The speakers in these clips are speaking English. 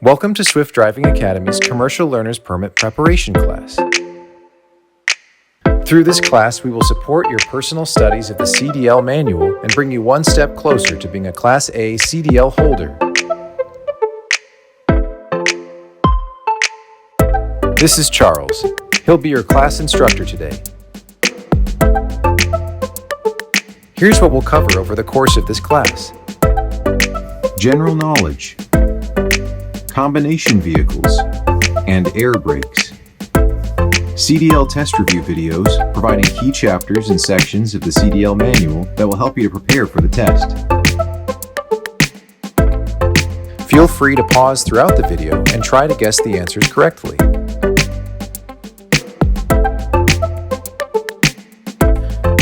Welcome to Swift Driving Academy's Commercial Learner's Permit Preparation class. Through this class, we will support your personal studies of the CDL manual and bring you one step closer to being a Class A CDL holder. This is Charles. He'll be your class instructor today. Here's what we'll cover over the course of this class. General knowledge, combination vehicles, and air brakes. CDL test review videos providing key chapters and sections of the CDL manual that will help you to prepare for the test. Feel free to pause throughout the video and try to guess the answers correctly.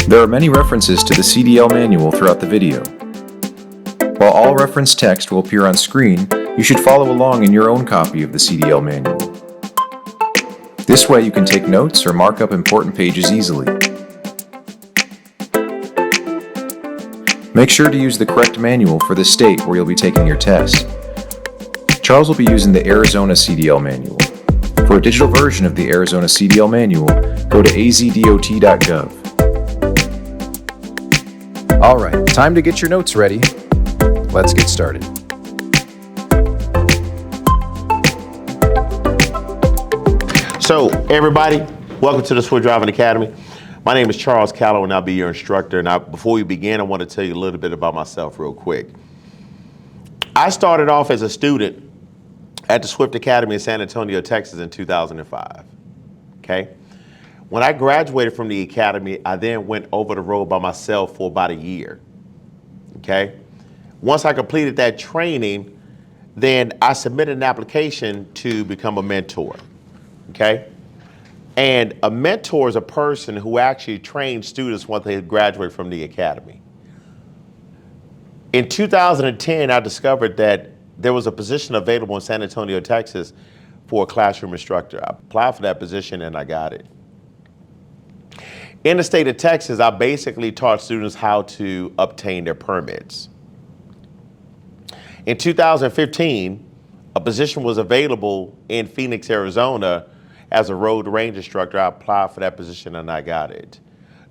There are many references to the CDL manual throughout the video. While all reference text will appear on screen, you should follow along in your own copy of the CDL manual. This way you can take notes or mark up important pages easily. Make sure to use the correct manual for the state where you'll be taking your test. Charles will be using the Arizona CDL manual. For a digital version of the Arizona CDL manual, go to azdot.gov. Alright, time to get your notes ready. Let's get started. So, everybody, welcome to the Swift Driving Academy. My name is Charles Callow, and I'll be your instructor. And before we begin, I want to tell you a little bit about myself real quick. I started off as a student at the Swift Academy in San Antonio, Texas in 2005, okay? When I graduated from the academy, I then went over the road by myself for about a year, okay? Once I completed that training, then I submitted an application to become a mentor, okay? And a mentor is a person who actually trains students once they graduate from the academy. In 2010, I discovered that there was a position available in San Antonio, Texas for a classroom instructor. I applied for that position and I got it. In the state of Texas, I basically taught students how to obtain their permits. In 2015, a position was available in Phoenix, Arizona as a road range instructor. I applied for that position and I got it.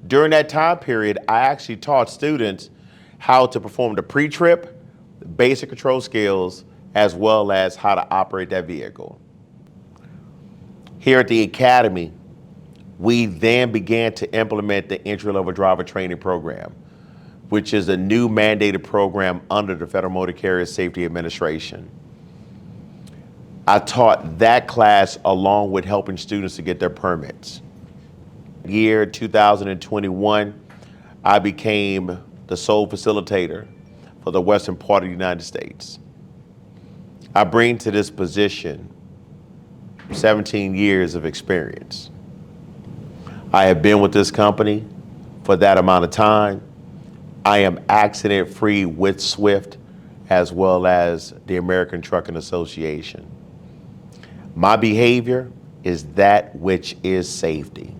During that time period, I actually taught students how to perform the pre-trip, the basic control skills, as well as how to operate that vehicle. Here at the Academy, we then began to implement the entry-level driver training program, which is a new mandated program under the Federal Motor Carrier Safety Administration. I taught that class along with helping students to get their permits. Year 2021, I became the sole facilitator for the western part of the United States. I bring to this position 17 years of experience. I have been with this company for that amount of time. I am accident-free with Swift, as well as the American Trucking Association. My behavior is that which is safety.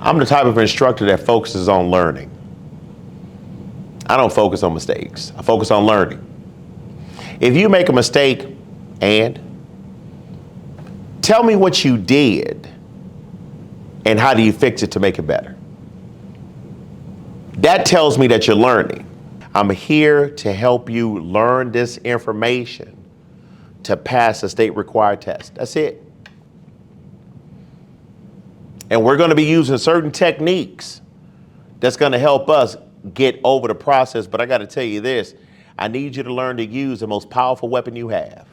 I'm the type of instructor that focuses on learning. I don't focus on mistakes. I focus on learning. If you make a mistake, and tell me what you did and how do you fix it to make it better. That tells me that you're learning. I'm here to help you learn this information to pass a state required test. That's it. And we're going to be using certain techniques that's going to help us get over the process. But I got to tell you this, I need you to learn to use the most powerful weapon you have,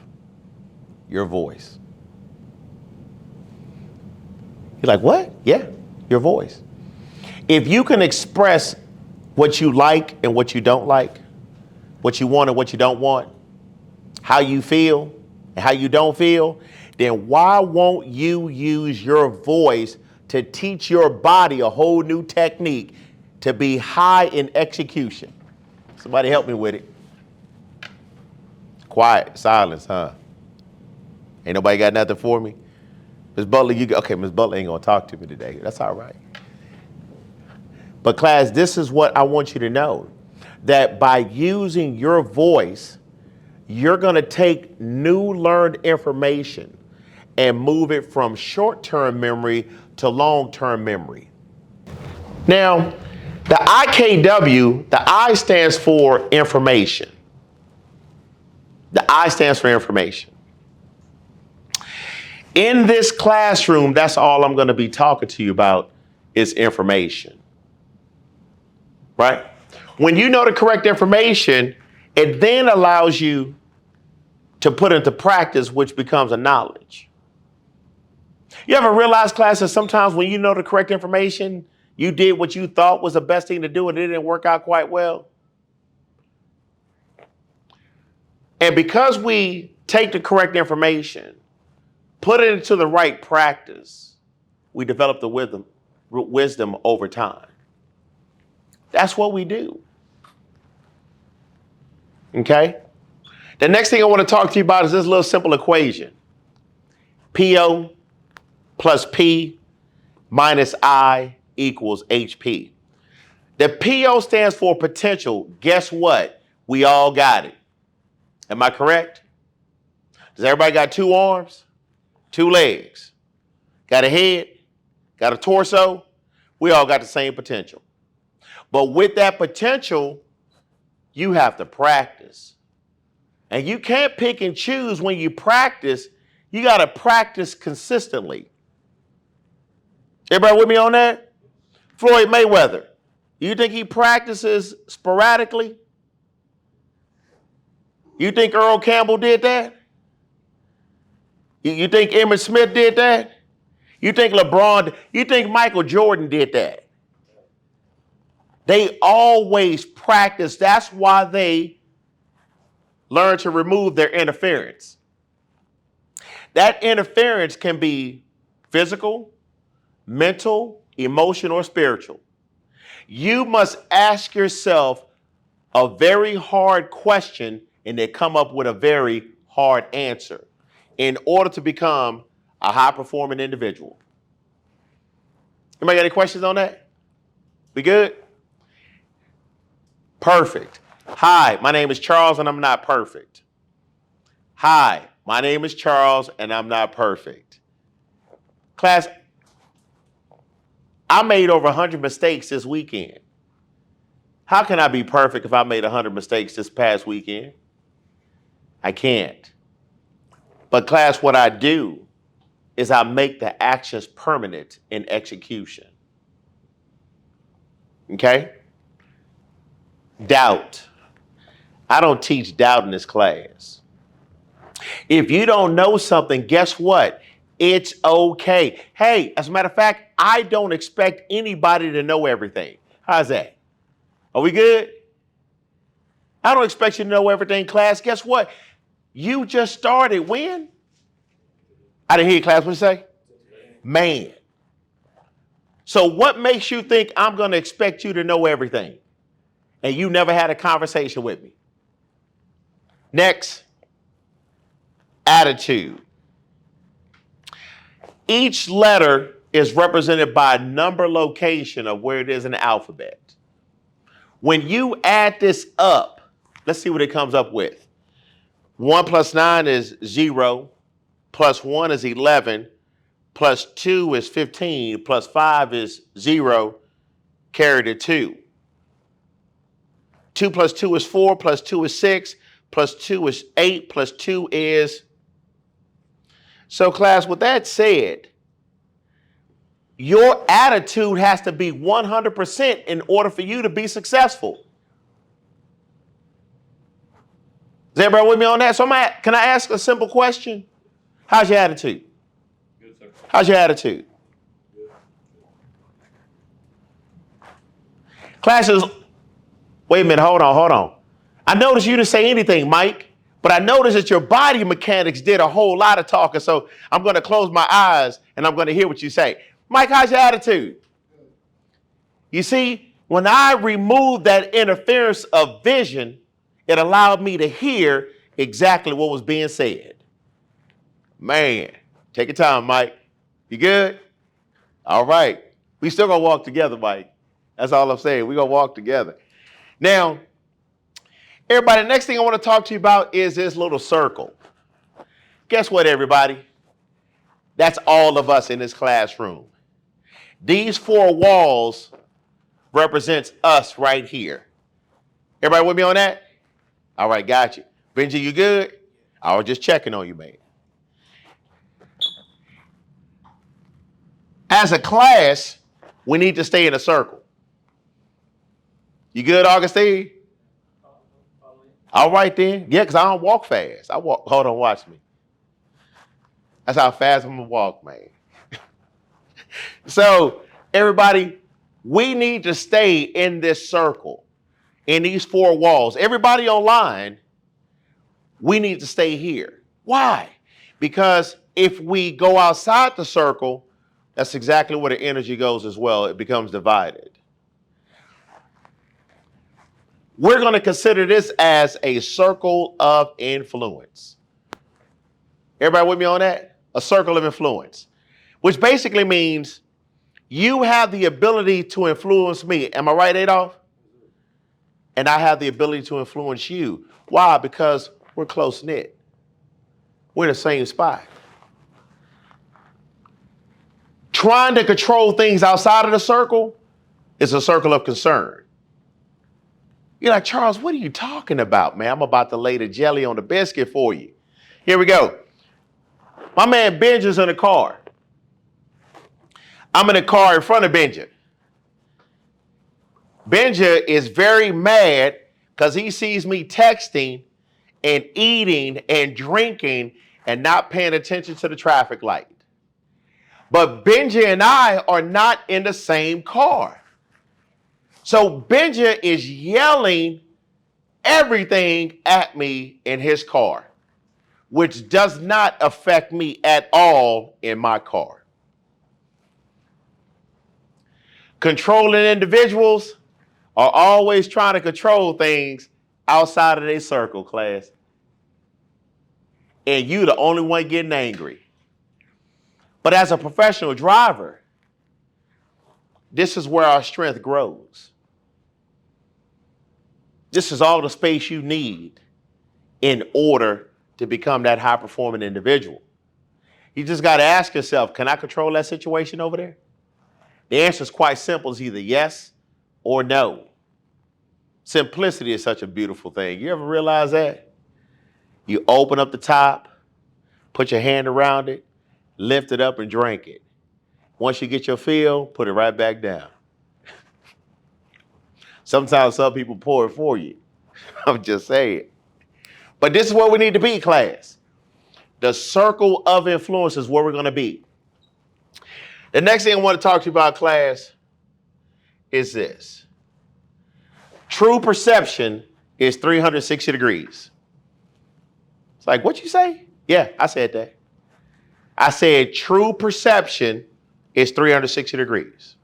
your voice. You're like, what? Yeah, your voice. If you can express what you like and what you don't like, what you want and what you don't want, how you feel and how you don't feel, then why won't you use your voice to teach your body a whole new technique to be high in execution? Somebody help me with it. Quiet, silence, huh? Ain't nobody got nothing for me? Ms. Butler, okay, Ms. Butler ain't gonna talk to me today. That's all right. But class, this is what I want you to know, that by using your voice, You're going to take new learned information and move it from short-term memory to long-term memory. Now, the IKW, the I stands for information. The I stands for information. In this classroom, that's all I'm going to be talking to you about is information. Right? When you know the correct information, it then allows you to put into practice, which becomes a knowledge. You ever realize, class, that sometimes when you know the correct information, you did what you thought was the best thing to do and it didn't work out quite well? And because we take the correct information, put it into the right practice, we develop the wisdom over time. That's what we do. Okay? The next thing I want to talk to you about is this little simple equation. PO plus P minus I equals HP. The PO stands for potential. Guess what? We all got it. Am I correct? Does everybody got 2 arms? 2 legs? Got a head? Got a torso? We all got the same potential. But with that potential, you have to practice. And you can't pick and choose when you practice. You got to practice consistently. Everybody with me on that? Floyd Mayweather, you think he practices sporadically? You think Earl Campbell did that? You think Emmitt Smith did that? You think LeBron, you think Michael Jordan did that? They always practice. That's why they learn to remove their interference. That interference can be physical, mental, emotional, or spiritual. You must ask yourself a very hard question and then come up with a very hard answer in order to become a high-performing individual. Anybody got any questions on that? We good? Perfect. Hi, my name is Charles and I'm not perfect. Hi, my name is Charles and I'm not perfect. Class, I made over 100 mistakes this weekend. How can I be perfect if I made 100 mistakes this past weekend? I can't. But class, what I do is I make the actions permanent in execution. Okay? Doubt. I don't teach doubt in this class. If you don't know something, guess what? It's okay. Hey, as a matter of fact, I don't expect anybody to know everything. How's that? Are we good? I don't expect you to know everything, class. Guess what? You just started when? I didn't hear you, class. What did you say? Man. So what makes you think I'm going to expect you to know everything? And you never had a conversation with me. Next, attitude. Each letter is represented by a number location of where it is in the alphabet. When you add this up, let's see what it comes up with. 1 plus 9 is 0, plus 1 is 11, plus 2 is 15, plus 5 is 0, carry the 2. 2 plus 2 is 4, plus 2 is 6, plus 2 is 8, plus 2 is... So class, with that said, your attitude has to be 100% in order for you to be successful. Is everybody with me on that? So can I ask a simple question? How's your attitude? Good, sir. How's your attitude? Good. Classes, wait a minute, hold on. I noticed you didn't say anything, Mike, but I noticed that your body mechanics did a whole lot of talking, so I'm going to close my eyes and I'm going to hear what you say. Mike, how's your attitude? Good. You see, when I removed that interference of vision, it allowed me to hear exactly what was being said. Man, take your time, Mike. You good? All right. We still gonna walk together, Mike. That's all I'm saying. We're gonna walk together. Now, Everybody, the next thing I want to talk to you about is this little circle. Guess what, everybody? That's all of us in this classroom. These four walls represents us right here. Everybody with me on that? All right, got you. Benji, you good? I was just checking on you, man. As a class, we need to stay in a circle. You good, Augustine? All right then. Yeah, because I don't walk fast. Hold on, watch me. That's how fast I'm gonna walk, man. So, everybody, we need to stay in this circle, in these four walls. Everybody online, we need to stay here. Why? Because if we go outside the circle, that's exactly where the energy goes as well. It becomes divided. We're going to consider this as a circle of influence. Everybody with me on that? A circle of influence, which basically means you have the ability to influence me. Am I right, Adolph? And I have the ability to influence you. Why? Because we're close-knit. We're in the same spot. Trying to control things outside of the circle is a circle of concern. You're like, Charles, what are you talking about, man? I'm about to lay the jelly on the biscuit for you. Here we go. My man Benja's in the car. I'm in the car in front of Benja. Benja is very mad because he sees me texting and eating and drinking and not paying attention to the traffic light. But Benja and I are not in the same car. So Benja is yelling everything at me in his car, which does not affect me at all in my car. Controlling individuals are always trying to control things outside of their circle, class. And you the only one getting angry. But as a professional driver, this is where our strength grows. This is all the space you need in order to become that high-performing individual. You just got to ask yourself, can I control that situation over there? The answer is quite simple. It's either yes or no. Simplicity is such a beautiful thing. You ever realize that? You open up the top, put your hand around it, lift it up and drink it. Once you get your fill, put it right back down. Sometimes some people pour it for you. I'm just saying. But this is where we need to be, class. The circle of influence is where we're going to be. The next thing I want to talk to you about, class, is this. True perception is 360 degrees. It's like, what you say? Yeah, I said that. I said true perception is 360 degrees.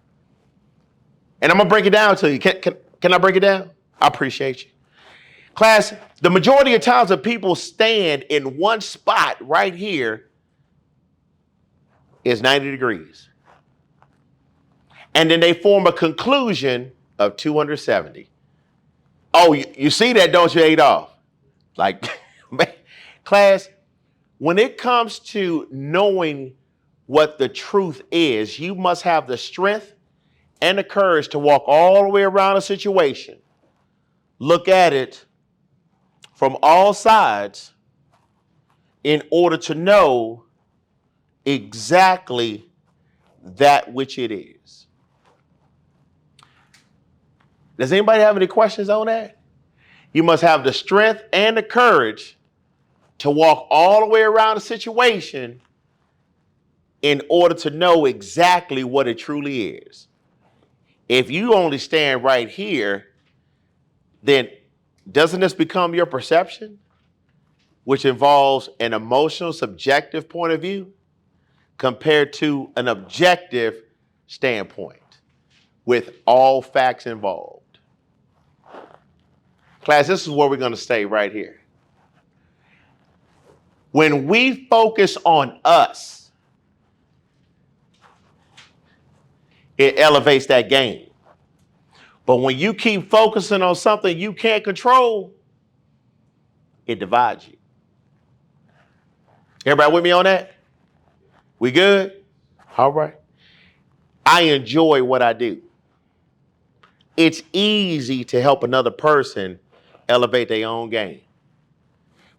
And I'm going to break it down to you. Can I break it down? I appreciate you. Class, the majority of times that people stand in one spot right here is 90 degrees. And then they form a conclusion of 270. Oh, you see that, don't you, Adolph? Like, class, when it comes to knowing what the truth is, you must have the strength and the courage to walk all the way around a situation, look at it from all sides in order to know exactly that which it is. Does anybody have any questions on that? You must have the strength and the courage to walk all the way around a situation in order to know exactly what it truly is. If you only stand right here, then doesn't this become your perception, which involves an emotional, subjective point of view compared to an objective standpoint with all facts involved? Class, this is where we're going to stay right here. When we focus on us, it elevates that game. But when you keep focusing on something you can't control, it divides you. Everybody with me on that? We good? All right. I enjoy what I do. It's easy to help another person elevate their own game.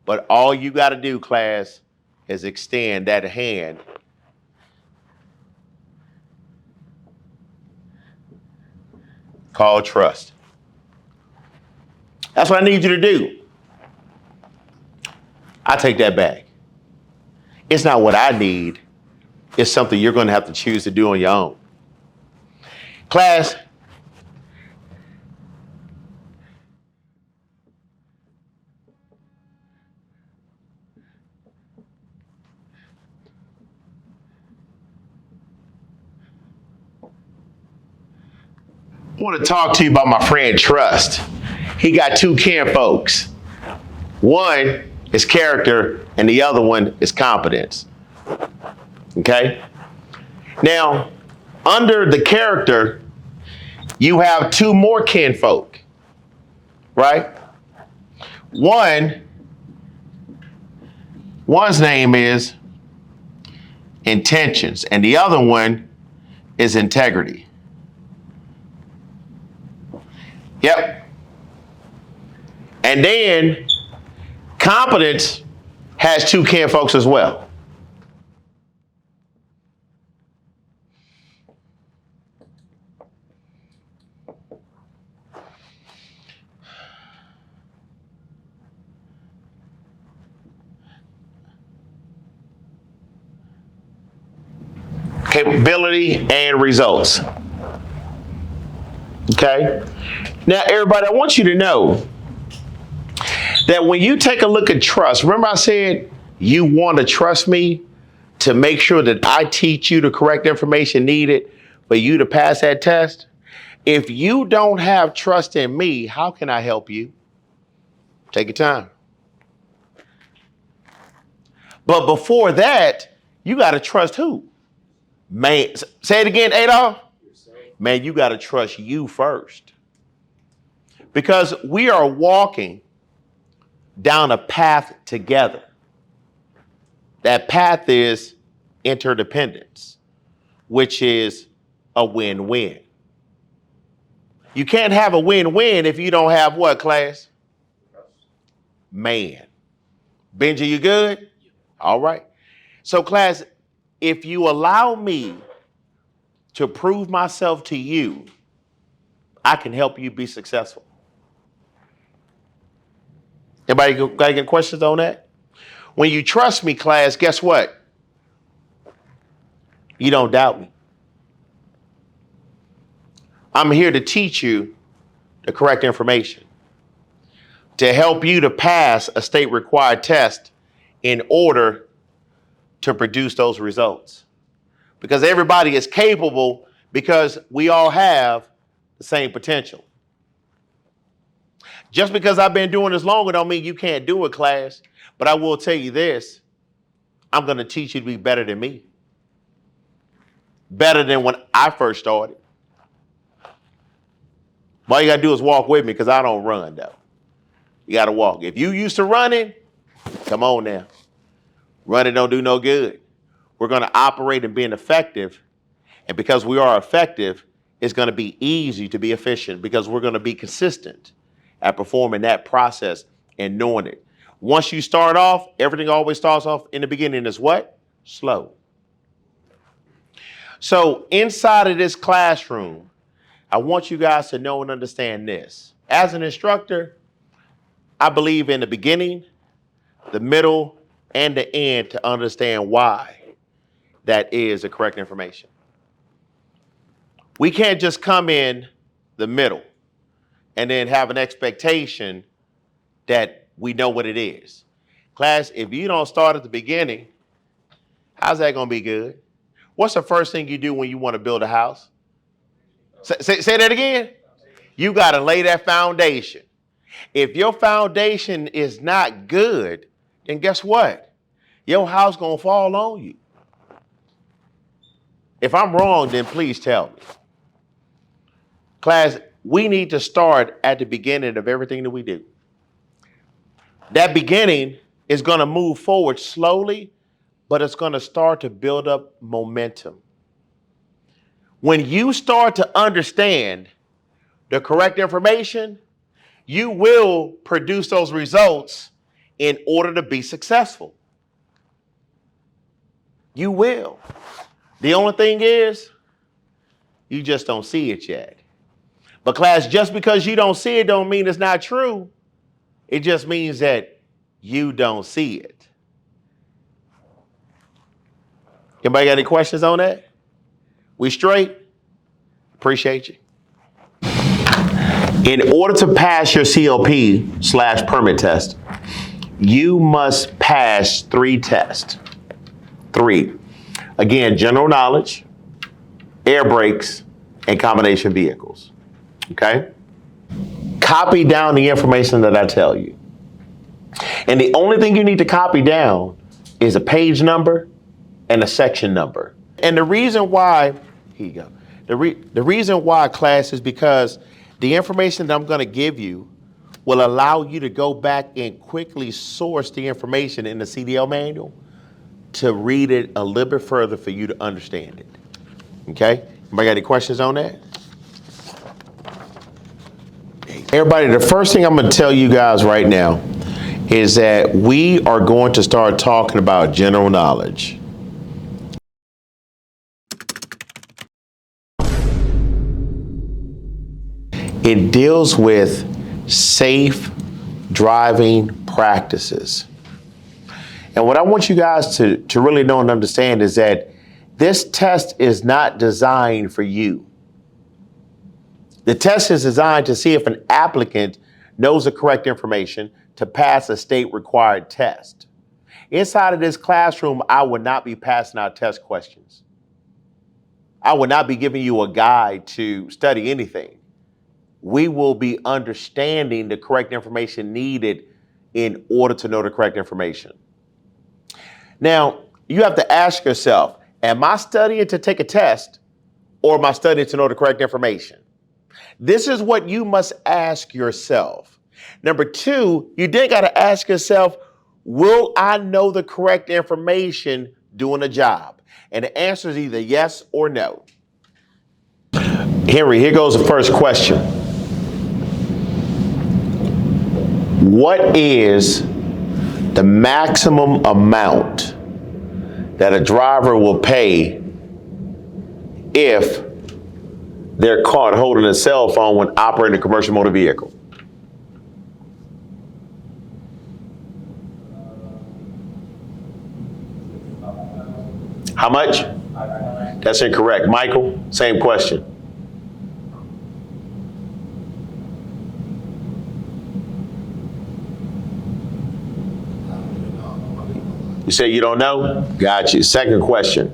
But all you got to do, class, is extend that hand called trust. That's what I need you to do. I take that back. It's not what I need. It's something you're going to have to choose to do on your own. Class, I want to talk to you about my friend Trust. He got two kin folks. One is character and the other one is competence. Okay? Now, under the character, you have two more kin folk, right? One's name is intentions and the other one is integrity. Yep. And then competence has two kin folks as well. Capability and results. Okay? Now, everybody, I want you to know that when you take a look at trust, remember I said you want to trust me to make sure that I teach you the correct information needed for you to pass that test? If you don't have trust in me, how can I help you? Take your time. But before that, you got to trust who? Man, say it again, Adolf. Man, you got to trust you first. Because we are walking down a path together. That path is interdependence, which is a win-win. You can't have a win-win if you don't have what, class? Man. Benji, you good? All right. So, class, if you allow me to prove myself to you, I can help you be successful. Anybody got any questions on that? When you trust me, class, guess what? You don't doubt me. I'm here to teach you the correct information, to help you to pass a state required test in order to produce those results. Because everybody is capable, because we all have the same potential. Just because I've been doing this longer don't mean you can't do it, class. But I will tell you this, I'm going to teach you to be better than me. Better than when I first started. All you got to do is walk with me, because I don't run, though. You got to walk. If you used to running, come on now. Running don't do no good. We're going to operate in being effective. And because we are effective, it's going to be easy to be efficient, because we're going to be consistent at performing that process and knowing it. Once you start off, everything always starts off in the beginning as what? Slow. So inside of this classroom, I want you guys to know and understand this. As an instructor, I believe in the beginning, the middle, and the end to understand why that is the correct information. We can't just come in the middle and then have an expectation that we know what it is. Class, if you don't start at the beginning, how's that going to be good? What's the first thing you do when you want to build a house? Say that again. You got to lay that foundation. If your foundation is not good, then guess what? Your house going to fall on you. If I'm wrong, then please tell me. Class, we need to start at the beginning of everything that we do. That beginning is going to move forward slowly, but it's going to start to build up momentum. When you start to understand the correct information, you will produce those results in order to be successful. You will. The only thing is, you just don't see it yet. But class, just because you don't see it don't mean it's not true. It just means that you don't see it. Anybody got any questions on that? We straight? Appreciate you. In order to pass your CLP/permit test, you must pass 3 tests. 3. Again, general knowledge, air brakes, and combination vehicles. Okay? Copy down the information that I tell you. And the only thing you need to copy down is a page number and a section number. And the reason why, here you go. The reason why, class, is because the information that I'm going to give you will allow you to go back and quickly source the information in the CDL manual to read it a little bit further for you to understand it. Okay? Anybody got any questions on that? Everybody, the first thing I'm going to tell you guys right now is that we are going to start talking about general knowledge. It deals with safe driving practices. And what I want you guys to really know and understand is that this test is not designed for you. The test is designed to see if an applicant knows the correct information to pass a state required test. Inside of this classroom, I would not be passing out test questions. I would not be giving you a guide to study anything. We will be understanding the correct information needed in order to know the correct information. Now, you have to ask yourself, am I studying to take a test or am I studying to know the correct information? This is what you must ask yourself. Number 2, you then got to ask yourself, will I know the correct information doing a job? And the answer is either yes or no. Henry, here goes the first question. What is the maximum amount that a driver will pay if they're caught holding a cell phone when operating a commercial motor vehicle? How much? That's incorrect. Michael, same question. You say you don't know? Got you. Second question.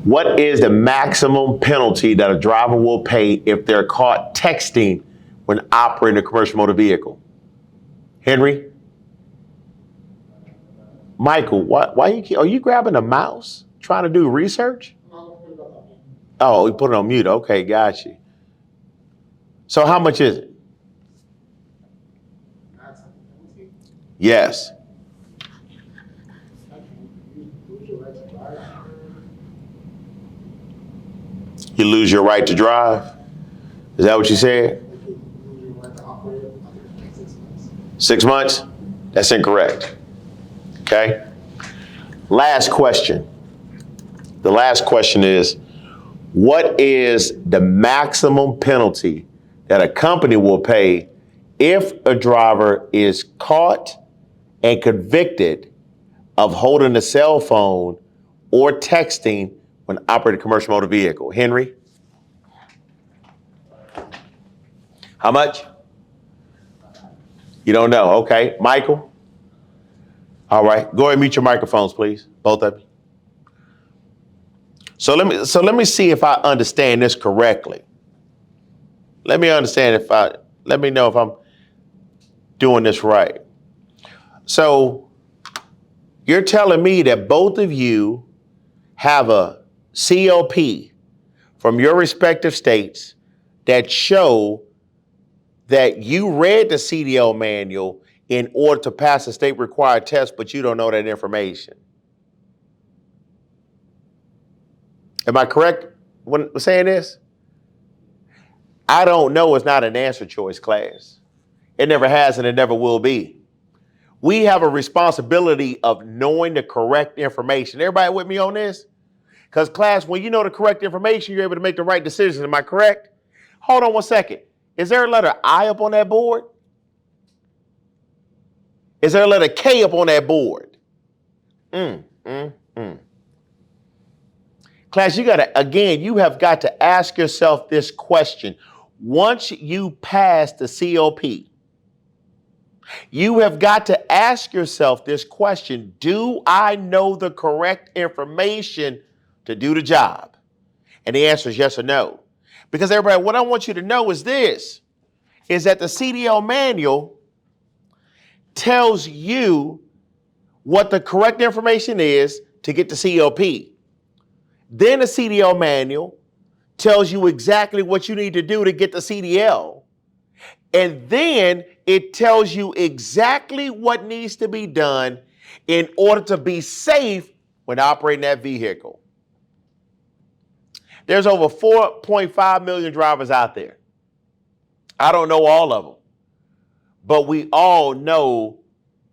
What is the maximum penalty that a driver will pay if they're caught texting when operating a commercial motor vehicle? Henry? Michael, why are you grabbing a mouse trying to do research? Oh, you put it on mute. Okay, got you. So how much is it? Yes. You lose your right to drive? Is that what you said? 6 months? That's incorrect. Okay? Last question. The last question is, what is the maximum penalty that a company will pay if a driver is caught and convicted of holding a cell phone or texting when operating a commercial motor vehicle? Henry? How much? You don't know. Okay. Michael? All right. Go ahead and mute your microphones, please. Both of you. So let me see if I understand this correctly. Let me know if I'm doing this right. So you're telling me that both of you have a CLP from your respective states that show that you read the CDL manual in order to pass a state required test, but you don't know that information. Am I correct when saying this? I don't know is not an answer choice, class. It never has and it never will be. We have a responsibility of knowing the correct information. Everybody with me on this? Because class, when you know the correct information, you're able to make the right decisions. Am I correct? Hold on one second. Is there a letter I up on that board? Is there a letter K up on that board? Class, you have got to ask yourself this question. Once you pass the COP, you have got to ask yourself this question. Do I know the correct information to do the job? And the answer is yes or no. Because everybody, what I want you to know is this, is that the CDL manual tells you what the correct information is to get the COP. Then the CDL manual tells you exactly what you need to do to get the CDL. And then it tells you exactly what needs to be done in order to be safe when operating that vehicle. There's over 4.5 million drivers out there. I don't know all of them, but we all know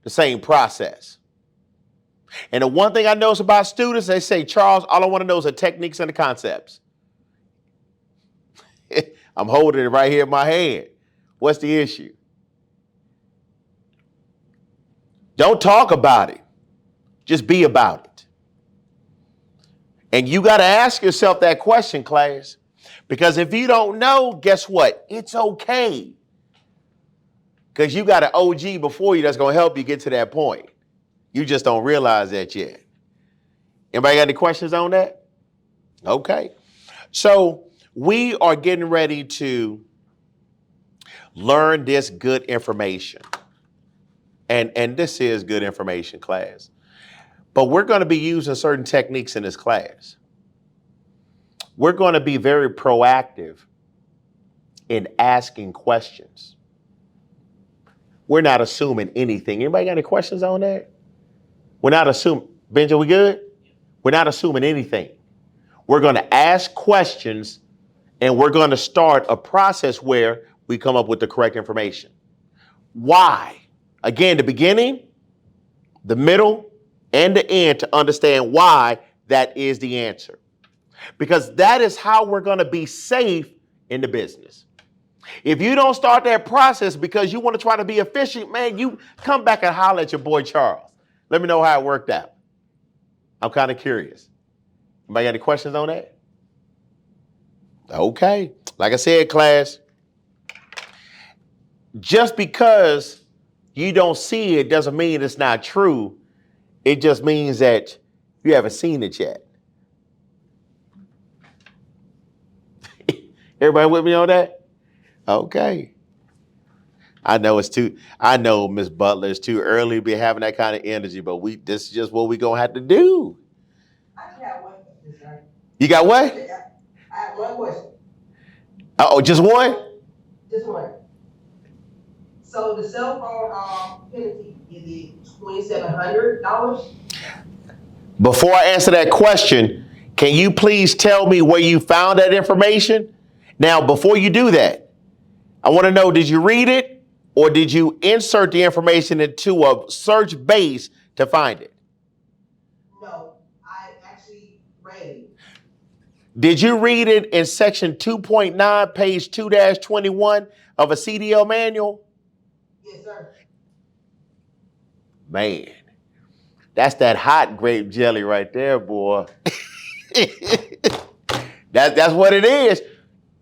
the same process. And the one thing I notice about students, they say, Charles, all I want to know is the techniques and the concepts. I'm holding it right here in my hand. What's the issue? Don't talk about it. Just be about it. And you got to ask yourself that question, class. Because if you don't know, guess what? It's okay. Because you got an OG before you that's going to help you get to that point. You just don't realize that yet. Anybody got any questions on that? Okay. So we are getting ready to learn this good information. And this is good information, class. But we're going to be using certain techniques in this class. We're going to be very proactive in asking questions. We're not assuming anything. Anybody got any questions on that? We're not assuming. Benji, we good? We're not assuming anything. We're going to ask questions and we're going to start a process where we come up with the correct information. Why? Again, the beginning, the middle, and the end to understand why that is the answer. Because that is how we're going to be safe in the business. If you don't start that process because you want to try to be efficient, man, you come back and holler at your boy Charles. Let me know how it worked out. I'm kind of curious. Anybody got any questions on that? Okay. Like I said, class, just because you don't see it doesn't mean it's not true. It just means that you haven't seen it yet. Everybody with me on that? Okay. I know Miss Butler, it's too early to be having that kind of energy, but this is just what we're going to have to do. I just have one question, sir. You got what? I have one question. Oh, just one? Just one. So the cell phone penalty, is it $2,700? Before I answer that question, can you please tell me where you found that information? Now, before you do that, I want to know, did you read it or did you insert the information into a search base to find it? No, I actually read it. Did you read it in section 2.9, page 2-21 of a CDL manual? Yes, sir. Man, that's that hot grape jelly right there, boy. That's what it is.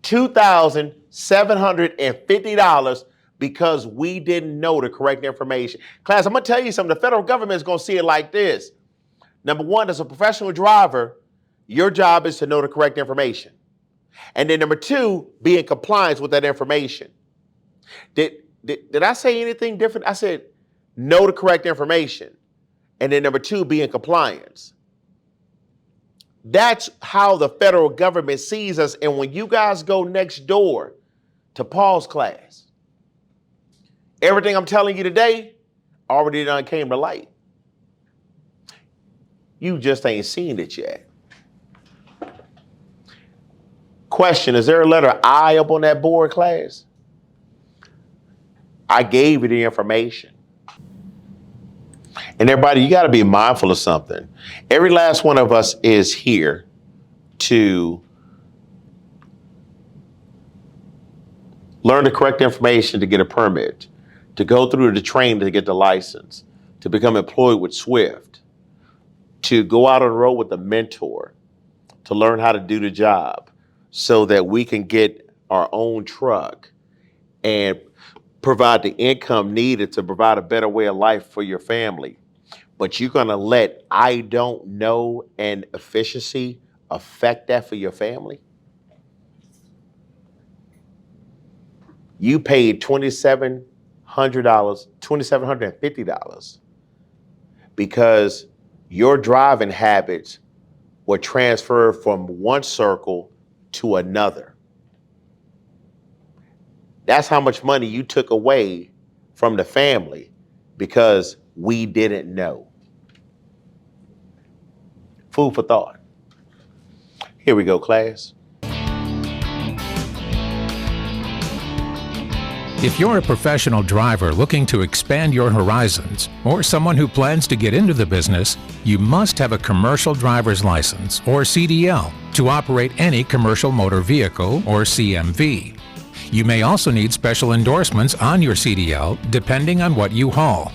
$2,750 because we didn't know the correct information. Class, I'm going to tell you something. The federal government is going to see it like this. Number one, as a professional driver, your job is to know the correct information. And then number two, be in compliance with that information. Did I say anything different? I said, know the correct information. And then number two, be in compliance. That's how the federal government sees us. And when you guys go next door to Paul's class, everything I'm telling you today, already done came to light. You just ain't seen it yet. Question, is there a letter I up on that board, class? I gave you the information. And everybody, you got to be mindful of something. Every last one of us is here to learn the correct information to get a permit, to go through the training to get the license, to become employed with Swift, to go out on the road with a mentor, to learn how to do the job so that we can get our own truck and provide the income needed to provide a better way of life for your family. But you're gonna let I don't know and efficiency affect that for your family? You paid $2,750 because your driving habits were transferred from one circle to another. That's how much money you took away from the family because we didn't know. Food for thought. Here we go, class. If you're a professional driver looking to expand your horizons, or someone who plans to get into the business, you must have a commercial driver's license, or CDL, to operate any commercial motor vehicle, or CMV. You may also need special endorsements on your CDL, depending on what you haul.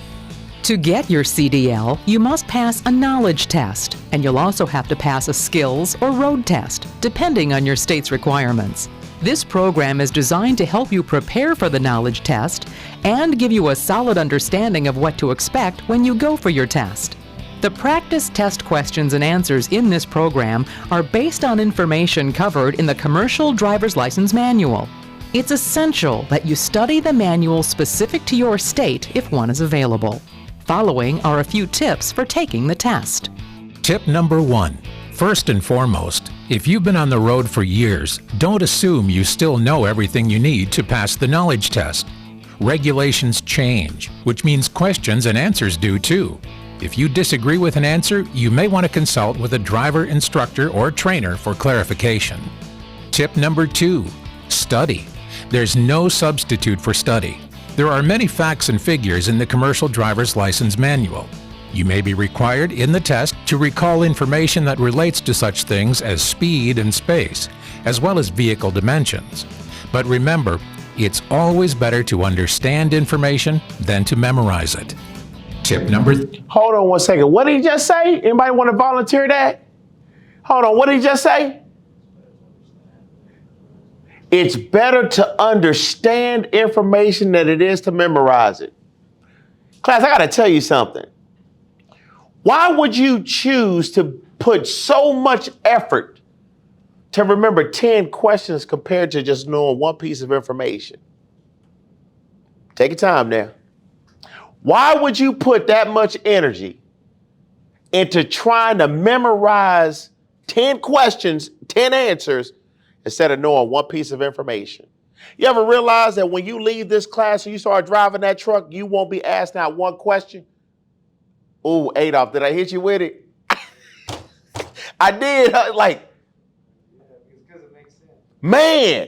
To get your CDL, you must pass a knowledge test, and you'll also have to pass a skills or road test, depending on your state's requirements. This program is designed to help you prepare for the knowledge test and give you a solid understanding of what to expect when you go for your test. The practice test questions and answers in this program are based on information covered in the Commercial Driver's License Manual. It's essential that you study the manual specific to your state if one is available. Following are a few tips for taking the test. Tip number 1. First and foremost, if you've been on the road for years, don't assume you still know everything you need to pass the knowledge test. Regulations change, which means questions and answers do too. If you disagree with an answer, you may want to consult with a driver, instructor, or trainer for clarification. Tip number 2. Study. There's no substitute for study. There are many facts and figures in the Commercial Driver's License Manual. You may be required in the test to recall information that relates to such things as speed and space, as well as vehicle dimensions. But remember, it's always better to understand information than to memorize it. Tip number... Hold on one second. What did he just say? Anybody want to volunteer that? Hold on. What did he just say? It's better to understand information than it is to memorize it. Class, I got to tell you something. Why would you choose to put so much effort to remember 10 questions compared to just knowing one piece of information? Take your time now. Why would you put that much energy into trying to memorize 10 questions, 10 answers, instead of knowing one piece of information? You ever realize that when you leave this class and you start driving that truck, you won't be asked not one question? Ooh, Adolph, did I hit you with it? I did. Like, because it makes sense. Man,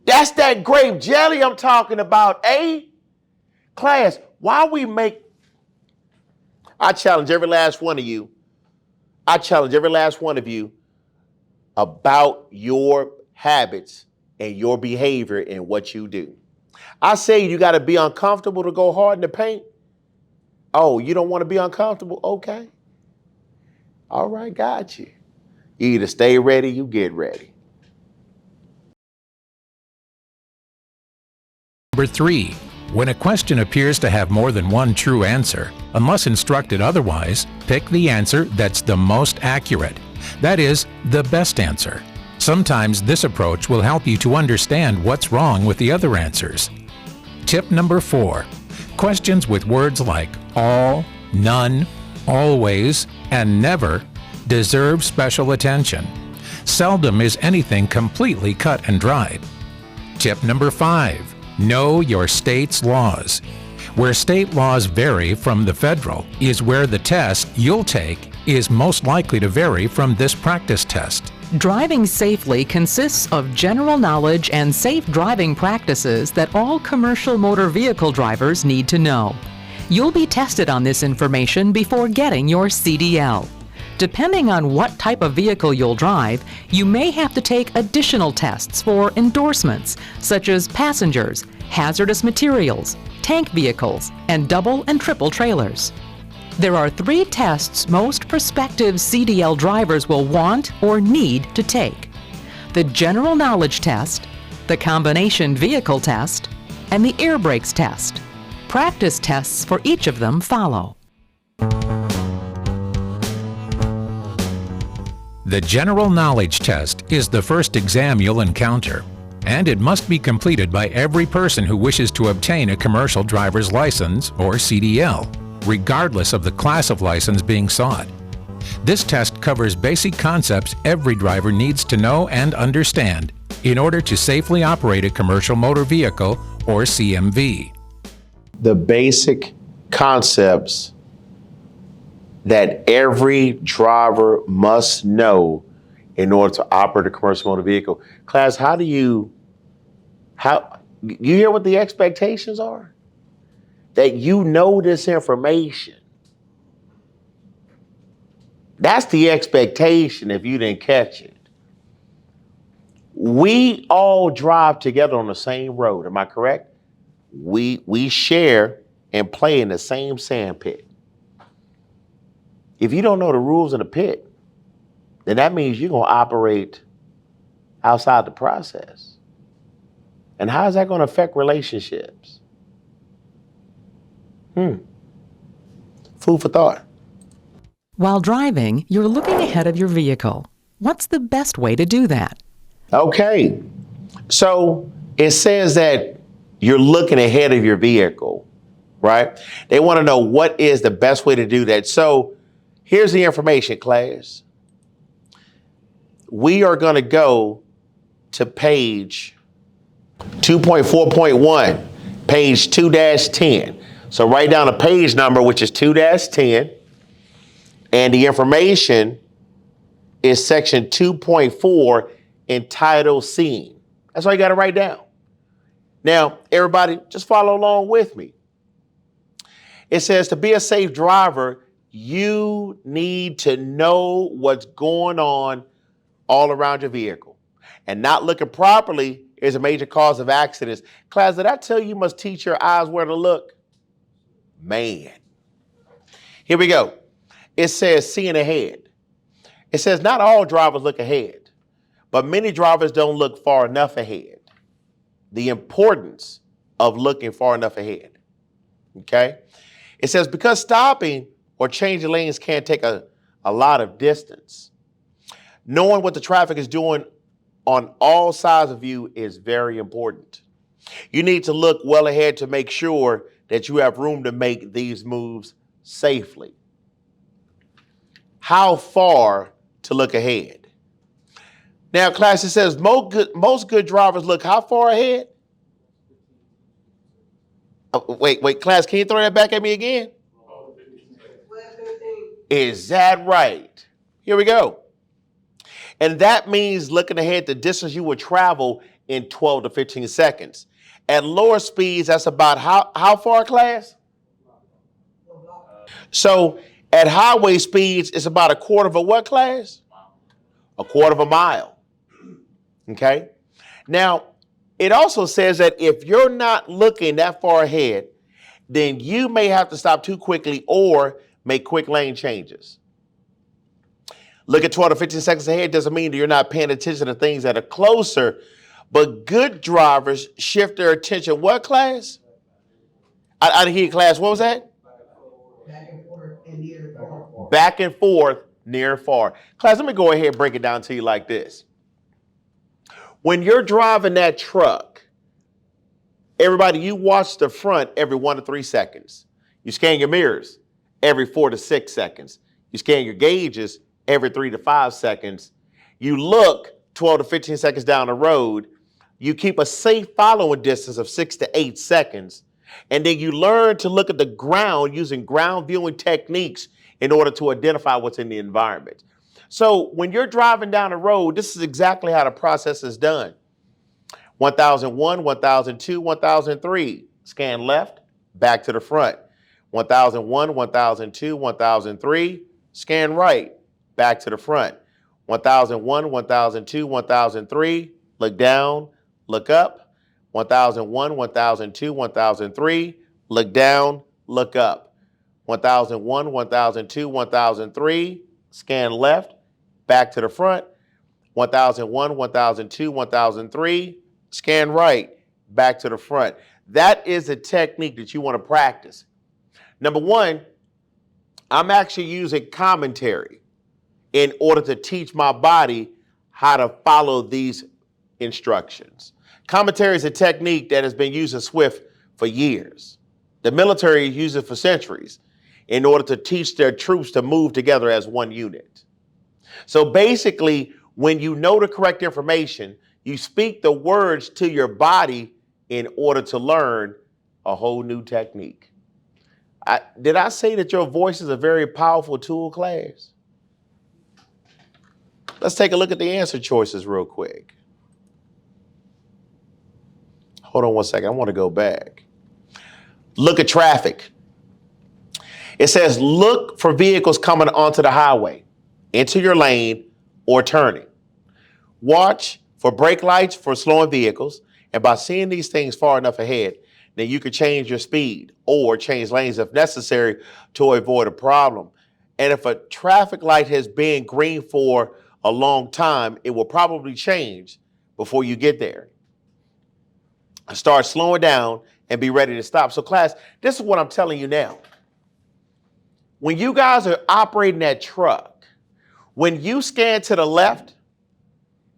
that's that grape jelly I'm talking about, eh? Class, why we make... I challenge every last one of you. About your habits and your behavior and what you do. I say you got to be uncomfortable to go hard in the paint. Oh, you don't want to be uncomfortable? Okay. All right, got you. You either stay ready, you get ready. Number 3. When a question appears to have more than one true answer, unless instructed otherwise, pick the answer that's the most accurate. That is, the best answer. Sometimes this approach will help you to understand what's wrong with the other answers. Tip number 4. Questions with words like all, none, always, and never deserve special attention. Seldom is anything completely cut and dried. Tip number 5. Know your state's laws. Where state laws vary from the federal is where the test you'll take is most likely to vary from this practice test. Driving safely consists of general knowledge and safe driving practices that all commercial motor vehicle drivers need to know. You'll be tested on this information before getting your CDL. Depending on what type of vehicle you'll drive, you may have to take additional tests for endorsements, such as passengers, hazardous materials, tank vehicles, and double and triple trailers. There are 3 tests most prospective CDL drivers will want or need to take: the General Knowledge Test, the Combination Vehicle Test, and the Air Brakes Test. Practice tests for each of them follow. The General Knowledge Test is the first exam you'll encounter, and it must be completed by every person who wishes to obtain a commercial driver's license, or CDL, regardless of the class of license being sought. This test covers basic concepts every driver needs to know and understand in order to safely operate a commercial motor vehicle, or CMV. The basic concepts that every driver must know in order to operate a commercial motor vehicle. Class, you hear what the expectations are? That you know this information. That's the expectation if you didn't catch it. We all drive together on the same road, am I correct? We share and play in the same sand pit. If you don't know the rules in the pit, then that means you're going to operate outside the process. And how is that going to affect relationships? Food for thought. While driving, you're looking ahead of your vehicle. What's the best way to do that? Okay, so it says that you're looking ahead of your vehicle, right? They want to know what is the best way to do that. So here's the information, class. We are going to go to page 2.4.1, page 2-10. So write down a page number, which is 2-10, and the information is section 2.4 entitled Scene. That's all you got to write down. Now, everybody, just follow along with me. It says to be a safe driver, you need to know what's going on all around your vehicle. And not looking properly is a major cause of accidents. Class, did I tell you must teach your eyes where to look? Man. Here we go. It says seeing ahead. It says not all drivers look ahead, but many drivers don't look far enough ahead. The importance of looking far enough ahead. Okay? It says because stopping or changing lanes can take a lot of distance. Knowing what the traffic is doing on all sides of you is very important. You need to look well ahead to make sure that you have room to make these moves safely. How far to look ahead? Now, class, it says most good drivers look how far ahead? Wait, class, can you throw that back at me again? Is that right? Here we go. And that means looking ahead the distance you would travel in 12 to 15 seconds. At lower speeds, that's about how far, class? So at highway speeds, it's about a quarter of a what, class? A quarter of a mile. Okay? Now, it also says that if you're not looking that far ahead, then you may have to stop too quickly or make quick lane changes. Look at 12 to 15 seconds ahead doesn't mean that you're not paying attention to things that are closer, but good drivers shift their attention. What, class? I didn't hear you, class. What was that? Back and forth and near far. Back and forth, near far. Class, let me go ahead and break it down to you like this. When you're driving that truck, everybody, you watch the front every 1 to 3 seconds. You scan your mirrors every 4 to 6 seconds. You scan your gauges every 3 to 5 seconds. You look 12 to 15 seconds down the road. You keep a safe following distance of 6 to 8 seconds. And then you learn to look at the ground using ground viewing techniques in order to identify what's in the environment. So when you're driving down the road, this is exactly how the process is done. 1001, 1002, 1003. Scan left, back to the front. 1001, 1002, 1003. Scan right, back to the front. 1001, 1002, 1003. Look down, look up. 1001, 1002, 1003. Look down, look up. 1001, 1002, 1003. Scan left, back to the front. 1001, 1002, 1003. Scan right, back to the front. That is a technique that you want to practice. Number one, I'm actually using commentary in order to teach my body how to follow these instructions. Commentary is a technique that has been used in Swift for years. The military uses it for centuries in order to teach their troops to move together as one unit. So basically, when you know the correct information, you speak the words to your body in order to learn a whole new technique. Did I say that your voice is a very powerful tool, class? Let's take a look at the answer choices real quick. Hold on one second. I want to go back. Look at traffic. It says, look for vehicles coming onto the highway, into your lane, or turning. Watch for brake lights for slowing vehicles. And by seeing these things far enough ahead, then you can change your speed or change lanes if necessary to avoid a problem. And if a traffic light has been green for a long time, it will probably change before you get there. Start slowing down and be ready to stop. So class, this is what I'm telling you now. When you guys are operating that truck, when you scan to the left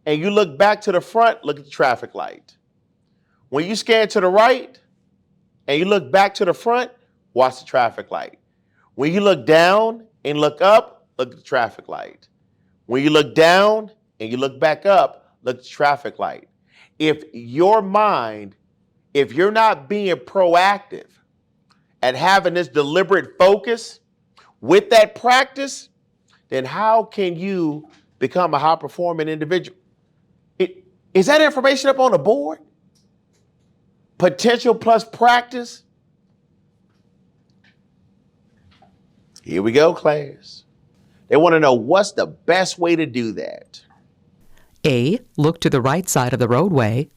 and you look back to the front, look at the traffic light. When you scan to the right and you look back to the front, watch the traffic light. When you look down and look up, look at the traffic light. When you look down and you look back up, look at the traffic light. If your mind, if you're not being proactive and having this deliberate focus with that practice, then how can you become a high-performing individual? Is that information up on the board? Potential plus practice? Here we go, class. They want to know what's the best way to do that. A. Look to the right side of the roadway.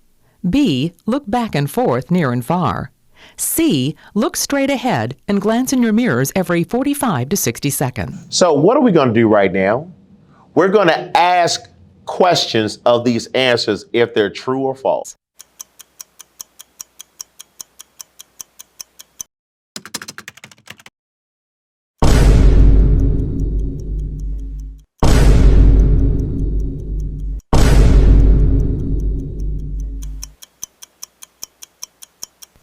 B. Look back and forth near and far. C. Look straight ahead and glance in your mirrors every 45 to 60 seconds. So what are we going to do right now? We're going to ask questions of these answers if they're true or false.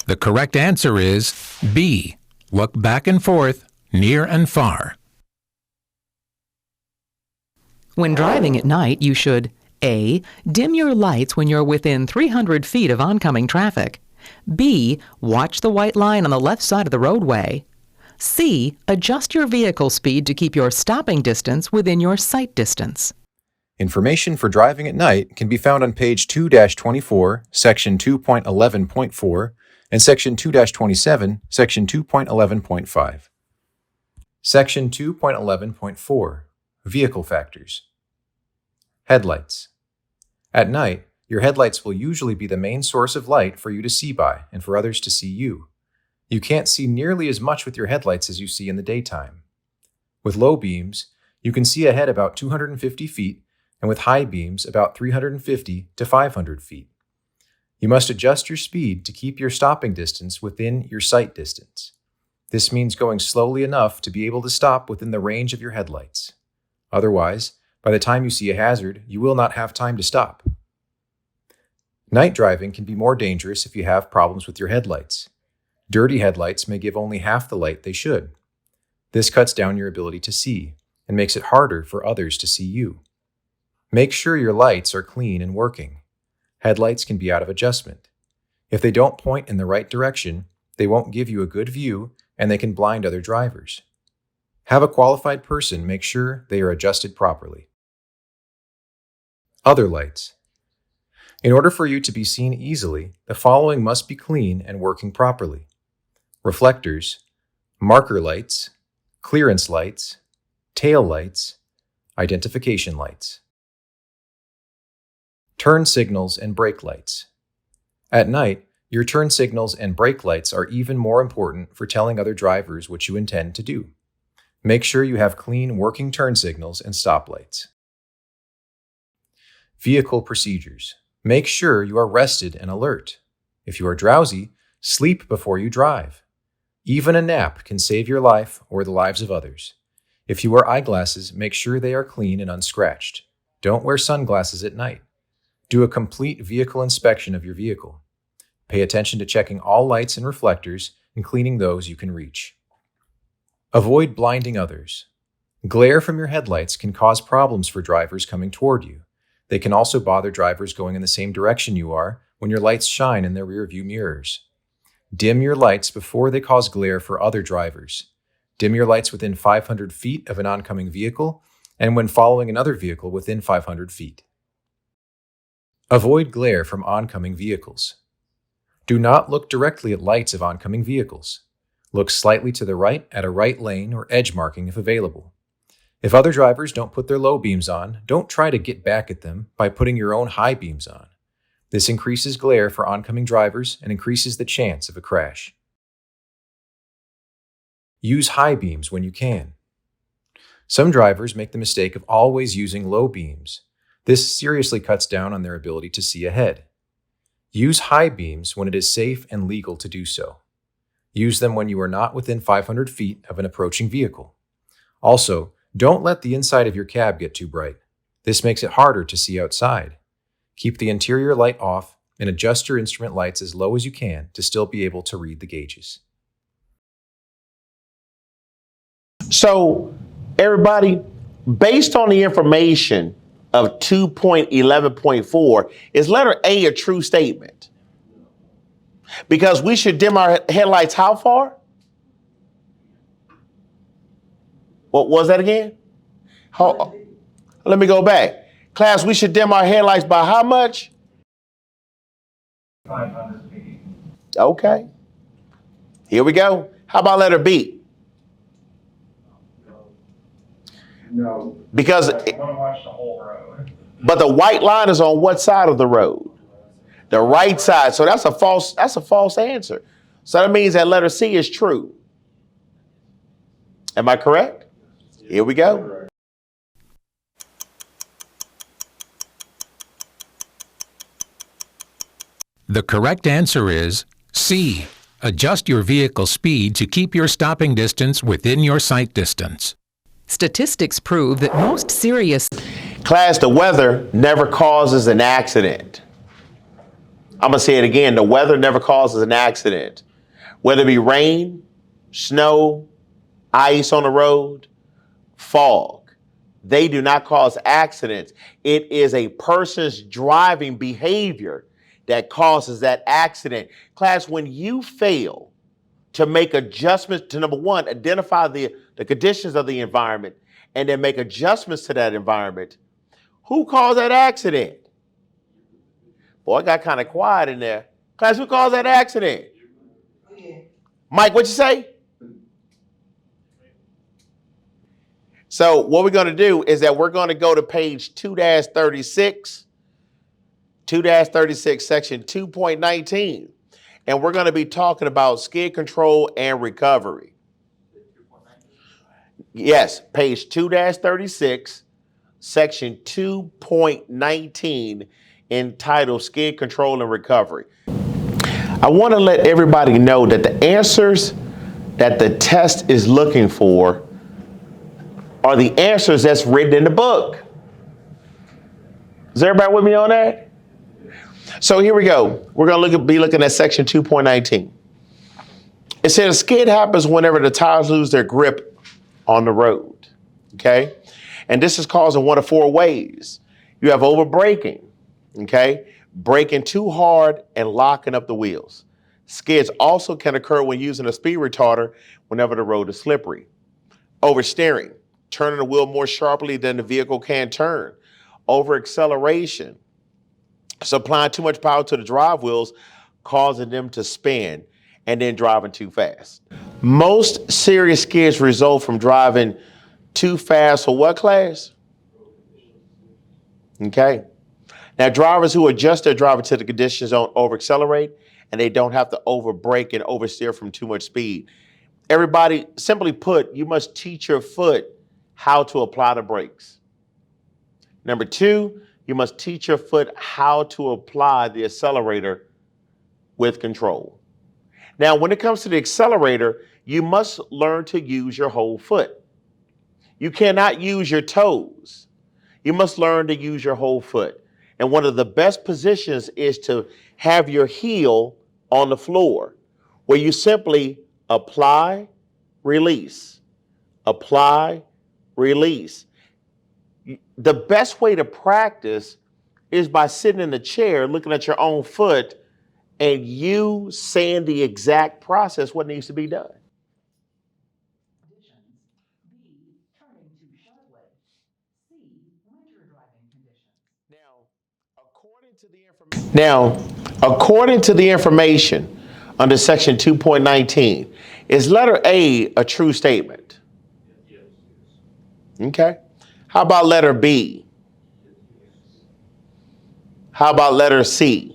The correct answer is B. Look back and forth, near and far. When driving at night, you should A. Dim your lights when you're within 300 feet of oncoming traffic. B. Watch the white line on the left side of the roadway. C. Adjust your vehicle speed to keep your stopping distance within your sight distance. Information for driving at night can be found on page 2-24, section 2.11.4, and section 2-27, section 2.11.5. Section 2.11.4, Vehicle Factors. Headlights. At night, your headlights will usually be the main source of light for you to see by and for others to see you. You can't see nearly as much with your headlights as you see in the daytime. With low beams, you can see ahead about 250 feet, and with high beams about 350 to 500 feet. You must adjust your speed to keep your stopping distance within your sight distance. This means going slowly enough to be able to stop within the range of your headlights. Otherwise, by the time you see a hazard, you will not have time to stop. Night driving can be more dangerous if you have problems with your headlights. Dirty headlights may give only half the light they should. This cuts down your ability to see and makes it harder for others to see you. Make sure your lights are clean and working. Headlights can be out of adjustment. If they don't point in the right direction, they won't give you a good view, and they can blind other drivers. Have a qualified person make sure they are adjusted properly. Other lights. In order for you to be seen easily, the following must be clean and working properly: reflectors, marker lights, clearance lights, tail lights, identification lights. Turn signals and brake lights. At night, your turn signals and brake lights are even more important for telling other drivers what you intend to do. Make sure you have clean working turn signals and stoplights. Vehicle procedures. Make sure you are rested and alert. If you are drowsy, sleep before you drive. Even a nap can save your life or the lives of others. If you wear eyeglasses, make sure they are clean and unscratched. Don't wear sunglasses at night. Do a complete vehicle inspection of your vehicle. Pay attention to checking all lights and reflectors and cleaning those you can reach. Avoid blinding others. Glare from your headlights can cause problems for drivers coming toward you. They can also bother drivers going in the same direction you are when your lights shine in their rearview mirrors. Dim your lights before they cause glare for other drivers. Dim your lights within 500 feet of an oncoming vehicle and when following another vehicle within 500 feet. Avoid glare from oncoming vehicles. Do not look directly at lights of oncoming vehicles. Look slightly to the right at a right lane or edge marking if available. If other drivers don't put their low beams on, don't try to get back at them by putting your own high beams on. This increases glare for oncoming drivers and increases the chance of a crash. Use high beams when you can. Some drivers make the mistake of always using low beams. This seriously cuts down on their ability to see ahead. Use high beams when it is safe and legal to do so. Use them when you are not within 500 feet of an approaching vehicle. Also, don't let the inside of your cab get too bright. This makes it harder to see outside. Keep the interior light off and adjust your instrument lights as low as you can to still be able to read the gauges. So, everybody, based on the information of 2.11.4, is letter A a true statement? Because we should dim our headlights how far? What was that again? Let me go back. Class, we should dim our headlights by how much? 500 feet. Okay. Here we go. How about letter B? No. Because, I want to watch the whole road. but the white line is on what side of the road? The right side. So that's a false answer. So that means that letter C is true. Am I correct? Here we go. The correct answer is C. Adjust your vehicle speed to keep your stopping distance within your sight distance. Statistics prove that most serious Class, the weather never causes an accident. I'm going to say it again. The weather never causes an accident. Whether it be rain, snow, ice on the road, fog, they do not cause accidents. It is a person's driving behavior that causes that accident. Class, when you fail to make adjustments to, number one, identify the conditions of the environment and then make adjustments to that environment, who caused that accident? Boy, it got kind of quiet in there. Class, who caused that accident? Mike, what you say? So what we're going to do is that we're going to go to page 2-36, 2-36, section 2.19, and we're going to be talking about skid control and recovery. Yes, page 2-36, section 2.19, entitled Skid Control and Recovery. I want to let everybody know that the answers that the test is looking for are the answers that's written in the book. Is everybody with me on that? So here we go. We're going to be looking at section 2.19. It says a skid happens whenever the tires lose their grip on the road. Okay? And this is caused in one of four ways. You have over braking. Okay? Braking too hard and locking up the wheels. Skids also can occur when using a speed retarder whenever the road is slippery. Oversteering, turning the wheel more sharply than the vehicle can turn. Overacceleration, supplying too much power to the drive wheels, causing them to spin, and then driving too fast. Most serious skids result from driving too fast for what class? Okay. Now, drivers who adjust their driving to the conditions don't overaccelerate, and they don't have to overbrake and oversteer from too much speed. Everybody, simply put, you must teach your foot how to apply the brakes. Number two, you must teach your foot how to apply the accelerator with control. Now, when it comes to the accelerator, you must learn to use your whole foot. You cannot use your toes. You must learn to use your whole foot. And one of the best positions is to have your heel on the floor, where you simply apply, release, apply, release. The best way to practice is by sitting in the chair, looking at your own foot, and you saying the exact process, what needs to be done. Now, according to the information under section 2.19, is letter A a true statement? Okay. How about letter B? How about letter C?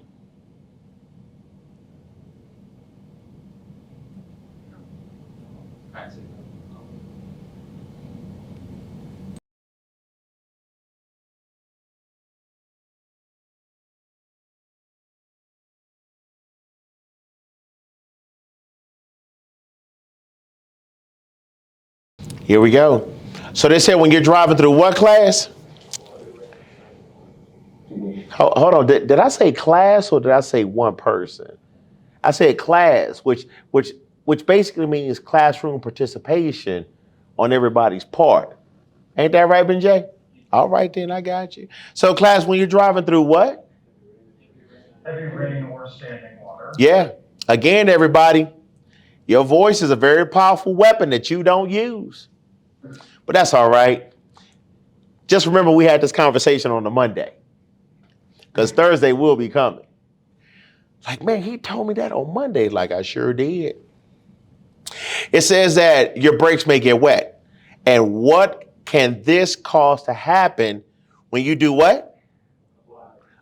Here we go. So they said when you're driving through what class? Hold on. Did I say class or did I say one person? I said class, which basically means classroom participation on everybody's part. Ain't that right, Ben Jay? All right, then I got you. So class, when you're driving through what? Heavy rain or standing water. Yeah. Again, everybody, your voice is a very powerful weapon that you don't use. But that's all right. Just remember we had this conversation on a Monday, because Thursday will be coming. Like, man, he told me that on Monday. Like, I sure did. It says that your brakes may get wet. And what can this cause to happen when you do what?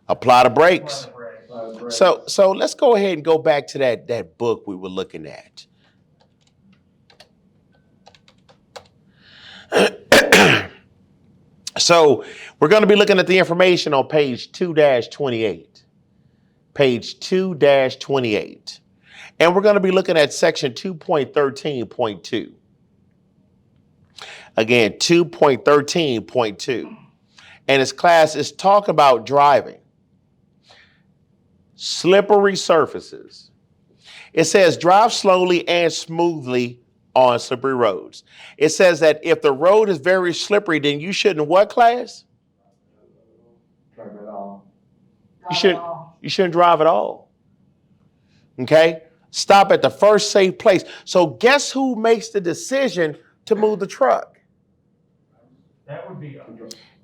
Apply the brakes. So let's go ahead and go back to that book we were looking at. So we're going to be looking at the information on page 2-28. Page 2-28. And we're going to be looking at section 2.13.2. Again, 2.13.2. And this class is talk about driving. Slippery surfaces. It says drive slowly and smoothly on slippery roads. It says that if the road is very slippery, then you shouldn't what, class? Drive it all. You shouldn't drive at all. Okay? Stop at the first safe place. So guess who makes the decision to move the truck? That would be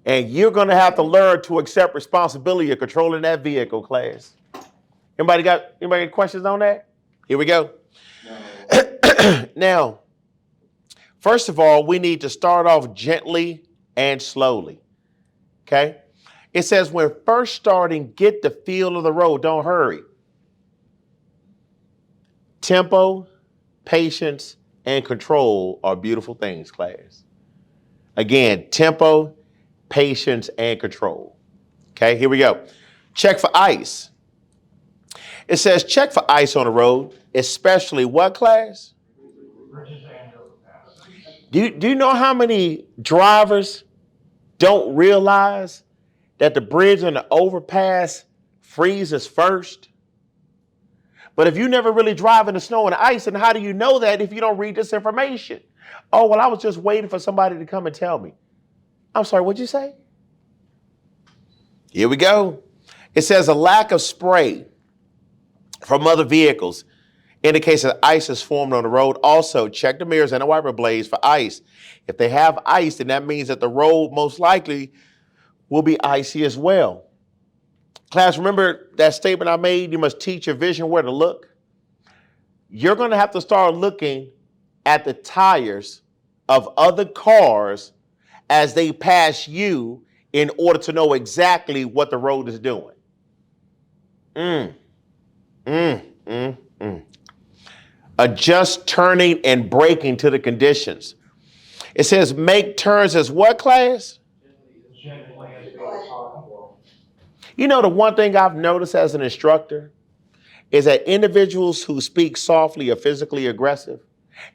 And you're going to have to learn to accept responsibility of controlling that vehicle, class. Anybody got questions on that? Here we go. Now, first of all, we need to start off gently and slowly. Okay? It says when first starting, get the feel of the road. Don't hurry. Tempo, patience, and control are beautiful things, class. Again, tempo, patience, and control. Okay, here we go. Check for ice. It says check for ice on the road, especially what, class? bridges and overpass. Do you know how many drivers don't realize that the bridge and the overpass freezes first? But if you never really drive in the snow and ice, then how do you know that if you don't read this information? Oh, well, I was just waiting for somebody to come and tell me. I'm sorry, what'd you say? Here we go. It says a lack of spray from other vehicles Indicates that ice is formed on the road. Also, check the mirrors and the wiper blades for ice. If they have ice, then that means that the road most likely will be icy as well. Class, remember that statement I made? You must teach your vision where to look. You're going to have to start looking at the tires of other cars as they pass you in order to know exactly what the road is doing. Adjust turning and braking to the conditions. It says make turns as what, class? Gently as possible. You know, the one thing I've noticed as an instructor is that individuals who speak softly are physically aggressive,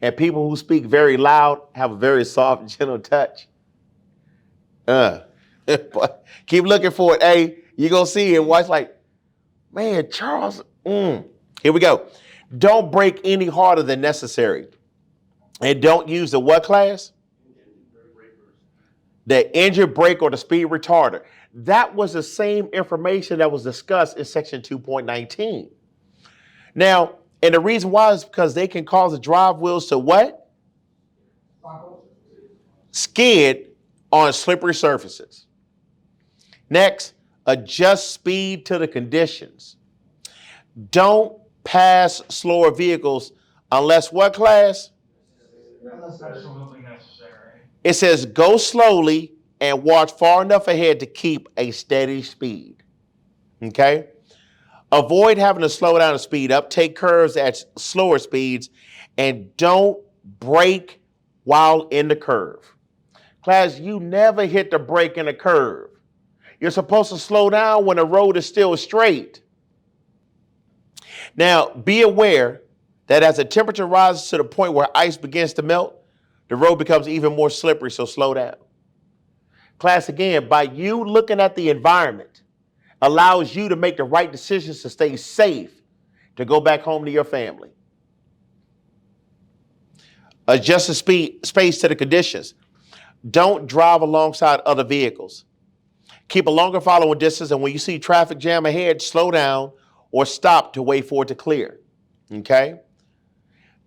and people who speak very loud have a very soft, gentle touch. Keep looking for it. Hey, you're going to see it. Watch like, man, Charles. Here we go. Don't brake any harder than necessary. And don't use the what, class? The engine brake or the speed retarder. That was the same information that was discussed in section 2.19. Now, and the reason why is because they can cause the drive wheels to what? Skid on slippery surfaces. Next, adjust speed to the conditions. Don't pass slower vehicles unless what, class? Absolutely necessary. It says go slowly and watch far enough ahead to keep a steady speed. Okay? Avoid having to slow down and speed up. Take curves at slower speeds and don't brake while in the curve. Class, you never hit the brake in a curve. You're supposed to slow down when the road is still straight. Now, be aware that as the temperature rises to the point where ice begins to melt, the road becomes even more slippery, so slow down. Class, again, by you looking at the environment, allows you to make the right decisions to stay safe, to go back home to your family. Adjust the space to the conditions. Don't drive alongside other vehicles. Keep a longer following distance, and when you see traffic jam ahead, slow down or stop to wait for it to clear. Okay?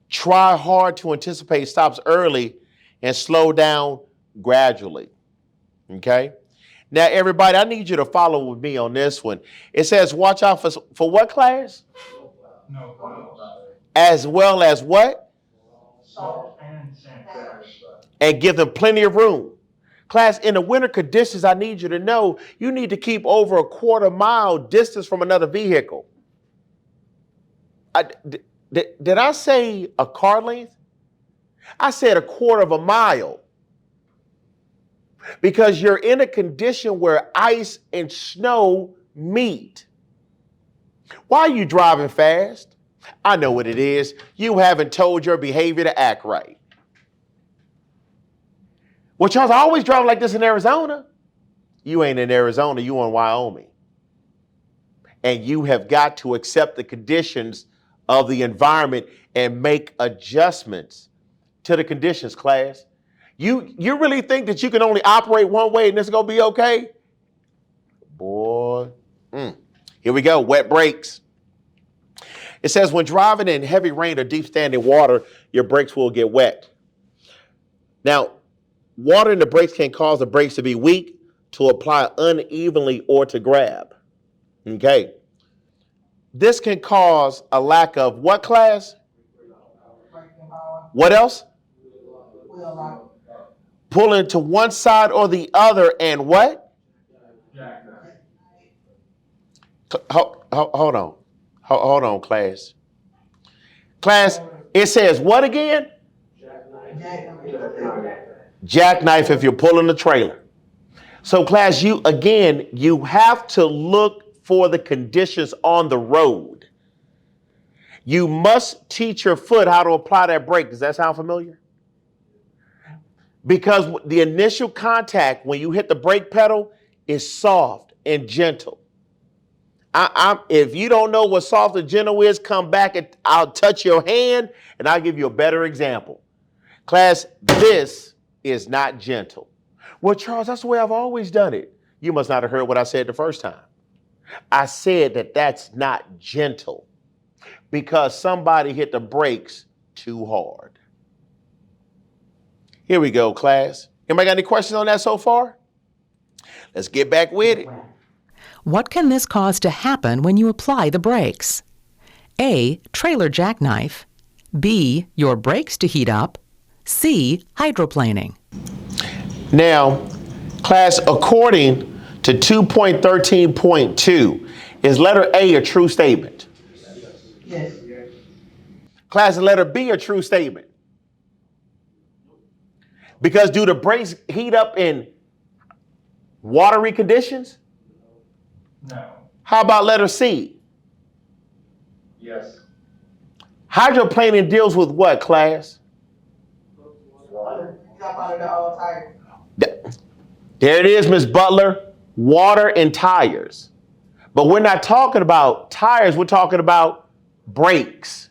Try hard to anticipate stops early and slow down gradually. Okay? Now, everybody, I need you to follow with me on this one. It says, watch out for what, class? No clouds. As well as what? Salt and sand. And give them plenty of room. Class, in the winter conditions, I need you to know you need to keep over a quarter mile distance from another vehicle. Did I say a car length? I said a quarter of a mile. Because you're in a condition where ice and snow meet. Why are you driving fast? I know what it is. You haven't told your behavior to act right. Well, Charles, I always drive like this in Arizona. You ain't in Arizona, you in Wyoming. And you have got to accept the conditions of the environment and make adjustments to the conditions, class. You really think that you can only operate one way and this is going to be okay? Boy. Here we go, wet brakes. It says when driving in heavy rain or deep standing water, your brakes will get wet. Now, water in the brakes can cause the brakes to be weak, to apply unevenly, or to grab. Okay. This can cause a lack of what, class? What else? Pulling to one side or the other and what? Hold on. Hold on, class. Class, it says what again? Jackknife if you're pulling the trailer. So class, you have to look for the conditions on the road. You must teach your foot how to apply that brake. Does that sound familiar? Because the initial contact when you hit the brake pedal is soft and gentle. If you don't know what soft and gentle is, come back and I'll touch your hand and I'll give you a better example. Class, this is not gentle. Well, Charles, that's the way I've always done it. You must not have heard what I said the first time. I said that that's not gentle. Because somebody hit the brakes too hard. Here we go, class. Anybody got any questions on that so far? Let's get back with it. What can this cause to happen when you apply the brakes? A. Trailer jackknife. B. Your brakes to heat up. C. Hydroplaning. Now, class, according to 2.13.2, is letter A a true statement? Yes. Class, is letter B a true statement? Because do the brakes heat up in watery conditions? No. How about letter C? Yes. Hydroplaning deals with what, class? Water. Jump out of the tire. There it is, Miss Butler. Water and tires. But we're not talking about tires, we're talking about brakes.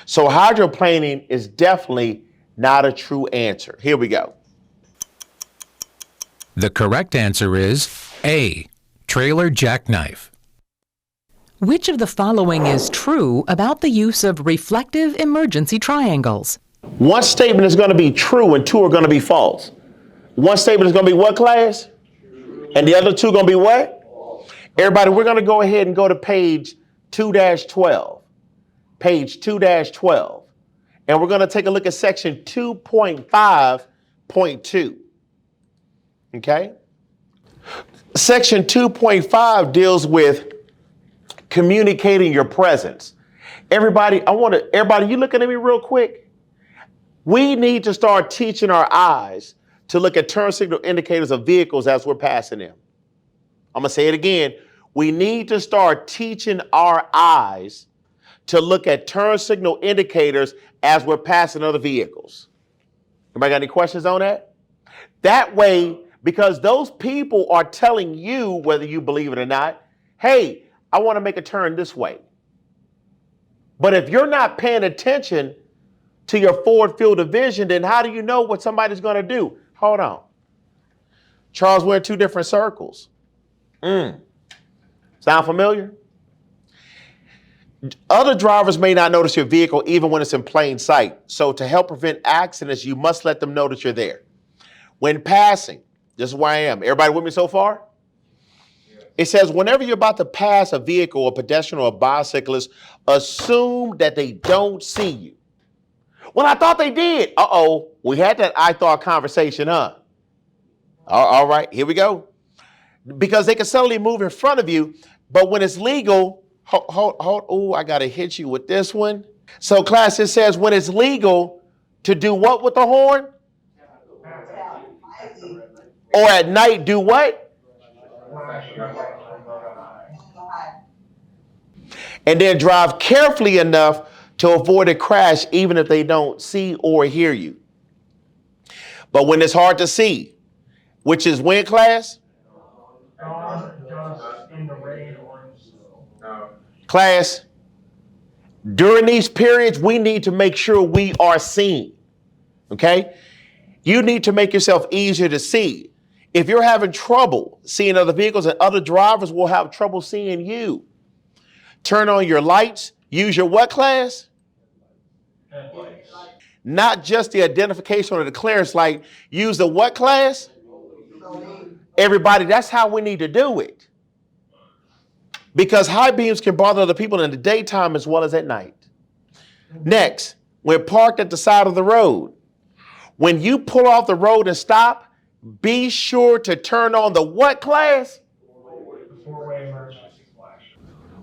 So hydroplaning is definitely not a true answer. Here we go. The correct answer is A. Trailer jackknife. Which of the following is true about the use of reflective emergency triangles? One statement is going to be true and two are going to be false. One statement is going to be what, class? And the other two going to be what? Everybody, we're going to go ahead and go to page 2-12. Page 2-12. And we're going to take a look at section 2.5.2. Okay? Section 2.5 deals with communicating your presence. Everybody, you looking at me real quick? We need to start teaching our eyes to look at turn signal indicators of vehicles as we're passing them. I'm going to say it again. We need to start teaching our eyes to look at turn signal indicators as we're passing other vehicles. Anybody got any questions on that? That way, because those people are telling you, whether you believe it or not, hey, I want to make a turn this way. But if you're not paying attention to your forward field of vision, then how do you know what somebody's going to do? Hold on. Charles, we're in two different circles. Sound familiar? Other drivers may not notice your vehicle even when it's in plain sight. So to help prevent accidents, you must let them know that you're there. When passing, this is where I am. Everybody with me so far? It says, whenever you're about to pass a vehicle, a pedestrian, or a bicyclist, assume that they don't see you. Well, I thought they did. Uh-oh, we had that I thought conversation, huh? All right, here we go. Because they can suddenly move in front of you, but when it's legal, oh, I got to hit you with this one. So class, it says when it's legal to do what with the horn? Or at night, do what? And then drive carefully enough to avoid a crash, even if they don't see or hear you. But when it's hard to see, which is when, class? In the rain or in the snow. Class, during these periods, we need to make sure we are seen. Okay? You need to make yourself easier to see. If you're having trouble seeing other vehicles, and other drivers will have trouble seeing you, turn on your lights. Use your what, class? Headlights. Not just the identification or the clearance light. Use the what, class? Everybody, that's how we need to do it. Because high beams can bother other people in the daytime as well as at night. Next, when parked at the side of the road, when you pull off the road and stop, be sure to turn on the what, class? The four-way emergency flash.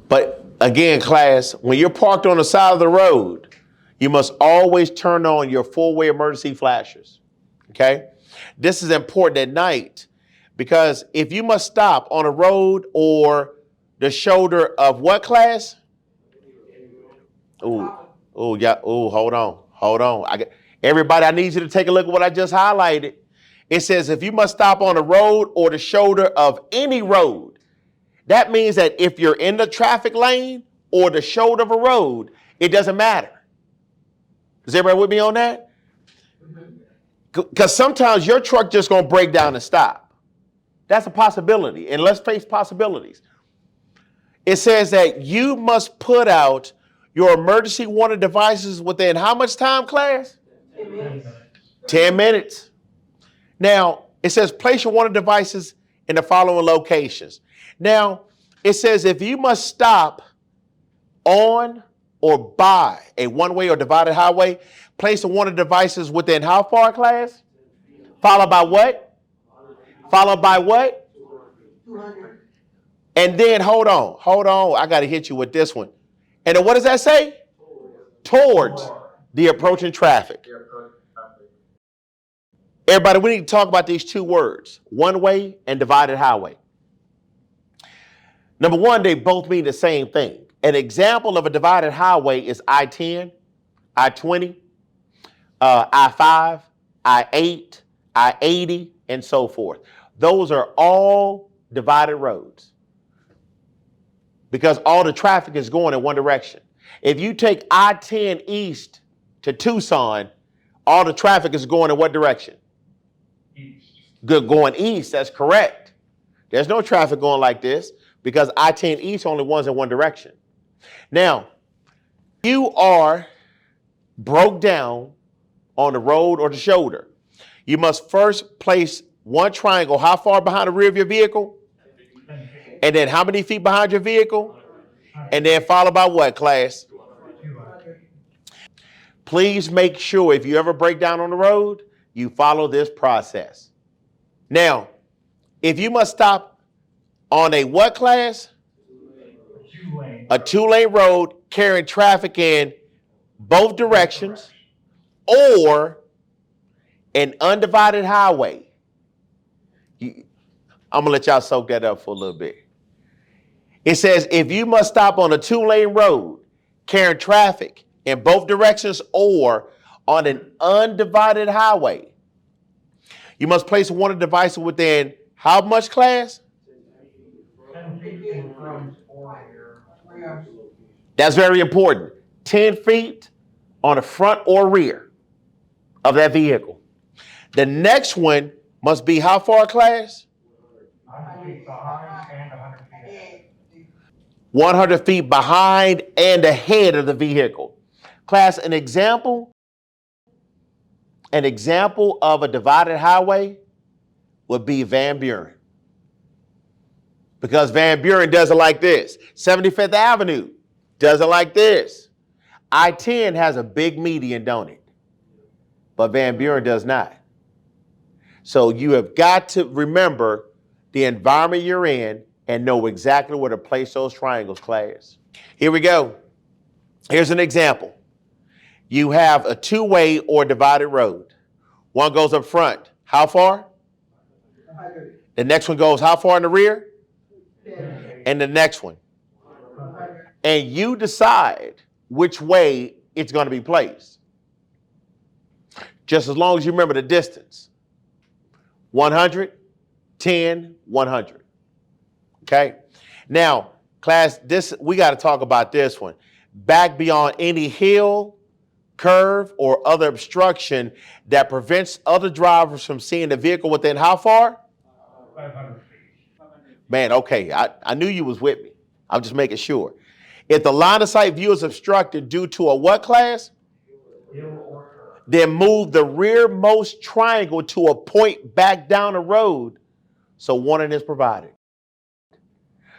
But again, class, when you're parked on the side of the road, you must always turn on your four-way emergency flashers. Okay? This is important at night because if you must stop on a road or the shoulder of what, class? Oh, yeah. Oh, hold on. Everybody, I need you to take a look at what I just highlighted. It says if you must stop on a road or the shoulder of any road, that means that if you're in the traffic lane or the shoulder of a road, it doesn't matter. Is everybody with me on that? Because sometimes your truck just going to break down and stop. That's a possibility. And let's face possibilities. It says that you must put out your emergency warning devices within how much time, class? 10 minutes. 10 minutes. Now, it says place your warning devices in the following locations. Now, it says if you must stop on or by a one-way or divided highway, place the warning devices within how far, class? Followed by what? Followed by what? 200. And then, hold on. I got to hit you with this one. And then what does that say? Towards the approaching traffic. Everybody, we need to talk about these two words, one-way and divided highway. Number one, they both mean the same thing. An example of a divided highway is I-10, I-20, I-5, I-8, I-80, and so forth. Those are all divided roads because all the traffic is going in one direction. If you take I-10 east to Tucson, all the traffic is going in what direction? East. Good, going east, that's correct. There's no traffic going like this because I-10 east only runs in one direction. Now, you are broke down on the road or the shoulder. You must first place one triangle how far behind the rear of your vehicle? 10 feet. And then how many feet behind your vehicle? And then followed by what, class? 200. Please make sure if you ever break down on the road, you follow this process. Now, if you must stop on a what, class? 2-lane. A 2-lane road carrying traffic in both directions or an undivided highway. I'm going to let y'all soak that up for a little bit. It says if you must stop on a 2-lane road carrying traffic in both directions or on an undivided highway, you must place one of the devices within how much, class? 10 feet in front or rear. That's very important. 10 feet on the front or rear of that vehicle. The next one must be how far, class? 100 feet behind and 100 feet ahead. 100 feet behind and ahead of the vehicle. Class, an example of a divided highway would be Van Buren. Because Van Buren does it like this. 75th Avenue does it like this. I-10 has a big median, don't it? But Van Buren does not. So you have got to remember the environment you're in and know exactly where to place those triangles, class. Here we go. Here's an example. You have a 2-way or divided road. One goes up front. How far? 100. The next one goes how far in the rear? 10. And the next one. 100. And you decide which way it's going to be placed. Just as long as you remember the distance. 100, 10, 100. Okay? Now, class, we got to talk about this one. Back beyond any hill, curve, or other obstruction that prevents other drivers from seeing the vehicle within how far? 500 feet. Man, okay, I knew you was with me. I'm just making sure. If the line of sight view is obstructed due to a what, class? Hill or curve. Then move the rearmost triangle to a point back down the road so warning is provided.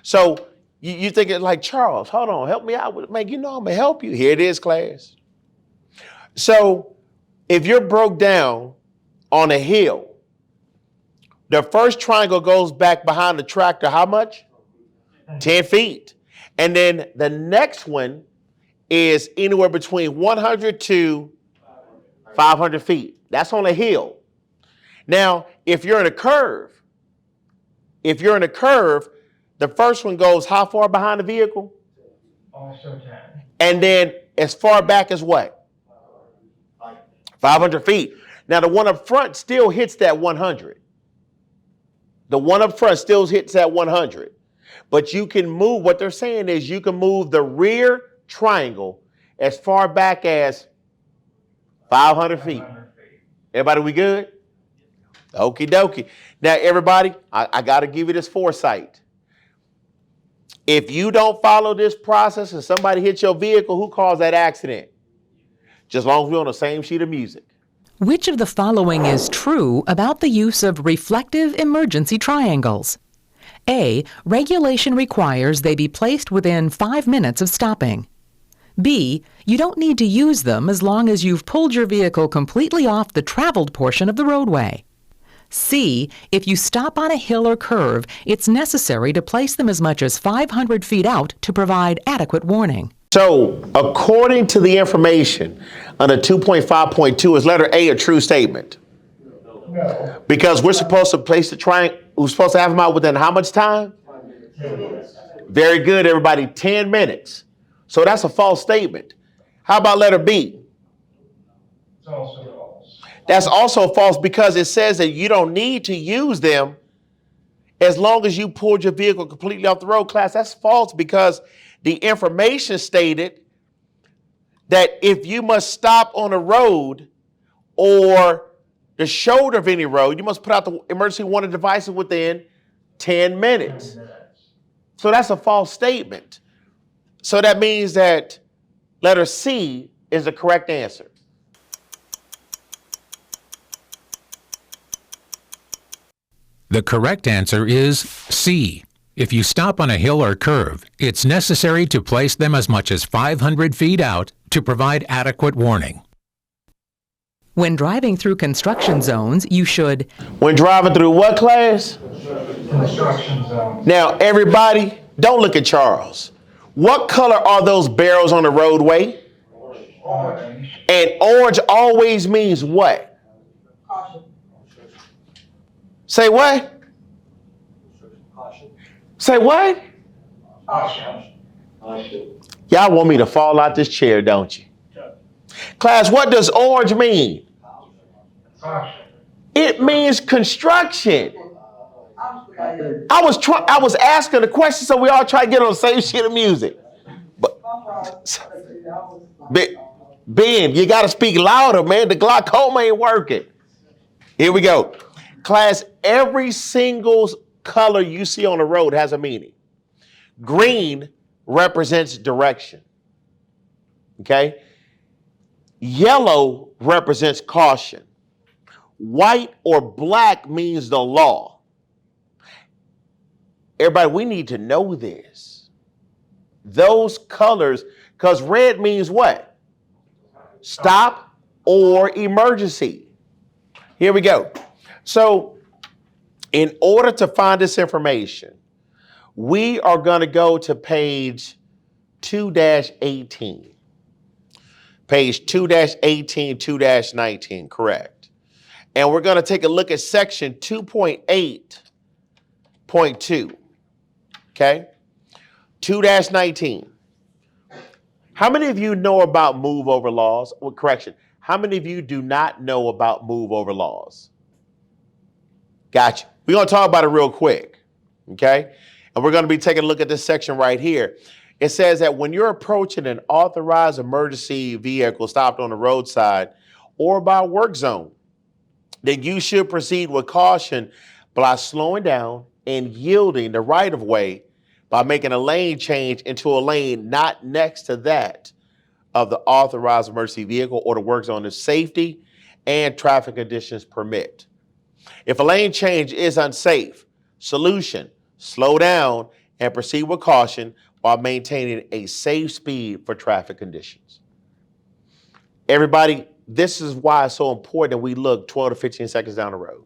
So you think it's like, Charles, hold on, help me out. Man, you know I'm going to help you. Here it is, class. So if you're broke down on a hill, the first triangle goes back behind the tractor how much? 10 feet. And then the next one is anywhere between 100 to 500 feet. That's on a hill. Now, if you're in a curve, the first one goes how far behind the vehicle? Also 10. And then as far back as what? 500 feet. Now, the one up front still hits that 100. The one up front still hits that 100. But you can move, what they're saying is you can move the rear triangle as far back as 500 feet. 500 feet. Everybody, we good? Okie dokie. Now, everybody, I got to give you this foresight. If you don't follow this process and somebody hits your vehicle, who caused that accident? Just as long as we're on the same sheet of music. Which of the following is true about the use of reflective emergency triangles? A. Regulation requires they be placed within 5 minutes of stopping. B. You don't need to use them as long as you've pulled your vehicle completely off the traveled portion of the roadway. C. If you stop on a hill or curve, it's necessary to place them as much as 500 feet out to provide adequate warning. So, according to the information under 2.5.2, is letter A a true statement? No. Because we're supposed to place the triangle, we're supposed to have them out within how much time? 10 minutes. Very good, everybody, 10 minutes. So that's a false statement. How about letter B? It's also false. That's also false because it says that you don't need to use them as long as you pulled your vehicle completely off the road. Class, that's false because the information stated that if you must stop on a road or the shoulder of any road, you must put out the emergency warning devices within 10 minutes. 10 minutes. So that's a false statement. So that means that letter C is the correct answer. The correct answer is C. If you stop on a hill or curve, it's necessary to place them as much as 500 feet out to provide adequate warning. When driving through construction zones, you should When driving through what class? Construction zone. Now, everybody, don't look at Charles. What color are those barrels on the roadway? Orange. And orange always means what? Caution. Say what? Say what? Caution. Y'all want me to fall out this chair, don't you? Class, what does orange mean? Caution. It means construction. I'm I was asking a question so we all try to get on the same sheet of music. But Ben, you got to speak louder, man. The glaucoma ain't working. Here we go. Class, every single color you see on the road has a meaning. Green represents direction. Okay? Yellow represents caution. White or black means the law. Everybody, we need to know this. Those colors, because red means what? Stop or emergency. Here we go. So, in order to find this information, we are going to go to page 2-18. Page 2-18, 2-19, correct. And we're going to take a look at section 2.8.2. Okay? 2-19. How many of you know about move over laws? Well, correction. How many of you do not know about move over laws? Gotcha. We're going to talk about it real quick. Okay? And we're going to be taking a look at this section right here. It says that when you're approaching an authorized emergency vehicle stopped on the roadside or by a work zone, then you should proceed with caution by slowing down and yielding the right of way by making a lane change into a lane not next to that of the authorized emergency vehicle or the work zone if safety and traffic conditions permit. If a lane change is unsafe, solution, slow down and proceed with caution while maintaining a safe speed for traffic conditions. Everybody, this is why it's so important that we look 12 to 15 seconds down the road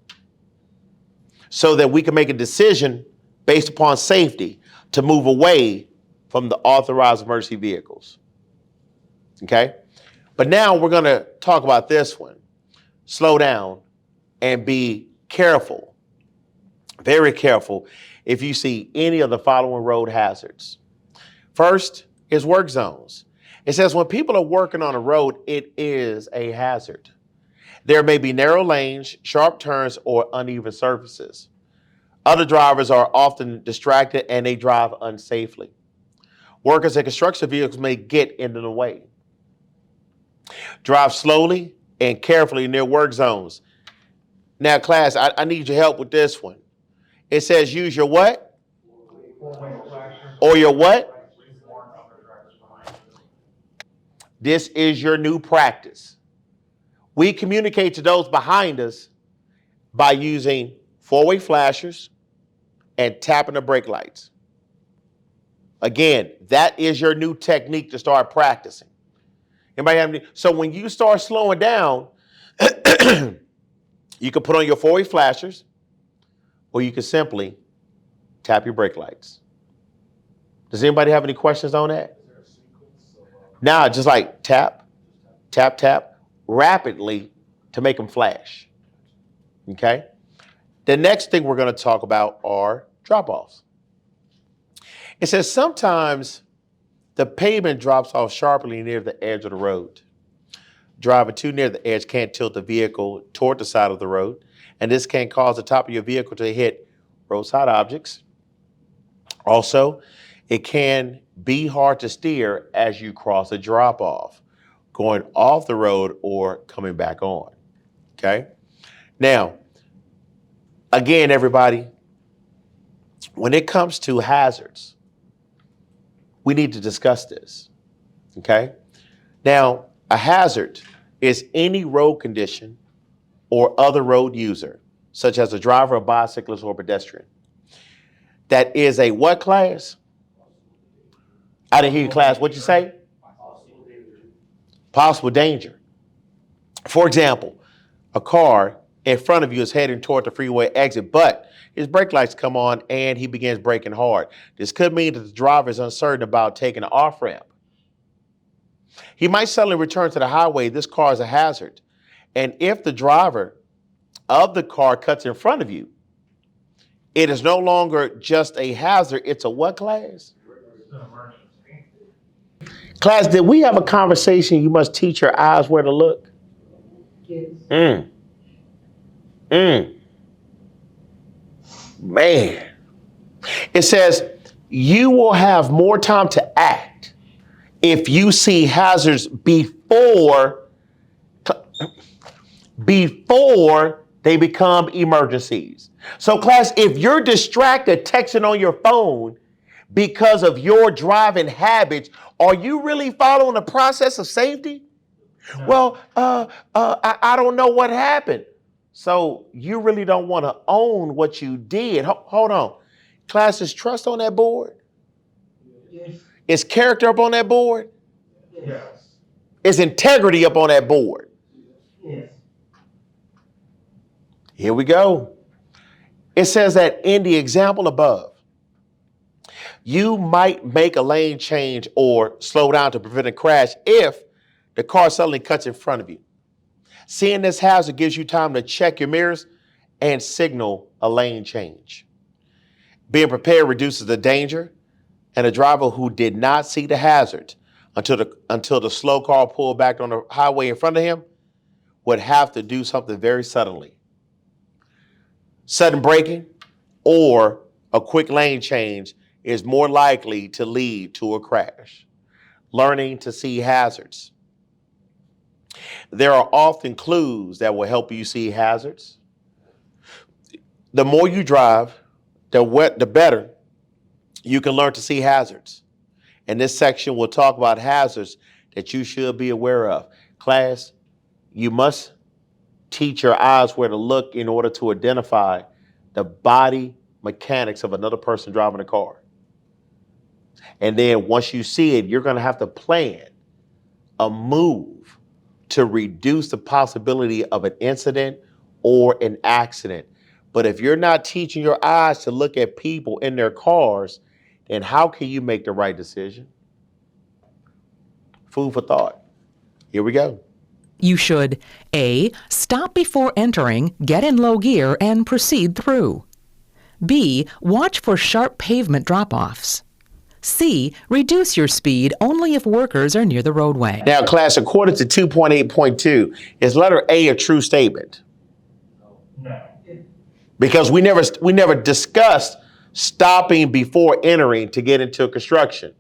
so that we can make a decision based upon safety to move away from the authorized emergency vehicles. Okay? But now we're going to talk about this one. Slow down and be careful, very careful, if you see any of the following road hazards. First is work zones. It says when people are working on a road, it is a hazard. There may be narrow lanes, sharp turns, or uneven surfaces. Other drivers are often distracted and they drive unsafely. Workers in construction vehicles may get in the way. Drive slowly and carefully near work zones. Now, class, I need your help with this one. It says use your what? Four-way flashers Or your what? We warn other drivers behind you. This is your new practice. We communicate to those behind us by using four-way flashers and tapping the brake lights. Again, that is your new technique to start practicing. Anybody have any? So when you start slowing down, you can put on your four-way flashers, or you can simply tap your brake lights. Does anybody have any questions on that? Now, just like tap, tap, tap, rapidly to make them flash. Okay? The next thing we're going to talk about are drop-offs. It says sometimes the pavement drops off sharply near the edge of the road. Driving too near the edge can't tilt the vehicle toward the side of the road, and this can cause the top of your vehicle to hit roadside objects. Also, it can be hard to steer as you cross a drop-off, going off the road or coming back on. Okay? Now, again, everybody, when it comes to hazards, we need to discuss this. Okay? Now, a hazard is any road condition or other road user, such as a driver, a bicyclist, or pedestrian, that is a what class? I didn't hear you, class. What'd you say? Possible danger. For example, a car in front of you is heading toward the freeway exit, but his brake lights come on and he begins braking hard. This could mean that the driver is uncertain about taking an off-ramp. He might suddenly return to the highway. This car is a hazard. And if the driver of the car cuts in front of you, it is no longer just a hazard. It's a what class? It's an emergency. Class, did we have a conversation? You must teach your eyes where to look. Yes. Man. It says you will have more time to act if you see hazards before they become emergencies. So class, if you're distracted texting on your phone because of your driving habits, are you really following the process of safety? No. Well, I don't know what happened. So you really don't want to own what you did. Hold on. Class, is trust on that board? Yes. Is character up on that board? Yes. Is integrity up on that board? Yes. Here we go. It says that in the example above, you might make a lane change or slow down to prevent a crash if the car suddenly cuts in front of you. Seeing this hazard gives you time to check your mirrors and signal a lane change. Being prepared reduces the danger, and a driver who did not see the hazard until the slow car pulled back on the highway in front of him would have to do something very suddenly. Sudden braking or a quick lane change is more likely to lead to a crash. Learning to see hazards. There are often clues that will help you see hazards. The more you drive, the better you can learn to see hazards. And this section will talk about hazards that you should be aware of. Class, you must teach your eyes where to look in order to identify the body mechanics of another person driving a car. And then once you see it, you're going to have to plan a move to reduce the possibility of an incident or an accident. But if you're not teaching your eyes to look at people in their cars, then how can you make the right decision? Food for thought. Here we go. You should A. Stop before entering, get in low gear, and proceed through. B. Watch for sharp pavement drop-offs. C. Reduce your speed only if workers are near the roadway. Now, class, according to 2.8.2, is letter A a true statement? No. Because we never discussed stopping before entering to get into construction.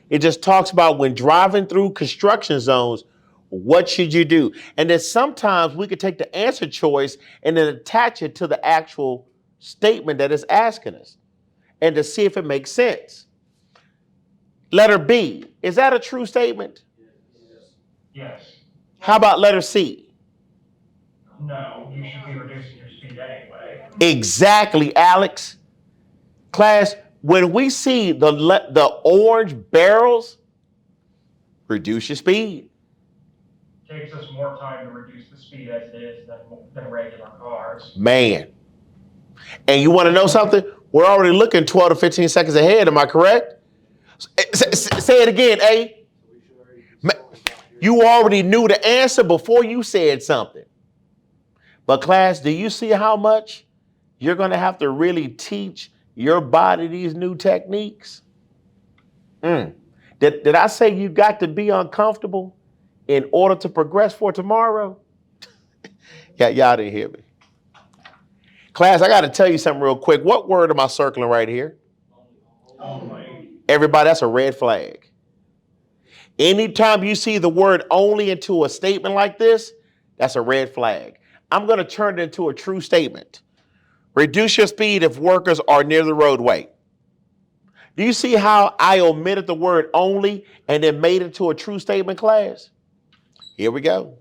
It just talks about when driving through construction zones, what should you do? And then sometimes we could take the answer choice and then attach it to the actual statement that it's asking us and to see if it makes sense. Letter B, is that a true statement? Yes. How about letter C? No, you should be reducing your speed anyway. Exactly, Alex. Class, when we see the orange barrels, reduce your speed. Takes us more time to reduce the speed as it is than regular cars. Man. And you want to know something? We're already looking 12 to 15 seconds ahead. Am I correct? Say it again, A. You already knew the answer before you said something. But class, do you see how much you're going to have to really teach your body these new techniques? Did I say you got to be uncomfortable in order to progress for tomorrow? Yeah, y'all didn't hear me. Class, I got to tell you something real quick. What word am I circling right here? Only. Everybody, that's a red flag. Anytime you see the word only into a statement like this, that's a red flag. I'm going to turn it into a true statement. Reduce your speed if workers are near the roadway. Do you see how I omitted the word only and then made it to a true statement, class? Here we go.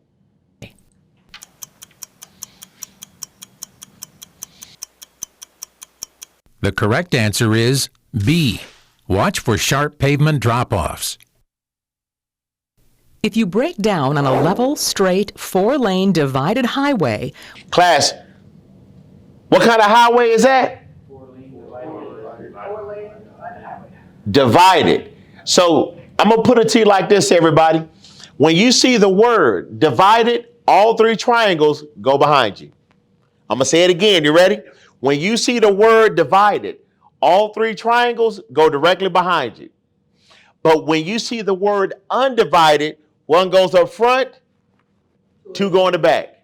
The correct answer is B. Watch for sharp pavement drop-offs. If you break down on a level, straight, 4-lane divided highway, Class, what kind of highway is that? Divided. So I'm going to put it to you like this, everybody. When you see the word divided, all three triangles go behind you. I'm going to say it again. You ready? When you see the word divided, all three triangles go directly behind you. But when you see the word undivided, one goes up front, two go in the back.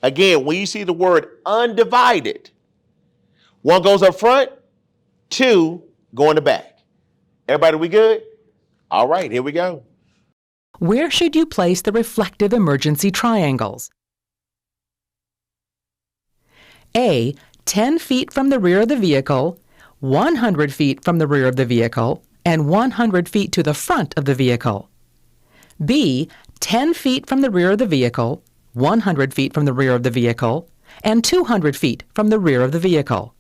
Again, when you see the word undivided, one goes up front, two go in the back. Everybody, we good? All right, here we go. where should you place the reflective emergency triangles? A. 10 feet from the rear of the vehicle, 100 feet from the rear of the vehicle, and 100 feet to the front of the vehicle. B. 10 feet from the rear of the vehicle, 100 feet from the rear of the vehicle, and 200 feet from the rear of the vehicle.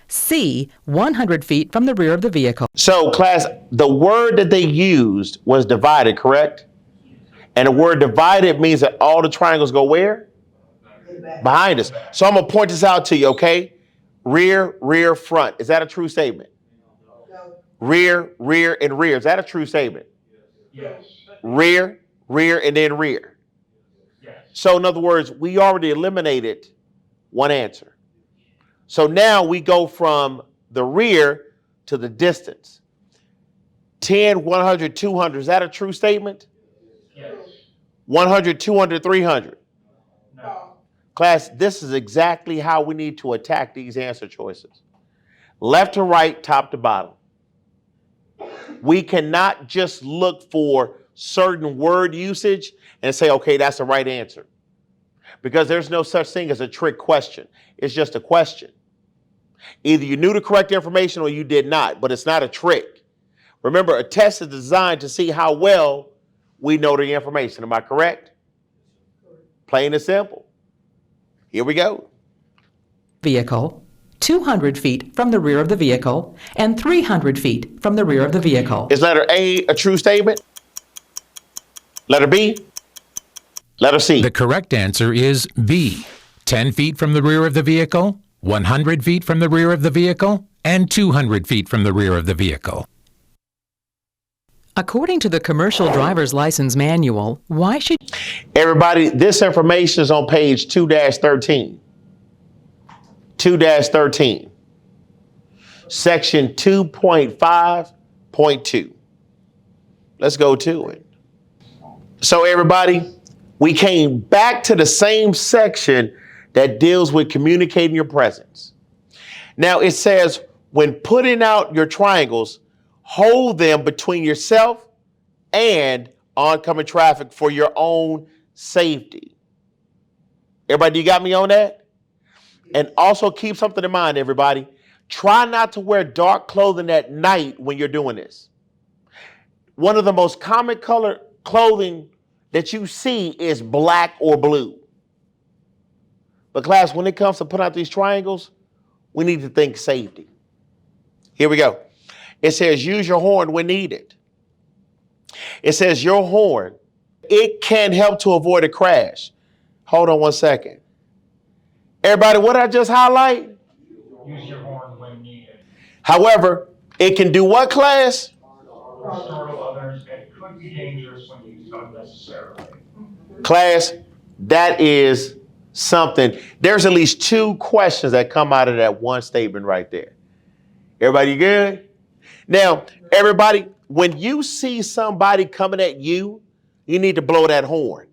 C. 100 feet from the rear of the vehicle. So, class, the word that they used was divided, correct? And the word divided means that all the triangles go where? Behind us. So I'm going to point this out to you, okay? Rear, rear, front. Is that a true statement? Rear, rear, and rear. Is that a true statement? Yes. Rear, rear, and then rear. Yes. So in other words, we already eliminated one answer. So now we go from the rear to the distance. 10, 100, 200. Is that a true statement? Yes. 100, 200, 300. No. Class, this is exactly how we need to attack these answer choices. Left to right, top to bottom. We cannot just look for certain word usage and say, okay, that's the right answer. Because there's no such thing as a trick question. It's just a question. Either you knew the correct information or you did not, but it's not a trick. Remember, a test is designed to see how well we know the information. Am I correct? Plain and simple. Here we go. Vehicle, 200 feet from the rear of the vehicle, and 300 feet from the rear of the vehicle. Is letter A a true statement? Letter B? Letter C? The correct answer is B. 10 feet from the rear of the vehicle, 100 feet from the rear of the vehicle, and 200 feet from the rear of the vehicle. According to the Commercial Driver's License Manual, why should Everybody, this information is on page 2-13. 2-13. Section 2.5.2. Let's go to it. So everybody, we came back to the same section that deals with communicating your presence. Now it says, when putting out your triangles, hold them between yourself and oncoming traffic for your own safety. Everybody, you got me on that? And also keep something in mind, everybody. Try not to wear dark clothing at night when you're doing this. one of the most common color clothing that you see is black or blue. But class, when it comes to putting out these triangles, we need to think safety. Here we go. It says use your horn when needed. It says your horn, it can help to avoid a crash. Hold on one second. Everybody, what did I just highlight? Use your horn when needed. However, it can do what, class? Startle others and could be dangerous when used unnecessarily. Class, that is something. There's at least two questions that come out of that one statement right there. Everybody good? Now, everybody, when you see somebody coming at you, you need to blow that horn.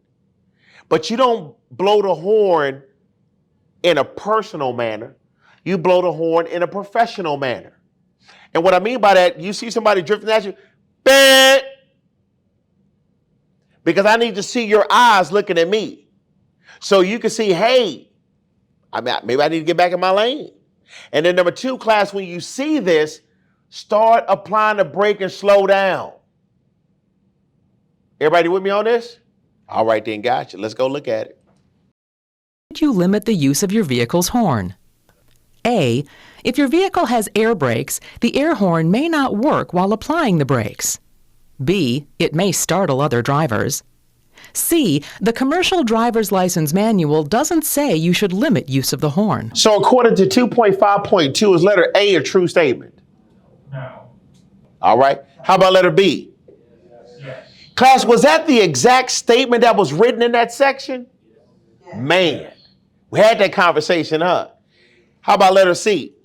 But you don't blow the horn in a personal manner. You blow the horn in a professional manner. And what I mean by that, you see somebody drifting at you, bang! Because I need to see your eyes looking at me. So you can see, hey, maybe I need to get back in my lane. And then number two, class, when you see this, start applying the brake and slow down. Everybody with me on this? All right, then, gotcha. Let's go look at it. Should you limit the use of your vehicle's horn? A. If your vehicle has air brakes, the air horn may not work while applying the brakes. B. It may startle other drivers. C. The commercial driver's license manual doesn't say you should limit use of the horn. So according to 2.5.2, is letter A a true statement? No. All right. How about letter B? Yes. Class, was that the exact statement that was written in that section? Yes. Man, we had that conversation, huh? How about letter C?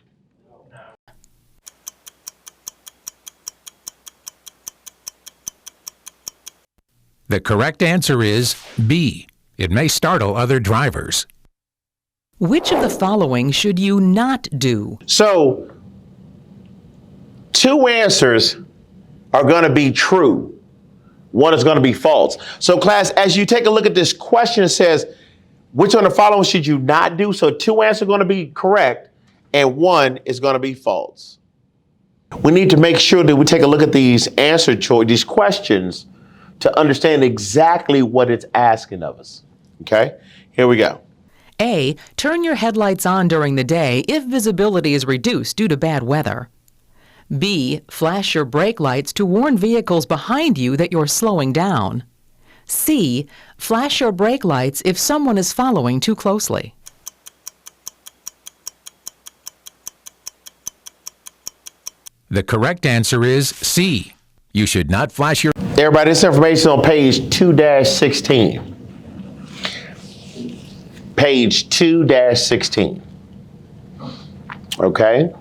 The correct answer is B. It may startle other drivers. Which of the following should you not do? So, two answers are going to be true. One is going to be false. So, class, as you take a look at this question, it says, which one of the following should you not do? So, two answers are going to be correct, and one is going to be false. We need to make sure that we take a look at these these questions, to understand exactly what it's asking of us. Okay, here we go. A. Turn your headlights on during the day if visibility is reduced due to bad weather. B. Flash your brake lights to warn vehicles behind you that you're slowing down. C. Flash your brake lights if someone is following too closely. The correct answer is C. You should not flash your... Everybody, this information on page 2-16. Page 2-16. Okay?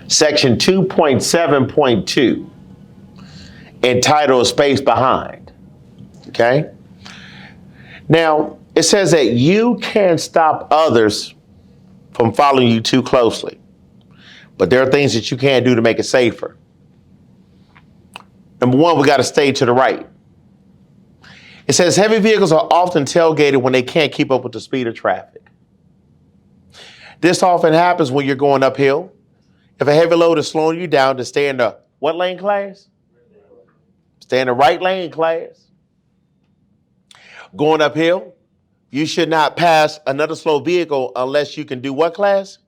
Section 2.7.2, entitled Space Behind. Okay? Now, it says that you can stop others from following you too closely, but there are things that you can do to make it safer. Number one, we got to stay to the right. It says heavy vehicles are often tailgated when they can't keep up with the speed of traffic. This often happens when you're going uphill. If a heavy load is slowing you down, to stay in the what lane, class? Stay in the right lane, class. Going uphill, you should not pass another slow vehicle unless you can do what, class?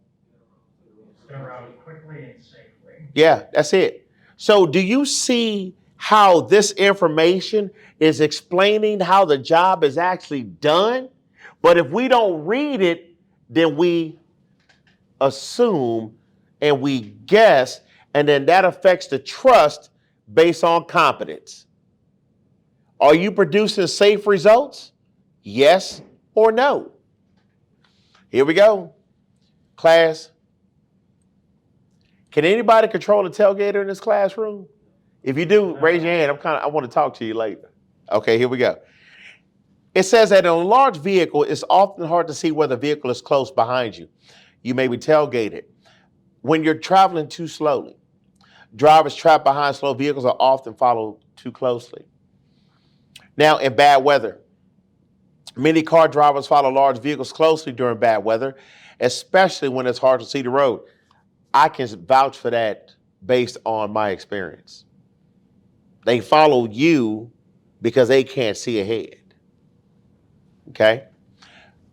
Go around quickly and safely. Yeah, that's it. So do you see how this information is explaining how the job is actually done? But if we don't read it, then we assume and we guess, and then that affects the trust based on competence. Are you producing safe results? Yes or no? Here we go. Class, can anybody control the tailgater in this classroom? If you do, raise your hand. I want to talk to you later. Okay, here we go. It says that in a large vehicle, it's often hard to see whether the vehicle is close behind you. You may be tailgated. When you're traveling too slowly, drivers trapped behind slow vehicles are often followed too closely. Now, in bad weather, many car drivers follow large vehicles closely during bad weather, especially when it's hard to see the road. I can vouch for that based on my experience. They follow you because they can't see ahead. Okay?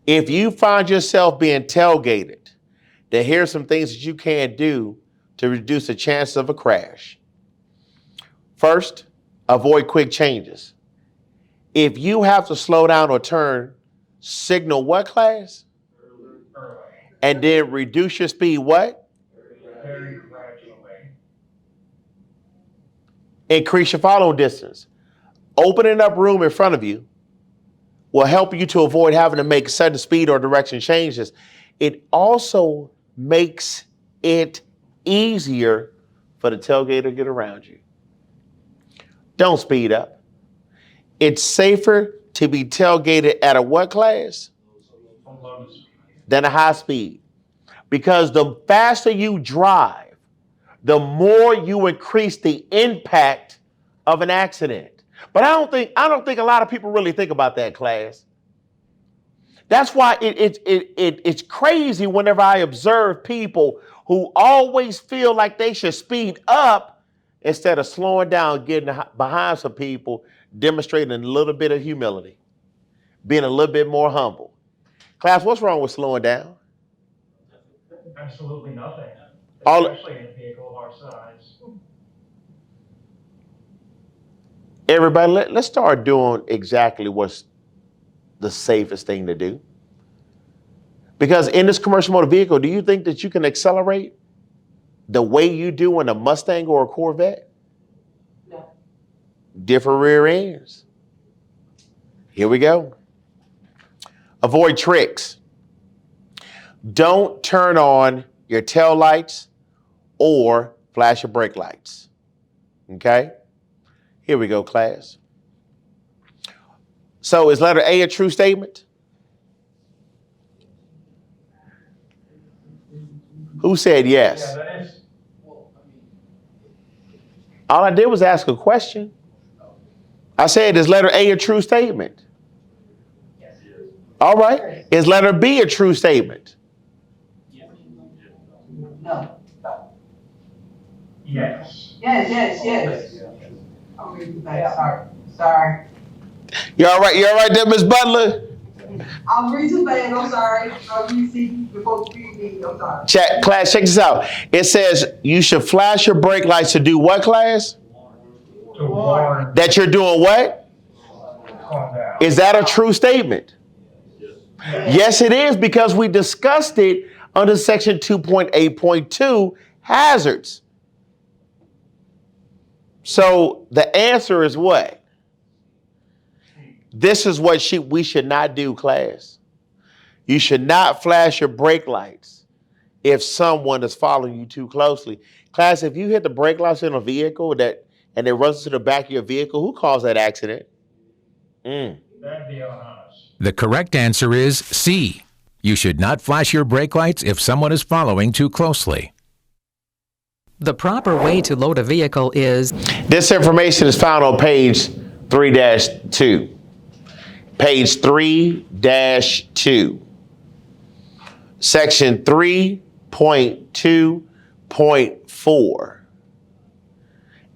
If you find yourself being tailgated, then here's some things that you can do to reduce the chances of a crash. First, avoid quick changes. If you have to slow down or turn, signal what, class? Early. And then reduce your speed what? Very gradually. Increase your follow distance. Opening up room in front of you will help you to avoid having to make sudden speed or direction changes. It also makes it easier for the tailgater to get around you. Don't speed up. It's safer to be tailgated at a what class? Low speed. Than a high speed. Because the faster you drive, the more you increase the impact of an accident. But I don't think a lot of people really think about that, class. That's why it's crazy whenever I observe people who always feel like they should speed up instead of slowing down, getting behind some people, demonstrating a little bit of humility, being a little bit more humble. Class, what's wrong with slowing down? Absolutely nothing, All- especially in a vehicle of our size. Everybody, let's start doing exactly what's the safest thing to do. Because in this commercial motor vehicle, do you think that you can accelerate the way you do in a Mustang or a Corvette? No. Different rear ends. Here we go. Avoid tricks. Don't turn on your tail lights or flash your brake lights. Okay? Here we go, class. So is letter A a true statement? Who said yes? Yeah, that is. All I did was ask a question. I said, is letter A a true statement? Yes. All right. Is letter B a true statement? No. Yes. Yes. I'm reading too fast. Sorry. You all right? You all right there, Miss Butler? I'm reading too fast. I'm sorry. I'm reading before you read me. I'm sorry. Class, check this out. It says you should flash your brake lights to do what, class? To warn. That you're doing what? Calm down. Is that a true statement? Yes, it is, because we discussed it under section 2.8.2, hazards. So the answer is what? This is what we should not do, class. You should not flash your brake lights if someone is following you too closely. Class, if you hit the brake lights in a vehicle and it runs to the back of your vehicle, who caused that accident? That'd be on us. The correct answer is C. You should not flash your brake lights if someone is following too closely. The proper way to load a vehicle is This information is found on page 3-2. Page 3-2. Section 3.2.4.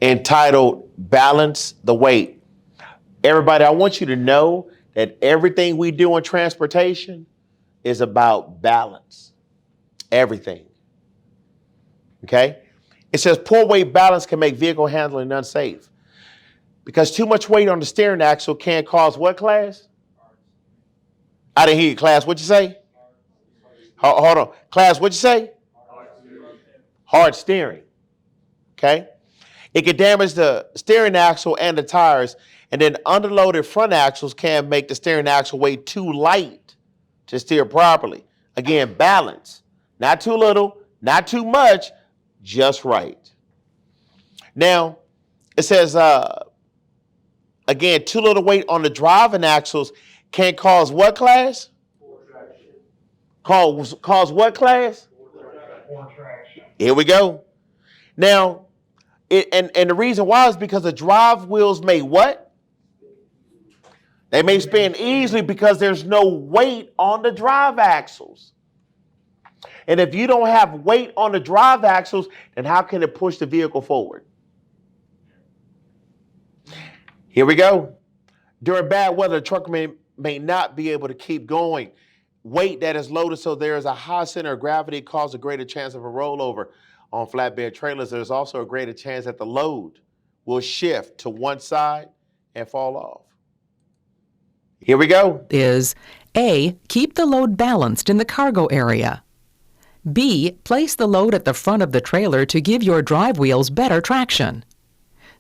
Entitled Balance the Weight. Everybody, I want you to know that everything we do in transportation is about balance. Everything. Okay? It says poor weight balance can make vehicle handling unsafe. Because too much weight on the steering axle can cause what, class? I didn't hear you, class. What'd you say? Hold on. Class, what'd you say? Hard steering. Okay? It can damage the steering axle and the tires, and then underloaded front axles can make the steering axle weigh too light to steer properly. Again, balance. Not too little, not too much, just right. Now, it says, again, too little weight on the driving axles can cause what, class? Cause what, class? Poor traction. Here we go. Now, and the reason why is because the drive wheels may what? They may spin easily because there's no weight on the drive axles. And if you don't have weight on the drive axles, then how can it push the vehicle forward? Here we go. During bad weather, the truck may not be able to keep going. Weight that is loaded so there is a high center of gravity causes a greater chance of a rollover. On flatbed trailers, there's also a greater chance that the load will shift to one side and fall off. Here we go. Is A. Keep the load balanced in the cargo area. B. Place the load at the front of the trailer to give your drive wheels better traction.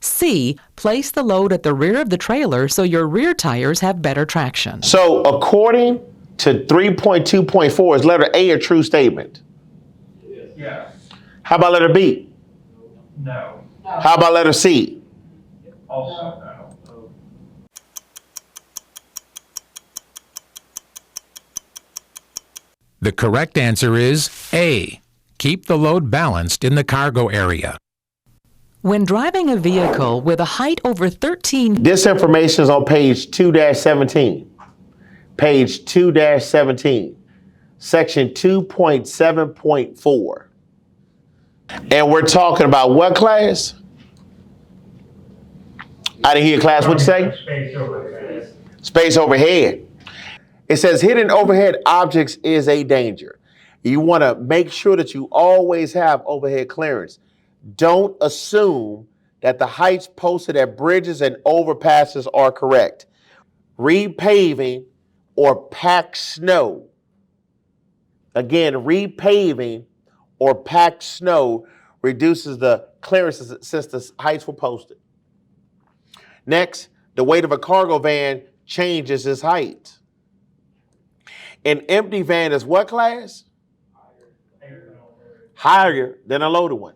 C. Place the load at the rear of the trailer so your rear tires have better traction. So according to 3.2.4, is letter A a true statement? Yes. How about letter B? No. How about letter C? Also no. The correct answer is A. Keep the load balanced in the cargo area. When driving a vehicle with a height over 13, This information is on page 2-17. Page 2-17, section 2.7.4. And we're talking about what class? I didn't hear class, what'd you say? Space overhead. Space overhead. It says hidden overhead objects is a danger. You want to make sure that you always have overhead clearance. Don't assume that the heights posted at bridges and overpasses are correct. Repaving or packed snow. Again, repaving or packed snow reduces the clearances since the heights were posted. Next, the weight of a cargo van changes its height. An empty van is what class? Higher than a loaded one.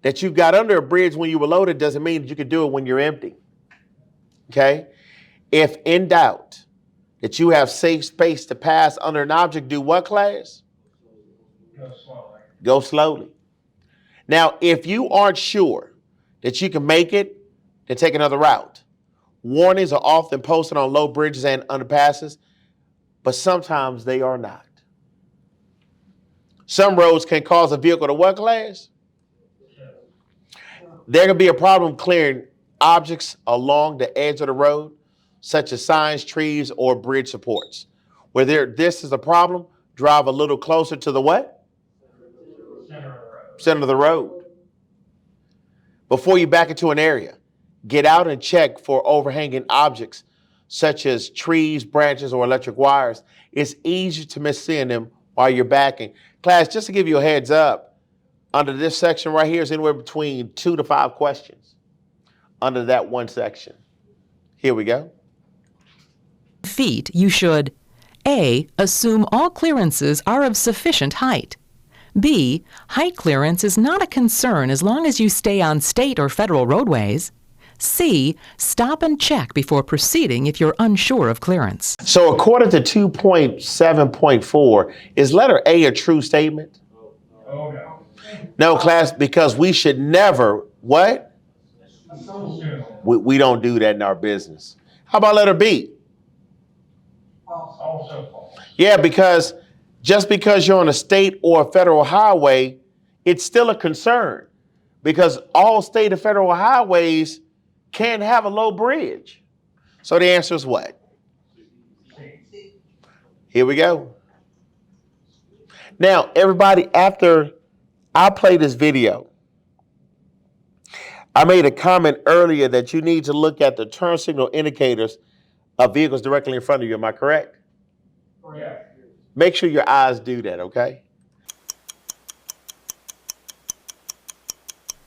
That you got under a bridge when you were loaded doesn't mean that you can do it when you're empty. Okay? If in doubt that you have safe space to pass under an object, do what class? Go slowly. Go slowly. Now, if you aren't sure that you can make it, then take another route. Warnings are often posted on low bridges and underpasses, but sometimes they are not. Some roads can cause a vehicle to what class? There can be a problem clearing objects along the edge of the road, such as signs, trees, or bridge supports. Where this is a problem, drive a little closer to the what? Center of the road. Center of the road. Before you back into an area, get out and check for overhanging objects, such as trees, branches, or electric wires. It's easy to miss seeing them while you're backing. Class, just to give you a heads up, under this section right here is anywhere between 2 to 5 questions under that one section. Here we go. feet, you should A. Assume all clearances are of sufficient height. B. Height clearance is not a concern as long as you stay on state or federal roadways. C. Stop and check before proceeding if you're unsure of clearance. So according to 2.7.4, is letter A a true statement? Oh, no. No, class, because we should never, what? Assume. We don't do that in our business. How about letter B? Also false. Yeah, because just because you're on a state or a federal highway, it's still a concern because all state and federal highways can have a low bridge. So the answer is what? C. Here we go. Now, everybody, after I play this video, I made a comment earlier that you need to look at the turn signal indicators of vehicles directly in front of you. Am I correct? Yeah. Make sure your eyes do that, okay?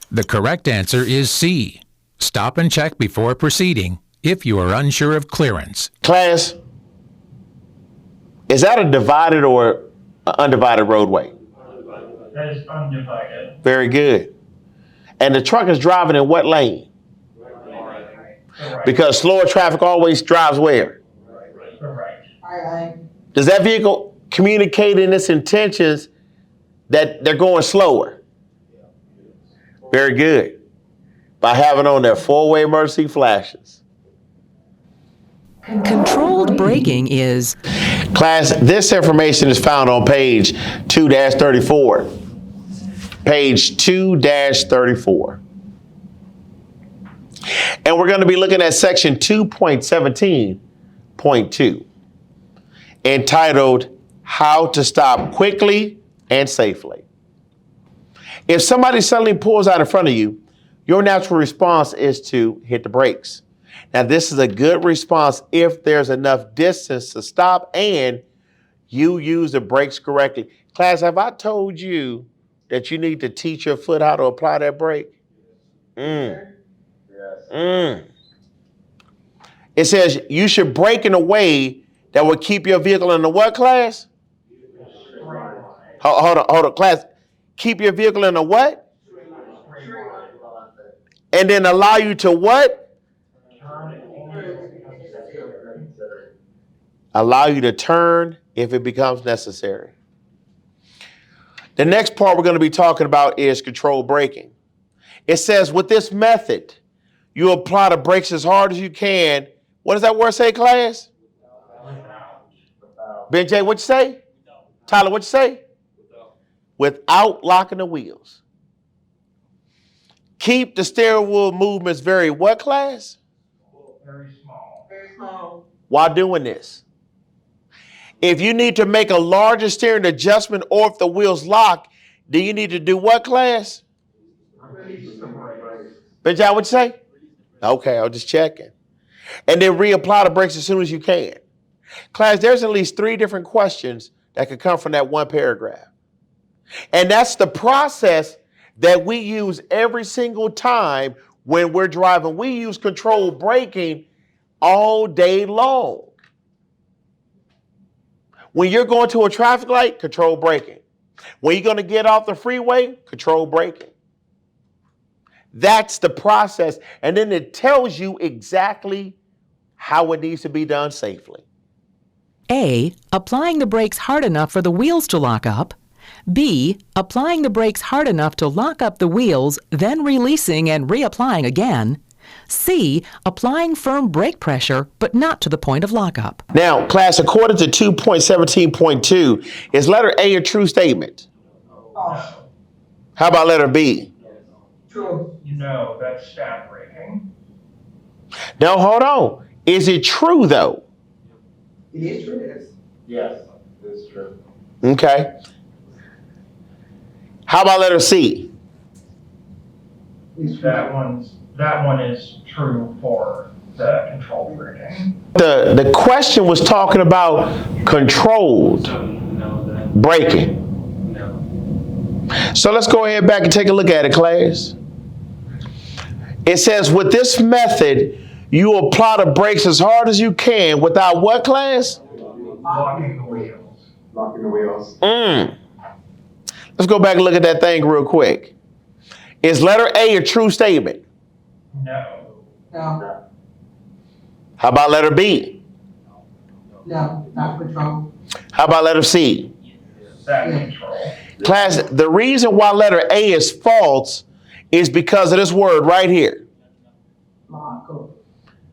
The correct answer is C. Stop and check before proceeding if you are unsure of clearance. Class, is that a divided or undivided roadway? That is undivided. Very good. And the truck is driving in what lane? Correct. Because slower traffic always drives where? Correct. Aye. Does that vehicle communicate in its intentions that they're going slower? Very good. By having on their four-way emergency flashes. Controlled braking is Class, this information is found on page 2-34. Page 2-34. And we're going to be looking at section 2.17.2, entitled How to Stop Quickly and Safely. If somebody suddenly pulls out in front of you, your natural response is to hit the brakes. Now, this is a good response if there's enough distance to stop and you use the brakes correctly. Class, have I told you that you need to teach your foot how to apply that brake? It says you should brake in a way that will keep your vehicle in the what, class? Hold on, class. Keep your vehicle in a what? And then allow you to what? Allow you to turn if it becomes necessary. The next part we're going to be talking about is controlled braking. It says with this method, you apply the brakes as hard as you can. What does that word say, class? Ben J, what you say? Tyler, what you say? Without locking the wheels. Keep the steering wheel movements very what, class? Very small. Very small. While doing this. If you need to make a larger steering adjustment or if the wheels lock, do you need to do what, class? Release the brakes. Ben J, what you say? Okay, I was just checking. And then reapply the brakes as soon as you can. Class, there's at least 3 different questions that could come from that one paragraph. And that's the process that we use every single time when we're driving. We use controlled braking all day long. When you're going to a traffic light, controlled braking. When you're going to get off the freeway, controlled braking. That's the process. And then it tells you exactly how it needs to be done safely. A. Applying the brakes hard enough for the wheels to lock up. B. Applying the brakes hard enough to lock up the wheels, then releasing and reapplying again. C. Applying firm brake pressure, but not to the point of lockup. Now, class, according to 2.17.2, is letter A a true statement? False. How about letter B? True. No, that's stat braking. Now, hold on. Is it true, though? It is true. Yes, it's true. Okay. How about letter C? That one is true for the control braking. The question was talking about controlled braking. So let's go ahead back and take a look at it, class. It says with this method, you apply the brakes as hard as you can without what, class? Locking the wheels. Locking the wheels. Let's go back and look at that thing real quick. Is letter A a true statement? No. No. How about letter B? No. Not control. How about letter C? That control. Class, the reason why letter A is false is because of this word right here. Lock up.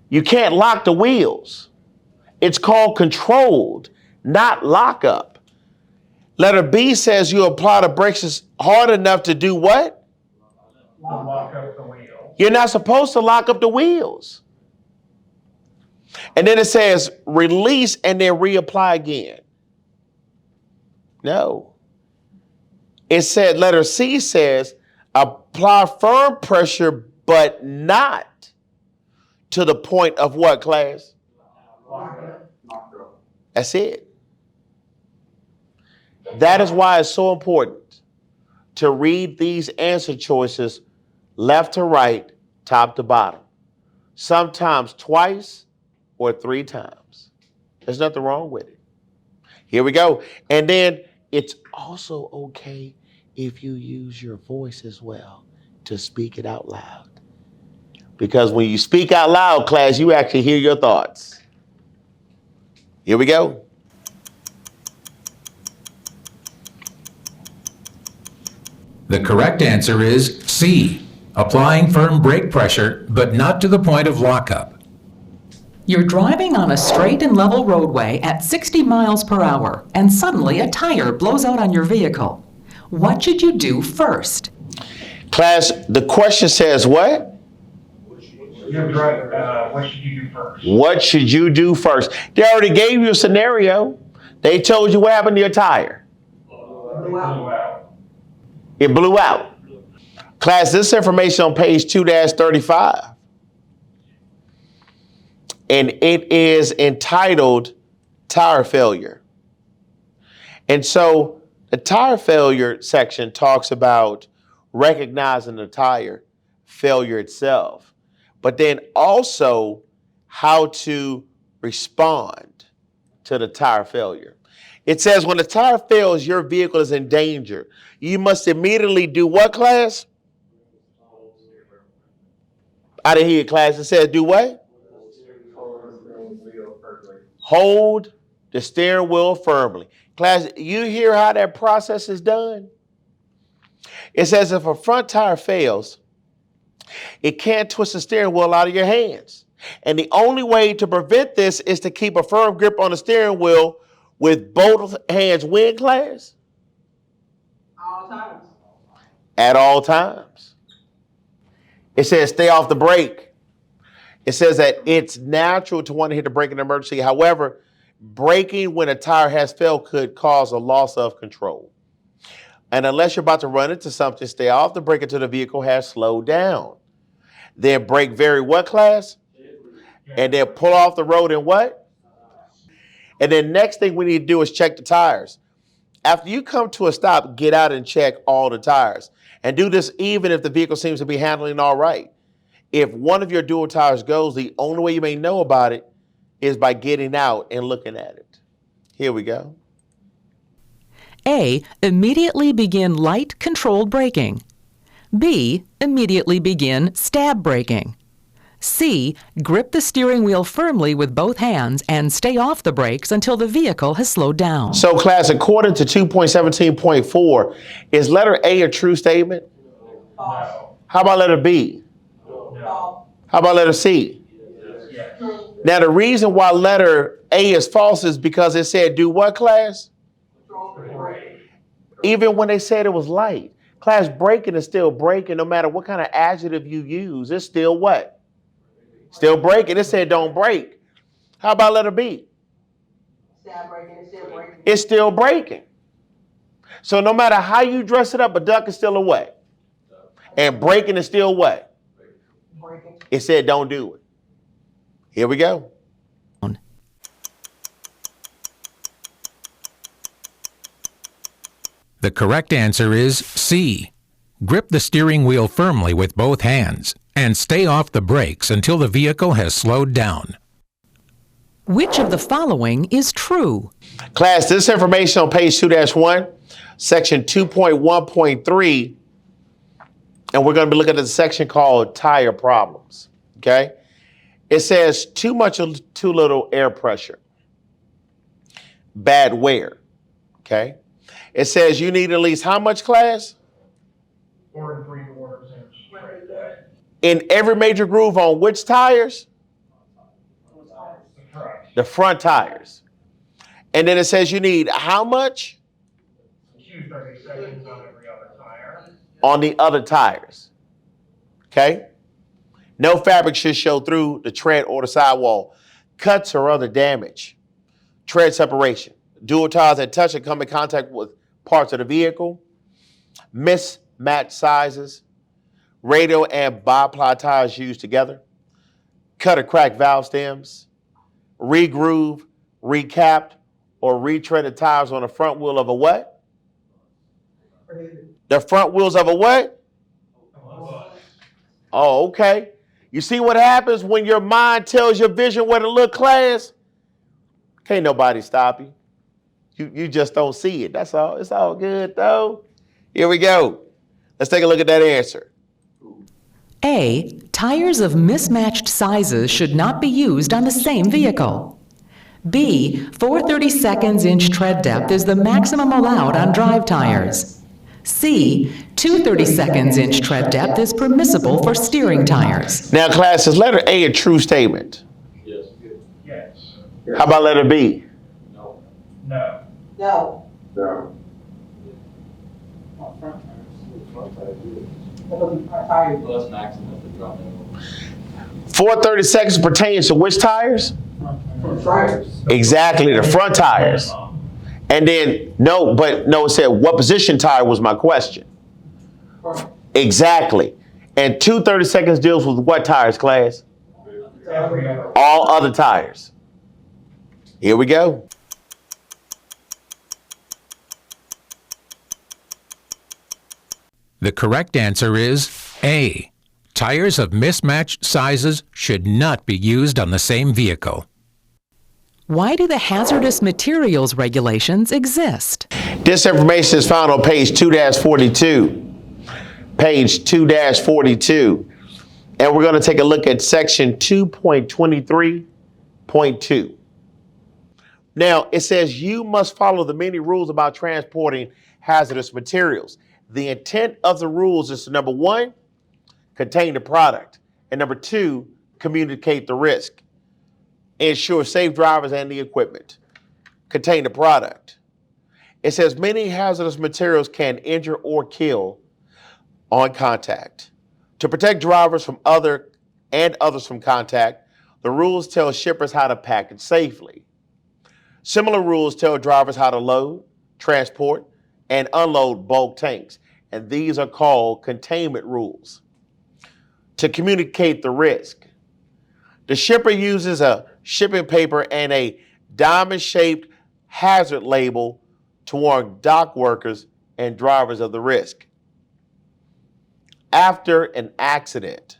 You can't lock the wheels. It's called controlled, not lock up. Letter B says you apply the brakes hard enough to do what? Lock up the wheels. You're not supposed to lock up the wheels. And then it says release and then reapply again. No. It said, letter C says apply firm pressure, but not to the point of what, class? Lock up. That's it. That is why it's so important to read these answer choices left to right, top to bottom. Sometimes twice or 3 times. There's nothing wrong with it. Here we go. And then it's also okay if you use your voice as well to speak it out loud. Because when you speak out loud, class, you actually hear your thoughts. Here we go. The correct answer is C. Applying firm brake pressure, but not to the point of lockup. You're driving on a straight and level roadway at 60 miles per hour, and suddenly a tire blows out on your vehicle. What should you do first? Class, the question says what? What should you do first? What should you do first? They already gave you a scenario. They told you what happened to your tire. Blew out. It blew out. Class, this information on page 2-35. And it is entitled Tire Failure. And so the tire failure section talks about recognizing the tire failure itself, but then also how to respond to the tire failure. It says when the tire fails, your vehicle is in danger. You must immediately do what, class? I didn't hear you, class. It says do what? Hold the steering wheel firmly. Class, you hear how that process is done? It says if a front tire fails, it can't twist the steering wheel out of your hands. And the only way to prevent this is to keep a firm grip on the steering wheel with both hands when, class? All times. At all times. It says stay off the brake. It says that it's natural to want to hit the brake in an emergency. However, braking when a tire has failed could cause a loss of control. And unless you're about to run into something, stay off the brake until the vehicle has slowed down. Then brake very what, class? And then pull off the road and what? And then next thing we need to do is check the tires. After you come to a stop, get out and check all the tires. And do this even if the vehicle seems to be handling all right. If one of your dual tires goes, the only way you may know about it is by getting out and looking at it. Here we go. A. Immediately begin light controlled braking. B. Immediately begin stab braking. C. Grip the steering wheel firmly with both hands and stay off the brakes until the vehicle has slowed down. So class, according to 2.17.4, is letter A a true statement? No. How about letter B? No. How about letter C? Yes. Now the reason why letter A is false is because it said do what, class? Even when they said it was light. Class, braking is still braking no matter what kind of adjective you use. It's still what? Still braking. It said don't brake. How about letter B? Stab braking, it's still braking. It's still braking. So no matter how you dress it up, a duck is still a what? And braking is still what? Braking. It said don't do it. Here we go. The correct answer is C. Grip the steering wheel firmly with both hands and stay off the brakes until the vehicle has slowed down. Which of the following is true? Class, this information on page 2-1, section 2.1.3, and we're going to be looking at the section called tire problems, okay? It says too much or too little air pressure, bad wear, okay? It says you need at least how much, class? 4 3/4 inch tread depth. In every major groove on which tires? Correct. The front tires. And then it says you need how much? 2 30-seconds on every other tire. On the other tires, okay? No fabric should show through the tread or the sidewall. Cuts or other damage. Tread separation. Dual tires that touch and come in contact with parts of the vehicle. Mismatched sizes. Radial and biply tires used together. Cut or crack valve stems. Regroove, recapped, or retreaded tires on the front wheel of a what? The front wheels of a what? Oh, okay. You see what happens when your mind tells your vision where to look, class? Can't nobody stop you. You just don't see it. That's all. It's all good, though. Here we go. Let's take a look at that answer. A. Tires of mismatched sizes should not be used on the same vehicle. B. 4/32 inch tread depth is the maximum allowed on drive tires. C. 2/32 inch tread depth is permissible for steering tires. Now, class, is letter A a true statement? Yes. How about letter B? No. No. 430 seconds pertains to which tires? Tires. Exactly, the front tires. And then, it said what position tire was my question. Exactly. And 230 seconds deals with what tires, class? All other tires. Here we go. The correct answer is A. Tires of mismatched sizes should not be used on the same vehicle. Why do the hazardous materials regulations exist? This information is found on page 2-42. Page 2-42. And we're going to take a look at section 2.23.2. Now, it says you must follow the many rules about transporting hazardous materials. The intent of the rules is to, number one, contain the product, and number two, communicate the risk. Ensure safe drivers and the equipment. Contain the product. It says many hazardous materials can injure or kill on contact. To protect drivers from others from contact, the rules tell shippers how to package safely. Similar rules tell drivers how to load, transport, and unload bulk tanks, and these are called containment rules. To communicate the risk, the shipper uses a shipping paper and a diamond-shaped hazard label to warn dock workers and drivers of the risk. After an accident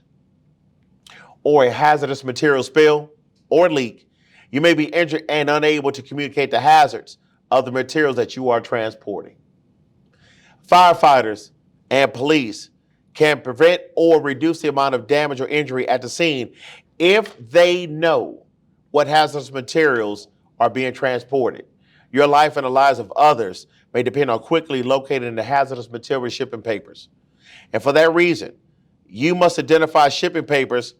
or a hazardous material spill or leak, you may be injured and unable to communicate the hazards of the materials that you are transporting. Firefighters and police can prevent or reduce the amount of damage or injury at the scene if they know what hazardous materials are being transported. Your life and the lives of others may depend on quickly locating the hazardous material shipping papers. And for that reason, you must identify shipping papers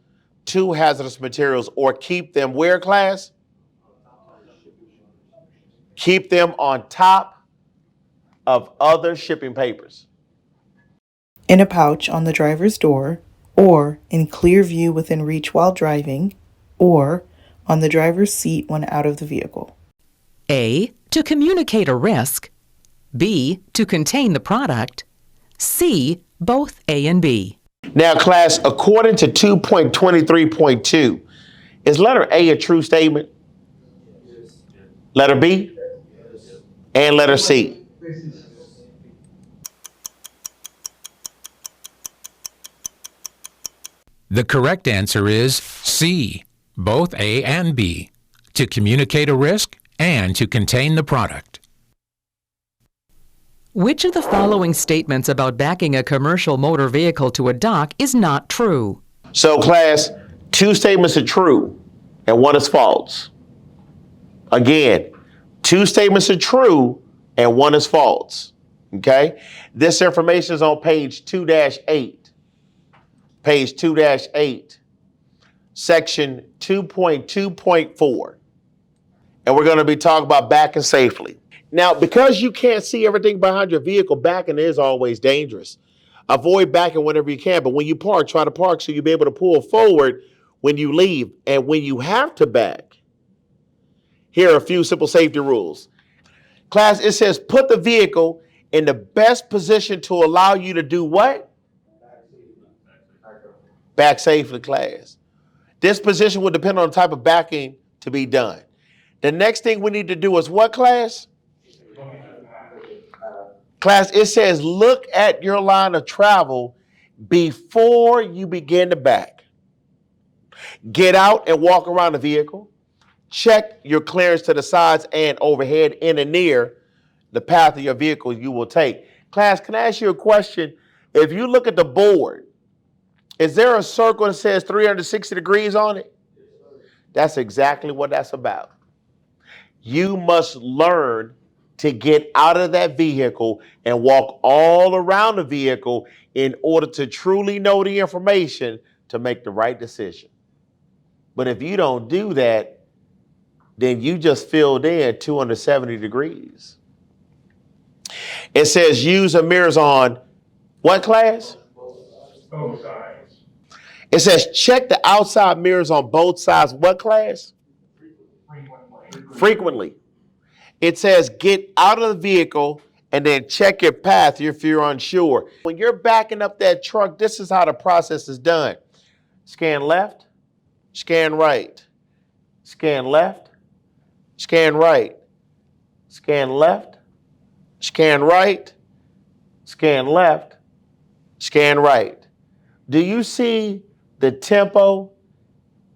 to hazardous materials or keep them where, class? Keep them on top of other shipping papers. In a pouch on the driver's door, or in clear view within reach while driving, or on the driver's seat when out of the vehicle. A. To communicate a risk. B. To contain the product. C. Both A and B. Now, class, according to 2.23.2, is letter A a true statement? Letter B? And letter C? The correct answer is C. Both A and B. To communicate a risk and to contain the product. Which of the following statements about backing a commercial motor vehicle to a dock is not true? So, class, two statements are true and one is false. Again, two statements are true and one is false. Okay? This information is on page 2-8. Page 2-8, section 2.2.4. And we're going to be talking about backing safely. Now, because you can't see everything behind your vehicle, backing is always dangerous. Avoid backing whenever you can, but when you park, try to park so you'll be able to pull forward when you leave. And when you have to back, here are a few simple safety rules. Class, it says put the vehicle in the best position to allow you to do what? Back safely, class. This position will depend on the type of backing to be done. The next thing we need to do is what, class? Class, it says look at your line of travel before you begin to back. Get out and walk around the vehicle. Check your clearance to the sides and overhead in and near the path of your vehicle you will take. Class, can I ask you a question? If you look at the board, is there a circle that says 360 degrees on it? That's exactly what that's about. You must learn to get out of that vehicle and walk all around the vehicle in order to truly know the information to make the right decision. But if you don't do that, then you just filled in 270 degrees. It says use a mirrors on what, class? Both sides. It says check the outside mirrors on both sides. What, class? Frequently. It says get out of the vehicle and then check your path if you're unsure. When you're backing up that truck, this is how the process is done. Scan left, scan right, scan left, scan right, scan left, scan right, scan left, scan right. Do you see the tempo,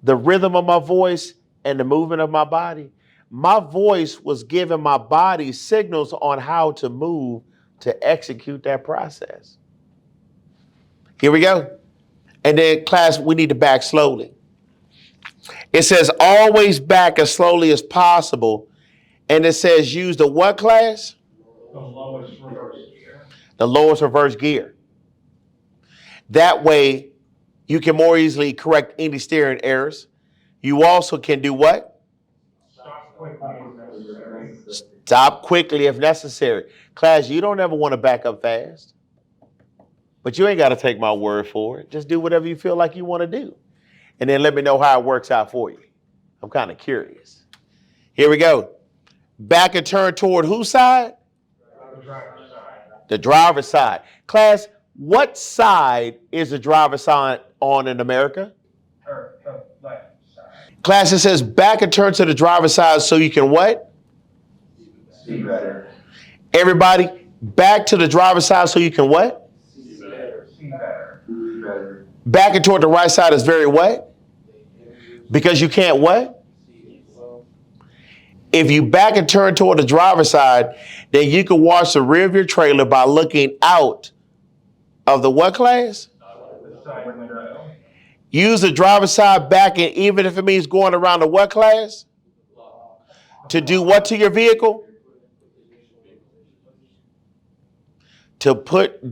the rhythm of my voice, and the movement of my body? My voice was giving my body signals on how to move to execute that process. Here we go. And then, class, we need to back slowly. It says always back as slowly as possible. And it says use the what, class? The lowest reverse gear. The lowest reverse gear. That way, you can more easily correct any steering errors. You also can do what? Stop quickly if necessary. Stop quickly if necessary. Class, you don't ever want to back up fast. But you ain't got to take my word for it. Just do whatever you feel like you want to do. And then let me know how it works out for you. I'm kind of curious. Here we go. Back and turn toward whose side? The driver's side. The driver's side. Class, what side is the driver's side on in America? Or the left side. Class, it says back and turn to the driver's side so you can what? See better. Everybody, back to the driver's side so you can what? See better. See better. Back and toward the right side is very what? Because you can't what? If you back and turn toward the driver's side, then you can watch the rear of your trailer by looking out of the what, class? The side window. Use the driver's side backing, even if it means going around the what, class? To do what to your vehicle? To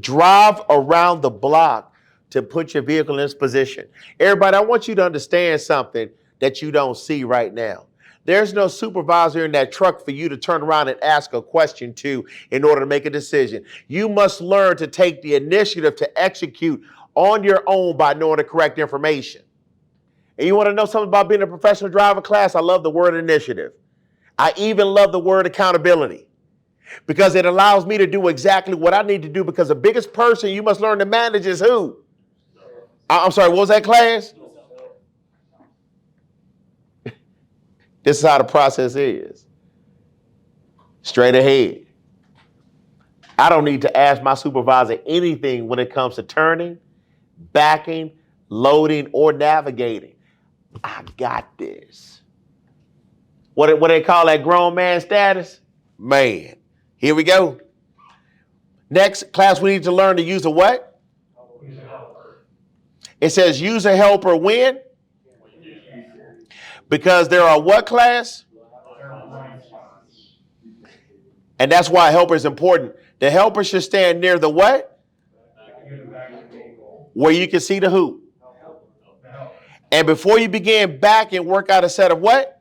drive around the block to put your vehicle in this position. Everybody, I want you to understand something that you don't see right now. There's no supervisor in that truck for you to turn around and ask a question to in order to make a decision. You must learn to take the initiative to execute on your own by knowing the correct information. And you want to know something about being a professional driver, class? I love the word initiative. I even love the word accountability because it allows me to do exactly what I need to do, because the biggest person you must learn to manage is who? I'm sorry, what was that, class? This is how the process is. Straight ahead. I don't need to ask my supervisor anything when it comes to turning, backing, loading, or navigating. I got this. What they call that grown man status? Man, here we go. Next, class, we need to learn to use a what? Use a helper. It says use a helper when? Because there are what, class? There are blind spots. And that's why a helper is important. The helper should stand near the what? Near the back of the vehicle. Where you can see the who. The helper. And before you begin backing, work out a set of what?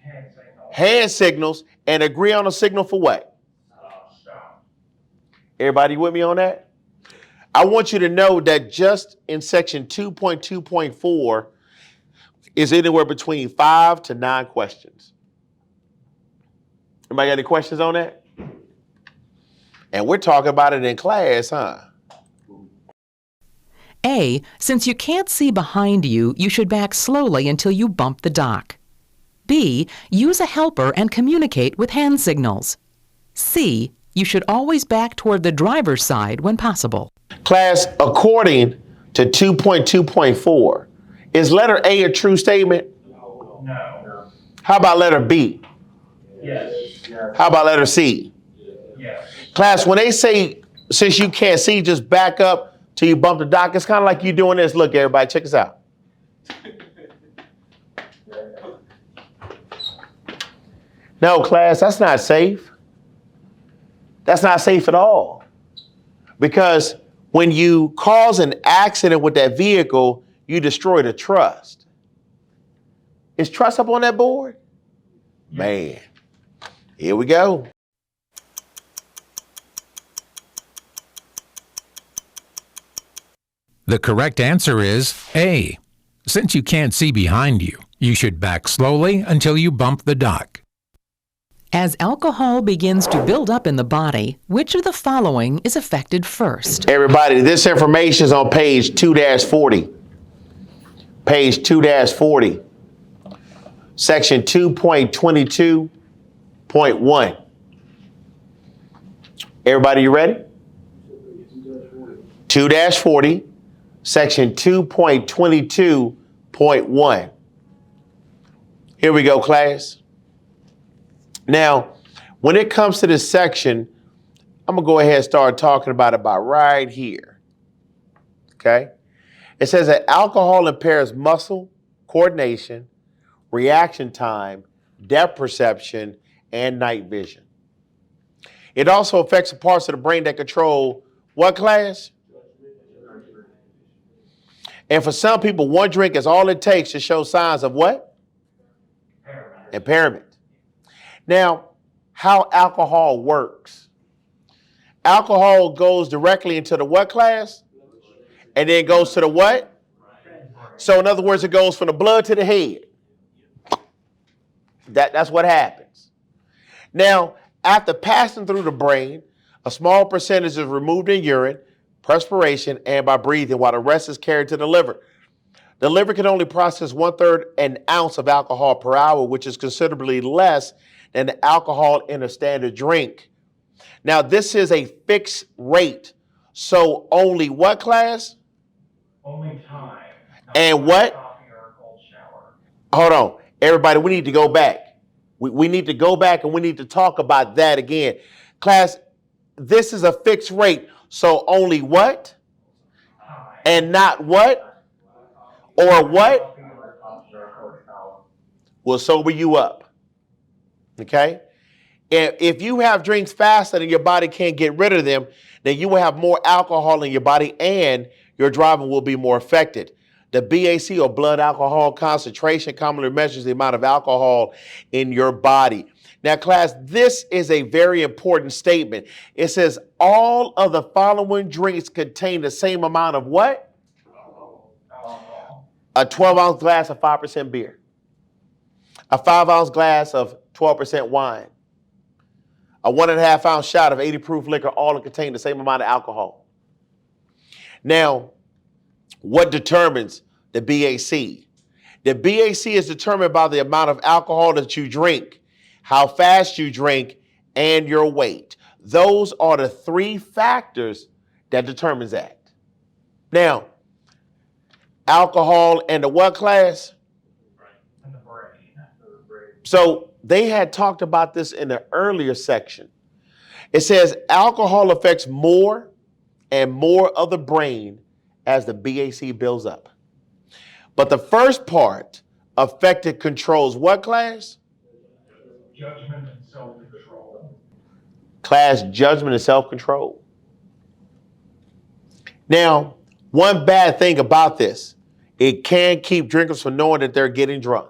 Hand signal. Hand signals, and agree on a signal for what? Stop. Everybody with me on that? I want you to know that just in section 2.2.4 is anywhere between 5 to 9 questions. Anybody got any questions on that? And we're talking about it in class, huh? A. Since you can't see behind you, you should back slowly until you bump the dock. B. Use a helper and communicate with hand signals. C. You should always back toward the driver's side when possible. Class, according to 2.2.4, is letter A a true statement? No. How about letter B? Yes. How about letter C? Yes. Class, when they say, since you can't see, just back up till you bump the dock, it's kind of like you doing this. Look, everybody, check this out. No, class, that's not safe. That's not safe at all. Because when you cause an accident with that vehicle, you destroy the trust. Is trust up on that board? Man, here we go. The correct answer is A. Since you can't see behind you, you should back slowly until you bump the dock. As alcohol begins to build up in the body, which of the following is affected first? Everybody, this information is on page 2-40. Page 2-40. Section 2.22.1. Everybody, you ready? 2-40, section 2.22.1. Here we go, class. Now, when it comes to this section, I'm gonna go ahead and start talking about right here. Okay? It says that alcohol impairs muscle coordination, reaction time, depth perception, and night vision. It also affects the parts of the brain that control what, class? And for some people, one drink is all it takes to show signs of what? Impairment. Now, how alcohol works. Alcohol goes directly into the what, class? And then goes to the what? So in other words, it goes from the blood to the head. That's what happens. Now, after passing through the brain, a small percentage is removed in urine, perspiration, and by breathing, while the rest is carried to the liver. The liver can only process 1/3 an ounce of alcohol per hour, which is considerably less than the alcohol in a standard drink. Now, this is a fixed rate. So only what, class? Only time. And what? Coffee or a cold shower. Hold on. Everybody, we need to go back. We need to go back and we need to talk about that again. Class, this is a fixed rate. So only what? Time. And not what? Or what? Will sober you up. Okay? And if you have drinks faster than your body can't get rid of them, then you will have more alcohol in your body and your driving will be more affected. The BAC, or blood alcohol concentration, commonly measures the amount of alcohol in your body. Now, class, this is a very important statement. It says all of the following drinks contain the same amount of what? A 12-ounce glass of 5% beer. A 5-ounce glass of 12% wine. A 1.5-ounce shot of 80 proof liquor, all contain the same amount of alcohol. Now, what determines the BAC? The BAC is determined by the amount of alcohol that you drink, how fast you drink, and your weight. Those are the three factors that determines that. Now, alcohol and the what, class? And the brain. So they had talked about this in the earlier section. It says alcohol affects more and more of the brain as the BAC builds up. But the first part affected controls what, class? Judgment and self-control. Class, judgment and self-control. Now, one bad thing about this, it can keep drinkers from knowing that they're getting drunk.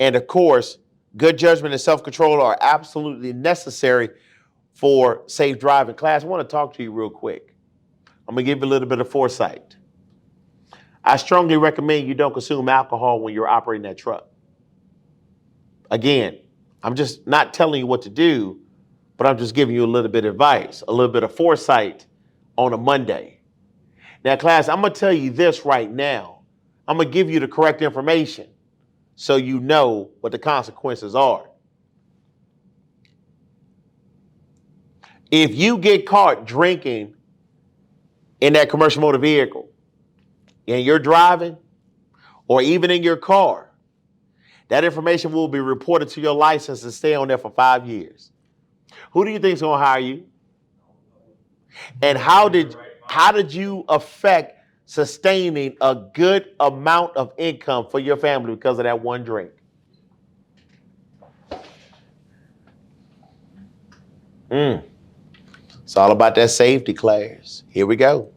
And of course, good judgment and self-control are absolutely necessary for safe driving. Class, I want to talk to you real quick. I'm going to give you a little bit of foresight. I strongly recommend you don't consume alcohol when you're operating that truck. Again, I'm just not telling you what to do, but I'm just giving you a little bit of advice, a little bit of foresight on a Monday. Now, class, I'm going to tell you this right now. I'm going to give you the correct information so you know what the consequences are. If you get caught drinking in that commercial motor vehicle and you're driving, or even in your car, that information will be reported to your license and stay on there for 5 years. Who do you think is going to hire you? And how did you affect sustaining a good amount of income for your family because of that one drink? It's all about that safety, class. Here we go.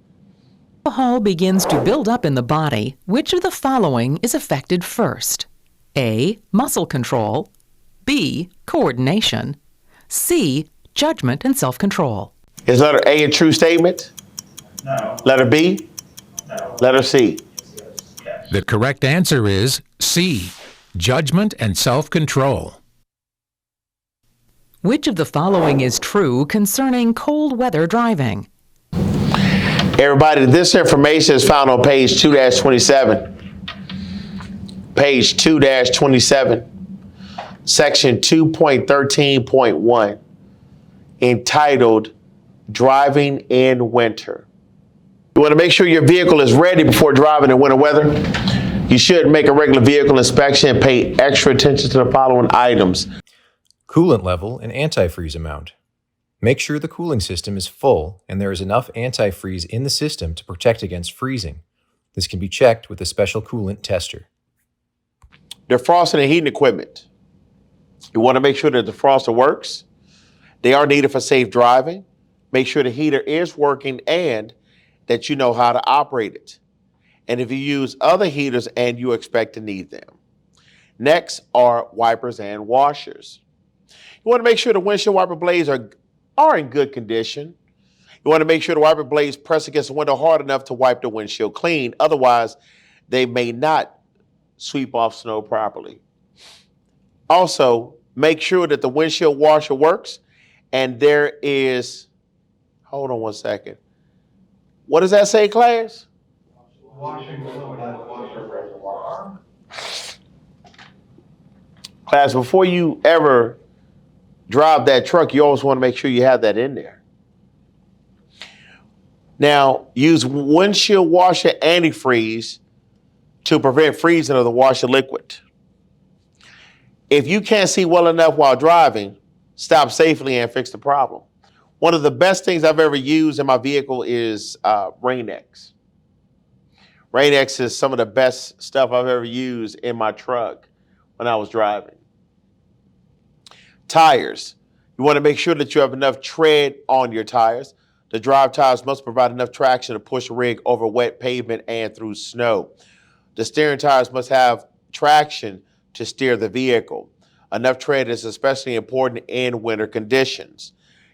Alcohol begins to build up in the body, which of the following is affected first? A. Muscle control. B. Coordination. C. Judgment and self-control. Is letter A a true statement? No. Letter B? Letter C. The correct answer is C, judgment and self-control. Which of the following is true concerning cold weather driving? Everybody, this information is found on page 2-27. Page 2-27, section 2.13.1, entitled Driving in Winter. You want to make sure your vehicle is ready before driving in winter weather. You should make a regular vehicle inspection and pay extra attention to the following items. Coolant level and antifreeze amount. Make sure the cooling system is full and there is enough antifreeze in the system to protect against freezing. This can be checked with a special coolant tester. Defrosting and heating equipment. You want to make sure that the defroster works. They are needed for safe driving. Make sure the heater is working and that you know how to operate it. And if you use other heaters and you expect to need them. Next are wipers and washers. You want to make sure the windshield wiper blades are in good condition. You want to make sure the wiper blades press against the window hard enough to wipe the windshield clean. Otherwise, they may not sweep off snow properly. Also, make sure that the windshield washer works and there is, hold on one second. What does that say, class? Washing fluid in the washer reservoir. Class, before you ever drive that truck, you always want to make sure you have that in there. Now, use windshield washer antifreeze to prevent freezing of the washer liquid. If you can't see well enough while driving, stop safely and fix the problem. One of the best things I've ever used in my vehicle is Rain-X. Rain-X is some of the best stuff I've ever used in my truck when I was driving. Tires. You want to make sure that you have enough tread on your tires. The drive tires must provide enough traction to push a rig over wet pavement and through snow. The steering tires must have traction to steer the vehicle. Enough tread is especially important in winter conditions.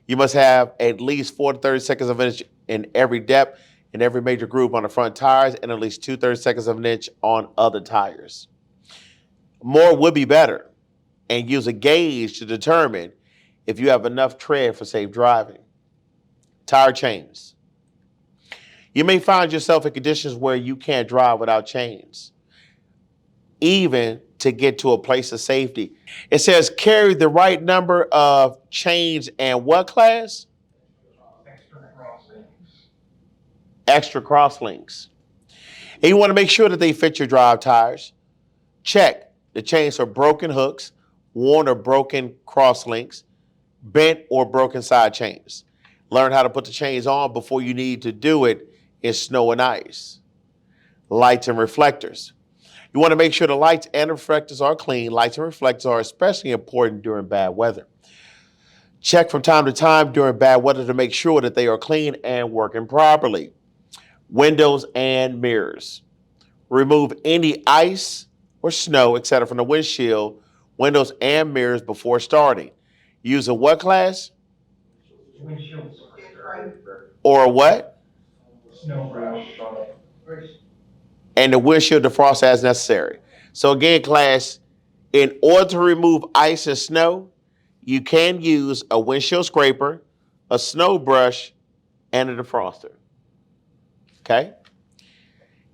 You must have at least 4 to 30 seconds of an inch in every depth in every major groove on the front tires and at least 2 30-seconds of an inch on other tires. More would be better, and use a gauge to determine if you have enough tread for safe driving. Tire chains. You may find yourself in conditions where you can't drive without chains, even to get to a place of safety. It says carry the right number of chains and what, class? Extra cross links. And you want to make sure that they fit your drive tires. Check the chains for broken hooks, worn or broken cross links, bent or broken side chains. Learn how to put the chains on before you need to do it in snow and ice. Lights and reflectors. You want to make sure the lights and reflectors are clean. Lights and reflectors are especially important during bad weather. Check from time to time during bad weather to make sure that they are clean and working properly. Windows and mirrors. Remove any ice or snow, etc. from the windshield, windows, and mirrors before starting. Use a what, class? Windshield softener. Or a what? Snow brush. And the windshield defrost as necessary. So again, class, in order to remove ice and snow, you can use a windshield scraper, a snow brush, and a defroster. Okay?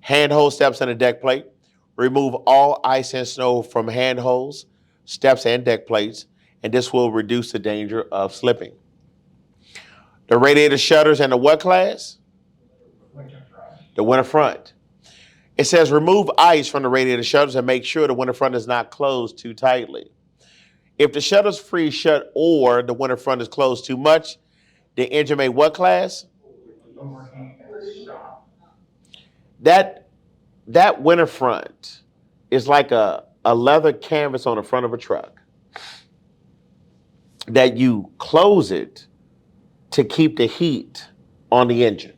Handhold steps and a deck plate. Remove all ice and snow from handholds, steps, and deck plates, and this will reduce the danger of slipping. The radiator shutters and the what, class? Winter front. The winter front. It says remove ice from the radiator shutters and make sure the winter front is not closed too tightly. If the shutters freeze shut or the winter front is closed too much, the engine may what, class? Overheat and stop. That winter front is like a leather canvas on the front of a truck that you close it to keep the heat on the engine.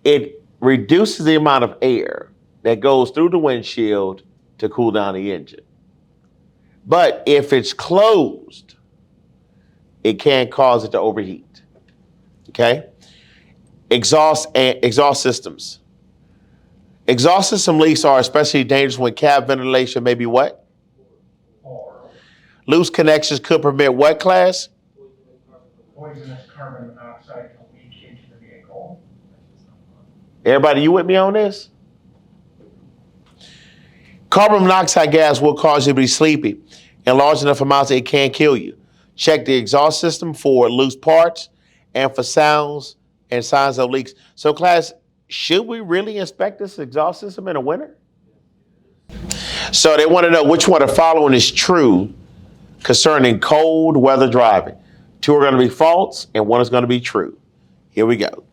It reduces the amount of air that goes through the windshield to cool down the engine. But if it's closed, it can cause it to overheat. Okay? exhaust systems. Exhaust system leaks are especially dangerous when cab ventilation may be what? Or Loose connections could permit what, class? poisonous carbon monoxide to leak into the vehicle. Everybody, you with me on this? Carbon monoxide gas will cause you to be sleepy in large enough amounts that it can kill you. Check the exhaust system for loose parts and for sounds and signs of leaks. So class, should we really inspect this exhaust system in the winter? So they want to know which one of the following is true concerning cold weather driving. 2 are going to be false and 1 is going to be true. Here we go.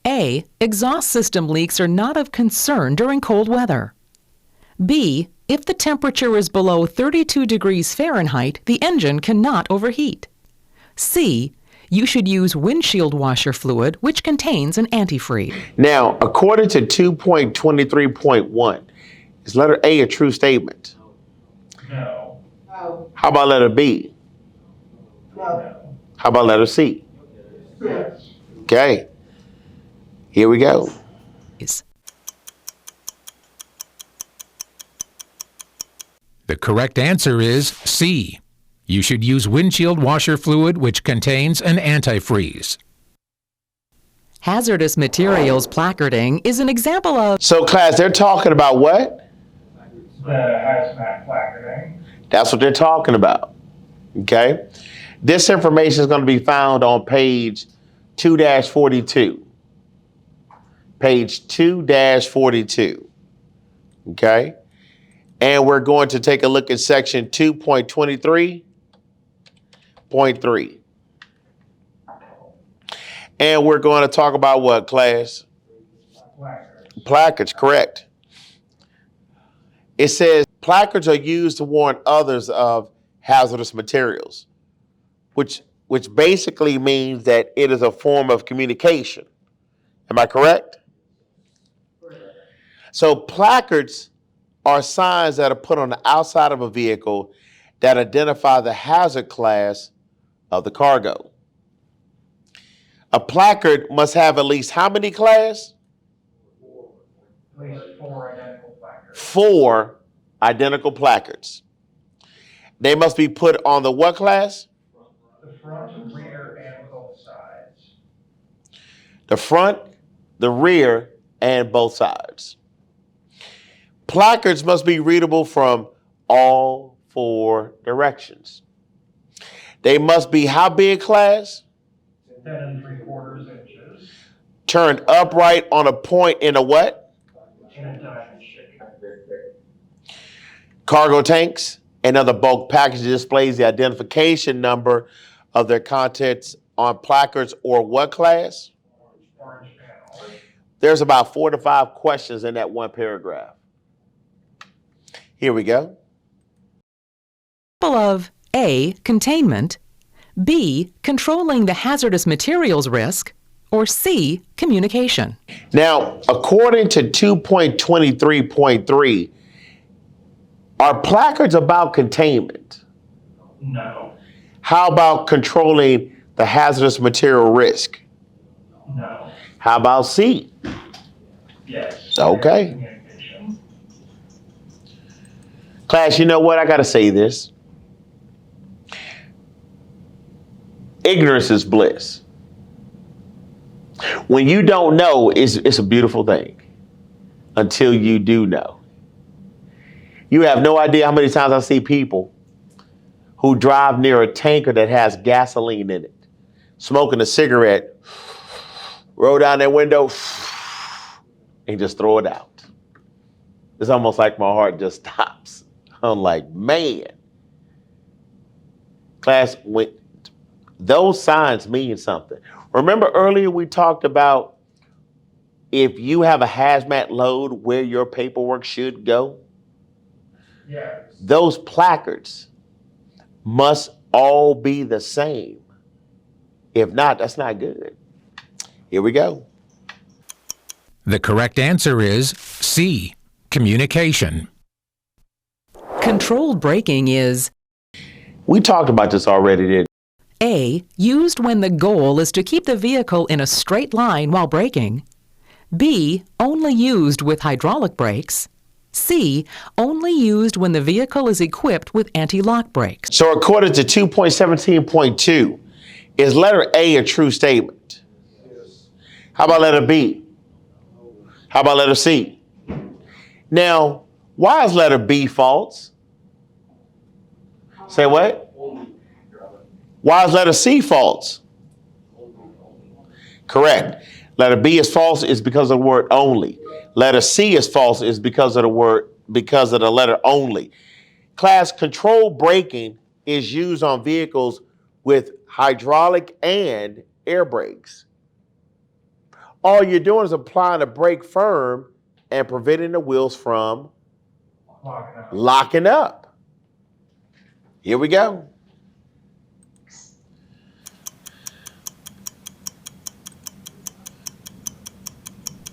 A. Exhaust system leaks are not of concern during cold weather. B. If the temperature is below 32 degrees Fahrenheit, the engine cannot overheat. C. You should use windshield washer fluid, which contains an antifreeze. Now, according to 2.23.1, is letter A a true statement? No. No. How about letter B? No. No. How about letter C? Yes. Okay, here we go. The correct answer is C. You should use windshield washer fluid, which contains an antifreeze. Hazardous materials placarding is an example of So class, they're talking about what? The hazmat placarding. That's what they're talking about, okay? This information is going to be found on page 2-42. Page 2-42, okay? And we're going to take a look at section 2.23.3. And we're going to talk about what, class? Placards. Placards, correct. It says placards are used to warn others of hazardous materials, which basically means that it is a form of communication. Am I correct? So placards are signs that are put on the outside of a vehicle that identify the hazard class of the cargo. A placard must have at least how many, class? At least 4 identical placards. 4 identical placards. They must be put on the what, class? The front, rear, and both sides. The front, the rear, and both sides. Placards must be readable from all 4 directions. They must be how big, class? 10 3/4 inches. Turned upright on a point in a what? In a diamond shape. Cargo tanks and other bulk packages displays the identification number of their contents on placards or what, class? Orange panel. There's about 4 to 5 questions in that one paragraph. Here we go. of A. Containment, B. Controlling the hazardous materials risk, or C. Communication. Now, according to 2.23.3, are placards about containment? No. How about controlling the hazardous material risk? No. How about C? Yes. Okay. Communication. Class, you know what? I got to say this. Ignorance is bliss. When you don't know, it's a beautiful thing until you do know. You have no idea how many times I see people who drive near a tanker that has gasoline in it, smoking a cigarette, roll down their window, and just throw it out. It's almost like my heart just stops. I'm like, man. Class, those signs mean something. Remember earlier we talked about if you have a hazmat load, where your paperwork should go? Yes. Those placards must all be the same. If not, that's not good. Here we go. The correct answer is C. Communication. Controlled braking is We talked about this already, didn't A. Used when the goal is to keep the vehicle in a straight line while braking. B. Only used with hydraulic brakes. C. Only used when the vehicle is equipped with anti-lock brakes. So according to 2.17.2, is letter A a true statement? How about letter B? How about letter C? Now, why is letter B false? Say what? Why is letter C false? Correct. Letter B is false is because of the word only. Letter C is false is because of the letter only. Class, control braking is used on vehicles with hydraulic and air brakes. All you're doing is applying a brake firm and preventing the wheels from locking up. Here we go.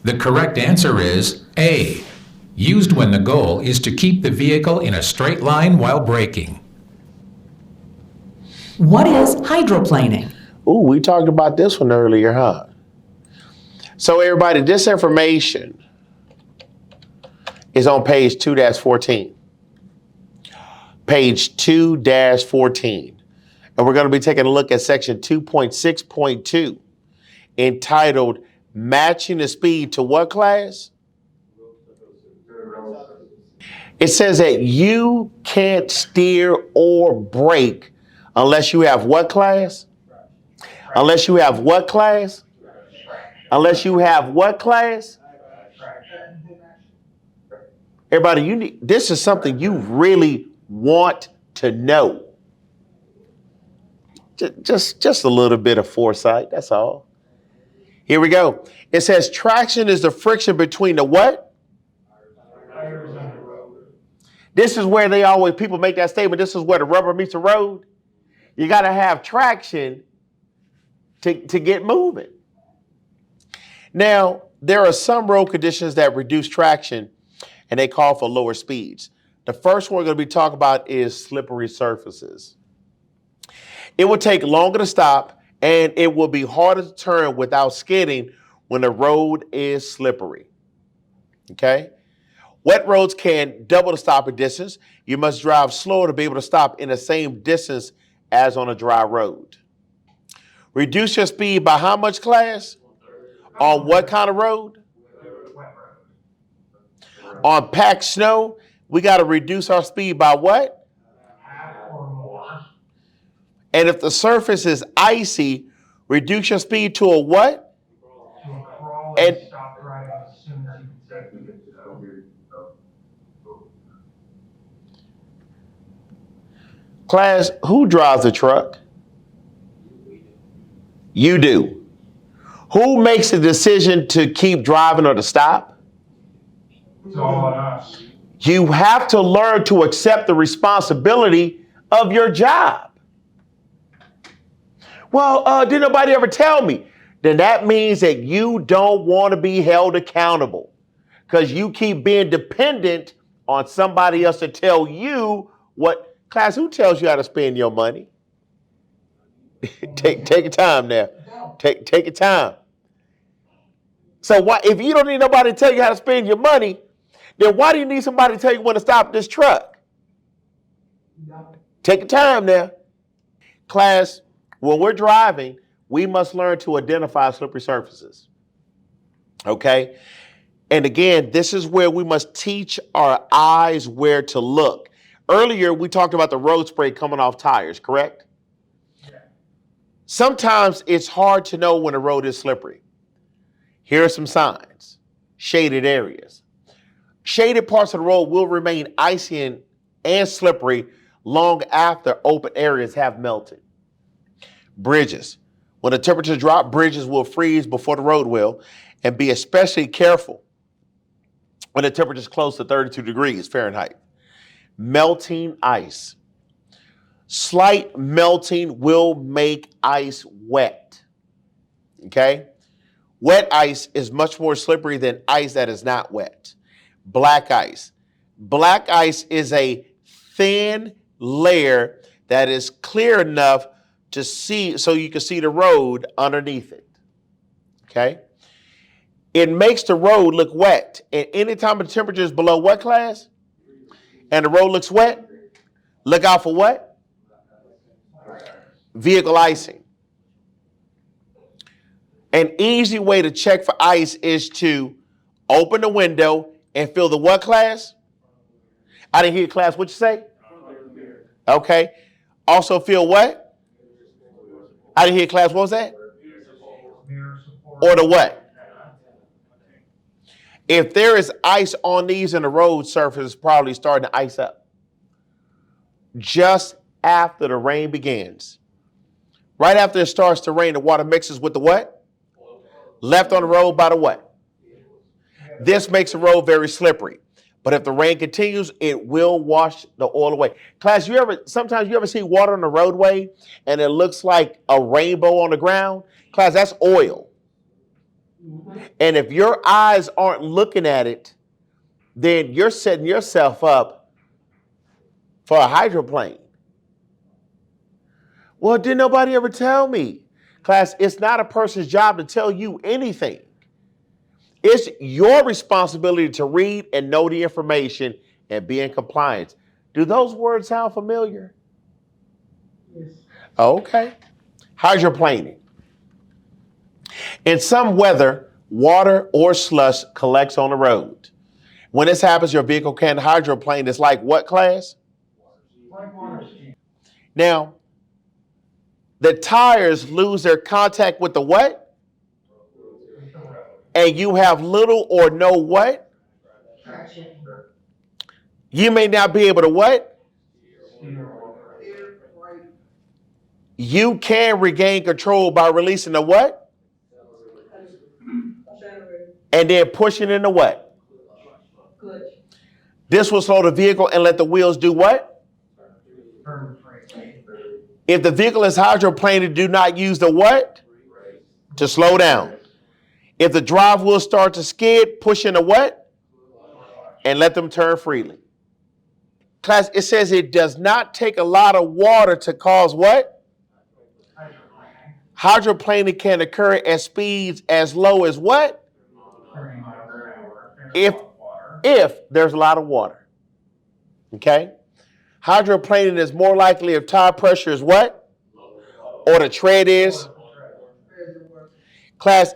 The correct answer is A. Used when the goal is to keep the vehicle in a straight line while braking. What is hydroplaning? Ooh, we talked about this one earlier, huh? So everybody, this information is on page 2-14. Page 2-14. And we're going to be taking a look at section 2.6.2 entitled Matching the Speed to what class? It says that you can't steer or brake unless you have what class? Unless you have what class? Unless you have what class? Everybody, this is something you really want to know. Just a little bit of foresight, that's all. Here we go. It says traction is the friction between the what? This is where people make that statement. This is where the rubber meets the road. You got to have traction to get moving. Now, there are some road conditions that reduce traction and they call for lower speeds. The first one we're going to be talking about is slippery surfaces. It will take longer to stop and it will be harder to turn without skidding when the road is slippery. Okay? Wet roads can double the stopping distance. You must drive slower to be able to stop in the same distance as on a dry road. Reduce your speed by how much, class? On what kind of road? On packed snow, we got to reduce our speed by what? Half or more. And if the surface is icy, reduce your speed to a what? To a crawl and stop driving as soon as you can safely get to go. Class, who drives the truck? You do. Who makes the decision to keep driving or to stop? It's all on us. You have to learn to accept the responsibility of your job. Well, did nobody ever tell me? Then that means that you don't want to be held accountable because you keep being dependent on somebody else to tell you what. Class, who tells you how to spend your money? Take your time now. Take your time. So why, if you don't need nobody to tell you how to spend your money, then why do you need somebody to tell you when to stop this truck? Take your time now. Class, when we're driving, we must learn to identify slippery surfaces. Okay? And again, this is where we must teach our eyes where to look. Earlier, we talked about the road spray coming off tires, correct? Yeah. Sometimes it's hard to know when a road is slippery. Here are some signs. Shaded areas. Shaded parts of the road will remain icy and slippery long after open areas have melted. Bridges. When the temperature drops, bridges will freeze before the road will, and be especially careful when the temperature is close to 32 degrees Fahrenheit. Melting ice. Slight melting will make ice wet. Okay? Wet ice is much more slippery than ice that is not wet. Black ice. Black ice is a thin layer that is clear enough to see, so you can see the road underneath it. Okay? It makes the road look wet. And anytime the temperature is below what, class? And the road looks wet, look out for what? Vehicle icing. An easy way to check for ice is to open the window and feel the what, class? I didn't hear you, class. What you say? Okay. Also feel what? I didn't hear you, class. What was that? Or the what? If there is ice on these and the road surface is probably starting to ice up just after the rain begins. Right after it starts to rain, the water mixes with the what? Left on the road by the what? This makes the road very slippery. But if the rain continues, it will wash the oil away. Class, sometimes you ever see water on the roadway and it looks like a rainbow on the ground? Class, that's oil. And if your eyes aren't looking at it, then you're setting yourself up for a hydroplane. Well, did nobody ever tell me? Class, it's not a person's job to tell you anything. It's your responsibility to read and know the information and be in compliance. Do those words sound familiar? Yes. Okay. Hydroplaning. In some weather, water or slush collects on the road. When this happens, your vehicle can't hydroplane. It's like what, class? Like water ski. Now, the tires lose their contact with the what? And you have little or no what? Traction. You may not be able to what? Right. You can regain control by releasing the what? And then pushing in the what? Clutch. This will slow the vehicle and let the wheels do what? If the vehicle is hydroplaned, do not use the what? To slow down. If the drive wheels start to skid, push in the what? And let them turn freely. Class, it says it does not take a lot of water to cause what? Hydroplaning can occur at speeds as low as what? 30 miles per hour. If there's a lot of water. Okay? Hydroplaning is more likely if tire pressure is what? Or the tread is? Class,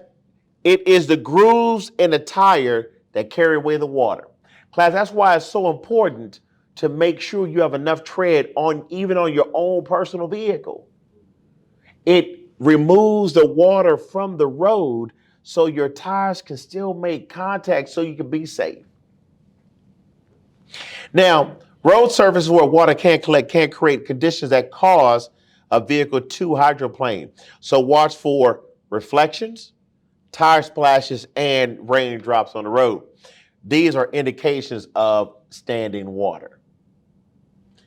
it is the grooves in the tire that carry away the water. Class, that's why it's so important to make sure you have enough tread even on your own personal vehicle. It removes the water from the road so your tires can still make contact so you can be safe. Now, road surfaces where water can't collect can create conditions that cause a vehicle to hydroplane. So watch for reflections, tire splashes, and raindrops on the road. These are indications of standing water.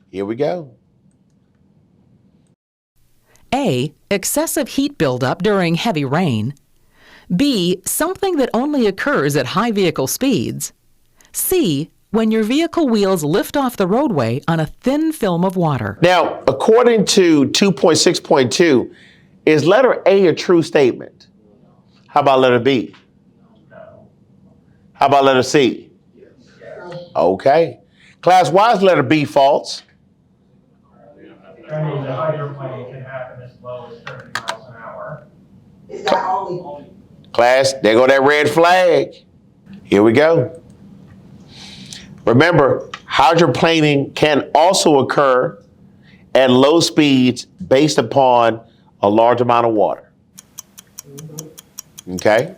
Here we go. A. Excessive heat buildup during heavy rain. B. Something that only occurs at high vehicle speeds. C. When your vehicle wheels lift off the roadway on a thin film of water. Now, according to 2.6.2, is letter A a true statement? How about letter B? How about letter C? Okay. Class, why is letter B false? I mean, the hydroplane can happen as low as 30 miles an hour. It's not only. Class, there go that red flag. Here we go. Remember, hydroplaning can also occur at low speeds based upon a large amount of water. Okay?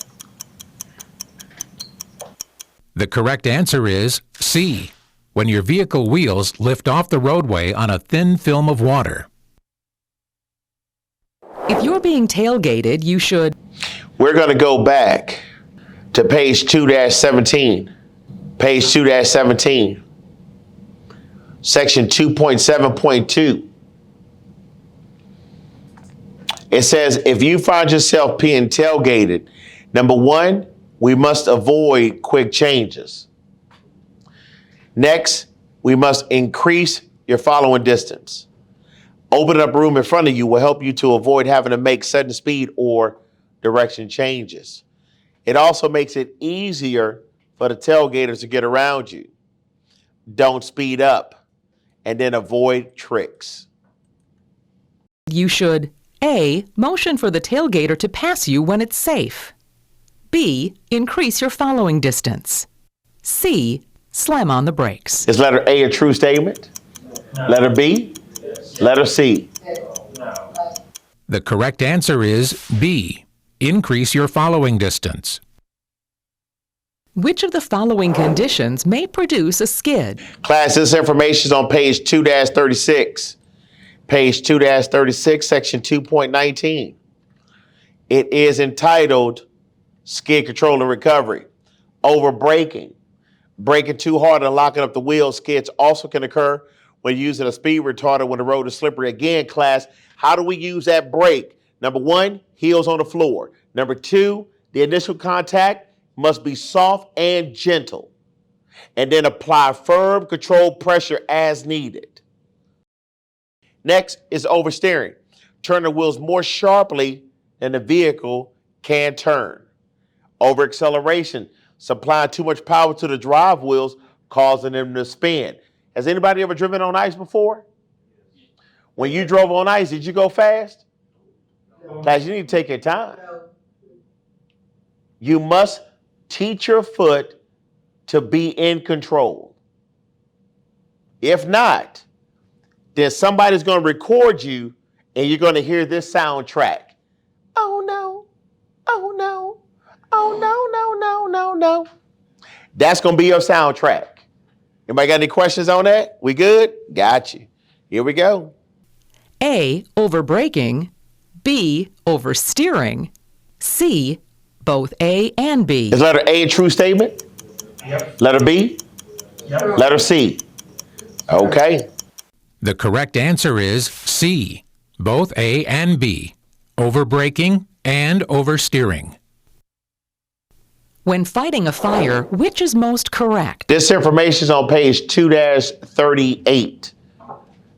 The correct answer is C. When your vehicle wheels lift off the roadway on a thin film of water. If you're being tailgated, you should. We're going to go back to page 2-17. Page 2-17. Section 2.7.2. It says, if you find yourself being tailgated, number one, we must avoid quick changes. Next, we must increase your following distance. Opening up room in front of you will help you to avoid having to make sudden speed or direction changes. It also makes it easier for the tailgaters to get around you. Don't speed up, and then avoid tricks. You should A. Motion for the tailgater to pass you when it's safe. B. Increase your following distance. C. Slam on the brakes. Is letter A a true statement? No. Letter B? Letter C? No. The correct answer is B. Increase your following distance. Which of the following conditions may produce a skid? Class, this information is on page 2-36. Page 2-36, section 2.19. It is entitled Skid Control and Recovery. Over braking. Braking too hard and locking up the wheels. Skids also can occur when using a speed retarder when the road is slippery. Again, class, how do we use that brake? Number one, heels on the floor. Number two, the initial contact must be soft and gentle. And then apply firm controlled pressure as needed. Next is oversteering. Turn the wheels more sharply than the vehicle can turn. Over acceleration. Supply too much power to the drive wheels, causing them to spin. Has anybody ever driven on ice before? When you drove on ice, did you go fast? Guys, you need to take your time. You must teach your foot to be in control. If not, then somebody's going to record you and you're going to hear this soundtrack. Oh no, oh no, oh no, no, no, no, no. That's going to be your soundtrack. Anybody got any questions on that? We good? Got you. Here we go. A. Over braking. B. Oversteering. C. Both A and B. Is letter A a true statement? Yep. Letter B? Yep. Letter C? Okay. The correct answer is C. Both A and B. Overbraking and oversteering. When fighting a fire, which is most correct? This information is on page 2-38.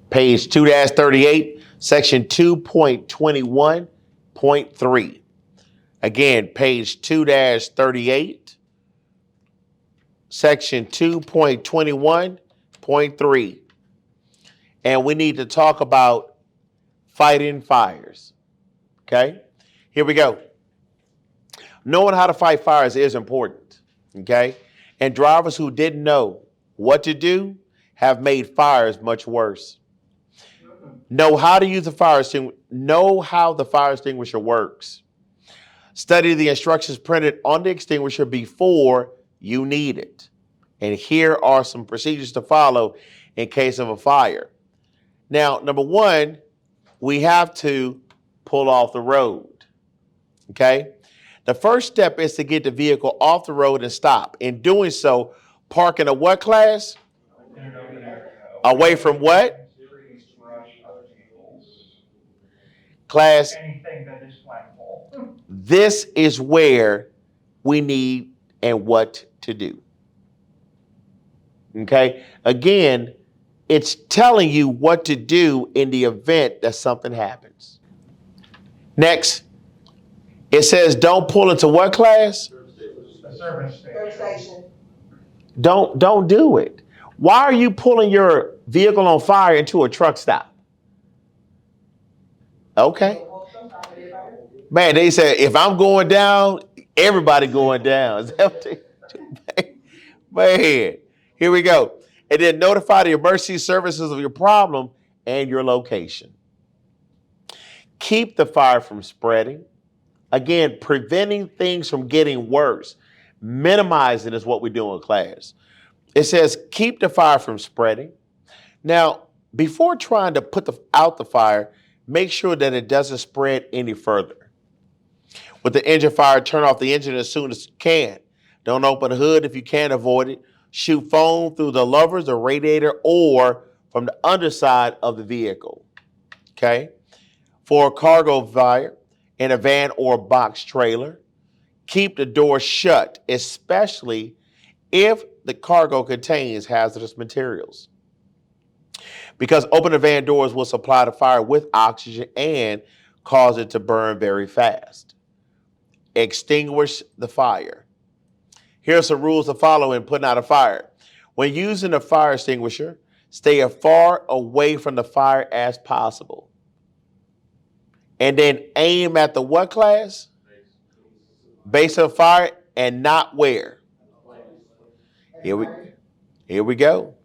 Page 2-38, section 2.21.3. Again, page 2-38, section 2.21.3. And we need to talk about fighting fires. Okay? Here we go. Knowing how to fight fires is important. Okay? And drivers who didn't know what to do have made fires much worse. Know how to use the fire extinguisher. Know how the fire extinguisher works. Study the instructions printed on the extinguisher before you need it. And here are some procedures to follow in case of a fire. Now, number one, we have to pull off the road. Okay? The first step is to get the vehicle off the road and stop. In doing so, park in a what class? Away from what? Class, Anything that is flammable. this is where we need and what to do. Okay? Again, it's telling you what to do in the event that something happens. Next, it says don't pull into what class? The service Service station. station. Don't do it. Why are you pulling your vehicle on fire into a truck stop? Okay. Man, they said if I'm going down, everybody going down. Is that what they- Man, here we go. And then notify the emergency services of your problem and your location. Keep the fire from spreading. Again, preventing things from getting worse. Minimizing is what we do in class. It says keep the fire from spreading. Now, before trying to put out the fire, make sure that it doesn't spread any further. With the engine fire, turn off the engine as soon as you can. Don't open the hood if you can't avoid it. Shoot foam through the lovers, the radiator, or from the underside of the vehicle. Okay? For a cargo fire in a van or box trailer, keep the door shut, especially if the cargo contains hazardous materials. because open the van doors will supply the fire with oxygen and cause it to burn very fast. Extinguish the fire. Here are some rules to follow in putting out a fire. When using a fire extinguisher, stay as far away from the fire as possible. And then aim at the what class? Base of the fire, and not where? Here we go.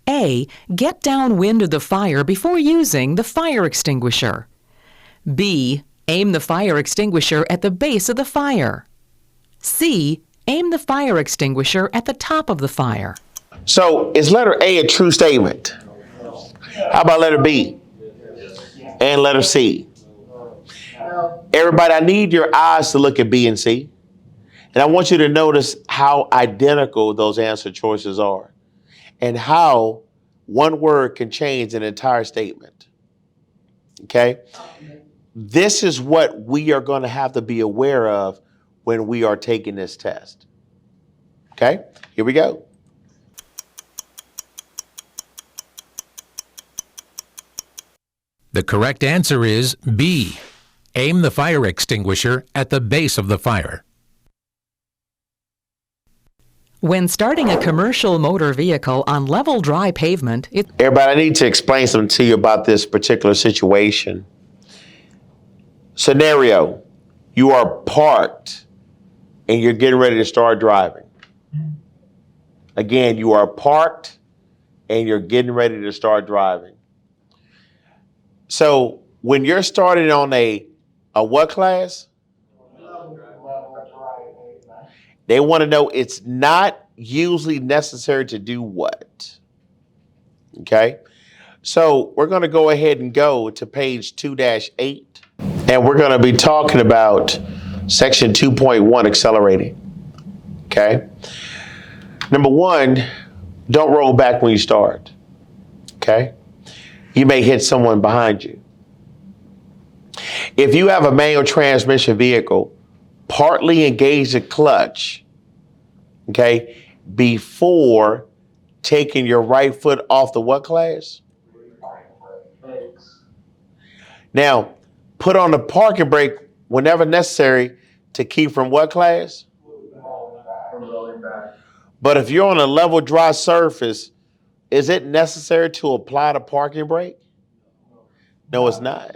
A. Get downwind of the fire before using the fire extinguisher. B. Aim the fire extinguisher at the base of the fire. C. Aim the fire extinguisher at the top of the fire. So is letter A a true statement? How about letter B and letter C? Everybody, I need your eyes to look at B and C. And I want you to notice how identical those answer choices are and how one word can change an entire statement. Okay? This is what we are going to have to be aware of when we are taking this test. Okay? Here we go. The correct answer is B. Aim the fire extinguisher at the base of the fire. When starting a commercial motor vehicle on level dry pavement, Everybody, I need to explain something to you about this particular situation. Scenario, you are parked and you're getting ready to start driving. Again, you are parked and you're getting ready to start driving. So when you're starting on a what class? They want to know it's not usually necessary to do what? Okay. So we're going to go ahead and go to page 2-8, and we're going to be talking about section 2.1, accelerating. Okay. Number one, don't roll back when you start. Okay. You may hit someone behind you. If you have a manual transmission vehicle, partly engage the clutch, okay, before taking your right foot off the what class? Now, put on the parking brake whenever necessary to keep from what class? But if you're on a level dry surface, is it necessary to apply the parking brake? No, it's not.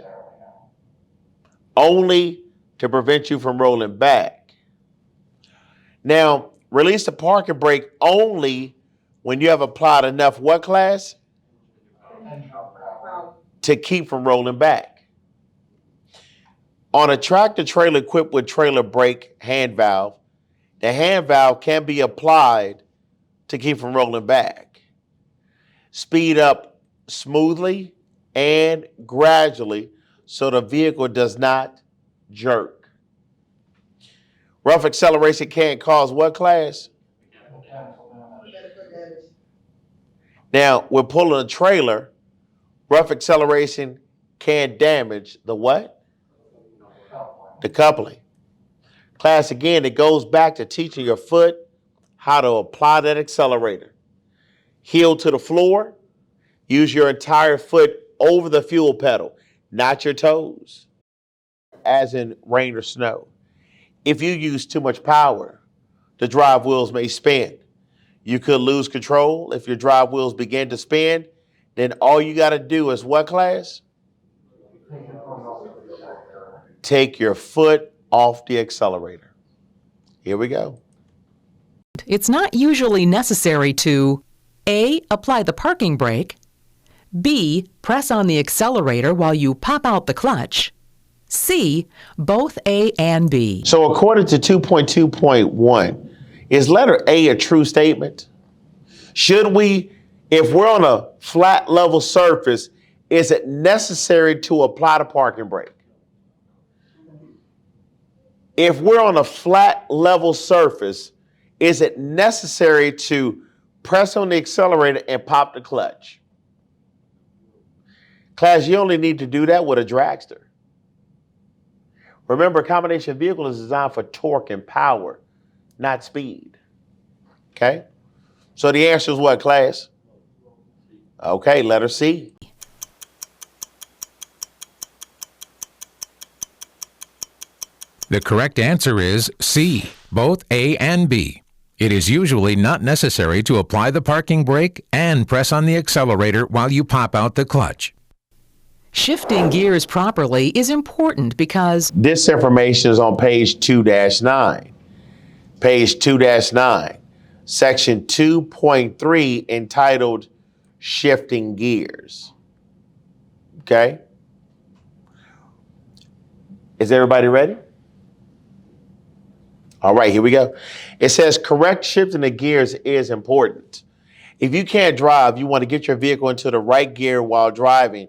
Only to prevent you from rolling back. Now, release the parking brake only when you have applied enough what class? To keep from rolling back. On a tractor trailer equipped with trailer brake hand valve, the hand valve can be applied to keep from rolling back. Speed up smoothly and gradually so the vehicle does not jerk. Rough acceleration can cause what class? Now, we're pulling a trailer. Rough acceleration can damage the what? The coupling. Class, again, it goes back to teaching your foot how to apply that accelerator. Heel to the floor. Use your entire foot over the fuel pedal, not your toes, as in rain or snow. If you use too much power, the drive wheels may spin. You could lose control. If your drive wheels begin to spin, then all you got to do is what class? Take your foot off the accelerator. Here we go. it's not usually necessary to A. Apply the parking brake, B. Press on the accelerator while you pop out the clutch, C. Both A and B. So according to 2.2.1, is letter A a true statement? Should we, if we're on a flat level surface, is it necessary to apply the parking brake? If we're on a flat level surface, is it necessary to press on the accelerator and pop the clutch? Class, you only need to do that with a dragster. Remember, a combination vehicle is designed for torque and power, not speed. Okay? So the answer is what, class? Okay, letter C. The correct answer is C, both A and B. It is usually not necessary to apply the parking brake and press on the accelerator while you pop out the clutch. Shifting gears properly is important because This information is on page 2-9. Page 2-9, section 2.3, entitled Shifting Gears. Okay? Is everybody ready? All right, here we go. It says correct shifting of gears is important. If you can't drive, you want to get your vehicle into the right gear while driving,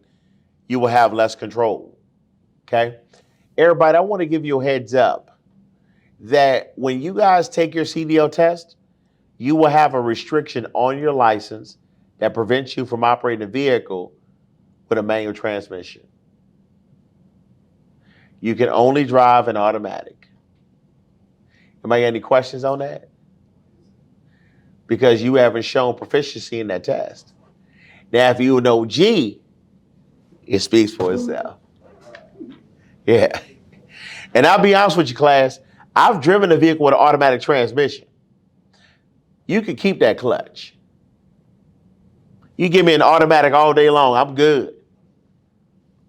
you will have less control. Okay? Everybody, I want to give you a heads up that when you guys take your CDL test, you will have a restriction on your license that prevents you from operating a vehicle with a manual transmission. You can only drive an automatic. Anybody got any questions on that? Because you haven't shown proficiency in that test. Now, if you know G, it speaks for itself. Yeah. And I'll be honest with you, class, I've driven a vehicle with an automatic transmission. You can keep that clutch. You give me an automatic all day long, I'm good.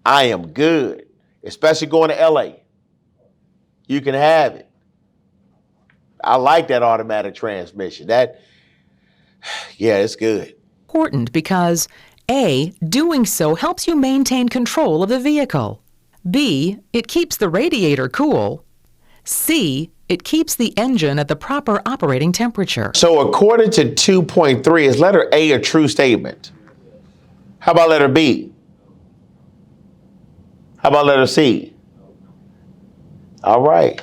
I am good, especially going to LA. You can have it. I like that automatic transmission. Yeah, it's good. important because A, doing so helps you maintain control of the vehicle. B, it keeps the radiator cool. C, it keeps the engine at the proper operating temperature. So according to 2.3, is letter A a true statement? How about letter B? How about letter C? All right.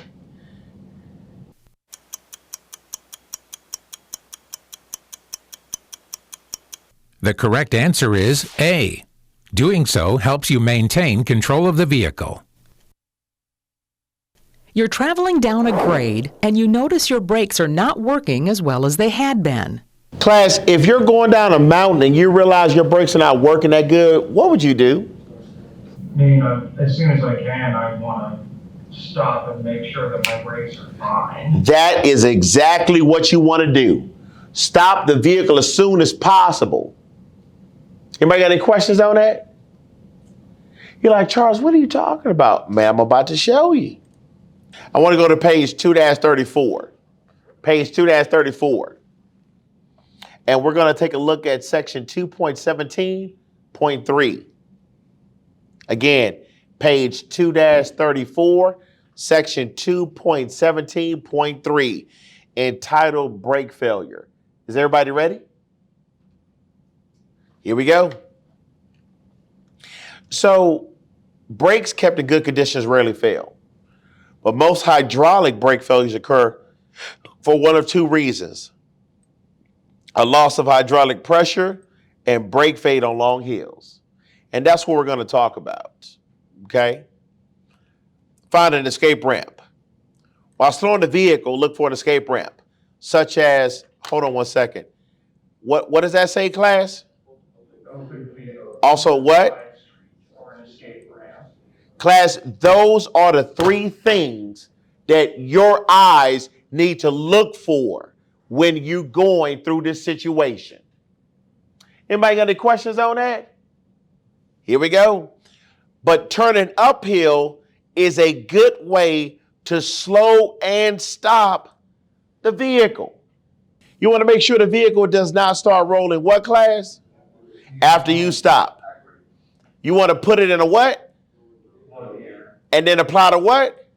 The correct answer is A. Doing so helps you maintain control of the vehicle. You're traveling down a grade and you notice your brakes are not working as well as they had been. Class, if you're going down a mountain and you realize your brakes are not working that good, what would you do? As soon as I can, I want to stop and make sure that my brakes are fine. That is exactly what you want to do. Stop the vehicle as soon as possible. Anybody got any questions on that? You're like, Charles, what are you talking about? Man, I'm about to show you. I want to go to page 2-34. Page 2-34. And we're going to take a look at section 2.17.3. Again, page 2-34, section 2.17.3, entitled Brake Failure. Is everybody ready? Here we go. So, brakes kept in good conditions rarely fail. But most hydraulic brake failures occur for one of two reasons: a loss of hydraulic pressure and brake fade on long hills. And that's what we're going to talk about. Okay? Find an escape ramp. While slowing the vehicle, look for an escape ramp, such as, hold on one second. What does that say, class? Also what? Or an escape ramp. Class, those are the three things that your eyes need to look for when you're going through this situation. Anybody got any questions on that? Here we go. But turning uphill is a good way to slow and stop the vehicle. You want to make sure the vehicle does not start rolling what, class? After you stop. You want to put it in a what? And then apply to what?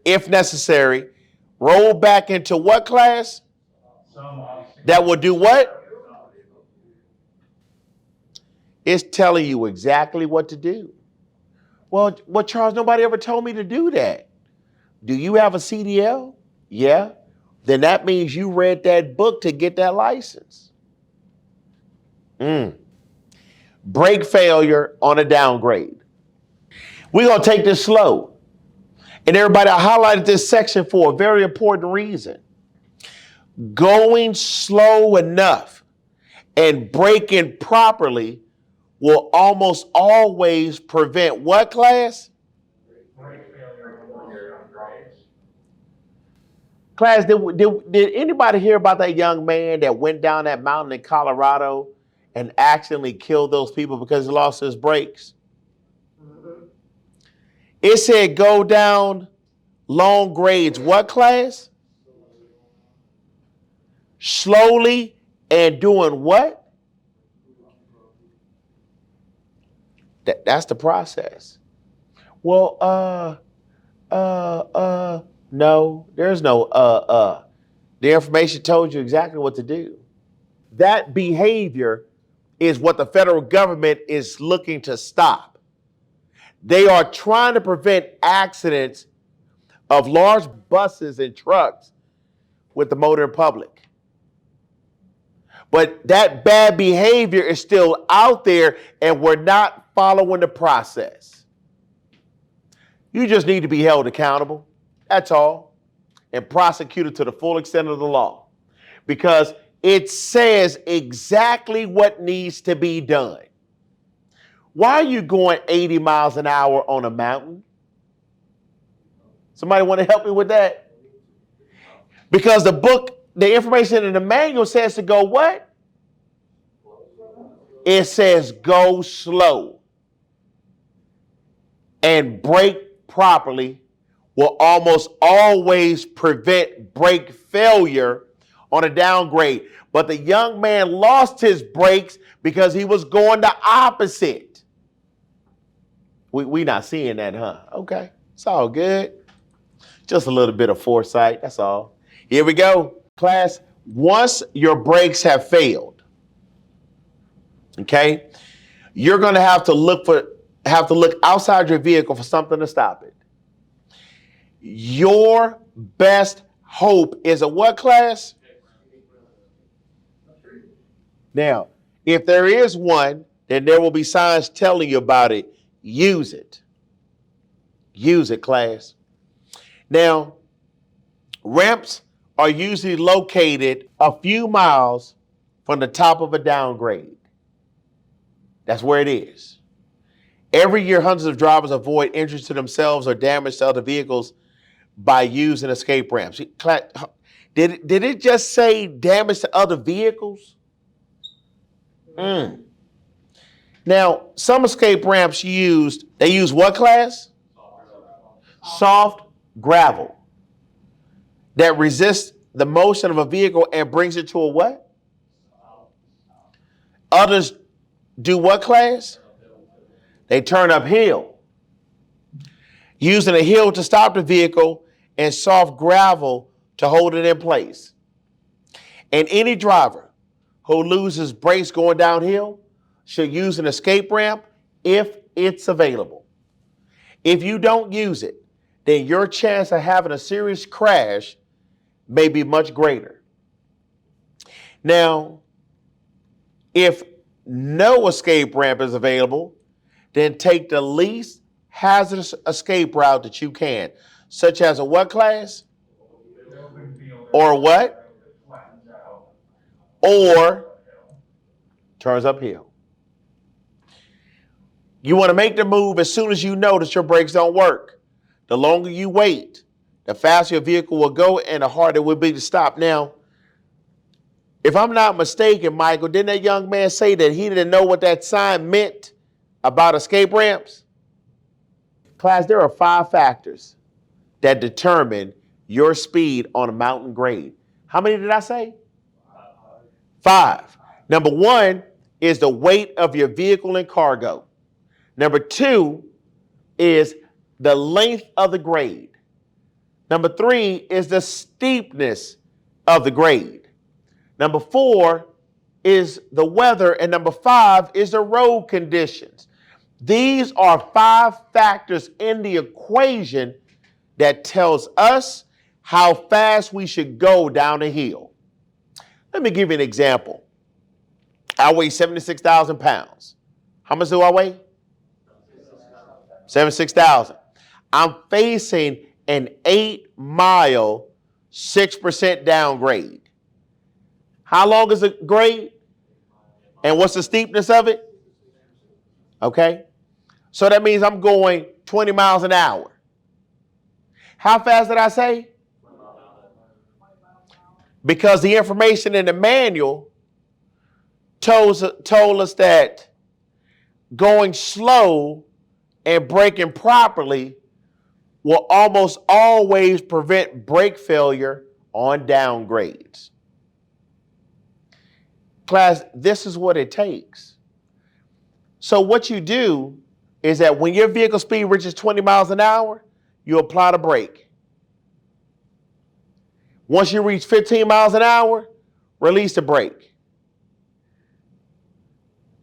If necessary. Roll back into what, class? That will do what? It's telling you exactly what to do. Well, Charles, nobody ever told me to do that. Do you have a CDL? Yeah. Then that means you read that book to get that license. Brake failure on a downgrade. We're going to take this slow. And everybody, I highlighted this section for a very important reason. Going slow enough And braking properly will almost always prevent what, class? Class, did anybody hear about that young man that went down that mountain in Colorado and accidentally killed those people because he lost his brakes? It said go down long grades. What, class? Slowly and doing what? That's the process. Well, no, there's no. The information told you exactly what to do. That behavior is what the federal government is looking to stop. They are trying to prevent accidents of large buses and trucks with the motoring public. But that bad behavior is still out there, and we're not following the process. You just need to be held accountable. That's all. And prosecuted to the full extent of the law. Because it says exactly what needs to be done. Why are you going 80 miles an hour on a mountain? Somebody want to help me with that? Because the information in the manual says to go what? It says go slow. And brake properly will almost always prevent brake failure on a downgrade. But the young man lost his brakes because he was going the opposite. We not seeing that, huh? Okay, it's all good. Just a little bit of foresight, that's all. Here we go. Class, once your brakes have failed, okay, you're going to have to look outside your vehicle for something to stop it. Your best hope is a what, class? Now, if there is one, then there will be signs telling you about it. Use it. Use it, class. Now, ramps are usually located a few miles from the top of a downgrade. That's where it is. Every year, hundreds of drivers avoid injuries to themselves or damage to other vehicles by using escape ramps. Did it just say damage to other vehicles? Now, some escape ramps use what, class? Soft gravel that resists the motion of a vehicle and brings it to a what? Others do what, class? They turn uphill, using a hill to stop the vehicle and soft gravel to hold it in place. And any driver who loses brakes going downhill should use an escape ramp if it's available. If you don't use it, then your chance of having a serious crash may be much greater. Now, if no escape ramp is available, then take the least hazardous escape route that you can, such as a what, class? Or what? Or turns uphill. You want to make the move as soon as you notice your brakes don't work. The longer you wait, the faster your vehicle will go and the harder it will be to stop. Now, if I'm not mistaken, Michael, didn't that young man say that he didn't know what that sign meant about escape ramps? Class, there are 5 factors that determine your speed on a mountain grade. How many did I say? 5. Number 1 is the weight of your vehicle and cargo. Number 2 is the length of the grade. Number 3 is the steepness of the grade. Number 4 is the weather. And number 5 is the road conditions. These are 5 factors in the equation that tells us how fast we should go down a hill. Let me give you an example. I weigh 76,000 pounds. How much do I weigh? 76,000. I'm facing an 8-mile, 6% downgrade. How long is the grade? And what's the steepness of it? Okay. So that means I'm going 20 miles an hour. How fast did I say? Because the information in the manual told us that going slow and braking properly will almost always prevent brake failure on downgrades. Class, this is what it takes. So what you do is that when your vehicle speed reaches 20 miles an hour, you apply the brake. Once you reach 15 miles an hour, release the brake.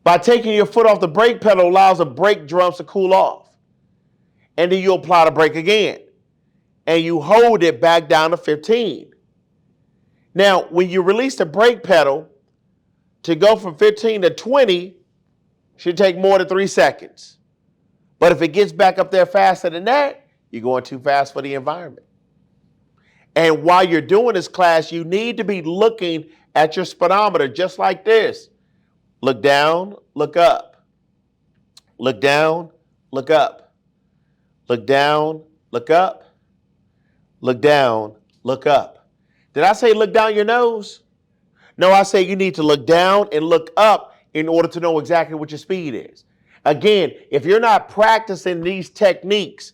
By taking your foot off the brake pedal allows the brake drums to cool off. And then you apply the brake again. And you hold it back down to 15. Now, when you release the brake pedal, to go from 15 to 20 should take more than 3 seconds. But if it gets back up there faster than that, you're going too fast for the environment. And while you're doing this class, you need to be looking at your speedometer just like this. Look down, look up. Look down, look up. Look down, look up. Look down, look up. Did I say look down your nose? No, I say you need to look down and look up in order to know exactly what your speed is. Again, if you're not practicing these techniques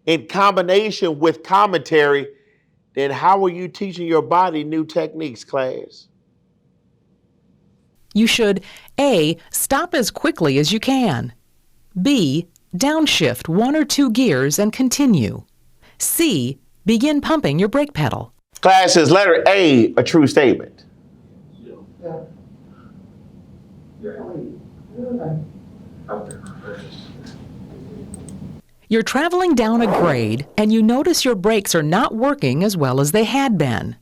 in combination with commentary, then how are you teaching your body new techniques, class? You should A. Stop as quickly as you can. B. Downshift 1 or 2 gears and continue. C. Begin pumping your brake pedal. Class, is letter A a true statement? You're traveling down a grade and you notice your brakes are not working as well as they had been.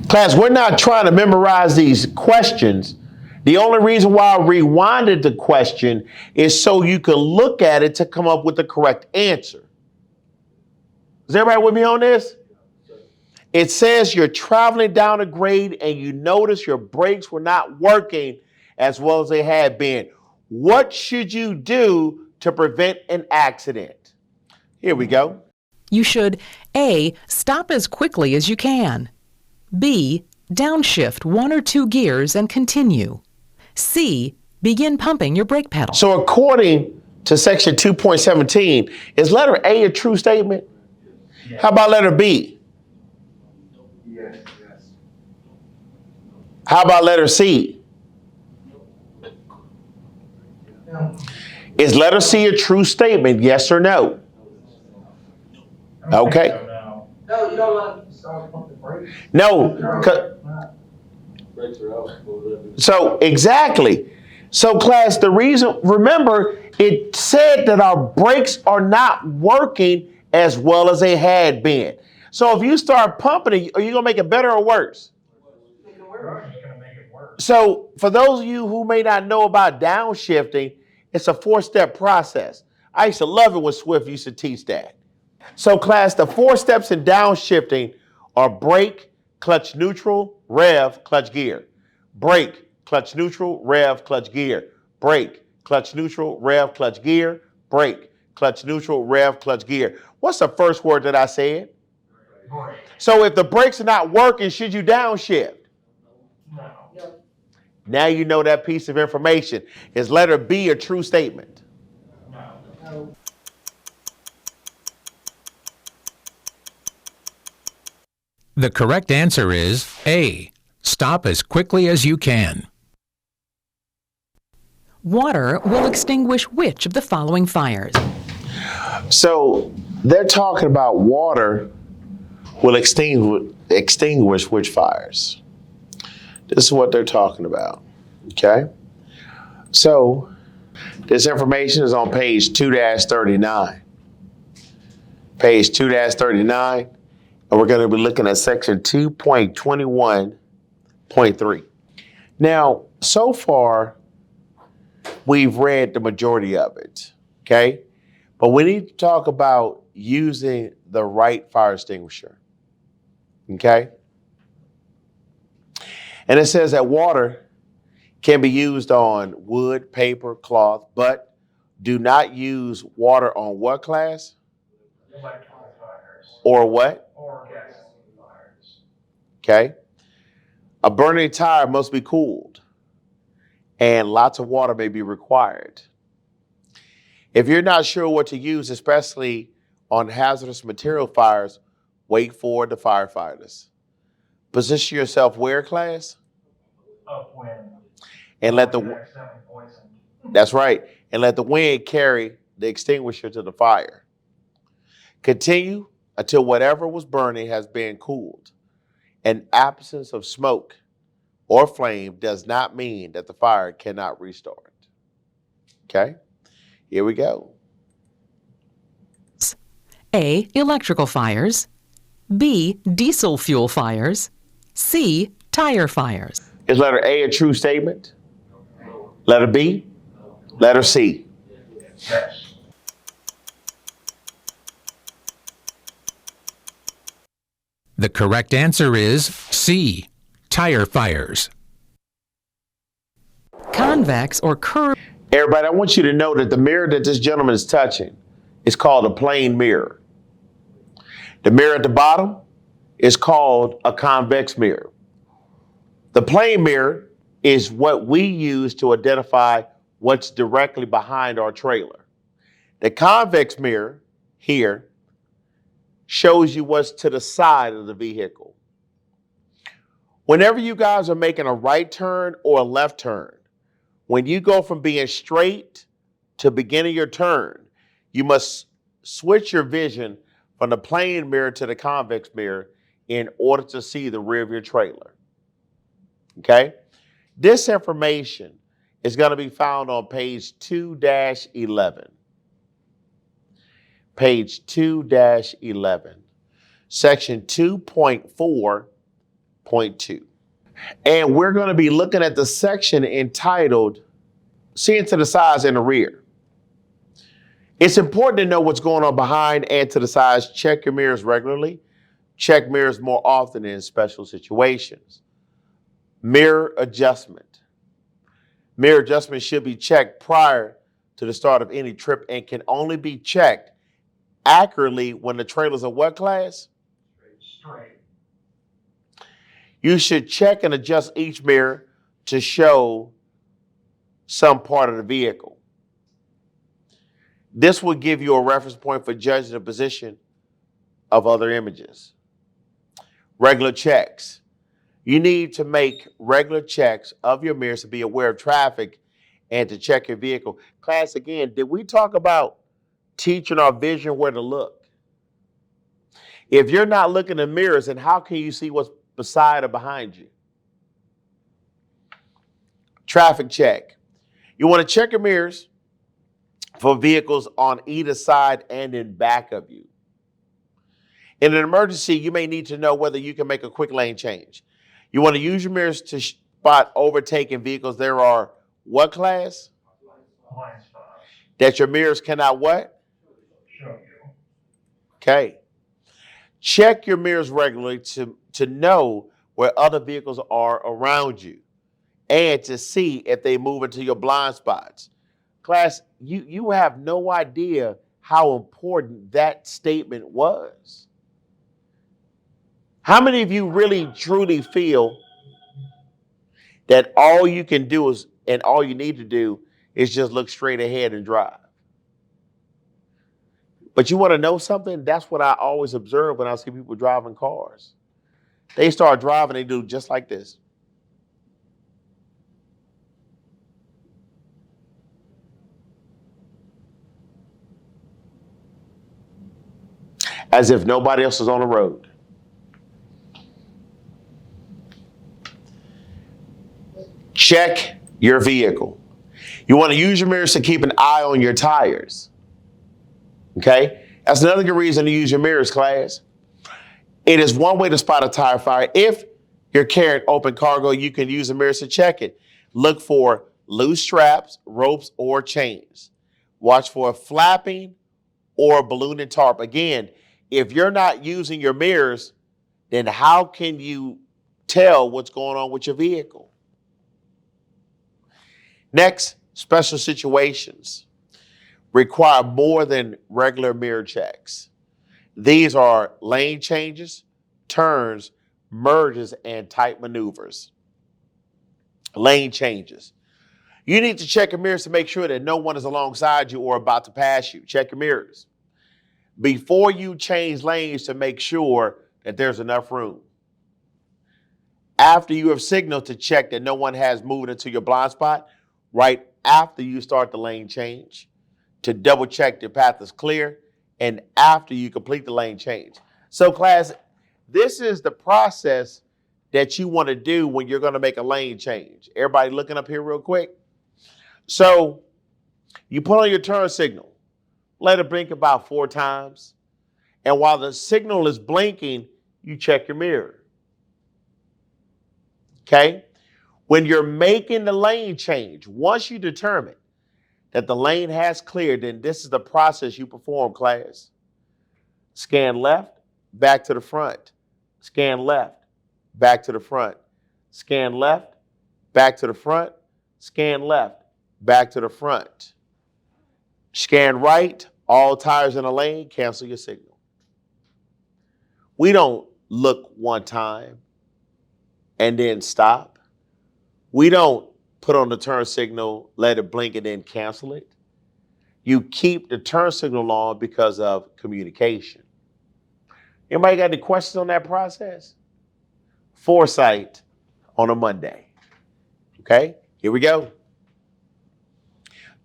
Class, we're not trying to memorize these questions. The only reason why I rewinded the question is so you can look at it to come up with the correct answer. Is everybody with me on this? It says you're traveling down a grade and you notice your brakes were not working as well as they had been. What should you do to prevent an accident? Here we go. You should A. Stop as quickly as you can. B. Downshift 1 or 2 gears and continue. C. Begin pumping your brake pedal. So according to section 2.17, is letter A a true statement? How about letter B? Yes. How about letter C? No. Is letter C a true statement, yes or no? I don't Okay. think so, no. No, you don't want to. Start pumping brakes. No. So exactly. So class, the reason, remember, it said that our brakes are not working as well as they had been. So if you start pumping it, are you going to make it better or worse? We're just gonna make it work. So for those of you who may not know about downshifting, it's a 4-step process. I used to love it when Swift used to teach that. So class, the 4 steps in downshifting are brake, clutch neutral, rev, clutch gear. Brake, clutch neutral, rev, clutch gear. Brake, clutch neutral, rev, clutch gear. Brake, clutch neutral, rev, clutch gear. What's the first word that I said? Brake. So if the brakes are not working, should you downshift? No. Now you know that piece of information. Is letter B a true statement? No. The correct answer is A. Stop as quickly as you can. Water will extinguish which of the following fires? So they're talking about water will extinguish which fires. This is what they're talking about, okay? So this information is on page 2-39. Page 2-39, and we're going to be looking at section 2.21.3. Now, so far, we've read the majority of it, okay? But we need to talk about using the right fire extinguisher, okay? And it says that water Can be used on wood, paper, cloth, but do not use water on what, class? Electrical fires Or what? or gasoline fires. Okay. A burning tire must be cooled, and lots of water may be required. If you're not sure what to use, especially on hazardous material fires, wait for the firefighters. Position yourself where, class? Upwind. And let Don't the, get accidentally poisoned. that's right, and let the wind carry the extinguisher to the fire. Continue until whatever was burning has been cooled. An absence of smoke or flame does not mean that the fire cannot restart. Okay, here we go. A. Electrical fires. B. Diesel fuel fires. C. Tire fires. Is letter A a true statement? Letter B? Letter C? Yes. The correct answer is C. Tire fires. Convex or curved. Everybody, I want you to know that the mirror that this gentleman is touching is called a plane mirror. The mirror at the bottom is called a convex mirror. The plane mirror is what we use to identify what's directly behind our trailer. The convex mirror here shows you what's to the side of the vehicle. Whenever you guys are making a right turn or a left turn, when you go from being straight to beginning your turn, you must switch your vision from the plane mirror to the convex mirror in order to see the rear of your trailer. Okay? This information is going to be found on page 2-11. Page 2-11, section 2.4.2. And we're going to be looking at the section entitled Seeing to the Sides and the Rear. It's important to know what's going on behind and to the sides. Check your mirrors regularly. Check mirrors more often in special situations. Mirror adjustment. Mirror adjustment should be checked prior to the start of any trip and can only be checked accurately when the trailer's a what, class? Straight. You should check and adjust each mirror to show some part of the vehicle. This will give you a reference point for judging the position of other images. Regular checks. You need to make regular checks of your mirrors to be aware of traffic and to check your vehicle. Class, again, did we talk about teaching our vision where to look? If you're not looking in mirrors, then how can you see what's beside or behind you? Traffic check. You want to check your mirrors for vehicles on either side and in back of you. In an emergency, you may need to know whether you can make a quick lane change. You want to use your mirrors to spot overtaking vehicles. There are what, class? Blind spots. That your mirrors cannot what? Show you. Okay. Check your mirrors regularly to know where other vehicles are around you and to see if they move into your blind spots. Class, you have no idea how important that statement was. How many of you really truly feel that all you can do is, and all you need to do is just look straight ahead and drive? But you want to know something? That's what I always observe when I see people driving cars. They start driving, they do just like this. As if nobody else is on the road. Check your vehicle. You want to use your mirrors to keep an eye on your tires. Okay? That's another good reason to use your mirrors, class. It is one way to spot a tire fire. If you're carrying open cargo, you can use the mirrors to check it. Look for loose straps, ropes, or chains. Watch for flapping or ballooning tarp. Again, if you're not using your mirrors, then how can you tell what's going on with your vehicle? Next, special situations require more than regular mirror checks. These are lane changes, turns, merges, and tight maneuvers. Lane changes. You need to check your mirrors to make sure that no one is alongside you or about to pass you. Check your mirrors before you change lanes to make sure that there's enough room. After you have signaled to check that no one has moved into your blind spot, right after you start the lane change, to double check your path is clear, and after you complete the lane change. So class, this is the process that you want to do when you're going to make a lane change. Everybody looking up here real quick? So you put on your turn signal, let it blink about 4 times, and while the signal is blinking, you check your mirror. Okay? When you're making the lane change, once you determine that the lane has cleared, then this is the process you perform, class. Scan left, back to the front. Scan left, back to the front. Scan left, back to the front. Scan left, back to the front. Scan right, all tires in the lane, cancel your signal. We don't look one time and then stop. We don't put on the turn signal, let it blink, and then cancel it. You keep the turn signal on because of communication. Anybody got any questions on that process? Foresight on a Monday. Okay, here we go.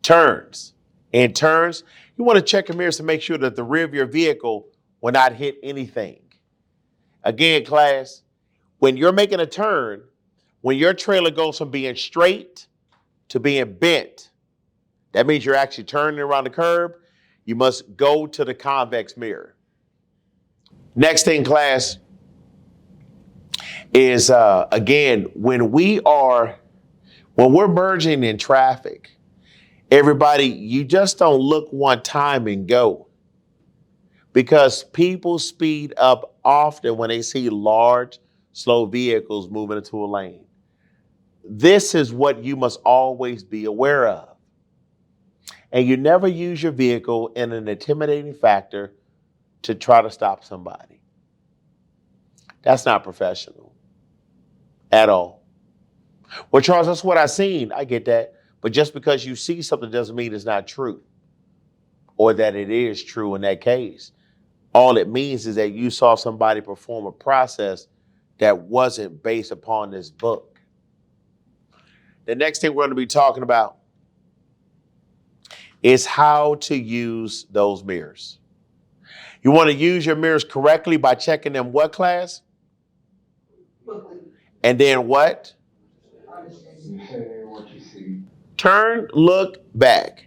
Turns. In turns, you want to check your mirrors to make sure that the rear of your vehicle will not hit anything. Again, class, when you're making a turn, when your trailer goes from being straight to being bent, that means you're actually turning around the curb. You must go to the convex mirror. Next thing, class, is again, when we're merging in traffic, everybody, you just don't look one time and go. Because people speed up often when they see large, slow vehicles moving into a lane. This is what you must always be aware of. And you never use your vehicle in an intimidating factor to try to stop somebody. That's not professional at all. Well, Charles, that's what I seen. I get that. But just because you see something doesn't mean it's not true or that it is true in that case. All it means is that you saw somebody perform a process that wasn't based upon this book. The next thing we're going to be talking about is how to use those mirrors. You want to use your mirrors correctly by checking them what, class? And then what? Turn, look, back.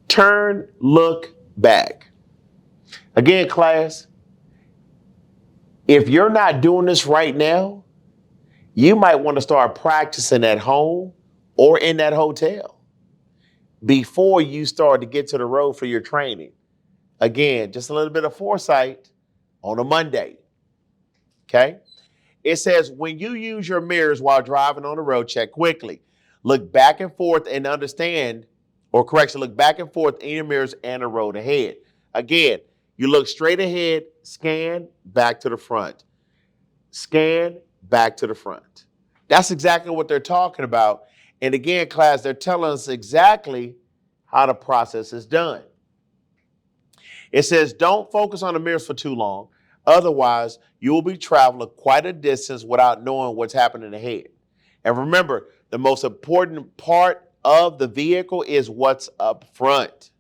Turn, look, back. Again, class, if you're not doing this right now, you might want to start practicing at home or in that hotel before you start to get to the road for your training. Again, just a little bit of foresight on a Monday. Okay? It says, when you use your mirrors while driving on the road, check quickly. Look back and forth and understand, or correction, look back and forth in your mirrors and the road ahead. Again, you look straight ahead, scan, back to the front. Scan, back to the front. That's exactly what they're talking about. And again, class, they're telling us exactly how the process is done. It says, don't focus on the mirrors for too long. Otherwise, you will be traveling quite a distance without knowing what's happening ahead. And remember, the most important part of the vehicle is what's up front.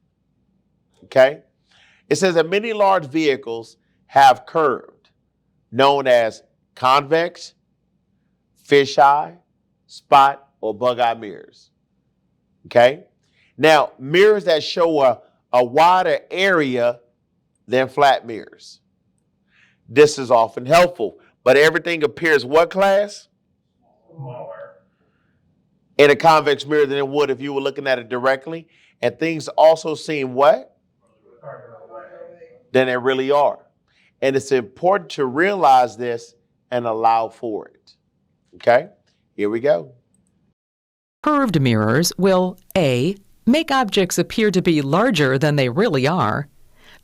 Okay? It says that many large vehicles have curved, known as convex, fisheye, spot, or bug-eye mirrors. Okay? Now, mirrors that show a wider area than flat mirrors. This is often helpful, but everything appears what, class? Smaller. In a convex mirror than it would if you were looking at it directly. And things also seem what? Than they really are. And it's important to realize this and allow for it. Okay? Here we go. Curved mirrors will A. Make objects appear to be larger than they really are.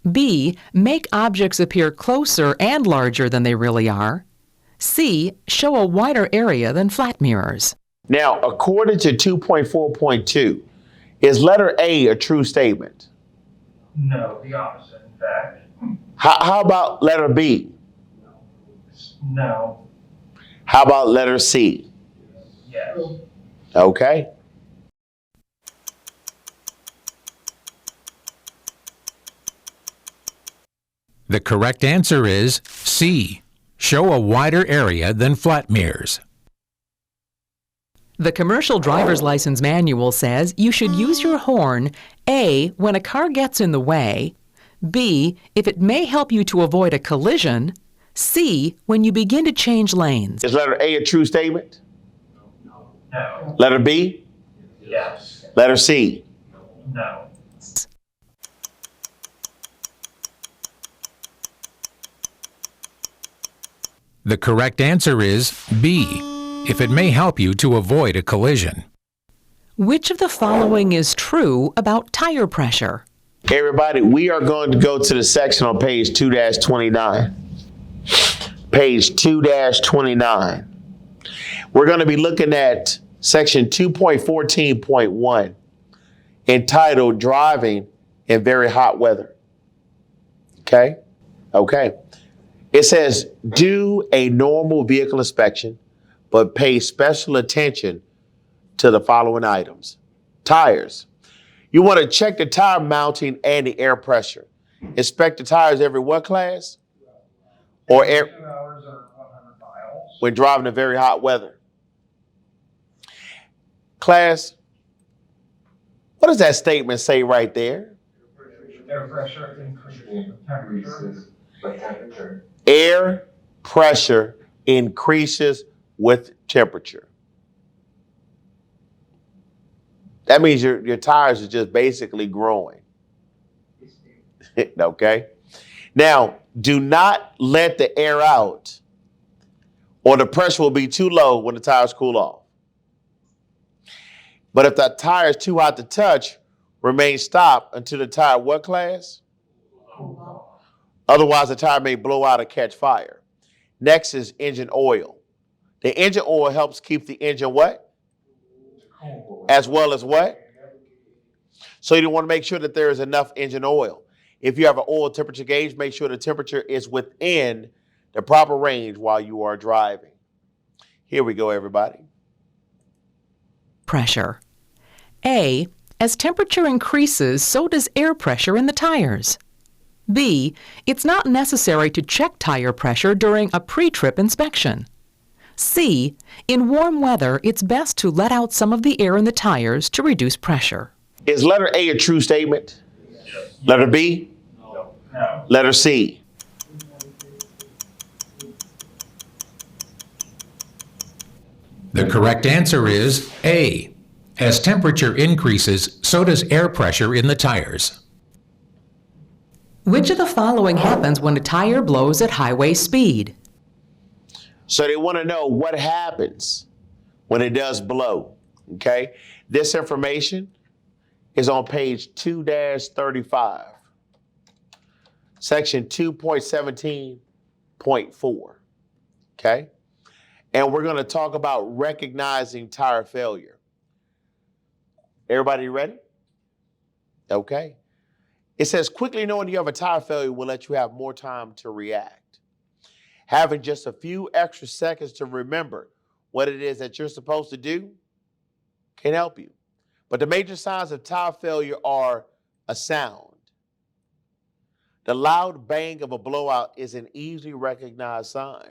B. Make objects appear closer and larger than they really are. C. Show a wider area than flat mirrors. Now, according to 2.4.2, is letter A a true statement? No, the opposite, in fact. How about letter B? No. How about letter C? Yes. Okay. The correct answer is C. Show a wider area than flat mirrors. The Commercial Driver's License Manual says you should use your horn A. when a car gets in the way, B. if it may help you to avoid a collision, C. when you begin to change lanes. Is letter A a true statement? No. Letter B? Yes. Letter C? No. The correct answer is B. If it may help you to avoid a collision. Which of the following is true about tire pressure? Everybody, we are going to go to the section on page 2-29. Page 2-29. We're going to be looking at section 2.14.1 entitled Driving in Very Hot Weather. Okay? Okay. It says, do a normal vehicle inspection, but pay special attention to the following items. Tires. You want to check the tire mounting and the air pressure. Inspect the tires every what class? Or 2 hours or 100 miles. when driving in very hot weather. Class, what does that statement say right there? Air pressure increases with temperature. Air pressure increases with temperature. That means your tires are just basically growing. Okay? Now, do not let the air out or the pressure will be too low when the tires cool off. But if the tire is too hot to touch, remain stopped until the tire what class? Otherwise, the tire may blow out or catch fire. Next is engine oil. The engine oil helps keep the engine what? As well as what? So you want to make sure that there is enough engine oil. If you have an oil temperature gauge, make sure the temperature is within the proper range while you are driving. Here we go, everybody. Pressure. A. As temperature increases, so does air pressure in the tires. B. It's not necessary to check tire pressure during a pre-trip inspection. C. In warm weather, it's best to let out some of the air in the tires to reduce pressure. Is letter A a true statement? Yes. Letter B? No. Letter C? The correct answer is A. As temperature increases, so does air pressure in the tires. Which of the following happens when a tire blows at highway speed? So they want to know what happens when it does blow, okay? This information is on page 2-35, section 2.17.4, okay? And we're going to talk about recognizing tire failure. Everybody ready? Okay. It says, quickly knowing you have a tire failure will let you have more time to react. Having just a few extra seconds to remember what it is that you're supposed to do can help you. But the major signs of tire failure are a sound. The loud bang of a blowout is an easily recognized sign.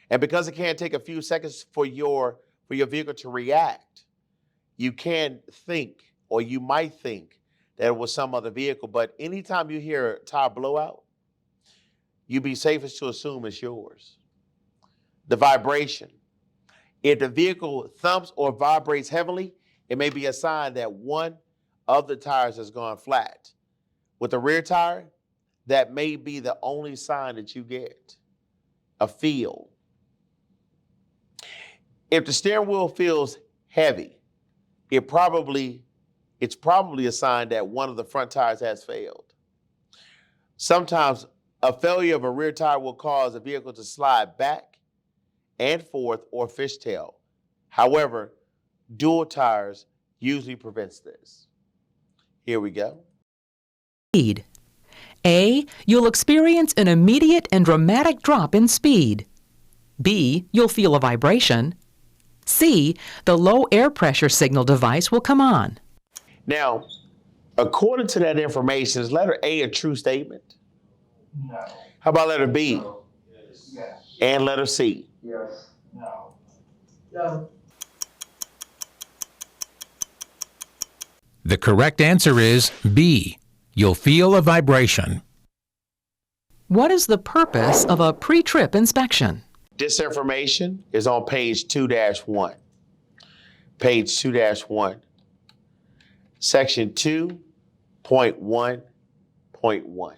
And because it can take a few seconds for your vehicle to react, you can think, or you might think, that it was some other vehicle. But anytime you hear a tire blowout, you'd be safest to assume it's yours. The vibration. If the vehicle thumps or vibrates heavily, it may be a sign that one of the tires has gone flat. With the rear tire, that may be the only sign that you get. A feel. If the steering wheel feels heavy, it's probably a sign that one of the front tires has failed. Sometimes a failure of a rear tire will cause a vehicle to slide back and forth or fishtail. However, dual tires usually prevents this. Here we go. Speed. A. You'll experience an immediate and dramatic drop in speed. B. You'll feel a vibration. C. The low air pressure signal device will come on. Now, according to that information, is letter A a true statement? No. How about letter B No. Yes. and letter C? Yes. No. No. The correct answer is B. You'll feel a vibration. What is the purpose of a pre-trip inspection? This information is on page 2-1. Page 2-1. Section 2.1.1.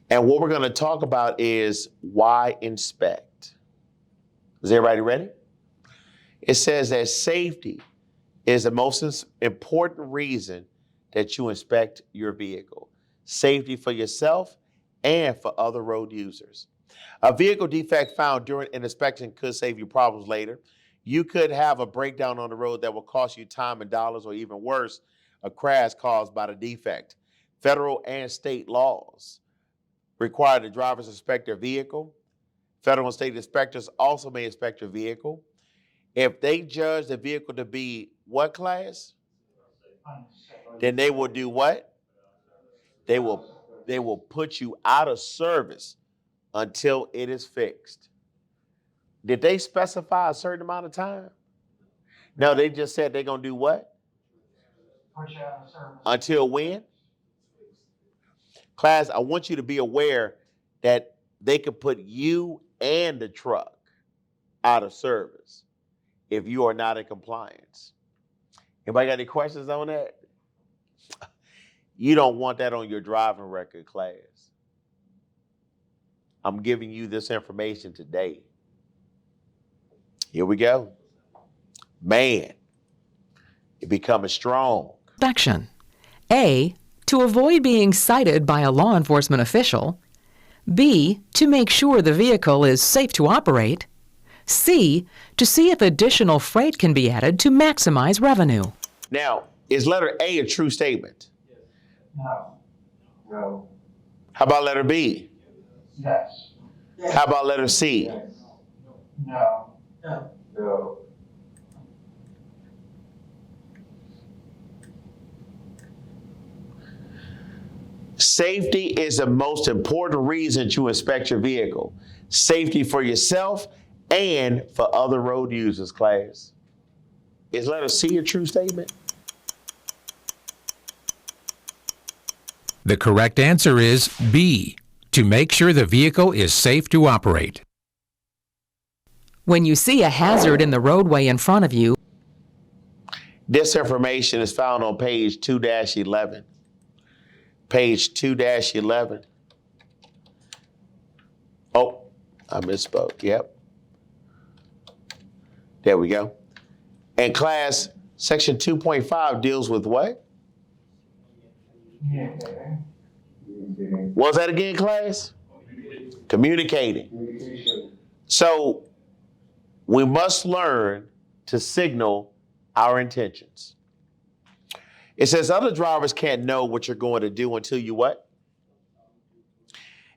And what we're going to talk about is why inspect. Is everybody ready? It says that safety is the most important reason that you inspect your vehicle. Safety for yourself and for other road users. A vehicle defect found during an inspection could save you problems later. You could have a breakdown on the road that will cost you time and dollars, or even worse, a crash caused by the defect. Federal and state laws require the drivers inspect their vehicle. Federal and state inspectors also may inspect your vehicle. If they judge the vehicle to be what class? Then they will do what? They will put you out of service until it is fixed. Did they specify a certain amount of time? No, they just said they're going to do what? Put you out of service. Until when? Class, I want you to be aware that they could put you and the truck out of service if you are not in compliance. Anybody got any questions on that? You don't want that on your driving record, class. I'm giving you this information today. Here we go. Man, it becoming strong. Inspection. A. To avoid being cited by a law enforcement official. B. To make sure the vehicle is safe to operate. C. To see if additional freight can be added to maximize revenue. Now, is letter A a true statement? No. No. How about letter B? Yes. How about letter C? Yes. No. No. No. Safety is the most important reason to inspect your vehicle. Safety for yourself and for other road users, class. Is letter C a true statement? The correct answer is B. To make sure the vehicle is safe to operate. When you see a hazard in the roadway in front of you, This information is found on page 2-11. Page 2-11. Oh, I misspoke. Yep. There we go. And class, section 2.5 deals with what? Yeah. What was that again, class? Communicating. So we must learn to signal our intentions. It says other drivers can't know what you're going to do until you what?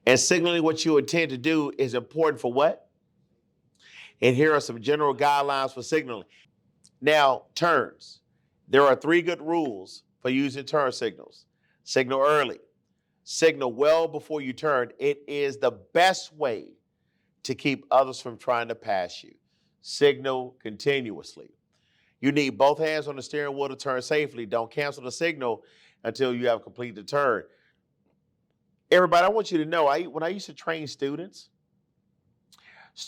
And signaling what you intend to do is important for what? And here are some general guidelines for signaling. Now, turns. There are 3 good rules for using turn signals. Signal early. Signal well before you turn. It is the best way to keep others from trying to pass you. Signal continuously. You need both hands on the steering wheel to turn safely. Don't cancel the signal until you have completed the turn. Everybody, I want you to know, when I used to train students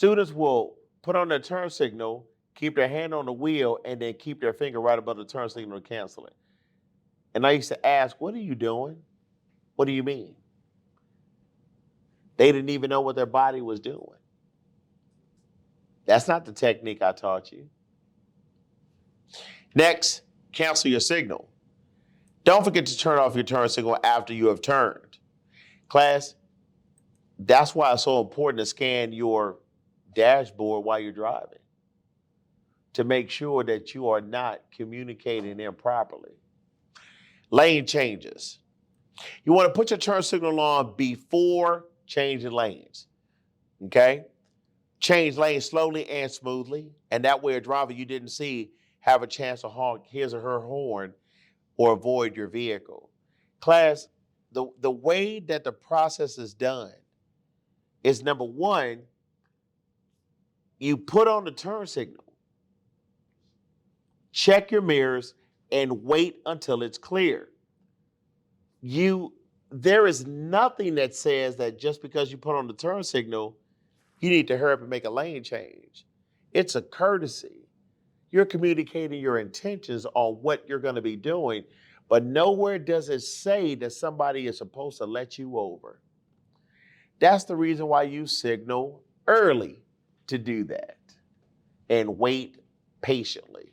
will put on their turn signal, keep their hand on the wheel, and then keep their finger right above the turn signal to cancel it. And I used to ask, what are you doing? What do you mean? They didn't even know what their body was doing. That's not the technique I taught you. Next, cancel your signal. Don't forget to turn off your turn signal after you have turned. Class, that's why it's so important to scan your dashboard while you're driving to make sure that you are not communicating improperly. Lane changes. You want to put your turn signal on before changing lanes, okay? Change lanes slowly and smoothly, and that way a driver you didn't see have a chance to honk his or her horn or avoid your vehicle. Class, the way that the process is done is number one, you put on the turn signal, check your mirrors, and wait until it's clear. There is nothing that says that just because you put on the turn signal, you need to hurry up and make a lane change. It's a courtesy. You're communicating your intentions on what you're going to be doing, but nowhere does it say that somebody is supposed to let you over. That's the reason why you signal early to do that and wait patiently.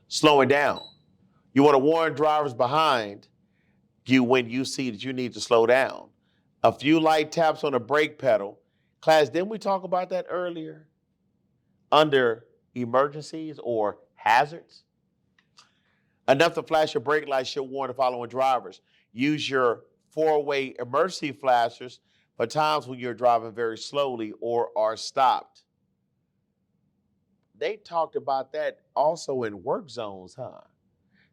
Slowing down. You want to warn drivers behind you when you see that you need to slow down. A few light taps on the brake pedal. Class, didn't we talk about that earlier? Under emergencies or hazards? Enough to flash your brake lights should warn the following drivers. Use your four-way emergency flashers for times when you're driving very slowly or are stopped. They talked about that also in work zones, huh?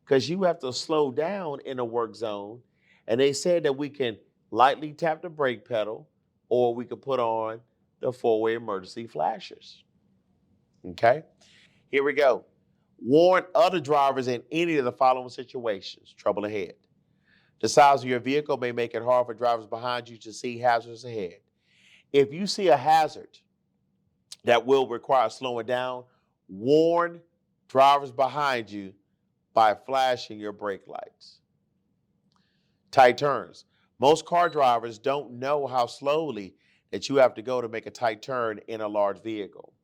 Because you have to slow down in a work zone. And they said that we can lightly tap the brake pedal or we could put on the four-way emergency flashers. Okay, here we go. Warn other drivers in any of the following situations. Trouble ahead. The size of your vehicle may make it hard for drivers behind you to see hazards ahead. If you see a hazard that will require slowing down, warn drivers behind you by flashing your brake lights. Tight turns. Most car drivers don't know how slowly that you have to go to make a tight turn in a large vehicle.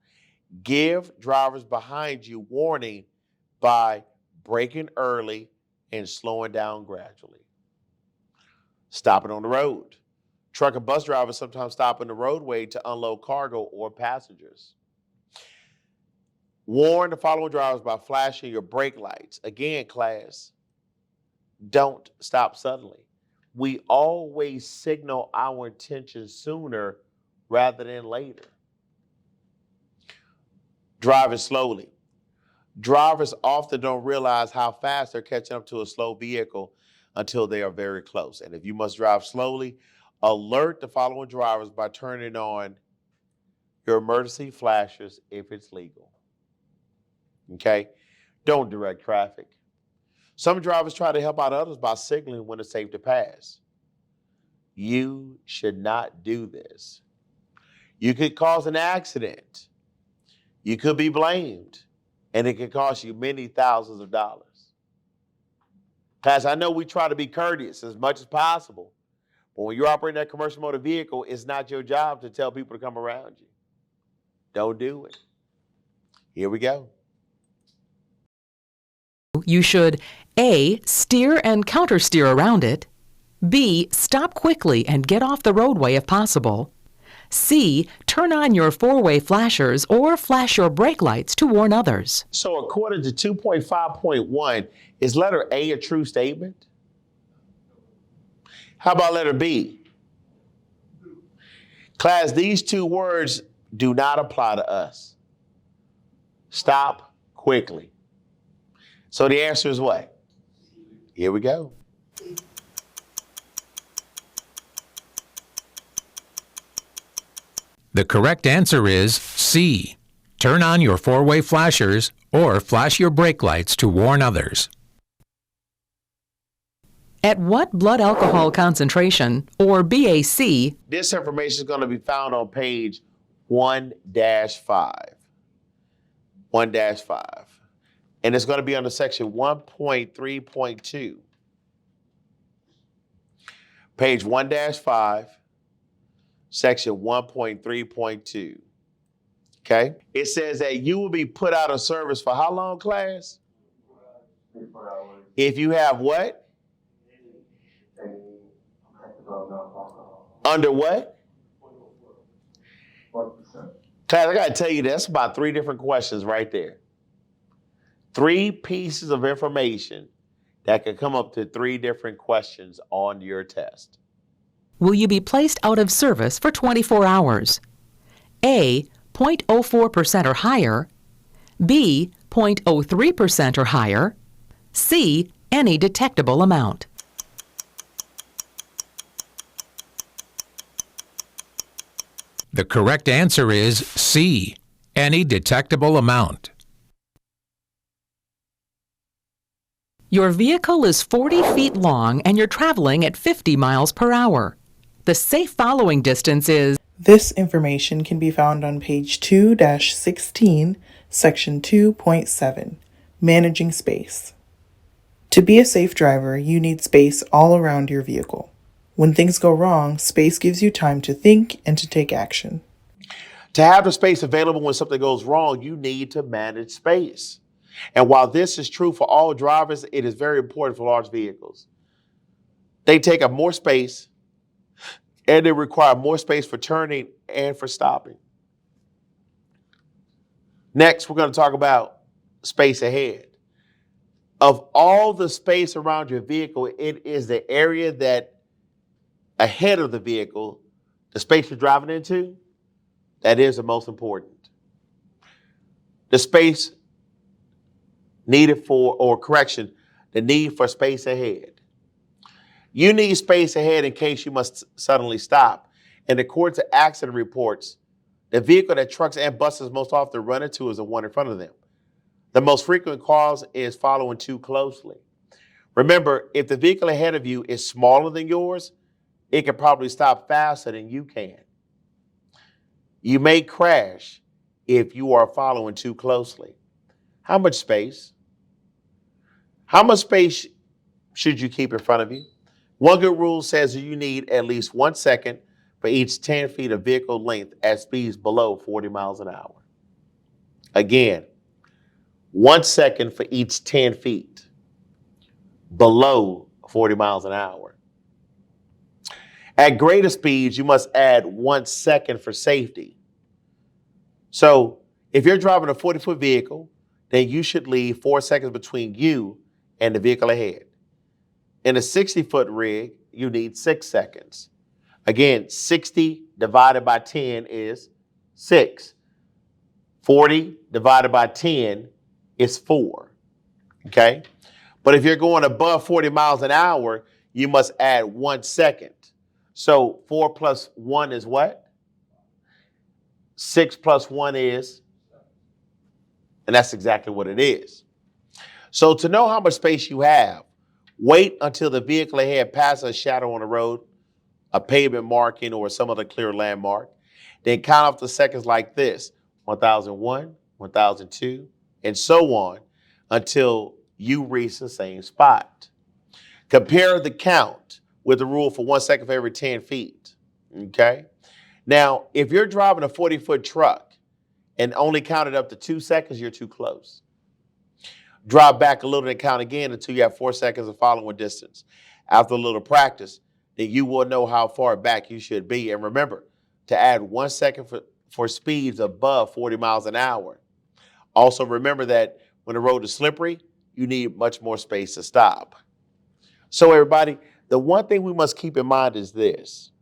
Give drivers behind you warning by braking early and slowing down gradually. Stopping on the road. Truck and bus drivers sometimes stop in the roadway to unload cargo or passengers. Warn the following drivers by flashing your brake lights. Again, class, don't stop suddenly. We always signal our intentions sooner rather than later. Driving slowly. Drivers often don't realize how fast they're catching up to a slow vehicle until they are very close. And if you must drive slowly, alert the following drivers by turning on your emergency flashers if it's legal. Okay? Don't direct traffic. Some drivers try to help out others by signaling when it's safe to pass. You should not do this. You could cause an accident. You could be blamed, and it could cost you many thousands of dollars. Class, I know we try to be courteous as much as possible, but when you're operating that commercial motor vehicle, it's not your job to tell people to come around you. Don't do it. Here we go. You should A. Steer and countersteer around it. B. Stop quickly and get off the roadway if possible. C. Turn on your four-way flashers or flash your brake lights to warn others. So according to 2.5.1, is letter A a true statement? How about letter B? Class, these two words do not apply to us. Stop quickly. So the answer is what? Here we go. The correct answer is C. Turn on your four-way flashers or flash your brake lights to warn others. At what blood alcohol concentration, or BAC, This information is going to be found on page 1-5. 1-5. And it's going to be under section 1.3.2. Page 1-5, section 1.3.2. Okay. It says that you will be put out of service for how long, class? If you have what? Under what? Class, I got to tell you, that's about 3 different questions right there. 3 pieces of information that could come up to 3 different questions on your test. Will you be placed out of service for 24 hours? A, 0.04% or higher. B, 0.03% or higher. C, any detectable amount. The correct answer is C, any detectable amount. Your vehicle is 40 feet long and you're traveling at 50 miles per hour. The safe following distance is... This information can be found on page 2-16, section 2.7, Managing Space. To be a safe driver, you need space all around your vehicle. When things go wrong, space gives you time to think and to take action. To have the space available when something goes wrong, you need to manage space. And while this is true for all drivers, it is very important for large vehicles. They take up more space and they require more space for turning and for stopping. Next, we're going to talk about space ahead. Of all the space around your vehicle, it is the area that ahead of the vehicle, the space you're driving into, that is the most important. The space needed for, or correction, the need for space ahead. You need space ahead in case you must suddenly stop. And according to accident reports, the vehicle that trucks and buses most often run into is the one in front of them. The most frequent cause is following too closely. Remember, if the vehicle ahead of you is smaller than yours, it can probably stop faster than you can. You may crash if you are following too closely. How much space? How much space should you keep in front of you? One good rule says that you need at least 1 second for each 10 feet of vehicle length at speeds below 40 miles an hour. Again, 1 second for each 10 feet below 40 miles an hour. At greater speeds, you must add 1 second for safety. So if you're driving a 40-foot vehicle, then you should leave 4 seconds between you and the vehicle ahead. In a 60-foot rig, you need 6 seconds. Again, 60 divided by 10 is 6. 40 divided by 10 is 4. Okay? But if you're going above 40 miles an hour, you must add 1 second. So 4 plus 1 is what? 6 plus 1 is, and that's exactly what it is. So to know how much space you have, wait until the vehicle ahead passes a shadow on the road, a pavement marking, or some other clear landmark. Then count off the seconds like this: 1001, 1002, and so on until you reach the same spot. Compare the count with the rule for 1 second for every 10 feet. Okay? Now, if you're driving a 40-foot truck and only counted up to 2 seconds, you're too close. Drop back a little and count again until you have 4 seconds of following distance. After a little practice, then you will know how far back you should be. And remember to add 1 second for speeds above 40 miles an hour. Also remember that when the road is slippery, you need much more space to stop. So everybody, the one thing we must keep in mind is this.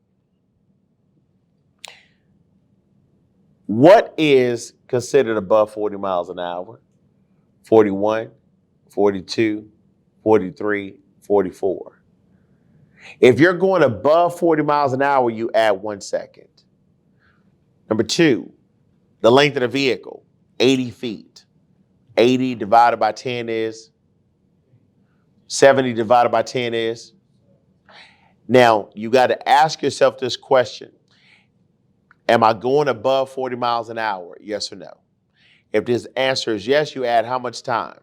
What is considered above 40 miles an hour? 41, 42, 43, 44. If you're going above 40 miles an hour, you add 1 second. Number 2, the length of the vehicle, 80 feet. 80 divided by 10 is? 70 divided by 10 is? Now, you got to ask yourself this question. Am I going above 40 miles an hour? Yes or no? If this answer is yes, you add how much time?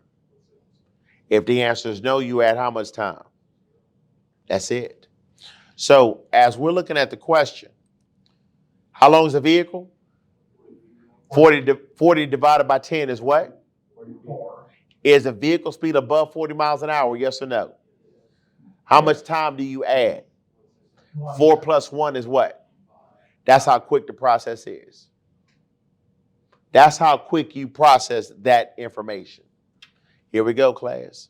If the answer is no, you add how much time? That's it. So as we're looking at the question, how long is the vehicle? 40 divided by 10 is what? 44. Is a vehicle speed above 40 miles an hour, yes or no? How much time do you add? 4 plus 1 is what? That's how quick the process is. That's how quick you process that information. Here we go, class.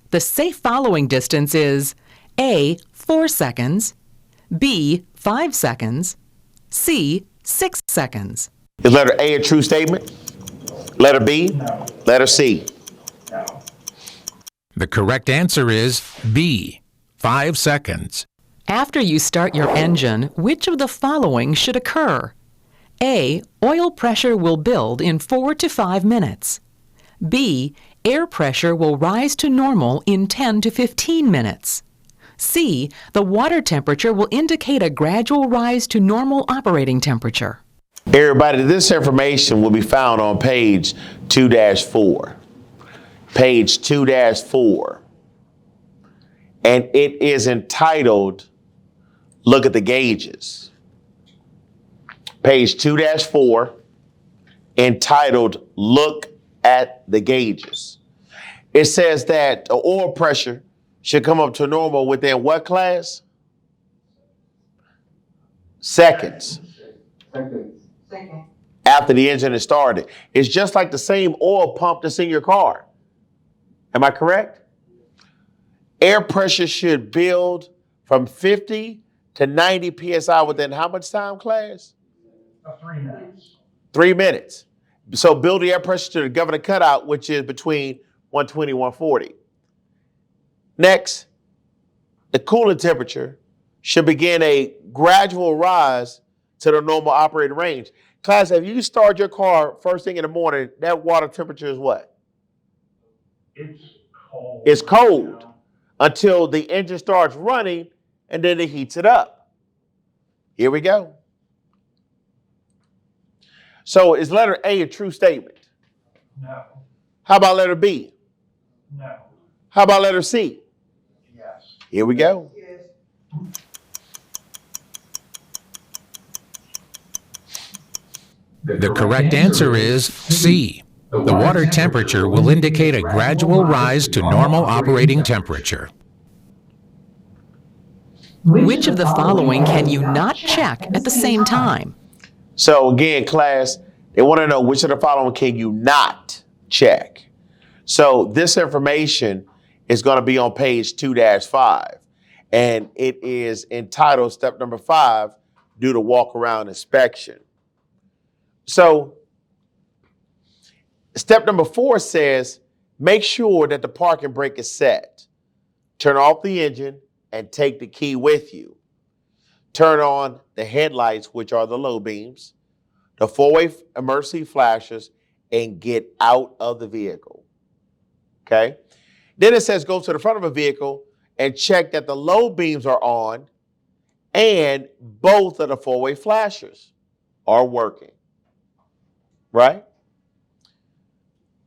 The safe following distance is A, 4 seconds, B, 5 seconds, C, 6 seconds. Is letter A a true statement? Letter B? No. Letter C? No. The correct answer is B, 5 seconds. After you start your engine, which of the following should occur? A, oil pressure will build in 4 to 5 minutes. B, air pressure will rise to normal in 10 to 15 minutes. C, the water temperature will indicate a gradual rise to normal operating temperature. Everybody, this information will be found on page 2-4. Page 2-4. And it is entitled, Look at the Gauges. Page 2-4, entitled, Look at the Gauges. It says that the oil pressure should come up to normal within what, class? Seconds. Second. After the engine is started. It's just like the same oil pump that's in your car. Am I correct? Air pressure should build from 50 to 90 psi within how much time, class? 3 minutes. 3 minutes. So build the air pressure to the governor cutout, which is between 120 and 140. Next, the coolant temperature should begin a gradual rise to the normal operating range. Class, if you start your car first thing in the morning, that water temperature is what? It's cold. It's cold until the engine starts running and then it heats it up. Here we go. So is letter A a true statement? No. How about letter B? No. How about letter C? Yes. Here we go. Yes. The correct answer is C. The water temperature will indicate a gradual rise to normal operating temperature. Which of the following can you not check at the same time? So again, class, they want to know which of the following can you not check. So this information is going to be on page 2-5, and it is entitled step number 5, do the walk around inspection. So step number 4 says, make sure that the parking brake is set. Turn off the engine and take the key with you. Turn on the headlights, which are the low beams, the 4-way emergency flashers, and get out of the vehicle. Okay? Then it says go to the front of a vehicle and check that the low beams are on and both of the 4-way flashers are working. Right?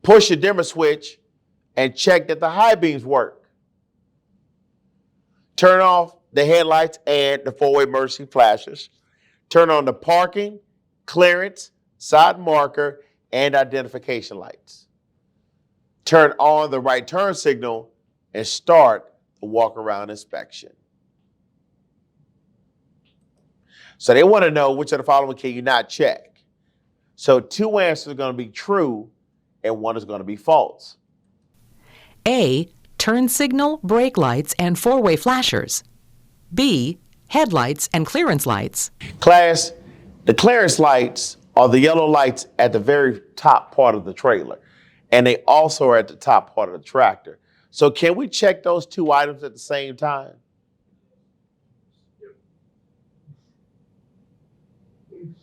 Push the dimmer switch and check that the high beams work. Turn off the headlights and the 4-way emergency flashers. Turn on the parking, clearance, side marker, and identification lights. Turn on the right turn signal and start the walk around inspection. So they want to know which of the following can you not check. So 2 answers are going to be true and 1 is going to be false. A, turn signal, brake lights, and 4-way flashers. B, headlights and clearance lights. Class, the clearance lights are the yellow lights at the very top part of the trailer, and they also are at the top part of the tractor. So can we check those 2 items at the same time?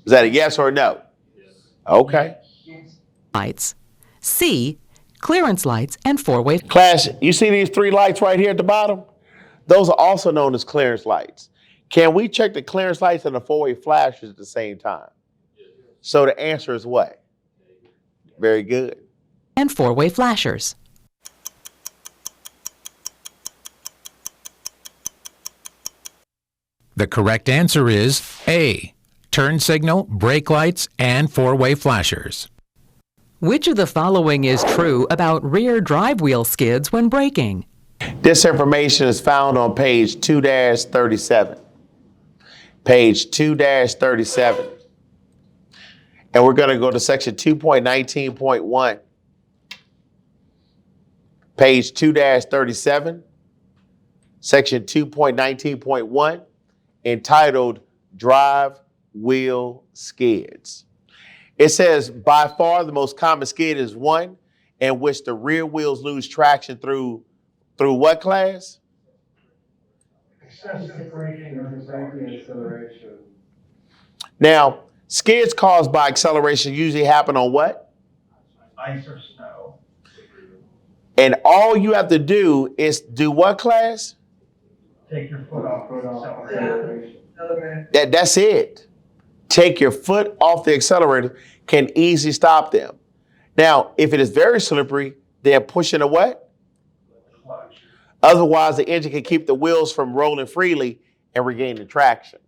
Is that a yes or a no? Okay. Lights. C, clearance lights and 4-way. Class, you see these 3 lights right here at the bottom? Those are also known as clearance lights. Can we check the clearance lights and the 4-way flashers at the same time? So the answer is what? Very good. And 4-way flashers. The correct answer is A. turn signal, brake lights, and four-way flashers. Which of the following is true about rear drive wheel skids when braking? This information is found on page 2-37. Page 2-37. And we're going to go to section 2.19.1. Page 2-37, section 2.19.1, entitled Drive Wheel Skids. It says, by far the most common skid is one in which the rear wheels lose traction through what class? Excessive braking or braking acceleration. Now, skids caused by acceleration usually happen on what? Ice or snow. And all you have to do is do what class? Take your foot off the acceleration. That's it. Take your foot off the accelerator can easily stop them. Now, if it is very slippery, then pushing a what? Clutch. Otherwise, the engine can keep the wheels from rolling freely and regaining traction.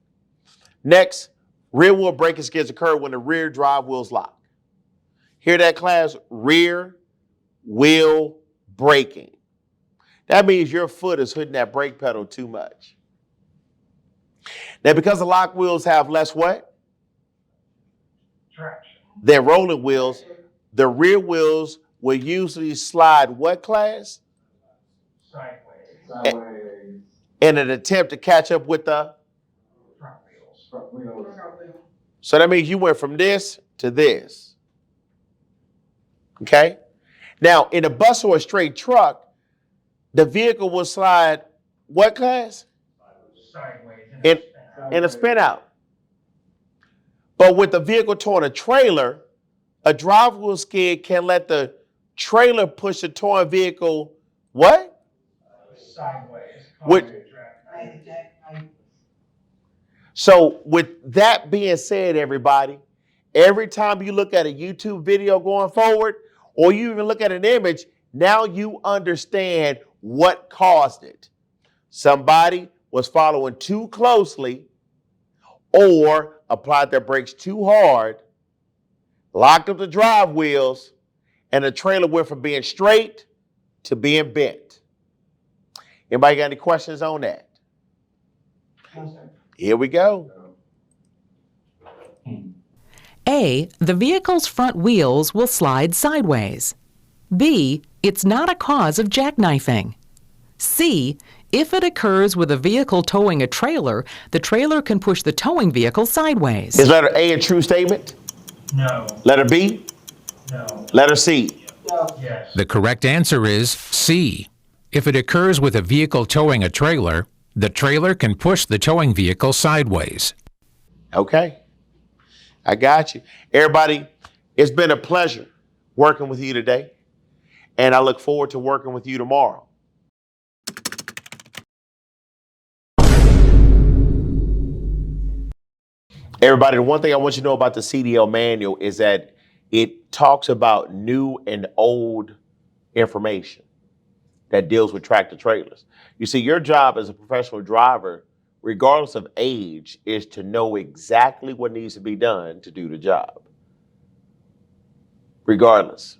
Next, rear wheel braking skids occur when the rear drive wheels lock. Hear that, class? Rear wheel braking. That means your foot is hitting that brake pedal too much. Now, because the lock wheels have less what? Traction. Than rolling wheels, the rear wheels will usually slide what, class? Sideways. In an attempt to catch up with the? Front wheels. Front wheels. So that means you went from this to this. Okay? Now, in a bus or a straight truck, the vehicle will slide what, class? Sideways. In a spin out. But with the vehicle towing a trailer, a drive wheel skid can let the trailer push the towing vehicle what? Sideways. So with that being said, everybody, every time you look at a YouTube video going forward, or you even look at an image, now you understand what caused it. Somebody was following too closely or applied their brakes too hard, locked up the drive wheels, and the trailer went from being straight to being bent. Anybody got any questions on that? Here we go. A. The vehicle's front wheels will slide sideways. B. It's not a cause of jackknifing. C. If it occurs with a vehicle towing a trailer, the trailer can push the towing vehicle sideways. Is letter A a true statement? No. Letter B? No. Letter C? Yes. The correct answer is C. If it occurs with a vehicle towing a trailer, the trailer can push the towing vehicle sideways. Okay. I got you. Everybody, it's been a pleasure working with you today, and I look forward to working with you tomorrow. Everybody, the one thing I want you to know about the CDL manual is that it talks about new and old information that deals with tractor trailers. You see, your job as a professional driver, regardless of age, is to know exactly what needs to be done to do the job. Regardless.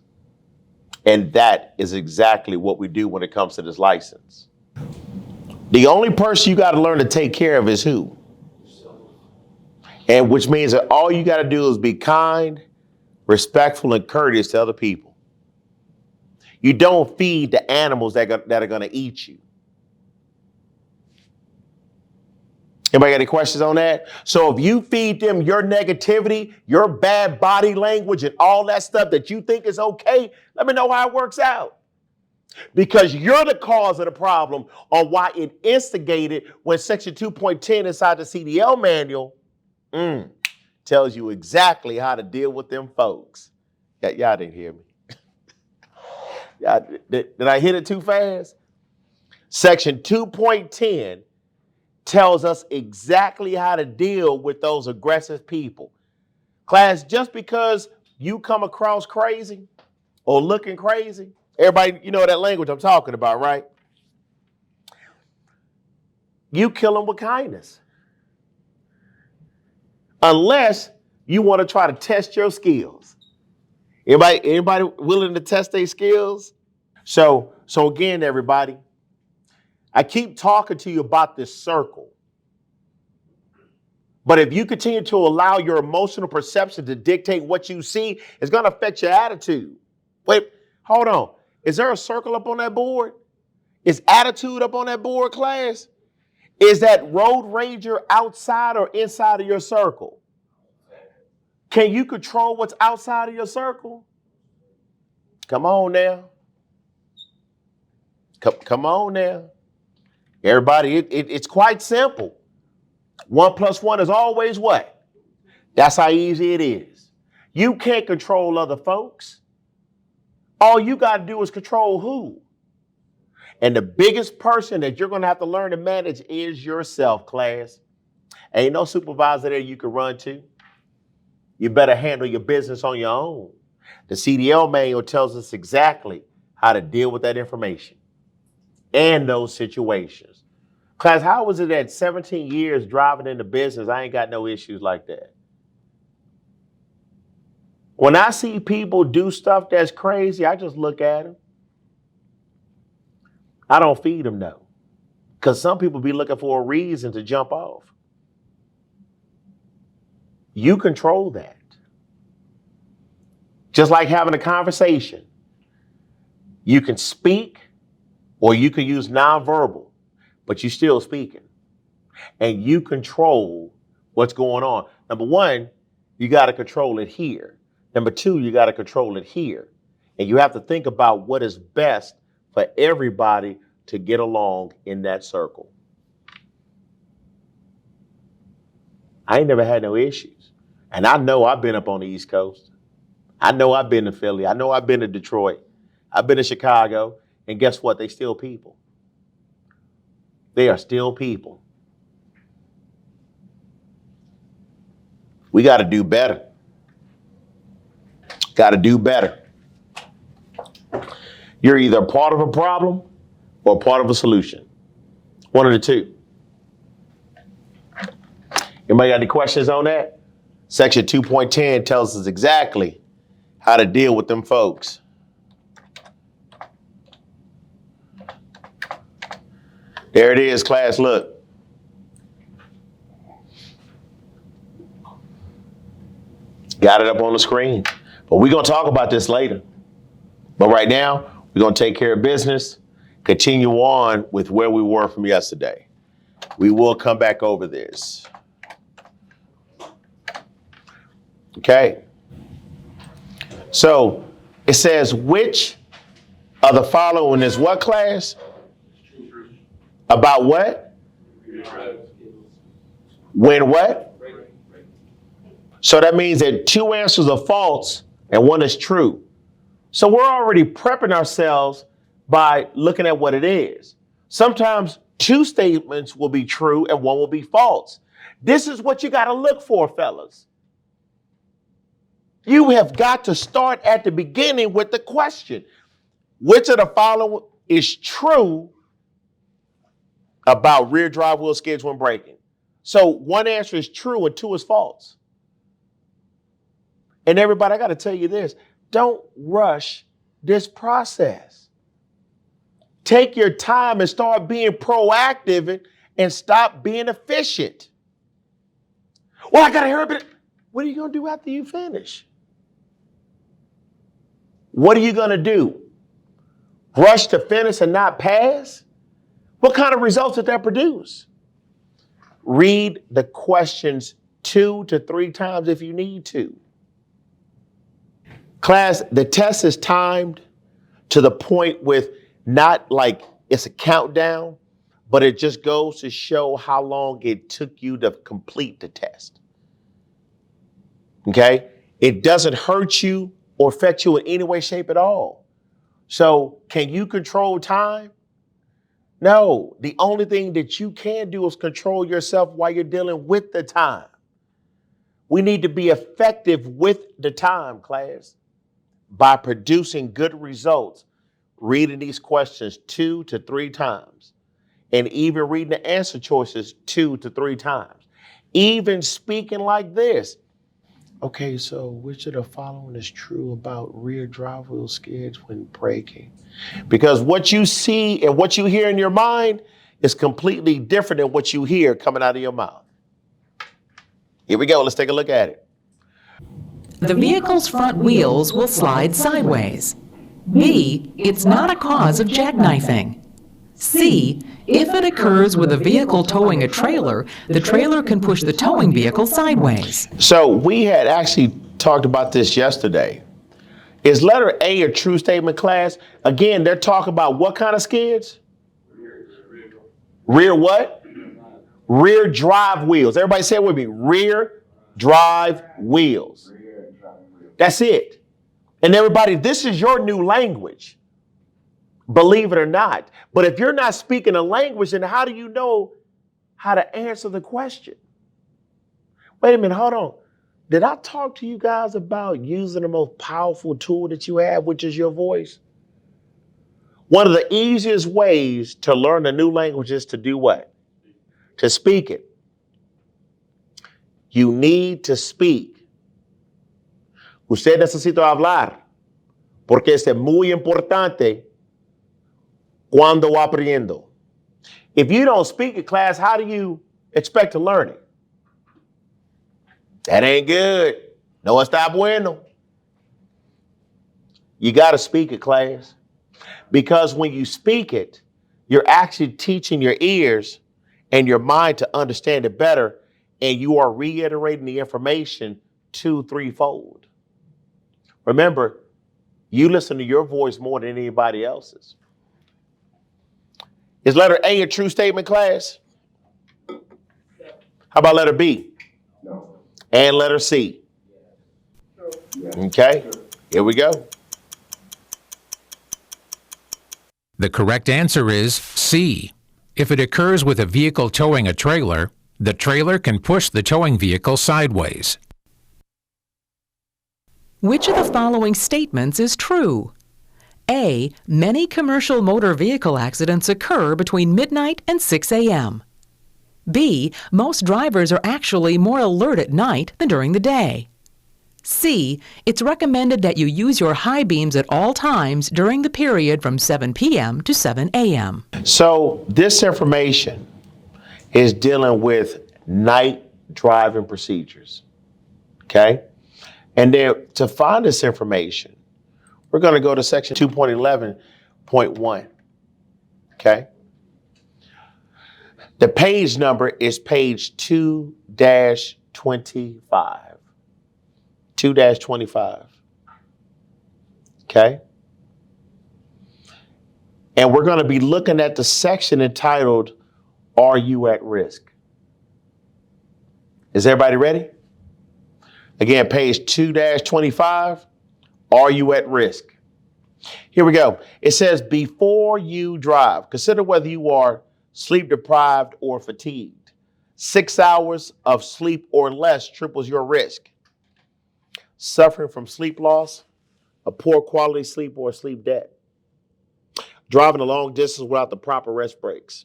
And that is exactly what we do when it comes to this license. The only person you got to learn to take care of is who? And which means that all you got to do is be kind, respectful, and courteous to other people. You don't feed the animals that are going to eat you. Anybody got any questions on that? So if you feed them your negativity, your bad body language, and all that stuff that you think is okay, let me know how it works out. Because you're the cause of the problem on why it instigated when Section 2.10 inside the CDL manual tells you exactly how to deal with them folks. Y'all didn't hear me. Did I hit it too fast? Section 2.10 tells us exactly how to deal with those aggressive people. Class, just because you come across crazy or looking crazy, everybody, you know that language I'm talking about, right? You kill them with kindness. unless you want to try to test your skills. Anybody willing to test their skills? So again, everybody, I keep talking to you about this circle. But if you continue to allow your emotional perception to dictate what you see, it's going to affect your attitude. Wait, hold on. Is there a circle up on that board? Is attitude up on that board, class? Is that road ranger outside or inside of your circle? Can you control what's outside of your circle? Come on now. Come on now. Everybody, it's quite simple. 1 + 1 is always what? That's how easy it is. You can't control other folks. All you got to do is control who? And the biggest person that you're going to have to learn to manage is yourself, class. Ain't no supervisor there you can run to. You better handle your business on your own. The CDL manual tells us exactly how to deal with that information and those situations. Class, how was it at 17 years driving into business, I ain't got no issues like that? When I see people do stuff that's crazy, I just look at them. I don't feed them, though, because some people be looking for a reason to jump off. You control that. Just like having a conversation. You can speak or you can use nonverbal, but you're still speaking. And you control what's going on. Number one, you got to control it here. Number two, you got to control it here. And you have to think about what is best for everybody to get along in that circle. I ain't never had no issues. And I know I've been up on the East Coast. I know I've been to Philly. I know I've been to Detroit. I've been to Chicago. And guess what? They still people. They are still people. We got to do better. Got to do better. You're either part of a problem or part of a solution. One of the two. Anybody got any questions on that? Section 2.10 tells us exactly how to deal with them folks. There it is, class. Look. Got it up on the screen. But we're going to talk about this later. But right now, we're going to take care of business, continue on with where we were from yesterday. We will come back over this. Okay. So it says, which of the following is what, class? About what? When what? So that means that two answers are false and one is true. So we're already prepping ourselves by looking at what it is. Sometimes two statements will be true and one will be false. This is what you got to look for, fellas. You have got to start at the beginning with the question. Which of the following is true about rear drive wheel skids when braking? So one answer is true and two is false. And everybody, I got to tell you this. Don't rush this process. Take your time and start being proactive and stop being efficient. Well, I got to hurry up. What are you going to do after you finish? What are you going to do? Rush to finish and not pass? What kind of results did that produce? Read the questions 2 to 3 times if you need to. Class, the test is timed to the point with not like it's a countdown, but it just goes to show how long it took you to complete the test. Okay? It doesn't hurt you or affect you in any way, shape at all. So can you control time? No. The only thing that you can do is control yourself while you're dealing with the time. We need to be effective with the time, class, by producing good results, reading these questions 2 to 3 times, and even reading the answer choices 2 to 3 times. even speaking like this. Okay, so which of the following is true about rear drive wheel skids when braking? Because what you see and what you hear in your mind is completely different than what you hear coming out of your mouth. Here we go. Let's take a look at it. The vehicle's front wheels will slide sideways. B, it's not a cause of jackknifing. C, if it occurs with a vehicle towing a trailer, the trailer can push the towing vehicle sideways. So we had actually talked about this yesterday. Is letter A a true statement, class? Again, they're talking about what kind of skids? Rear what? Rear drive wheels. Everybody say it with me. Rear drive wheels. That's it. And everybody, this is your new language. Believe it or not. But if you're not speaking a language, then how do you know how to answer the question? Wait a minute, hold on. Did I talk to you guys about using the most powerful tool that you have, which is your voice? One of the easiest ways to learn a new language is to do what? To speak it. You need to speak. Usted necesita hablar, porque es muy importante cuando va aprendiendo. If you don't speak in class, how do you expect to learn it? That ain't good. No está bueno. You got to speak it, class. Because when you speak it, you're actually teaching your ears and your mind to understand it better, and you are reiterating the information 2-3-fold. Remember, you listen to your voice more than anybody else's. Is letter A a true statement, class? How about letter B? No. And letter C? Okay, here we go. The correct answer is C. If it occurs with a vehicle towing a trailer, the trailer can push the towing vehicle sideways. Which of the following statements is true? A, many commercial motor vehicle accidents occur between midnight and 6 a.m. B, most drivers are actually more alert at night than during the day. C, it's recommended that you use your high beams at all times during the period from 7 p.m. to 7 a.m. So this information is dealing with night driving procedures, okay? And then to find this information, we're going to go to section 2.11.1, okay? The page number is page 2-25. 2-25, okay? And we're going to be looking at the section entitled, Are You at Risk? Is everybody ready? Again, page 2-25, Are You at Risk? Here we go. It says, before you drive, consider whether you are sleep deprived or fatigued. 6 hours of sleep or less triples your risk. Suffering from sleep loss, a poor quality sleep, or sleep debt. Driving a long distance without the proper rest breaks.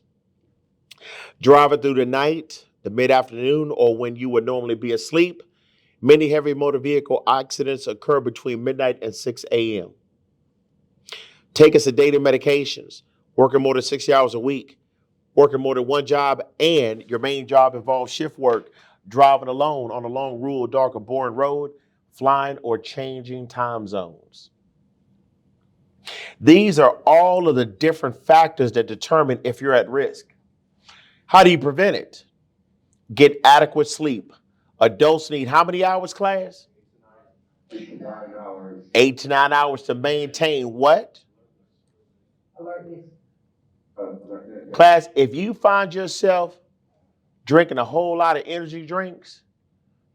Driving through the night, the mid-afternoon, or when you would normally be asleep. Many heavy motor vehicle accidents occur between midnight and 6 a.m. Taking sedated medications, working more than 60 hours a week, working more than one job, and your main job involves shift work, driving alone on a long, rural, dark, or boring road, flying or changing time zones. These are all of the different factors that determine if you're at risk. How do you prevent it? Get adequate sleep. Adults need how many hours, class? 8 to 9 hours. 8 to 9 hours to maintain what? Alertness. Class, if you find yourself drinking a whole lot of energy drinks,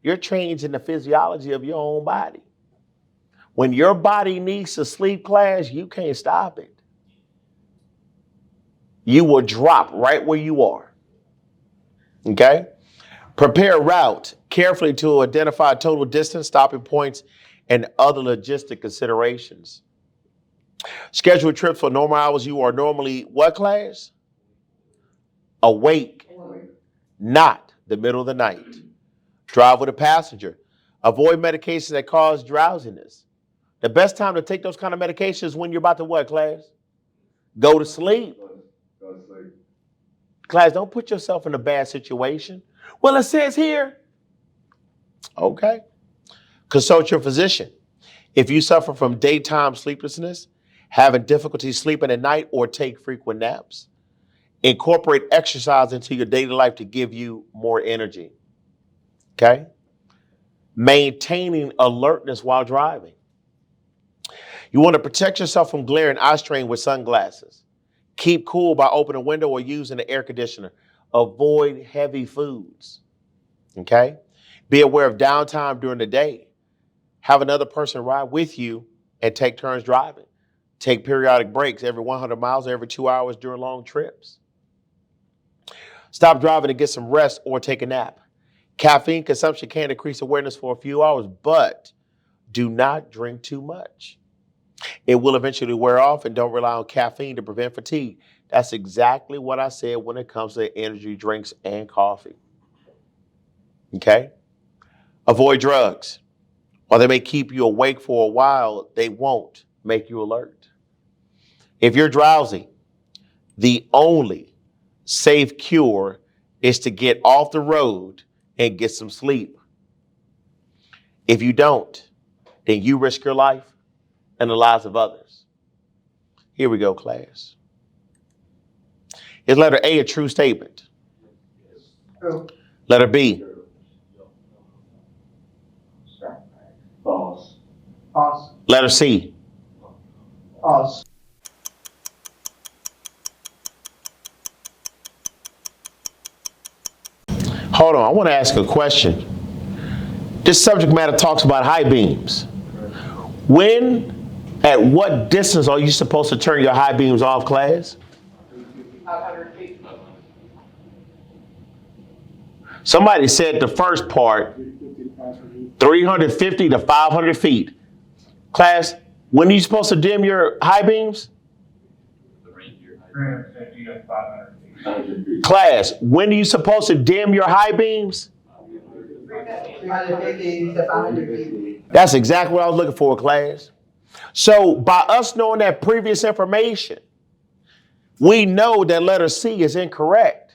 you're changing the physiology of your own body. When your body needs to sleep, class, you can't stop it. You will drop right where you are. Okay? Prepare a route carefully to identify total distance, stopping points, and other logistic considerations. Schedule trips for normal hours. You are normally what, class? Awake, not the middle of the night. Drive with a passenger. Avoid medications that cause drowsiness. The best time to take those kind of medications is when you're about to what, class? Go to sleep. Class, don't put yourself in a bad situation. Well, it says here. Okay. Consult your physician. If you suffer from daytime sleeplessness, having difficulty sleeping at night, or take frequent naps, incorporate exercise into your daily life to give you more energy. Okay? Maintaining alertness while driving. You want to protect yourself from glare and eye strain with sunglasses. Keep cool by opening a window or using the air conditioner. Avoid heavy foods. Okay? Be aware of downtime during the day. Have another person ride with you and take turns driving. Take periodic breaks every 100 miles, every 2 hours during long trips. Stop driving to get some rest or take a nap. Caffeine consumption can increase awareness for a few hours, but do not drink too much. It will eventually wear off, and don't rely on caffeine to prevent fatigue. That's exactly what I said when it comes to energy drinks and coffee. Okay? Avoid drugs. While they may keep you awake for a while, they won't make you alert. If you're drowsy, the only safe cure is to get off the road and get some sleep. If you don't, then you risk your life and the lives of others. Here we go, class. Is letter A a true statement? True. Letter B. False. False. Letter C. False. Hold on, I want to ask a question. This subject matter talks about high beams. At what distance are you supposed to turn your high beams off, class? 500 feet. Somebody said the first part, 350 to 500 feet. Class, when are you supposed to dim your high beams? 350 to 500 feet. Class, when are you supposed to dim your high beams? 350 to 500 feet. That's exactly what I was looking for, class. So by us knowing that previous information, we know that letter C is incorrect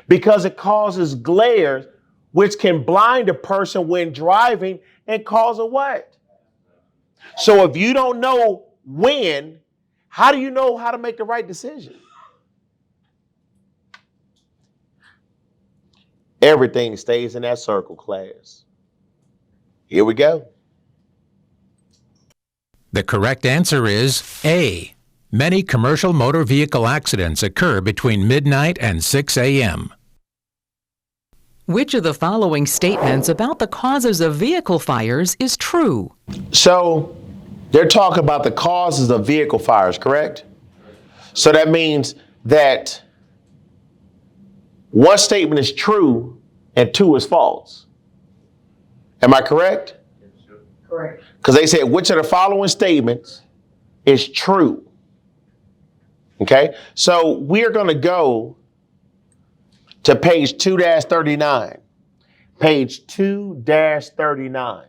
because it causes glare, which can blind a person when driving and cause a what? So if you don't know when, how do you know how to make the right decision? Everything stays in that circle, class. Here we go. The correct answer is A. Many commercial motor vehicle accidents occur between midnight and 6 a.m. Which of the following statements about the causes of vehicle fires is true? So they're talking about the causes of vehicle fires, correct? So that means that one statement is true and two is false. Am I correct? Correct. Because they said, which of the following statements is true? Okay, so we're going to go to page 2-39. Page 2-39.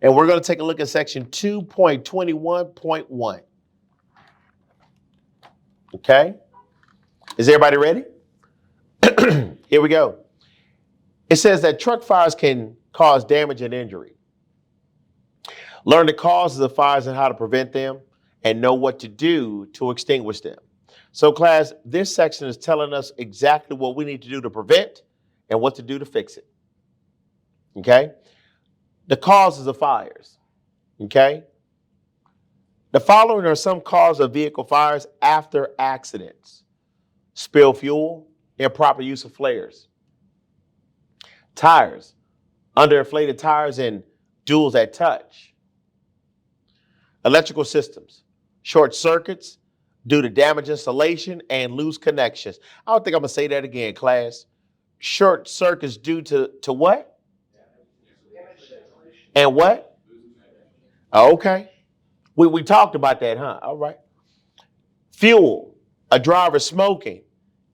And we're going to take a look at section 2.21.1. Okay, is everybody ready? Here we go. It says that truck fires can cause damage and injury. Learn the causes of fires and how to prevent them, and know what to do to extinguish them. So class, this section is telling us exactly what we need to do to prevent and what to do to fix it. Okay? The causes of fires. Okay? The following are some causes of vehicle fires after accidents: spilled fuel, improper use of flares, tires, underinflated tires and duals at touch, electrical systems, short circuits due to damaged insulation and loose connections. I don't think I'm gonna say that again, class. Short circuits due to what? And what? Okay. We talked about that, huh? All right. Fuel, a driver smoking,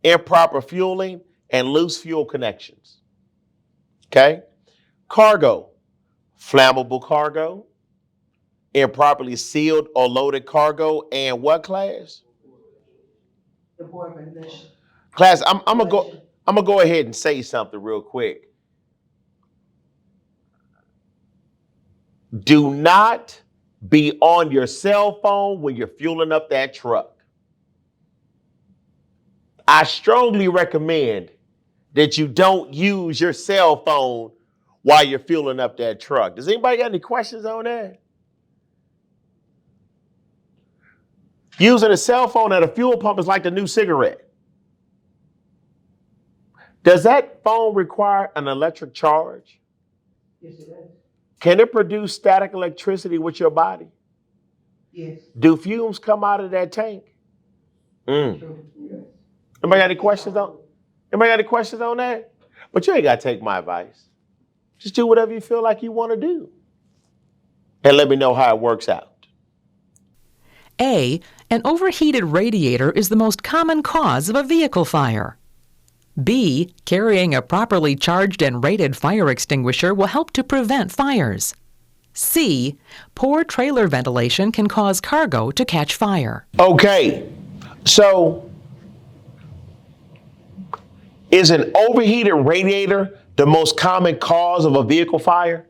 improper fueling, and loose fuel connections. Okay. Cargo, flammable cargo, improperly sealed or loaded cargo, and what class? The board recognition. Class, I'm gonna go ahead and say something real quick. Do not be on your cell phone when you're fueling up that truck. I strongly recommend that you don't use your cell phone while you're fueling up that truck. Does anybody got any questions on that? Using a cell phone at a fuel pump is like the new cigarette. Does that phone require an electric charge? Yes, it is. Can it produce static electricity with your body? Yes. Do fumes come out of that tank? True. Yes. Anybody got any questions on? Anybody got any questions on that? But you ain't got to take my advice. Just do whatever you feel like you want to do. And let me know how it works out. A. An overheated radiator is the most common cause of a vehicle fire. B. Carrying a properly charged and rated fire extinguisher will help to prevent fires. C. Poor trailer ventilation can cause cargo to catch fire. Okay, so is an overheated radiator the most common cause of a vehicle fire?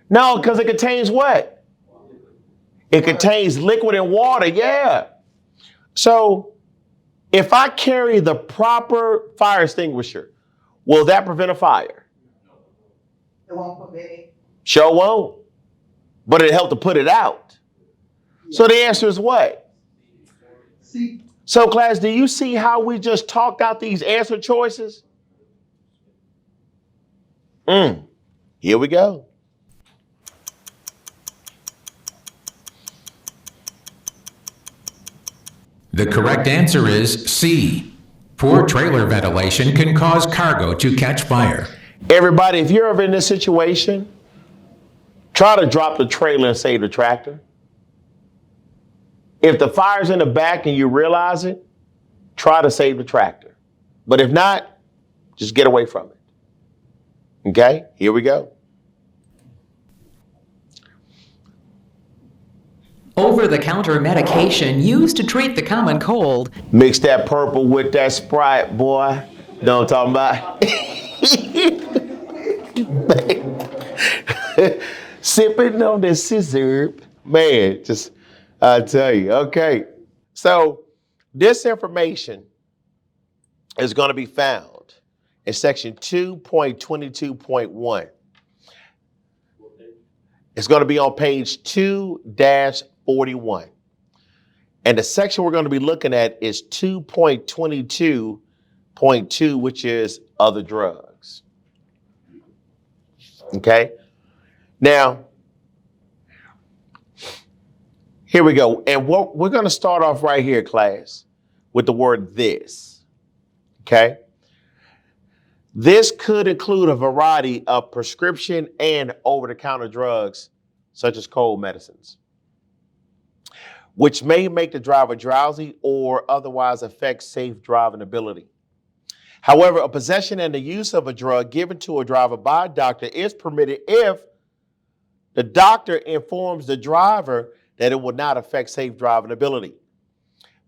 No, because it contains what? It contains liquid and water, yeah. So if I carry the proper fire extinguisher, will that prevent a fire? It won't prevent it. Sure won't. But it helped to put it out. So the answer is what? See, So class, do you see how we just talked out these answer choices? Here we go. The correct answer is C. Poor trailer ventilation can cause cargo to catch fire. Everybody, if you're ever in this situation, try to drop the trailer and save the tractor. If the fire's in the back and you realize it, try to save the tractor. But if not, just get away from it. Okay, here we go. Over-the-counter medication used to treat the common cold Mix that purple with that Sprite, boy. Know what I'm talking about? Sipping on the scissor. Man, just, I tell you. Okay, so this information is going to be found in section 2.22.1. It's going to be on page 2-41. And the section we're going to be looking at is 2.22.2, which is other drugs. Okay? Now, here we go. And we're going to start off right here, class, with the word this. Okay? This could include a variety of prescription and over-the-counter drugs, such as cold medicines, which may make the driver drowsy or otherwise affect safe driving ability. However, a possession and the use of a drug given to a driver by a doctor is permitted if the doctor informs the driver that it will not affect safe driving ability.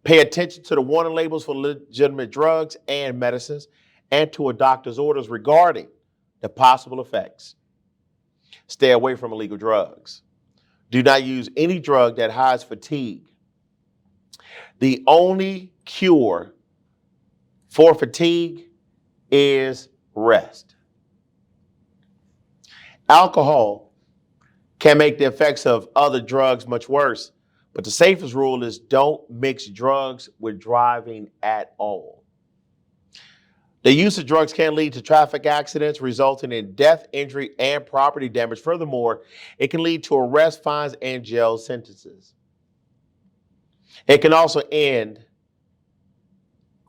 Pay attention to the warning labels for legitimate drugs and medicines and to a doctor's orders regarding the possible effects. Stay away from illegal drugs. Do not use any drug that hides fatigue. The only cure for fatigue is rest. Alcohol can make the effects of other drugs much worse, but the safest rule is don't mix drugs with driving at all. The use of drugs can lead to traffic accidents, resulting in death, injury, and property damage. Furthermore, it can lead to arrest, fines, and jail sentences. It can also end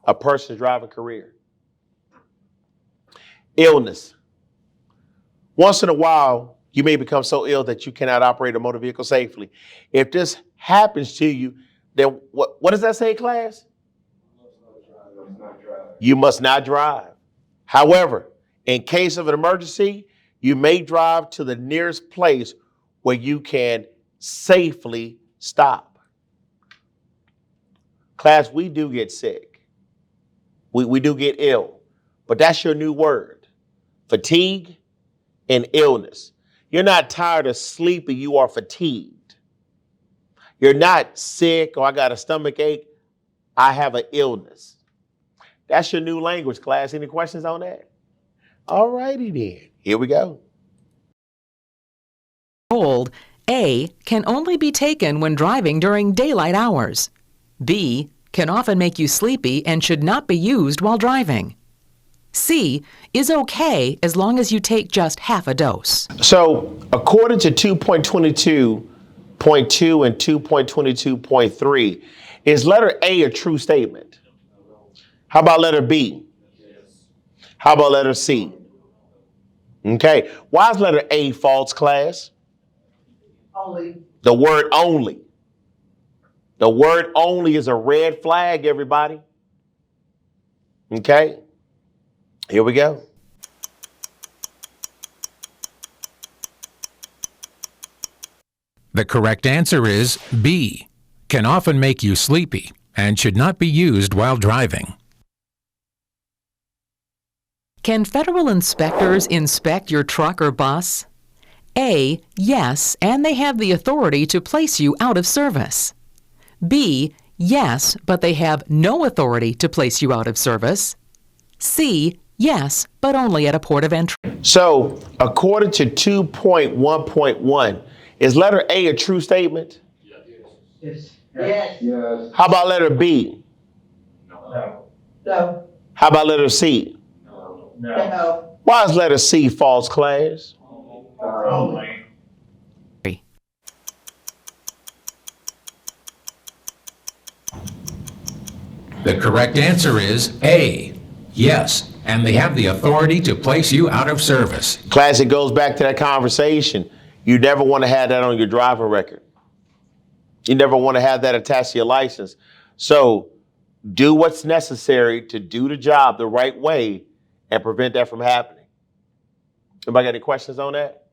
a person's driving career. Illness. Once in a while, you may become so ill that you cannot operate a motor vehicle safely. If this happens to you, then what does that say, class? You must not drive. However, In case of an emergency, you may drive to the nearest place where you can safely stop. Class, we do get sick. We do get ill. But that's your new word. Fatigue and illness. You're not tired or sleepy, you are fatigued. You're not sick or I got a stomach ache. I have an illness. That's your new language, class. Any questions on that? All righty then. Here we go. Told, A can only be taken when driving during daylight hours. B can often make you sleepy and should not be used while driving. C is okay as long as you take just half a dose. So according to 2.22.2 and 2.22.3, is letter A a true statement? How about letter B? How about letter C? Okay, why is letter A false, class? Only. The word only. The word only is a red flag, everybody. Okay, here we go. The correct answer is B, can often make you sleepy and should not be used while driving. Can federal inspectors inspect your truck or bus? A, yes, and they have the authority to place you out of service. B, yes, but they have no authority to place you out of service. C, yes, but only at a port of entry. So according to 2.1.1, is letter A true statement? Yes. Yes. Yes. How about letter B? No. No. How about letter C? No. No. Why is letter C false, class? Only. The correct answer is A, yes, and they have the authority to place you out of service. Class, it goes back to that conversation. You never want to have that on your driving record. You never want to have that attached to your license. So do what's necessary to do the job the right way and prevent that from happening. Anybody got any questions on that?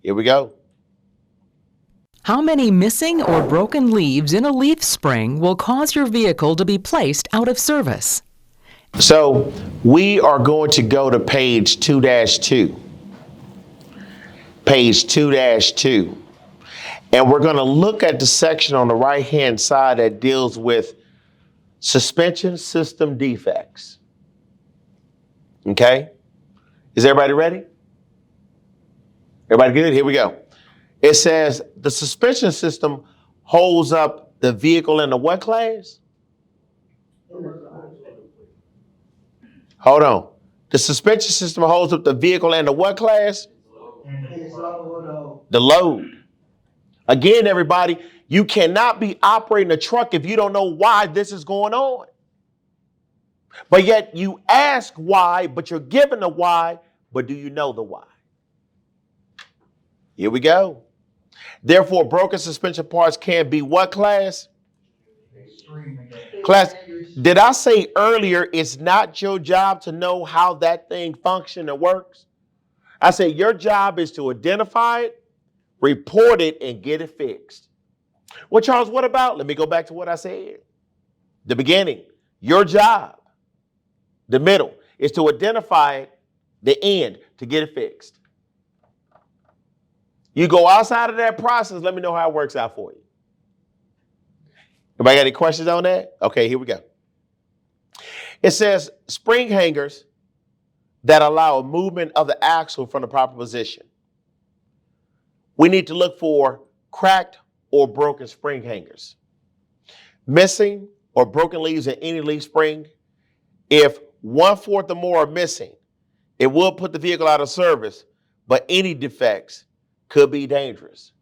Here we go. How many missing or broken leaves in a leaf spring will cause your vehicle to be placed out of service? So we are going to go to page 2-2. Page 2-2. And we're going to look at the section on the right-hand side that deals with suspension system defects. Okay? Is everybody ready? Everybody good? Here we go. It says the suspension system holds up the vehicle in the what class? Hold on. The suspension system holds up the vehicle in the what class? The load. Again, everybody, you cannot be operating a truck if you don't know why this is going on. But yet you ask why, but you're given the why, but do you know the why? Here we go. Therefore, broken suspension parts can be what class? Class, did I say earlier it's not your job to know how that thing functions and works? I said your job is to identify it, report it, and get it fixed. Well, Charles, what about? Let me go back to what I said. The beginning, your job. The middle is to identify it, the end, to get it fixed. You go outside of that process, let me know how it works out for you. Anybody got any questions on that? Okay, here we go. It says spring hangers that allow a movement of the axle from the proper position. We need to look for cracked or broken spring hangers. Missing or broken leaves in any leaf spring. If 1/4 or more are missing, it will put the vehicle out of service, but any defects could be dangerous.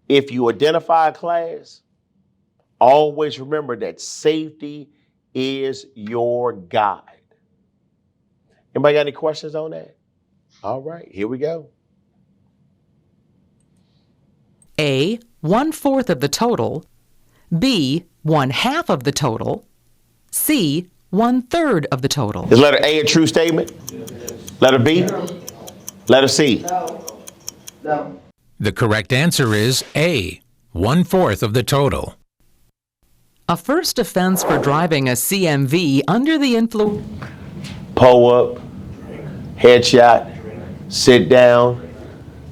If you identify a class, always remember that safety is your guide. Anybody got any questions on that? All right, here we go. A, 1/4 of the total. B, 1/2 of the total. C, 1/3 of the total. Is letter A a true statement? Letter B? Letter C? No. The correct answer is A, 1/4 of the total. A first offense for driving a CMV under the influence. Pull up, headshot, sit down,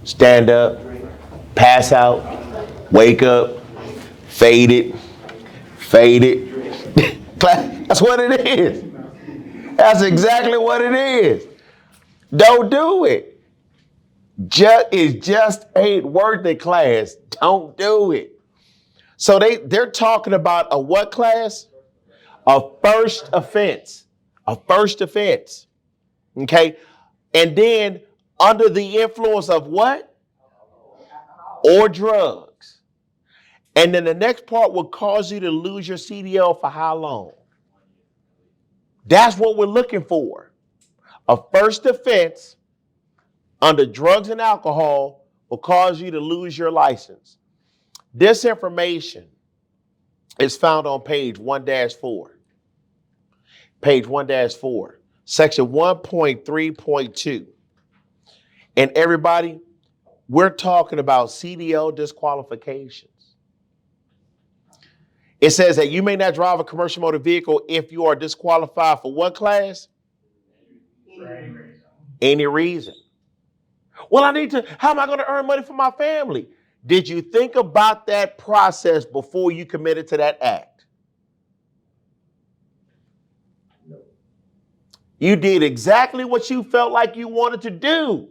stand up, pass out, wake up, fade it. That's what it is. That's exactly what it is. Don't do it. It just ain't worth it, class. Don't do it. So they're talking about a what class? A first offense. A first offense. Okay? And then under the influence of what? Or drugs. And then the next part will cause you to lose your CDL for how long? That's what we're looking for. A first offense under drugs and alcohol will cause you to lose your license. This information is found on page 1-4. Page 1-4, section 1.3.2. And everybody, we're talking about CDL disqualifications. It says that you may not drive a commercial motor vehicle if you are disqualified for what class? For any reason. Any reason. Well, how am I going to earn money for my family? Did you think about that process before you committed to that act? No. You did exactly what you felt like you wanted to do.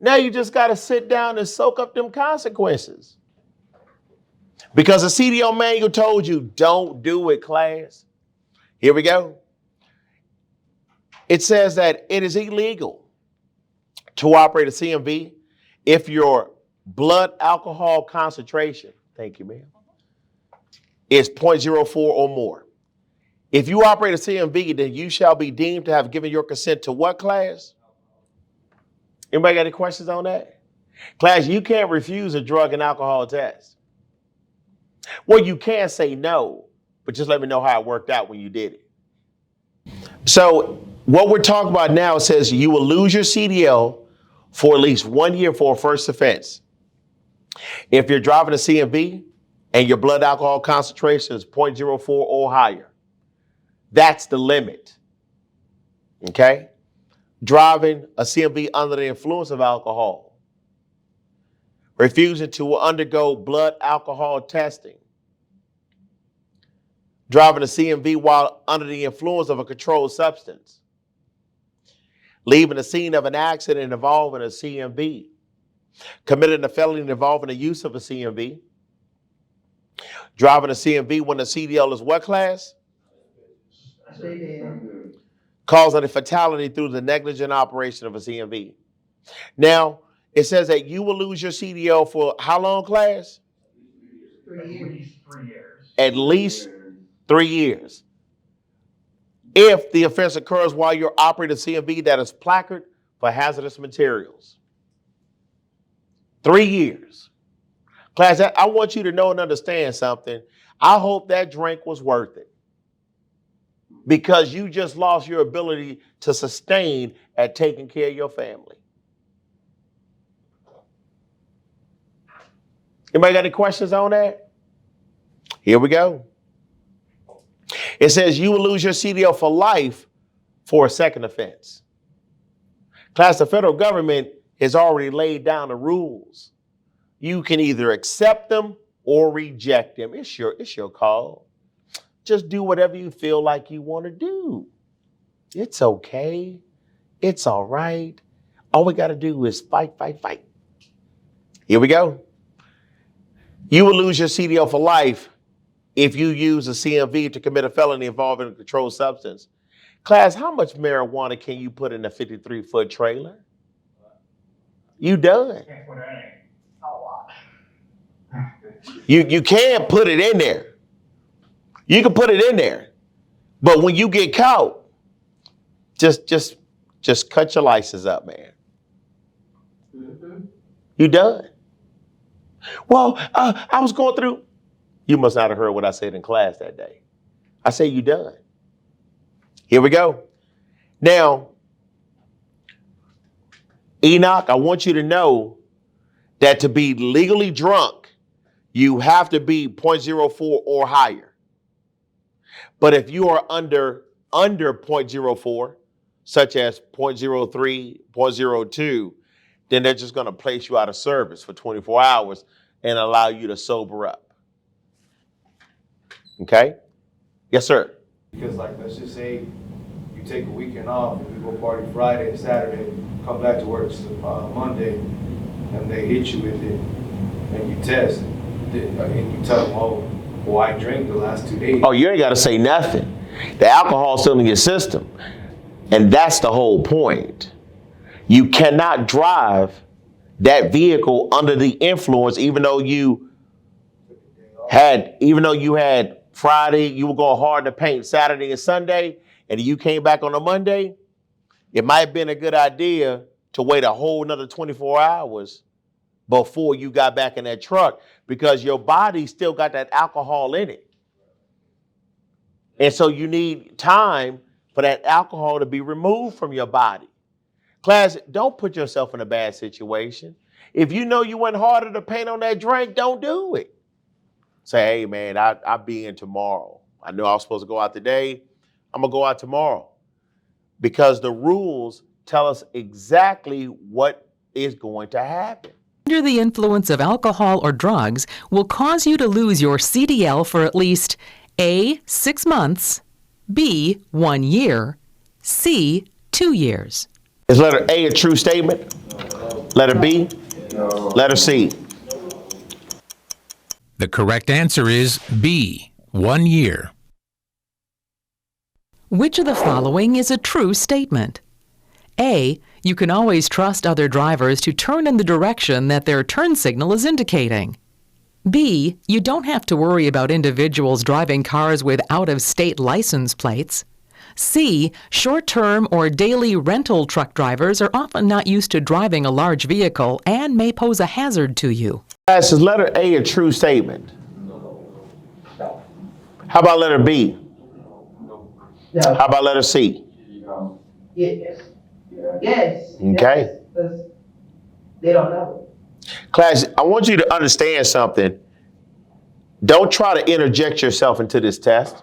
Now you just got to sit down and soak up them consequences. Because the CDL manual told you, don't do it, class. Here we go. It says that it is illegal to operate a CMV if your blood alcohol concentration, thank you, ma'am, is 0.04 or more. If you operate a CMV, then you shall be deemed to have given your consent to what class? Anybody got any questions on that? Class, you can't refuse a drug and alcohol test. Well, you can say no, but just let me know how it worked out when you did it. So what we're talking about now, it says you will lose your CDL for at least 1 year for a first offense. If you're driving a CMV and your blood alcohol concentration is 0.04 or higher, that's the limit. Okay? Driving a CMV under the influence of alcohol. Refusing to undergo blood alcohol testing. Driving a CMV while under the influence of a controlled substance. Leaving the scene of an accident involving a CMV. Committing a felony involving the use of a CMV. Driving a CMV when the CDL is what class? Causing a fatality through the negligent operation of a CMV. Now, it says that you will lose your CDL for how long, class? 3 years. At least 3 years. At least 3 years. If the offense occurs while you're operating a CMV that is placarded for hazardous materials. 3 years. Class, I want you to know and understand something. I hope that drink was worth it. Because you just lost your ability to sustain at taking care of your family. Anybody got any questions on that? Here we go. It says you will lose your CDL for life for a second offense. Class, the federal government has already laid down the rules. You can either accept them or reject them. It's your call. Just do whatever you feel like you want to do. It's okay. It's all right. All we got to do is fight. Here we go. You will lose your CDL for life if you use a CMV to commit a felony involving a controlled substance. Class, how much marijuana can you put in a 53-foot trailer? You done. Can't put any. You can't put it in there. You can put it in there. But when you get caught, just cut your license up, man. You done. Well, I was going through. You must not have heard what I said in class that day. I say you done. Here we go. Now, Enoch, I want you to know that to be legally drunk, you have to be 0.04 or higher. But if you are under 0.04, such as 0.03, 0.02, then they're just going to place you out of service for 24 hours and allow you to sober up. Okay? Yes, sir. Because, like, let's just say you take a weekend off and you go party Friday and Saturday, come back to work Monday, and they hit you with it, and you test, and you tell them, oh, well, I drank the last 2 days. Oh, you ain't got to say nothing. The alcohol's still in your system. And that's the whole point. You cannot drive that vehicle under the influence, even though you had Friday, you were going hard to paint Saturday and Sunday, and you came back on a Monday. It might have been a good idea to wait a whole another 24 hours before you got back in that truck, because your body still got that alcohol in it. And so you need time for that alcohol to be removed from your body. Class, don't put yourself in a bad situation. If you know you went harder to paint on that drink, don't do it. Say, hey, man, I'll be in tomorrow. I know I was supposed to go out today. I'm going to go out tomorrow. Because the rules tell us exactly what is going to happen. Under the influence of alcohol or drugs will cause you to lose your CDL for at least A, 6 months, B, 1 year, C, 2 years. Is letter A a true statement? Letter B? Letter C? The correct answer is B, 1 year. Which of the following is a true statement? A, you can always trust other drivers to turn in the direction that their turn signal is indicating. B, you don't have to worry about individuals driving cars with out-of-state license plates. C, short-term or daily rental truck drivers are often not used to driving a large vehicle and may pose a hazard to you. Is letter A a true statement? How about letter B? No. How about letter C? Yes. Yes. Okay. Yes, they don't know. Class, I want you to understand something. Don't try to interject yourself into this test.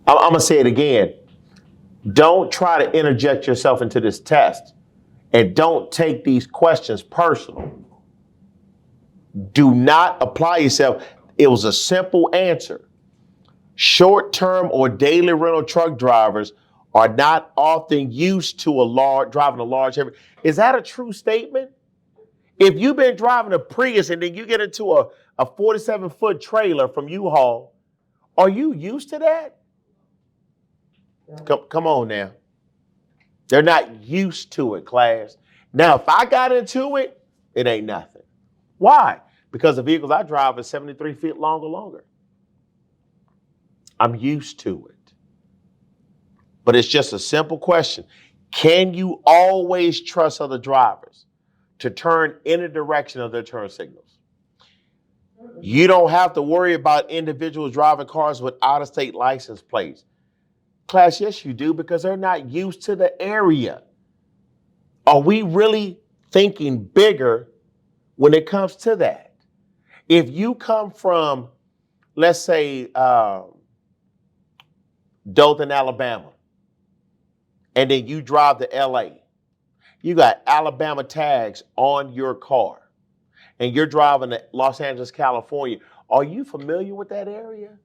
I'm going to say it again. Don't try to interject yourself into this test, and don't take these questions personal. Do not apply yourself. It was a simple answer. Short-term or daily rental truck drivers are not often used to driving a large heavy. Is that a true statement? If you've been driving a Prius and then you get into a 47-foot trailer from U-Haul, are you used to that? Come on now. They're not used to it, class. Now, if I got into it, it ain't nothing. Why? Because the vehicles I drive are 73 feet long or longer. I'm used to it. But it's just a simple question. Can you always trust other drivers to turn in the direction of their turn signals? You don't have to worry about individuals driving cars with out-of-state license plates. Class, yes, you do, because they're not used to the area. Are we really thinking bigger when it comes to that? If you come from, let's say, Dothan, Alabama, and then you drive to LA, you got Alabama tags on your car, and you're driving to Los Angeles, California. Are you familiar with that area?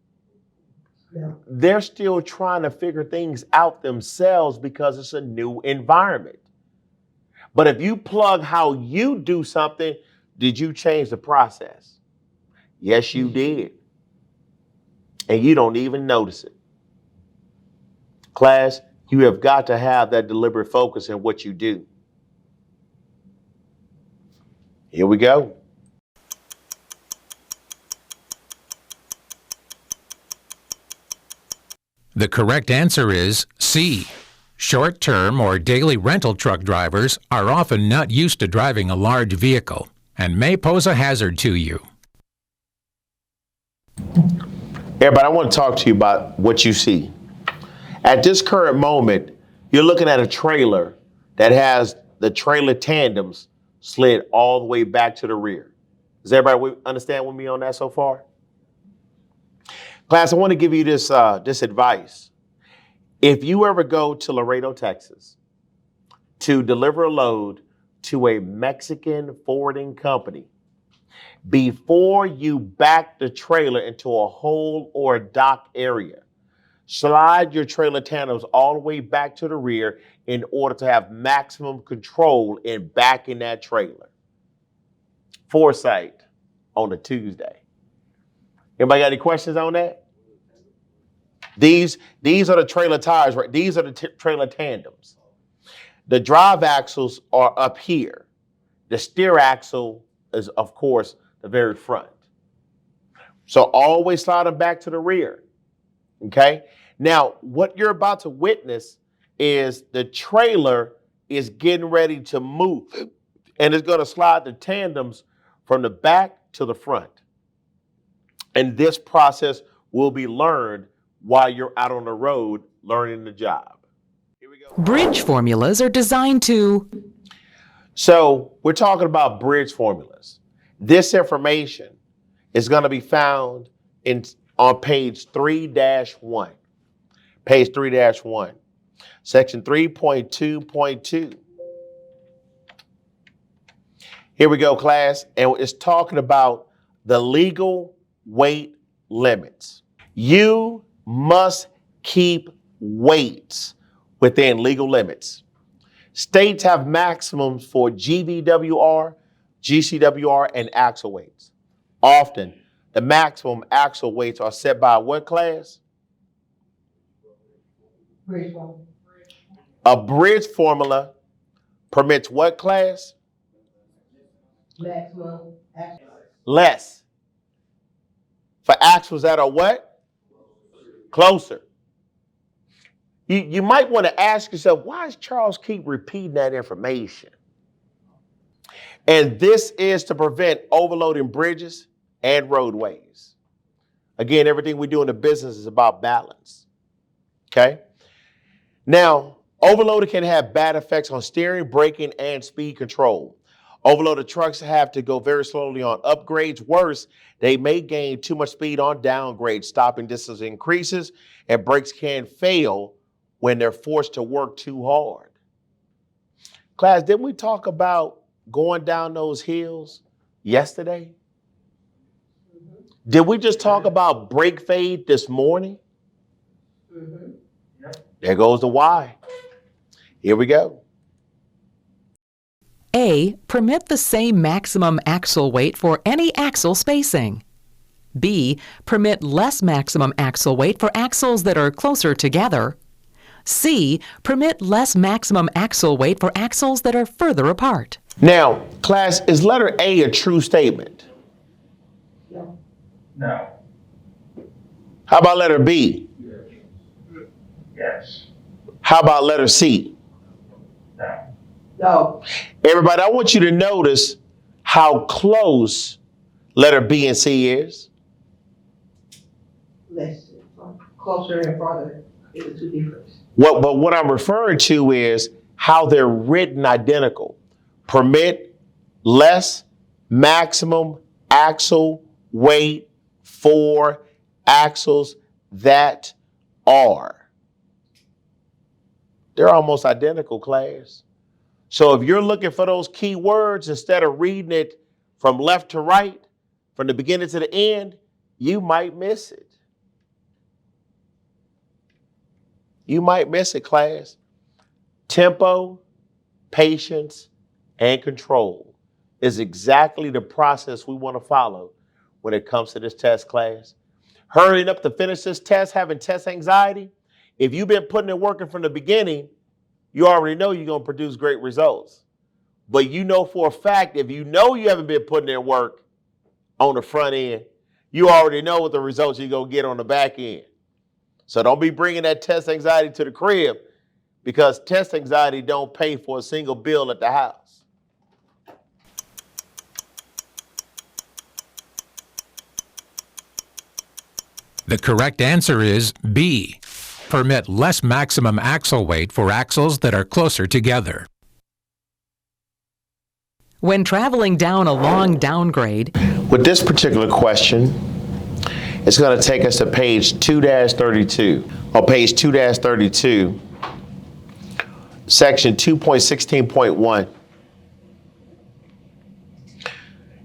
No. They're still trying to figure things out themselves because it's a new environment. But if you plug how you do something, did you change the process? Yes, you did. And you don't even notice it. Class, you have got to have that deliberate focus in what you do. Here we go. The correct answer is C. Short-term or daily rental truck drivers are often not used to driving a large vehicle and may pose a hazard to you. Everybody, I want to talk to you about what you see. At this current moment, you're looking at a trailer that has the trailer tandems slid all the way back to the rear. Does everybody understand with me on that so far? Class, I want to give you this advice. If you ever go to Laredo, Texas, to deliver a load to a Mexican forwarding company, before you back the trailer into a hole or a dock area, slide your trailer tandems all the way back to the rear in order to have maximum control in backing that trailer. Foresight on a Tuesday. Anybody got any questions on that? These are the trailer tires, right? These are the trailer tandems. The drive axles are up here. The steer axle is, of course, the very front. So always slide them back to the rear. Okay? Now, what you're about to witness is the trailer is getting ready to move, and it's going to slide the tandems from the back to the front. And this process will be learned while you're out on the road learning the job. Here we go. Bridge formulas are designed to... So we're talking about bridge formulas. This information is going to be found on page 3-1. Page 3-1, section 3.2.2. Here we go, class. And it's talking about the legal weight limits. You must keep weights within legal limits. States have maximums for GVWR, GCWR, and axle weights. Often, the maximum axle weights are set by what class? Bridge formula. A bridge formula permits what class? Maximum axle. Less. For axles that are what? Closer. You might want to ask yourself, why does Charles keep repeating that information? And this is to prevent overloading bridges and roadways. Again, everything we do in the business is about balance. Okay? Now, overloading can have bad effects on steering, braking, and speed control. Overloaded trucks have to go very slowly on upgrades. Worse, they may gain too much speed on downgrades. Stopping distance increases, and brakes can fail when they're forced to work too hard. Class, didn't we talk about going down those hills yesterday? Mm-hmm. Did we just talk about brake fade this morning? Mm-hmm. There goes the why. Here we go. A. Permit the same maximum axle weight for any axle spacing. B. Permit less maximum axle weight for axles that are closer together. C. Permit less maximum axle weight for axles that are further apart. Now, class, is letter A a true statement? No. No. How about letter B? Yes. How about letter C? No. No. Everybody, I want you to notice how close letter B and C is. Less. Closer and farther is the two difference. But what I'm referring to is how they're written identical. Permit less maximum axle weight for axles that are. They're almost identical, class. So if you're looking for those key words, instead of reading it from left to right, from the beginning to the end, you might miss it. You might miss it, class. Tempo, patience, and control is exactly the process we want to follow when it comes to this test, class. Hurrying up to finish this test, having test anxiety, if you've been putting in working from the beginning, you already know you're going to produce great results. But you know for a fact, if you know you haven't been putting in work on the front end, you already know what the results you're going to get on the back end. So don't be bringing that test anxiety to the crib, because test anxiety don't pay for a single bill at the house. The correct answer is B. Permit less maximum axle weight for axles that are closer together. When traveling down a long downgrade, With this particular question, it's going to take us to page 2-32. On page 2-32, section 2.16.1,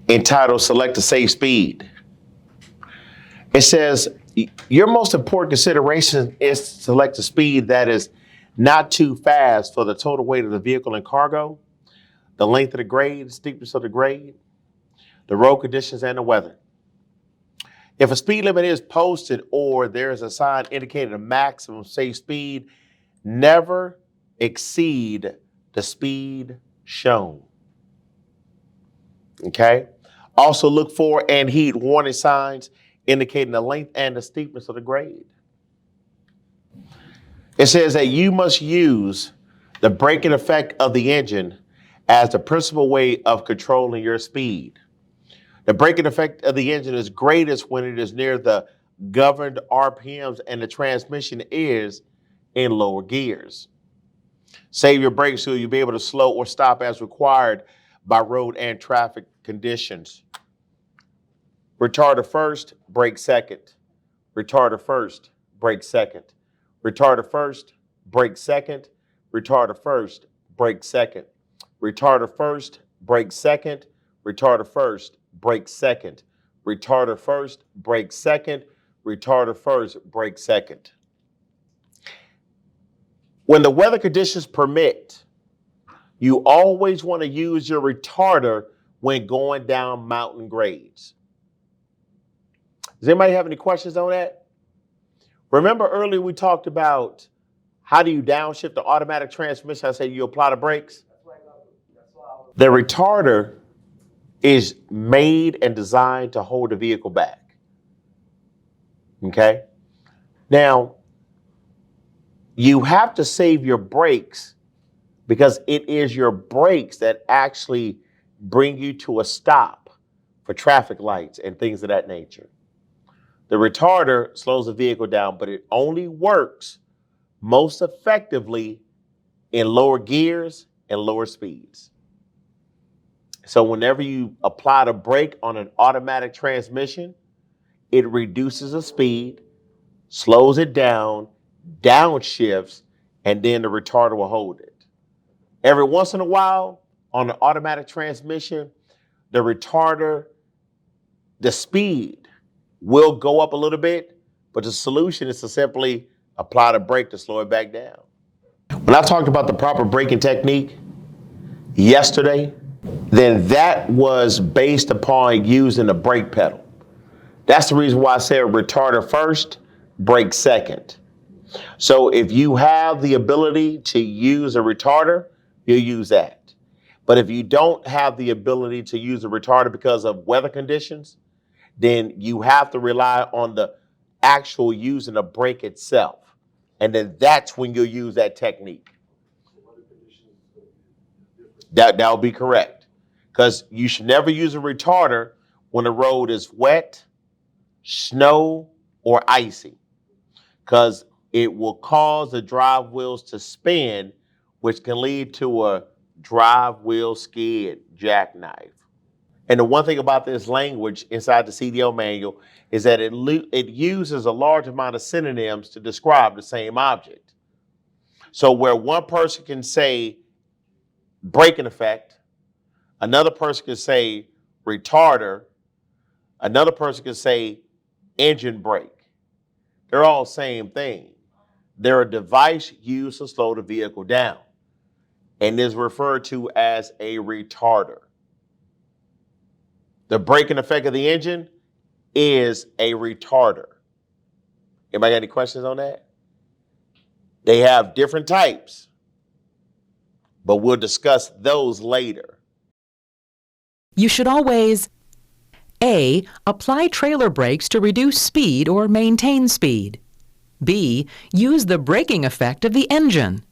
entitled Select a Safe Speed. It says, your most important consideration is to select a speed that is not too fast for the total weight of the vehicle and cargo, the length of the grade, the steepness of the grade, the road conditions, and the weather. If a speed limit is posted or there is a sign indicating a maximum safe speed, never exceed the speed shown. Okay? Also look for and heed warning signs indicating the length and the steepness of the grade. It says that you must use the braking effect of the engine as the principal way of controlling your speed. The braking effect of the engine is greatest when it is near the governed RPMs and the transmission is in lower gears. Save your brakes so you'll be able to slow or stop as required by road and traffic conditions. Retarder first, brake second. Retarder first, brake second. Retarder first, brake second. Retarder first, brake second. Retarder first, brake second. Retarder first, brake second. Retarder first, brake second. Retarder first, brake second. When the weather conditions permit, you always want to use your retarder when going down mountain grades. Does anybody have any questions on that? Remember earlier we talked about how do you downshift the automatic transmission? I said you apply the brakes. The retarder is made and designed to hold the vehicle back. Okay? Now, you have to save your brakes because it is your brakes that actually bring you to a stop for traffic lights and things of that nature. The retarder slows the vehicle down, but it only works most effectively in lower gears and lower speeds. So whenever you apply the brake on an automatic transmission, it reduces the speed, slows it down, downshifts, and then the retarder will hold it. Every once in a while, on an automatic transmission, the retarder, the speed will go up a little bit, but the solution is to simply apply the brake to slow it back down. When I talked about the proper braking technique yesterday, then that was based upon using the brake pedal. That's the reason why I said retarder first, brake second. So if you have the ability to use a retarder, you'll use that. But if you don't have the ability to use a retarder because of weather conditions, then you have to rely on the actual using the brake itself. And then that's when you'll use that technique. That'll be correct. Because you should never use a retarder when the road is wet, snow, or icy. Because it will cause the drive wheels to spin, which can lead to a drive wheel skid jackknife. And the one thing about this language inside the CDL manual is that it uses a large amount of synonyms to describe the same object. So where one person can say braking effect, another person can say retarder, another person can say engine brake. They're all the same thing. They're a device used to slow the vehicle down and is referred to as a retarder. The braking effect of the engine is a retarder. Anybody got any questions on that? They have different types, but we'll discuss those later. you should always A. Apply trailer brakes to reduce speed or maintain speed. B. Use the braking effect of the engine.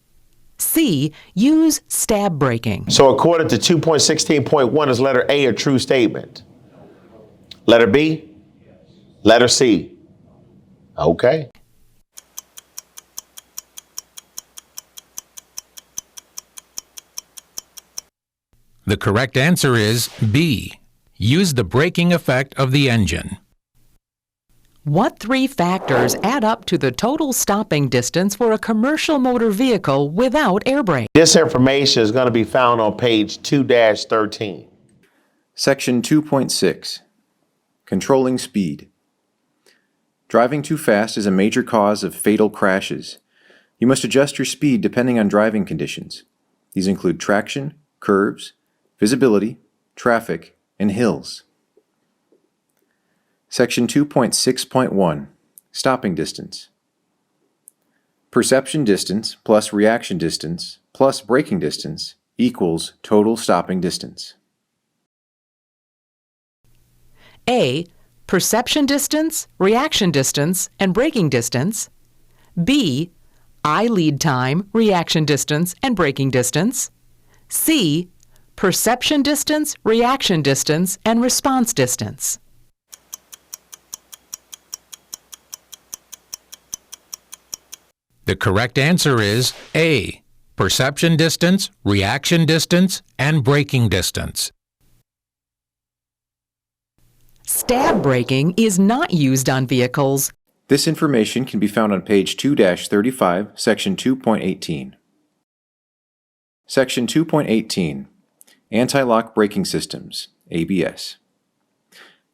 C. Use stab braking. So according to 2.16.1, is letter A a true statement? Letter B? Letter C? Okay. The correct answer is B. Use the braking effect of the engine. What three factors add up to the total stopping distance for a commercial motor vehicle without air brake? This information is going to be found on page 2-13. Section 2.6. Controlling speed. Driving too fast is a major cause of fatal crashes. You must adjust your speed depending on driving conditions. These include traction, curves, visibility, traffic, and hills. Section 2.6.1. Stopping distance. Perception distance plus reaction distance plus braking distance equals total stopping distance. A. Perception distance, reaction distance, and braking distance. B. Eye lead time, reaction distance, and braking distance. C. Perception distance, reaction distance, and response distance. The correct answer is A. Perception distance, reaction distance, and braking distance. Stab braking is not used on vehicles. This information can be found on page 2-35, section 2.18. Section 2.18. Anti-lock braking systems, ABS.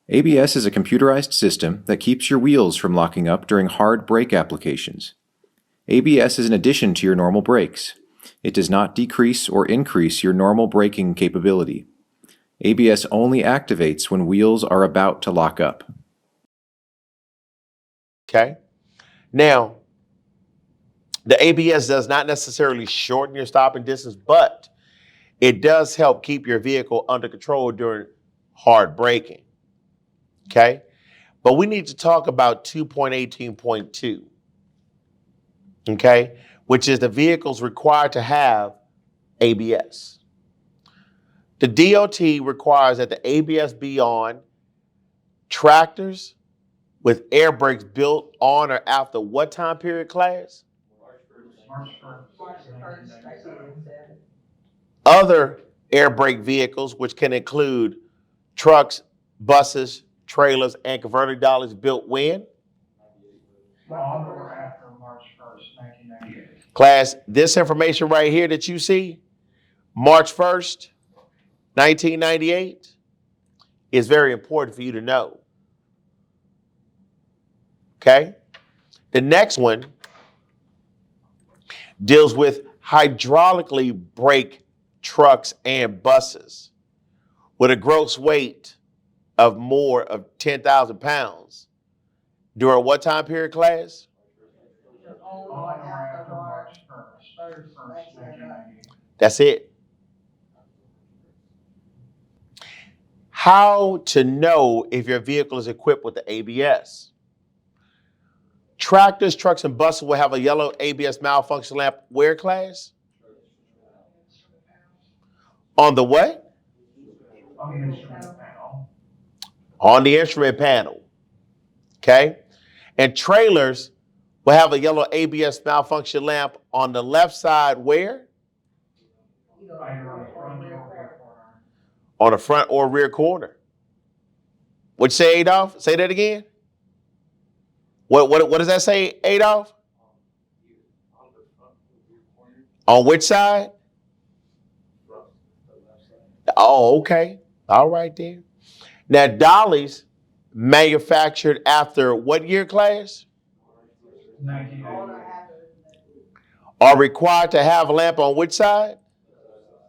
ABS is a computerized system that keeps your wheels from locking up during hard brake applications. ABS is an addition to your normal brakes. It does not decrease or increase your normal braking capability. ABS only activates when wheels are about to lock up. Okay. Now, the ABS does not necessarily shorten your stopping distance, but it does help keep your vehicle under control during hard braking. Okay. But we need to talk about 2.18.2. Okay, which is the vehicles required to have ABS. The DOT requires that the ABS be on tractors with air brakes built on or after what time period, class? March 1st. Other air brake vehicles, which can include trucks, buses, trailers, and converter dollies built when? On or after March 1st, 1998. Class, this information right here that you see, March 1st, 1998, is very important for you to know. Okay? The next one deals with hydraulically brake trucks and buses with a gross weight of more of 10,000 pounds. During what time period, class? On or after March 1st, 1998. That's it. How to know if your vehicle is equipped with the ABS. Tractors, trucks, and buses will have a yellow ABS malfunction lamp where, class? On the what? On the instrument panel. On the instrument panel. Okay? And trailers will have a yellow ABS malfunction lamp on the left side where? On the front or rear corner. What you say, Adolph? Say that again. What does that say, Adolph? On which side? Oh, okay. All right then. Now, dollies manufactured after what year, class? 1998. Are required to have a lamp on which side?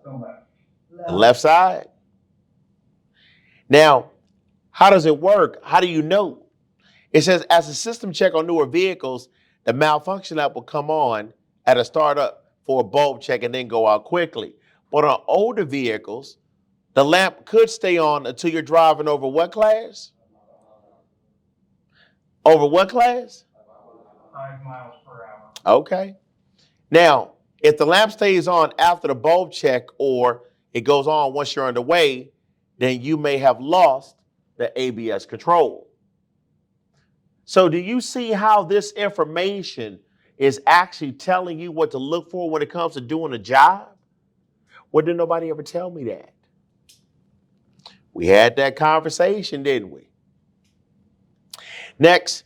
The left side. Now, how does it work? How do you know? It says, as a system check on newer vehicles, the malfunction lamp will come on at a startup for a bulb check and then go out quickly. But on older vehicles, the lamp could stay on until you're driving over what, class? Over what, class? 5 miles per hour. Okay. Now, if the lamp stays on after the bulb check or it goes on once you're underway, then you may have lost the ABS control. So do you see how this information is actually telling you what to look for when it comes to doing a job? Well, did nobody ever tell me that? We had that conversation, didn't we? Next,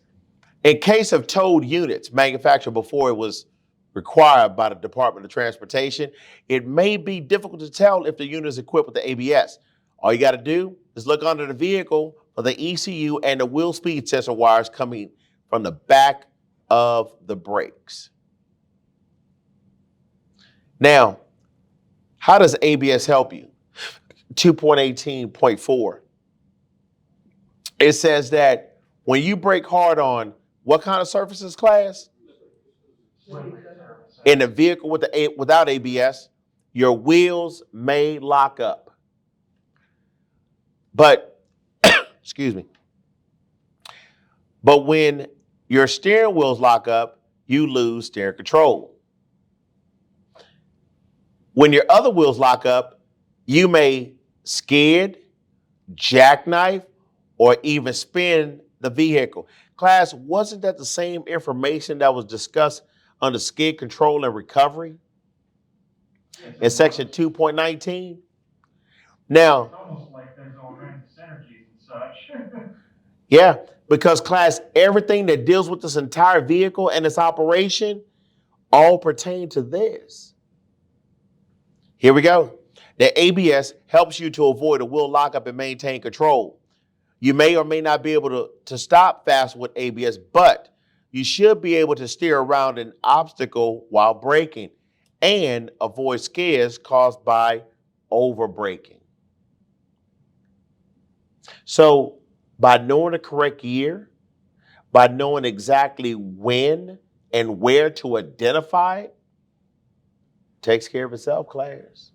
in case of towed units manufactured before it was required by the Department of Transportation, it may be difficult to tell if the unit is equipped with the ABS. All you got to do is look under the vehicle for the ECU and the wheel speed sensor wires coming from the back of the brakes. Now, how does ABS help you? 2.18.4. It says that when you brake hard on what kind of surfaces, class? In a vehicle without ABS, your wheels may lock up. But, excuse me. But when your steering wheels lock up, you lose steering control. When your other wheels lock up, you may skid, jackknife, or even spin the vehicle. Class, wasn't that the same information that was discussed under skid control and recovery in section 2.19? Now, It's almost like there's all kinds of synergies and such. yeah, because class, everything that deals with this entire vehicle and its operation all pertain to this. Here we go. The ABS helps you to avoid a wheel lockup and maintain control. You may or may not be able to stop fast with ABS, but you should be able to steer around an obstacle while braking and avoid skids caused by over braking. So by knowing the correct year, by knowing exactly when and where to identify it, takes care of itself, class.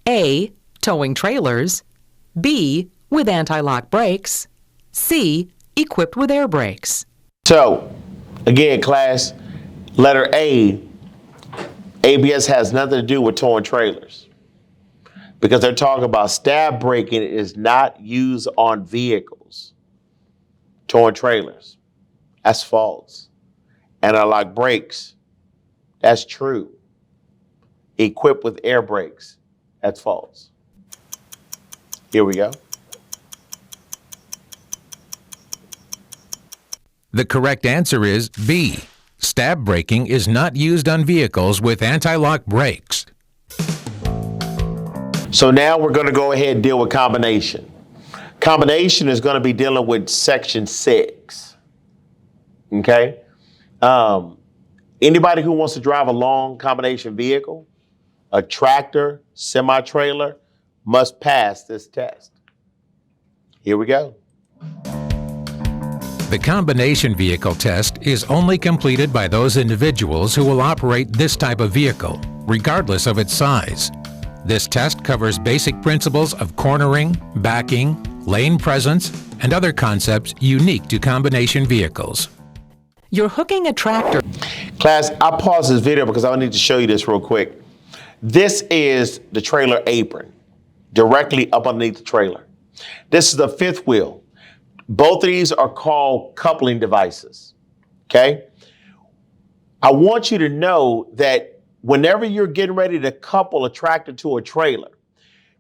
A. Towing trailers. B. With anti-lock brakes. C. Equipped with air brakes. So, again, class, letter A, ABS has nothing to do with towing trailers because they're talking about stab braking is not used on vehicles. Towing trailers, that's false. Anti-lock brakes, that's true. Equipped with air brakes, that's false. Here we go. The correct answer is B. Stab braking is not used on vehicles with anti-lock brakes. So now we're going to go ahead and deal with combination. Combination is going to be dealing with section 6. Okay? Anybody who wants to drive a long combination vehicle, a tractor, semi-trailer, must pass this test. Here we go. The combination vehicle test is only completed by those individuals who will operate this type of vehicle, regardless of its size. This test covers basic principles of cornering, backing, lane presence, and other concepts unique to combination vehicles. You're hooking a tractor. Class, I'll pause this video because I need to show you this real quick. This is the trailer apron, directly up underneath the trailer. This is the fifth wheel. Both of these are called coupling devices, okay? I want you to know that whenever you're getting ready to couple a tractor to a trailer,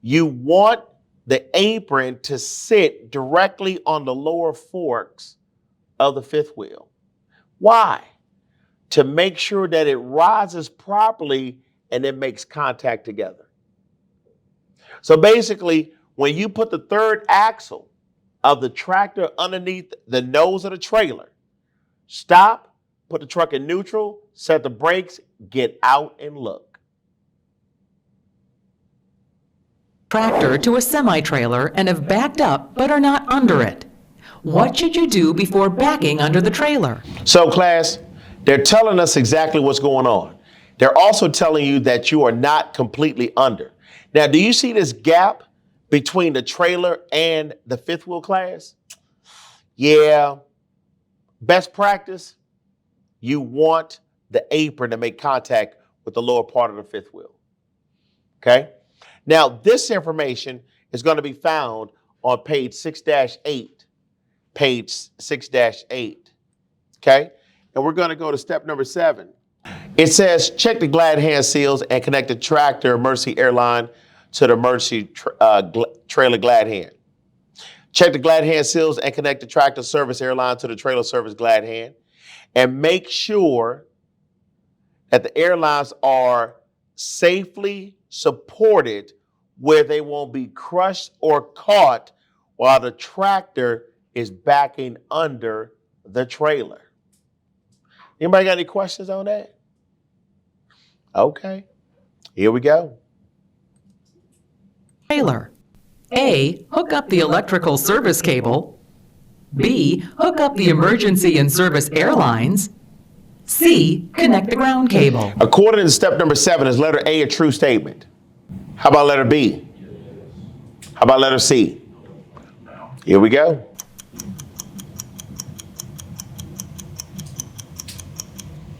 you want the apron to sit directly on the lower forks of the fifth wheel. Why? To make sure that it rises properly and it makes contact together. So basically, when you put the third axle of the tractor underneath the nose of the trailer, stop, put the truck in neutral, set the brakes, get out and look. Tractor to a semi-trailer and have backed up but are not under it. What should you do before backing under the trailer? So class, they're telling us exactly what's going on. They're also telling you that you are not completely under. Now, do you see this gap between the trailer and the fifth wheel, class? Yeah. Best practice, you want the apron to make contact with the lower part of the fifth wheel. Okay? Now, this information is going to be found on page 6-8 page 6-8. Okay? And we're going to go to step number 7. It says, check the glad hand seals and connect the tractor emergency airline to the emergency trailer glad hand. Check the glad hand seals and connect the tractor service airline to the trailer service glad hand. And make sure that the airlines are safely supported where they won't be crushed or caught while the tractor is backing under the trailer. Anybody got any questions on that? Okay, here we go. Trailer. A. Hook up the electrical service cable. B. Hook up the emergency and service airlines. C. Connect the ground cable. According to step number 7, is letter A a true statement? How about letter B? How about letter C? Here we go.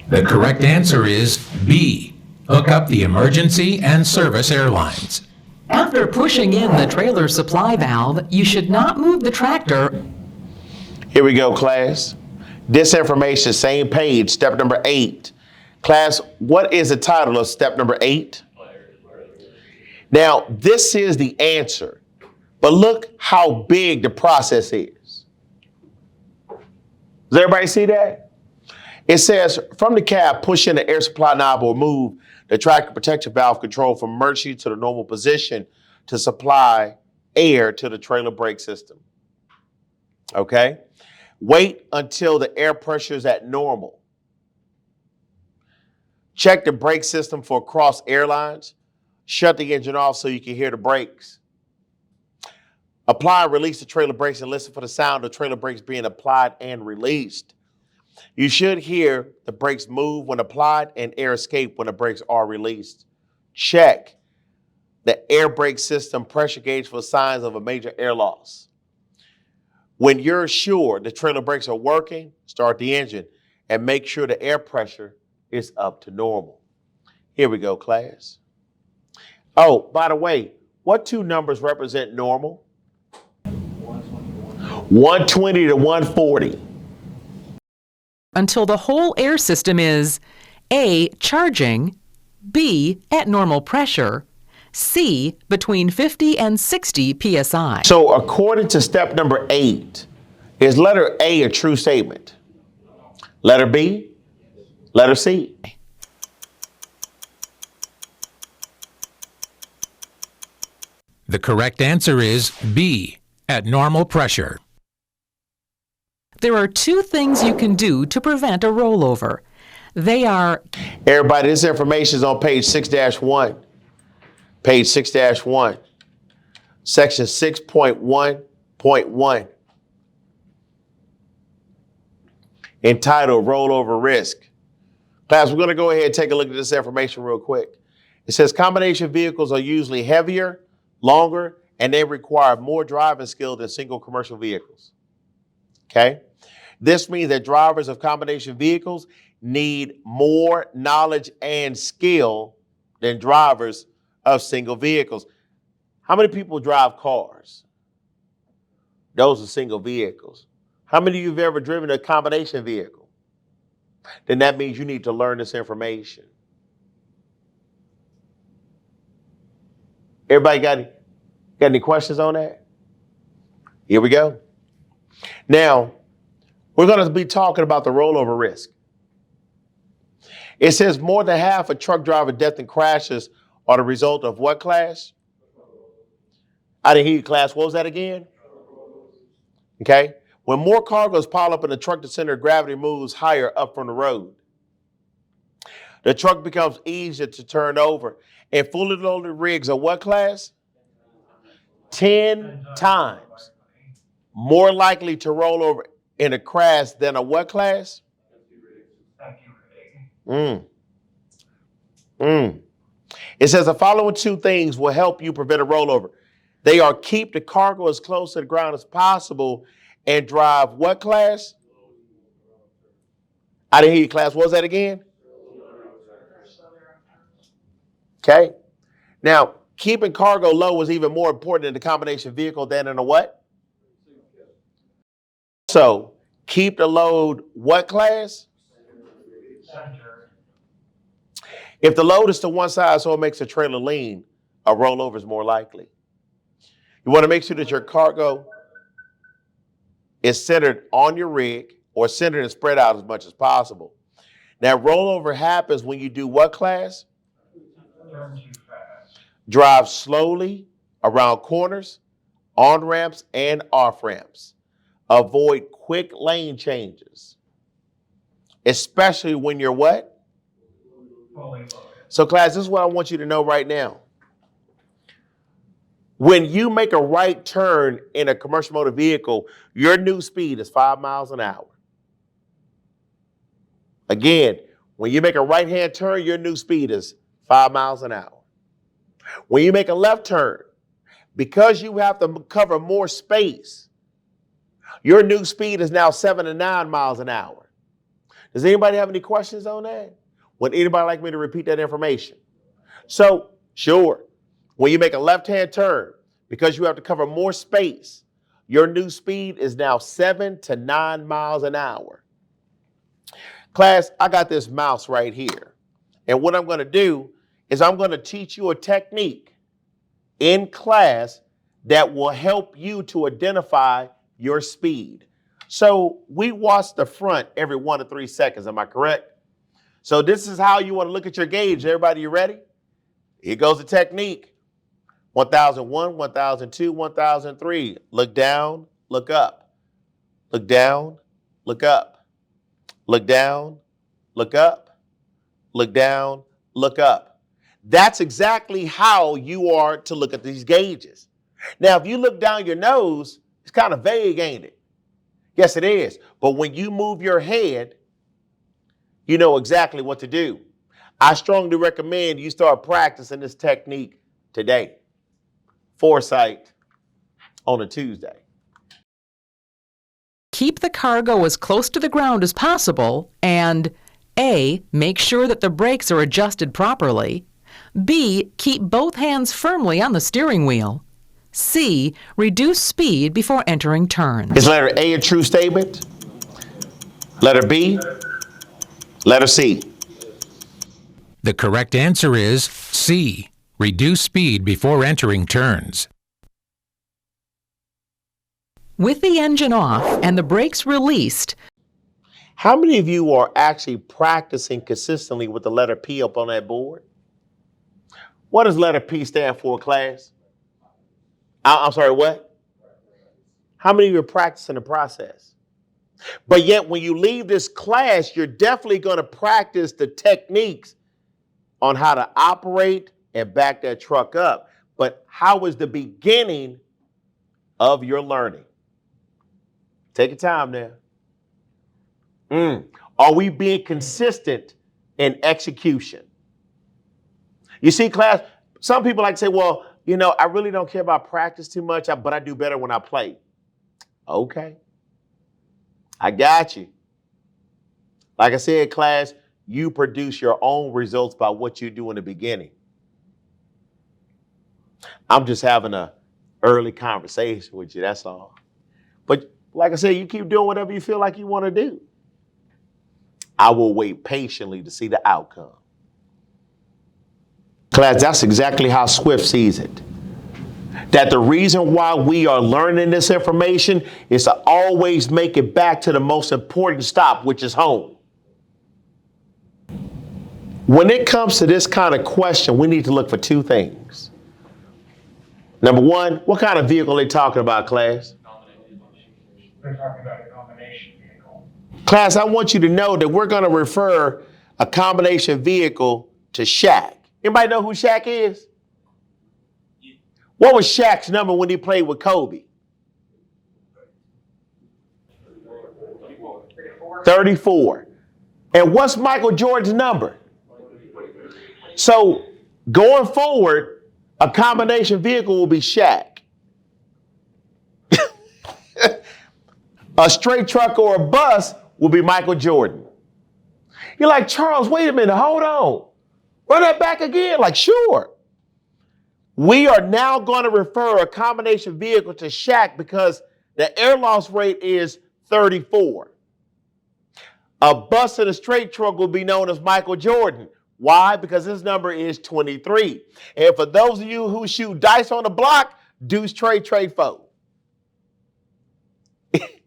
The correct answer is B. Hook up the emergency and service airlines. After pushing in the trailer supply valve, you should not move the tractor. Here we go, class. This information, same page, step number 8. Class, what is the title of step number 8? Now, this is the answer, but look how big the process is. Does everybody see that? It says, from the cab, push in the air supply knob or move the tractor protection valve control from emergency to the normal position to supply air to the trailer brake system. Okay? Wait until the air pressure is at normal. Check the brake system for cross airlines. Shut the engine off so you can hear the brakes. Apply and release the trailer brakes and listen for the sound of trailer brakes being applied and released. You should hear the brakes move when applied and air escape when the brakes are released. Check the air brake system pressure gauge for signs of a major air loss. When you're sure the trailer brakes are working, start the engine and make sure the air pressure is up to normal. Here we go, class. Oh, by the way, what two numbers represent normal? 120 to 140. Until the whole air system is A. Charging, B. At normal pressure, C. Between 50 and 60 psi. So according to step number 8, is letter A a true statement? Letter B? Letter C? The correct answer is B. At normal pressure. There are two things you can do to prevent a rollover. They are... Everybody, this information is on page 6-1. Page 6-1. Section 6.1.1. Entitled Rollover Risk. Class, we're going to go ahead and take a look at this information real quick. It says combination vehicles are usually heavier, longer, and they require more driving skill than single commercial vehicles. Okay? This means that drivers of combination vehicles need more knowledge and skill than drivers of single vehicles. How many people drive cars? Those are single vehicles. How many of you have ever driven a combination vehicle? Then that means you need to learn this information. Everybody got any questions on that? Here we go. Now, we're going to be talking about the rollover risk. It says more than half of truck driver death and crashes are the result of what, class? I didn't hear you, class. What was that again? Okay. When more cargoes pile up in the truck, the center of gravity moves higher up from the road. The truck becomes easier to turn over. And fully loaded rigs are what, class? 10 times more likely to roll over in a crash than a what, class? It says the following two things will help you prevent a rollover. They are keep the cargo as close to the ground as possible and drive what, class? I didn't hear you, class. What was that again? Okay. Now, keeping cargo low is even more important in the combination vehicle than in a what? So keep the load what, class? Center. If the load is to one side so it makes the trailer lean, a rollover is more likely. You want to make sure that your cargo is centered on your rig or centered and spread out as much as possible. Now, rollover happens when you do what, class? Turn too fast. Drive slowly around corners, on ramps, and off ramps. Avoid quick lane changes, especially when you're what? Fully loaded. So, class, this is what I want you to know right now. When you make a right turn in a commercial motor vehicle, your new speed is 5 miles an hour. Again, when you make a right-hand turn, your new speed is 5 miles an hour. When you make a left turn, because you have to cover more space, your new speed is now 7 to 9 miles an hour. Does anybody have any questions on that? Would anybody like me to repeat that information? So, sure. When you make a left-hand turn, because you have to cover more space, your new speed is now 7 to 9 miles an hour. Class, I got this mouse right here. And what I'm going to do is I'm going to teach you a technique in class that will help you to identify your speed. So we watch the front every 1 to 3 seconds. Am I correct? So this is how you want to look at your gauge. Everybody, you ready? Here goes the technique. 1001, 1002, 1003. Look down, look up. Look down, look up. Look down, look up. Look down, look up. That's exactly how you are to look at these gauges. Now, if you look down your nose, it's kind of vague, ain't it? Yes, it is. But when you move your head, you know exactly what to do. I strongly recommend you start practicing this technique today. Foresight on a Tuesday. Keep the cargo as close to the ground as possible and A, make sure that the brakes are adjusted properly. B, keep both hands firmly on the steering wheel. C, reduce speed before entering turns. Is letter A a true statement? Letter B? Letter C? The correct answer is C. Reduce speed before entering turns. With the engine off and the brakes released, How many of you are actually practicing consistently with the letter P up on that board? What does letter P stand for, class? I'm sorry, what? How many of you are practicing the process? But yet when you leave this class, you're definitely going to practice the techniques on how to operate and back that truck up. But how is the beginning of your learning? Take your time now. Are we being consistent in execution? You see, class, some people like to say, well, you know, I really don't care about practice too much, but I do better when I play. Okay. I got you. Like I said, class, you produce your own results by what you do in the beginning. I'm just having an early conversation with you, that's all. But like I said, you keep doing whatever you feel like you want to do. I will wait patiently to see the outcome. Class, that's exactly how Swift sees it. That the reason why we are learning this information is to always make it back to the most important stop, which is home. When it comes to this kind of question, we need to look for two things. Number one, what kind of vehicle are they talking about, class? They're talking about a combination vehicle. Class, I want you to know that we're going to refer a combination vehicle to Shaq. Anybody know who Shaq is? What was Shaq's number when he played with Kobe? 34. And what's Michael Jordan's number? So going forward, a combination vehicle will be Shaq. A straight truck or a bus will be Michael Jordan. You're like, Charles, wait a minute, hold on. Run that back again? Like, sure. We are now going to refer a combination vehicle to Shaq because the air loss rate is 34. A bus in a straight truck will be known as Michael Jordan. Why? Because his number is 23. And for those of you who shoot dice on the block, deuce, trade, 4.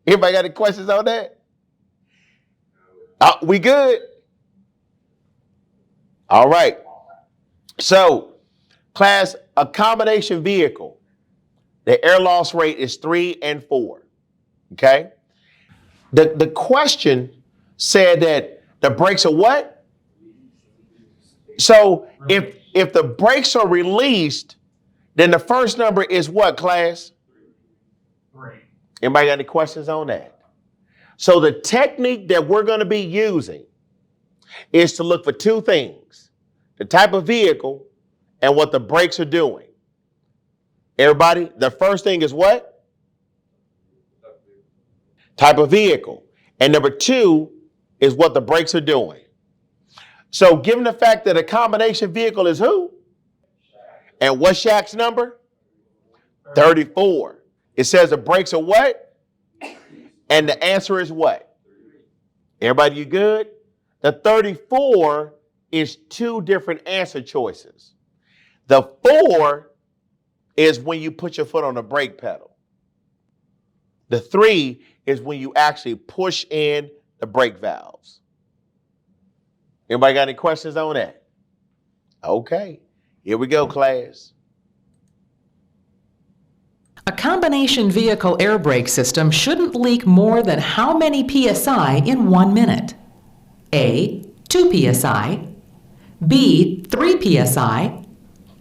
Anybody got any questions on that? We good? All right. So, class, a combination vehicle, the air loss rate is 3 and 4. Okay? The question said that the brakes are what? So if the brakes are released, then the first number is what, class? 3. Anybody got any questions on that? So the technique that we're going to be using is to look for two things: the type of vehicle and what the brakes are doing. Everybody, the first thing is what? Type of vehicle. And number 2 is what the brakes are doing. So given the fact that a combination vehicle is who? And what's Shaq's number? 34. It says the brakes are what? And the answer is what? Everybody, you good? The 34 is 2 different answer choices. The 4 is when you put your foot on the brake pedal. The 3 is when you actually push in the brake valves. Anybody got any questions on that? Okay, here we go, class. A combination vehicle air brake system shouldn't leak more than how many psi in 1 minute? A, 2 psi, B, 3 psi,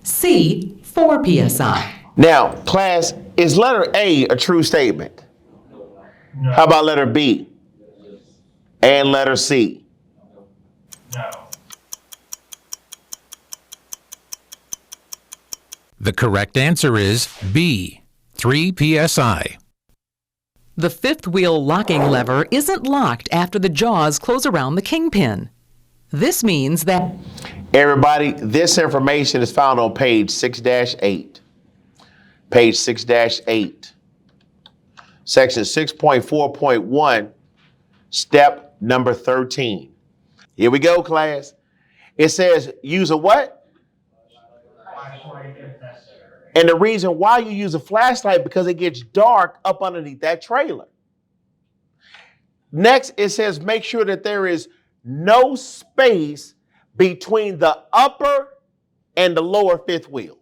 C, 4 psi. Now, class, is letter A a true statement? No. How about letter B and letter C? No. The correct answer is B, 3 psi. The fifth wheel locking lever isn't locked after the jaws close around the kingpin. This means that Everybody, this information is found on page 6-8. Page 6-8. Section 6.4.1, step number 13. Here we go, class. It says use a what? Flashlight if necessary. And the reason why you use a flashlight, because it gets dark up underneath that trailer. Next, it says make sure that there is no space between the upper and the lower fifth wheel.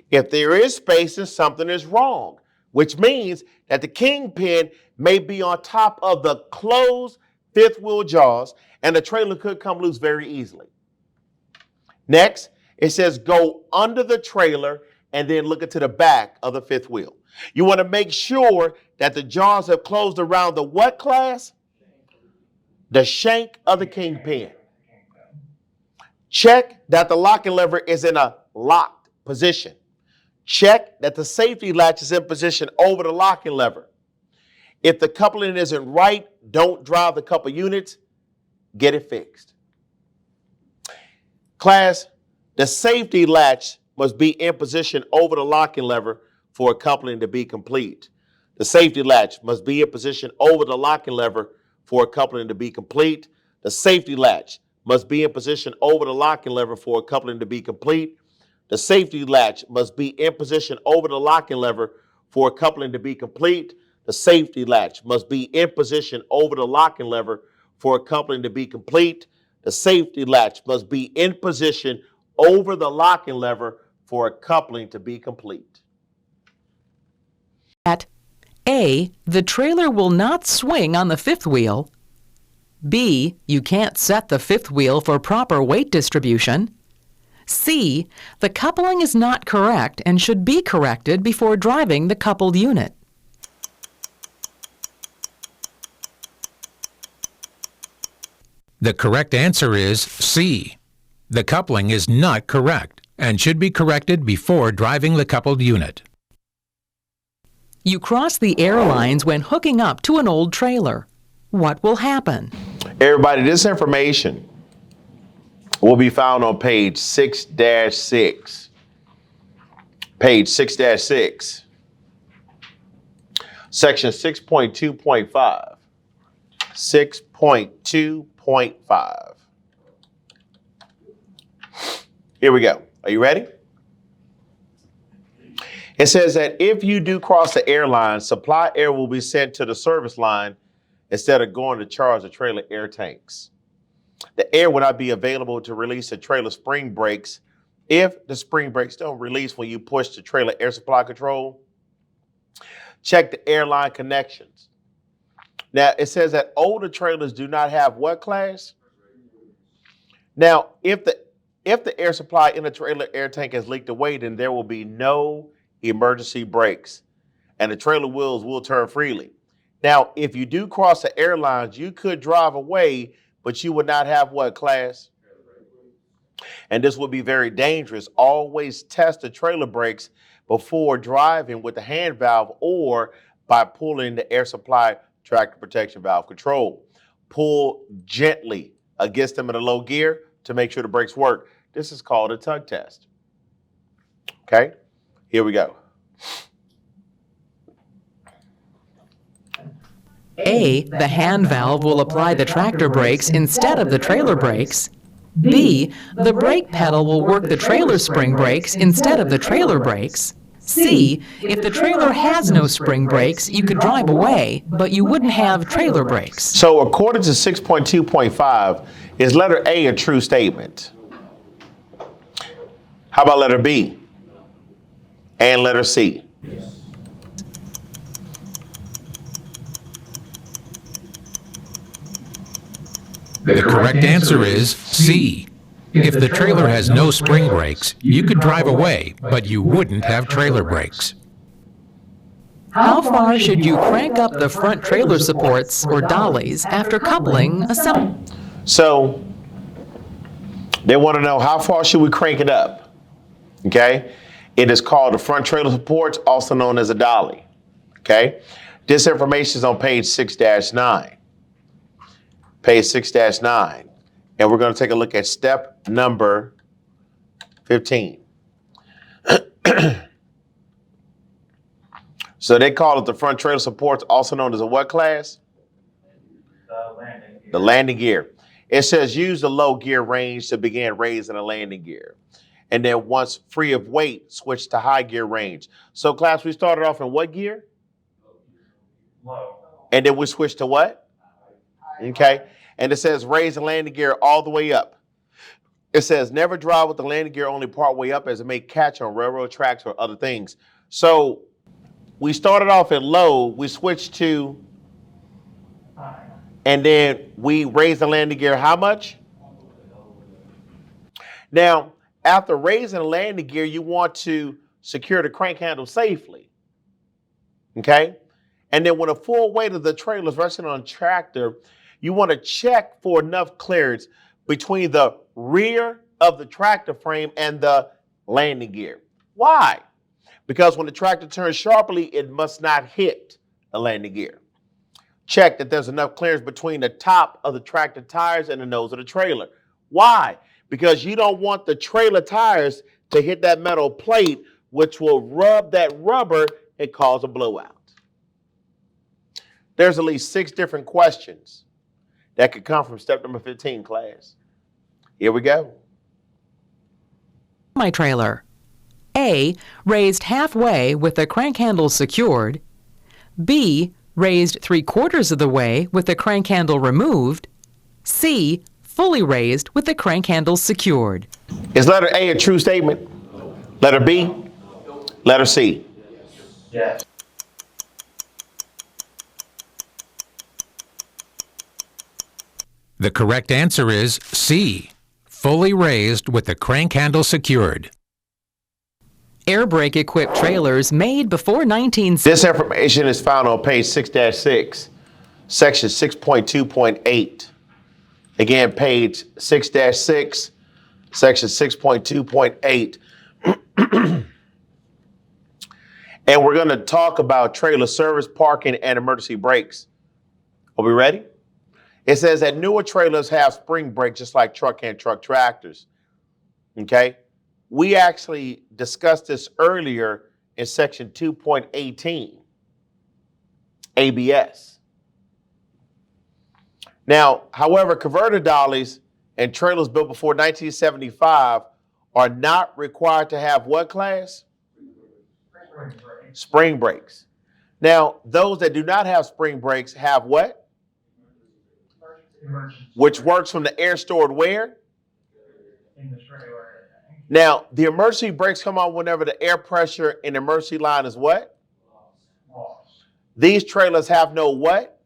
If there is space, then something is wrong, which means that the kingpin may be on top of the closed fifth wheel jaws and the trailer could come loose very easily. Next, it says go under the trailer and then look into the back of the fifth wheel. You want to make sure that the jaws have closed around the what, class? The shank of the kingpin. Check that the locking lever is in a locked position. Check that the safety latch is in position over the locking lever. If the coupling isn't right, don't drive the couple units, get it fixed. Class, the safety latch must be in position over the locking lever for a coupling to be complete. The safety latch must be in position over the locking lever for a coupling to be complete. The safety latch must be in position over the locking lever for a coupling to be complete. The safety latch must be in position over the locking lever for a coupling to be complete. The safety latch must be in position over the locking lever for a coupling to be complete. The safety latch must be in position over the locking lever for a coupling to be complete. at A, the trailer will not swing on the fifth wheel. B, you can't set the fifth wheel for proper weight distribution. C, the coupling is not correct and should be corrected before driving the coupled unit. The correct answer is C. The coupling is not correct and should be corrected before driving the coupled unit. You cross the air lines when hooking up to an old trailer. What will happen? Everybody, this information will be found on page 6-6. Page 6-6. Section 6.2.5. 6.2.5. Here we go. Are you ready? It says that if you do cross the airline, supply air will be sent to the service line instead of going to charge the trailer air tanks. The air will not be available to release the trailer spring brakes if the spring brakes don't release when you push the trailer air supply control. Check the airline connections. Now, it says that older trailers do not have what class? Now, if the air supply in the trailer air tank has leaked away, then there will be no emergency brakes, and the trailer wheels will turn freely. Now, if you do cross the airlines, you could drive away, but you would not have what class? And this would be very dangerous. Always test the trailer brakes before driving with the hand valve or by pulling the air supply tractor protection valve control. Pull gently against them in a low gear to make sure the brakes work. This is called a tug test. Okay, here we go. A, the hand valve will apply the tractor brakes instead of the trailer brakes. B, the brake pedal will work the trailer spring brakes instead of the trailer brakes. C, if the trailer has no spring brakes, you could drive away, but you wouldn't have trailer brakes. So according to 6.2.5, is letter A a true statement? How about letter B and letter C? The correct answer is C. If the trailer has no spring brakes, you could drive away, but you wouldn't have trailer brakes. How far should you crank up the front trailer supports or dollies after coupling a So they want to know how far should we crank it up? Okay, it is called the front trailer supports, also known as a dolly. Okay, this information is on page 6-9. Page 6-9. And we're going to take a look at step number 15. So they call it the front trailer supports, also known as a what class? The landing gear. It says use the low gear range to begin raising a landing gear. And then once free of weight, switch to high gear range. So class, we started off in what gear? Low. And then we switched to what? Okay. And it says raise the landing gear all the way up. It says never drive with the landing gear only part way up as it may catch on railroad tracks or other things. So we started off at low, we switched to, and then we raised the landing gear how much? Now, after raising the landing gear, you want to secure the crank handle safely. Okay? And then when the full weight of the trailer is resting on the tractor, you want to check for enough clearance between the rear of the tractor frame and the landing gear. Why? Because when the tractor turns sharply, it must not hit the landing gear. Check that there's enough clearance between the top of the tractor tires and the nose of the trailer. Why? Because you don't want the trailer tires to hit that metal plate, which will rub that rubber and cause a blowout. There's at least 6 different questions that could come from step number 15, class. Here we go. My trailer. A, raised halfway with the crank handle secured. B, raised 3/4 of the way with the crank handle removed. C, fully raised with the crank handle secured. Is letter A a true statement? Letter B? Letter C? Yes. The correct answer is C. Fully raised with the crank handle secured. Air brake equipped trailers made before 1960. This information is found on page 6-6, section 6.2.8. Again, page 6-6, section 6.2.8. And we're going to talk about trailer service, parking, and emergency brakes. Are we ready? It says that newer trailers have spring brakes just like truck and truck tractors. Okay? We actually discussed this earlier in section 2.18, ABS. Now, however, converter dollies and trailers built before 1975 are not required to have what class? Spring brakes. Now, those that do not have spring brakes have what? Which works from the air stored where? In the trailer. Now, the emergency brakes come on whenever the air pressure in the emergency line is what? Lost. These trailers have no what?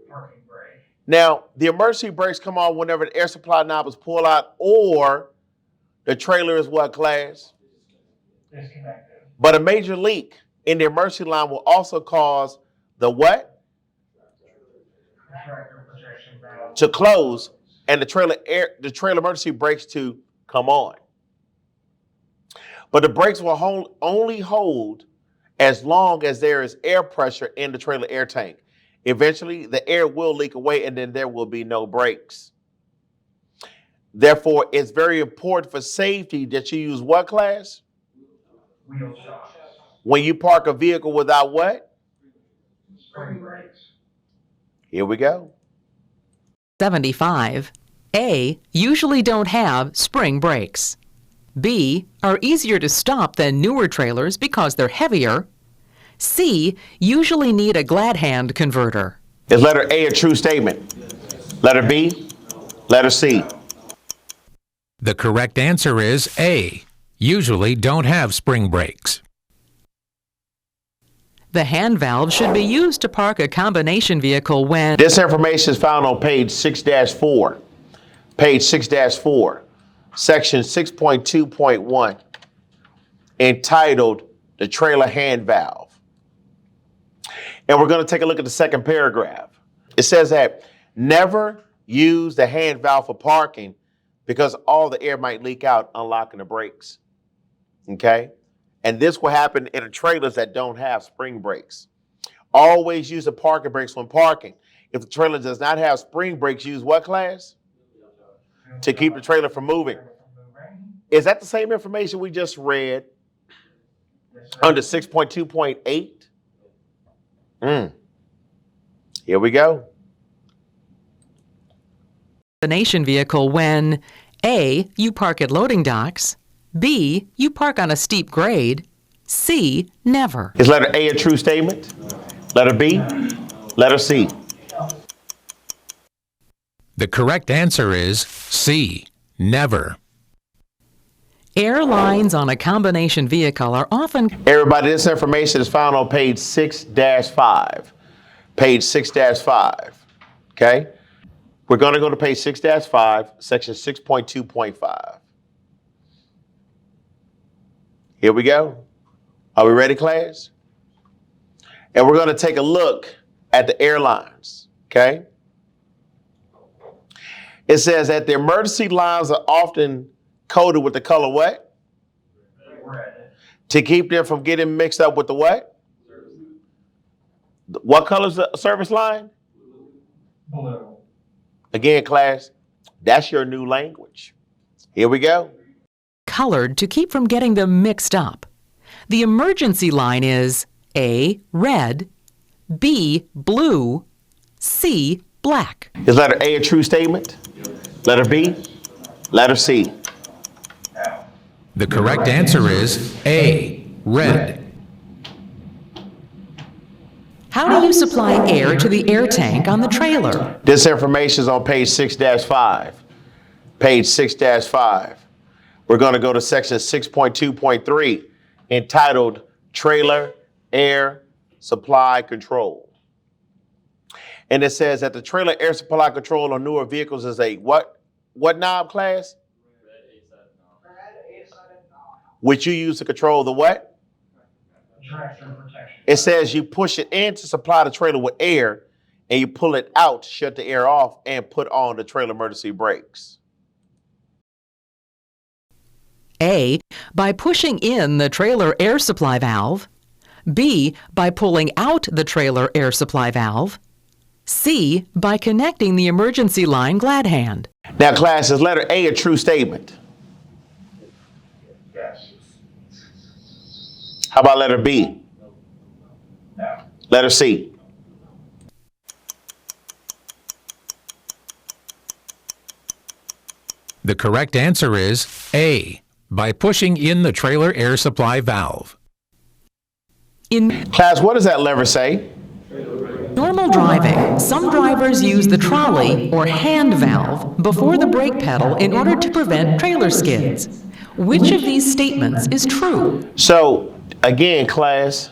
Parking brake. Now, the emergency brakes come on whenever the air supply knob is pulled out or the trailer is what class? Disconnected. But a major leak in the emergency line will also cause the what? Tractor protection valve. To close and the trailer emergency brakes to come on. But the brakes will only hold as long as there is air pressure in the trailer air tank. Eventually, the air will leak away and then there will be no brakes. Therefore, it's very important for safety that you use what class? Wheel shocks. When you park a vehicle without what? Spring brakes. Here we go. 75. A. Usually don't have spring brakes. B. Are easier to stop than newer trailers because they're heavier. C. Usually need a glad hand converter. Is letter A a true statement? Letter B? Letter C? The correct answer is A. Usually don't have spring brakes. The hand valve should be used to park a combination vehicle when This information is found on page 6-4. Page 6-4, section 6.2.1, entitled The Trailer Hand Valve. And we're going to take a look at the second paragraph. It says that never use the hand valve for parking because all the air might leak out, unlocking the brakes. Okay? And this will happen in the trailers that don't have spring brakes. Always use the parking brakes when parking. If the trailer does not have spring brakes, use what class? To keep the trailer from moving. Is that the same information we just read under 6.2.8? Here we go. combination vehicle when A. You park at loading docks. B. You park on a steep grade. C. Never. Is letter A a true statement? Letter B? Letter C? The correct answer is C. Never. Airlines on a combination vehicle are often Everybody, this information is found on page 6-5. Page 6-5. Okay? We're going to go to page 6-5, section 6.2.5. Here we go. Are we ready, class? And we're going to take a look at the airlines. Okay? It says that the emergency lines are often coded with the color what? Red. To keep them from getting mixed up with the what? What color is the service line? Blue. Again, class, that's your new language. Here we go. colored to keep from getting them mixed up. The emergency line is A. Red, B. Blue, C. Black. Is letter A a true statement? Letter B? Letter C? The correct answer is A. Red. How do you supply air to the air tank on the trailer? This information is on page 6-5. Page 6-5. We're going to go to section 6.2.3 entitled Trailer Air Supply Control. And it says that the trailer air supply control on newer vehicles is a what knob, class? Which you use to control the what? Tractor protection. It says you push it in to supply the trailer with air and you pull it out to shut the air off and put on the trailer emergency brakes. A. By pushing in the trailer air supply valve. B. By pulling out the trailer air supply valve. C. By connecting the emergency line glad hand. Now, class, is letter A a true statement? Yes. How about letter B? No. Letter C? The correct answer is A, by pushing in the trailer air supply valve. In Class, what does that lever say? normal driving, some drivers use the trolley or hand valve before the brake pedal in order to prevent trailer skids. Which of these statements is true? So, again, class,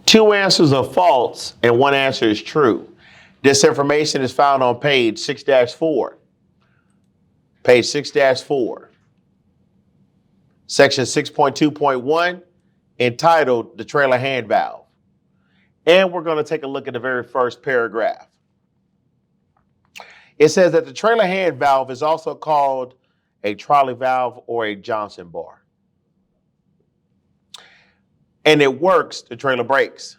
two answers are false and one answer is true. This information is found on page 6-4. Page 6-4. Section 6.2.1, entitled The Trailer Hand Valve. And we're going to take a look at the very first paragraph. It says that the trailer hand valve is also called a trolley valve or a Johnson bar. And it works the trailer brakes.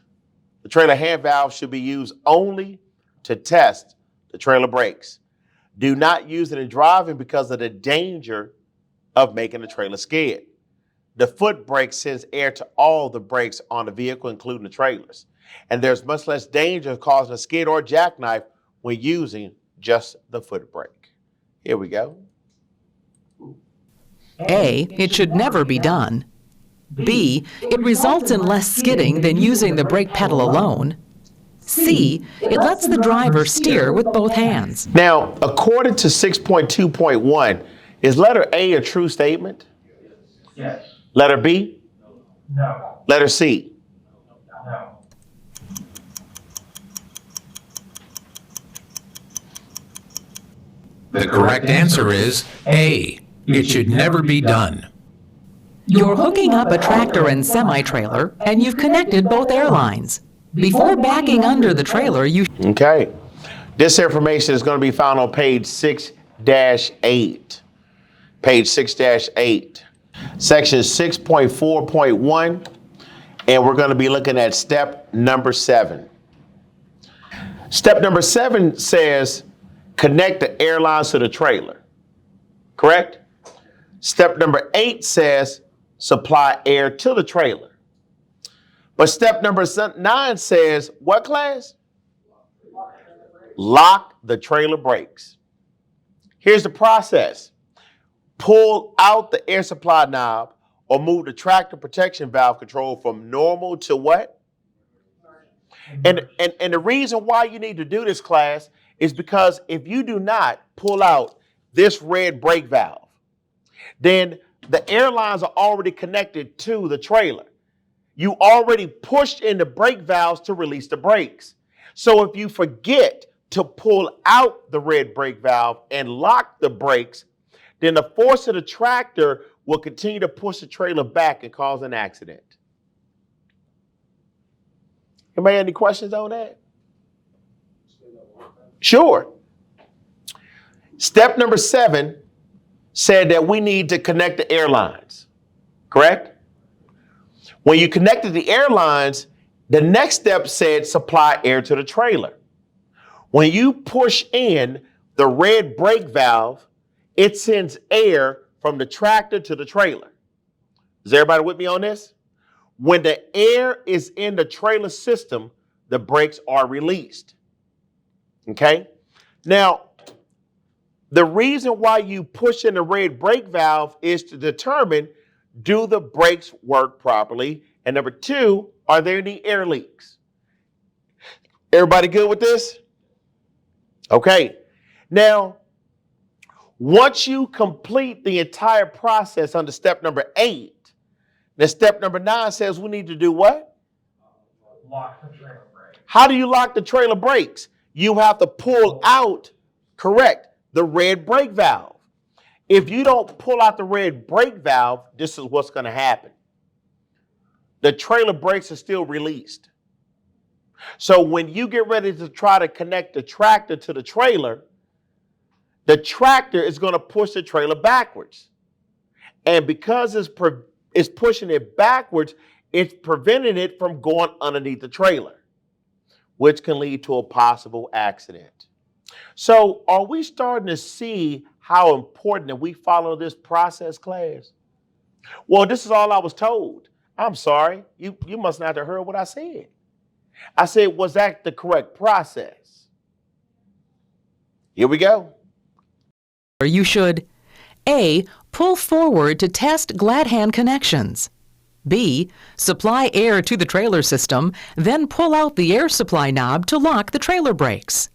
The trailer hand valve should be used only to test the trailer brakes. Do not use it in driving because of the danger of making the trailer skid. The foot brake sends air to all the brakes on the vehicle, including the trailers. And there's much less danger of causing a skid or jackknife when using just the foot brake. Here we go. A, it should never be done. B, it results in less skidding than using the brake pedal alone. C, it lets the driver steer with both hands. Now, according to 6.2.1, is letter A a true statement? Yes. Letter B? No. Letter C? No. The correct answer is A, it should never be done. You're hooking up a tractor and semi-trailer, and you've connected both airlines. Before backing under the trailer, you... Okay. This information is going to be found on page 6-8. Page 6-8. Section 6.4.1. And we're going to be looking at step number 7. Step number 7 says connect the airlines to the trailer. Correct? Step number 8 says supply air to the trailer. But step number 9 says, what, class? Lock the trailer brakes. Here's the process. Pull out the air supply knob or move the tractor protection valve control from normal to what? And the reason why you need to do this, class, is because if you do not pull out this red brake valve, then the airlines are already connected to the trailer. You already pushed in the brake valves to release the brakes. So if you forget to pull out the red brake valve and lock the brakes, then the force of the tractor will continue to push the trailer back and cause an accident. Anybody have any questions on that? Sure. Step number 7 said that we need to connect the airlines, correct? When you connected the airlines, the next step said supply air to the trailer. When you push in the red brake valve, it sends air from the tractor to the trailer. Is everybody with me on this? When the air is in the trailer system, the brakes are released. Okay? Now, the reason why you push in the red brake valve is to determine, do the brakes work properly? And number 2, are there any air leaks? Everybody good with this? Okay. Now, once you complete the entire process under step number 8, then step number 9 says we need to do what? Lock the trailer brake. How do you lock the trailer brakes? You have to pull out, correct, the red brake valve. If you don't pull out the red brake valve, this is what's going to happen. The trailer brakes are still released. So when you get ready to try to connect the tractor to the trailer is going to push the trailer backwards. And because it's pushing it backwards, it's preventing it from going underneath the trailer, which can lead to a possible accident. So are we starting to see how important that we follow this process, class? Well, this is all I was told. I'm sorry. You must not have heard what I said. I said, was that the correct process? Here we go. You should A. Pull forward to test glad hand connections. B. Supply air to the trailer system, then pull out the air supply knob to lock the trailer brakes.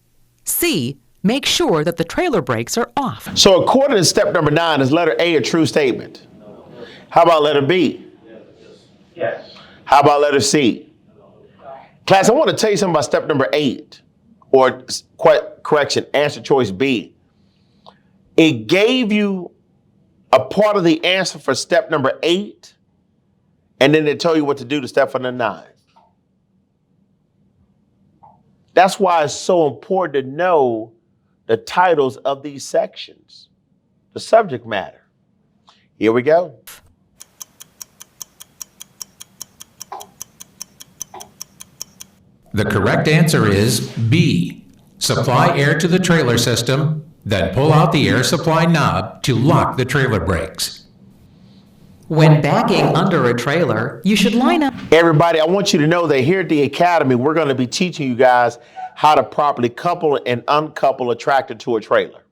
C. Make sure that the trailer brakes are off. So according to step number 9, is letter A a true statement? How about letter B? Yes. How about letter C? Class, I want to tell you something about step number 8, or correction, answer choice B. It gave you a part of the answer for step number 8, and then it told you what to do to step number 9. That's why it's so important to know the titles of these sections, the subject matter. Here we go. The correct answer is B. Supply air to the trailer system, then pull out the air supply knob to lock the trailer brakes. When backing under a trailer, you should line up. Everybody, I want you to know that here at the Academy, we're going to be teaching you guys how to properly couple and uncouple a tractor to a trailer.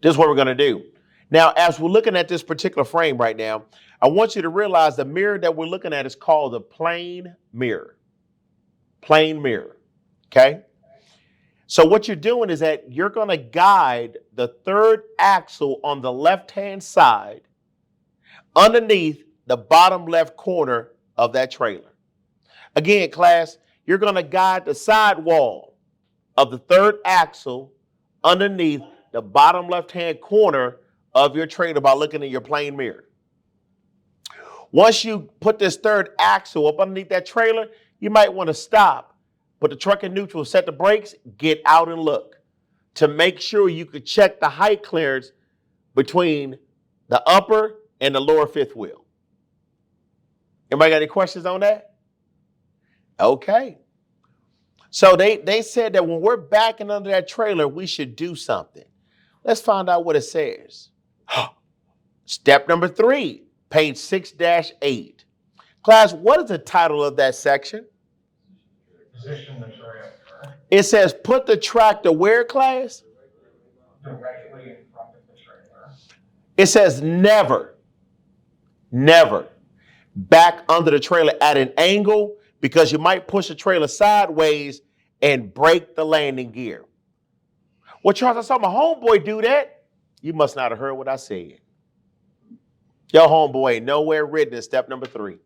This is what we're going to do. Now, as we're looking at this particular frame right now, I want you to realize the mirror that we're looking at is called the plane mirror. Plane mirror, okay? So what you're doing is that you're going to guide the third axle on the left-hand side underneath the bottom left corner of that trailer. Again, class, you're going to guide the sidewall of the third axle underneath the bottom left-hand corner of your trailer by looking in your plane mirror. Once you put this third axle up underneath that trailer, you might want to stop, put the truck in neutral, set the brakes, get out and look to make sure you could check the height clearance between the upper and the lower fifth wheel. Anybody got any questions on that? Okay. So they said that when we're backing under that trailer, we should do something. Let's find out what it says. Step number 3, page 6-8. Class, what is the title of that section? Position the trailer It says put the tractor where, class? directly in front of the trailer. It says never back under the trailer at an angle, because you might push the trailer sideways and break the landing gear. Well, Charles, I saw my homeboy do that. You must not have heard what I said. Your homeboy ain't nowhere written in step number 3.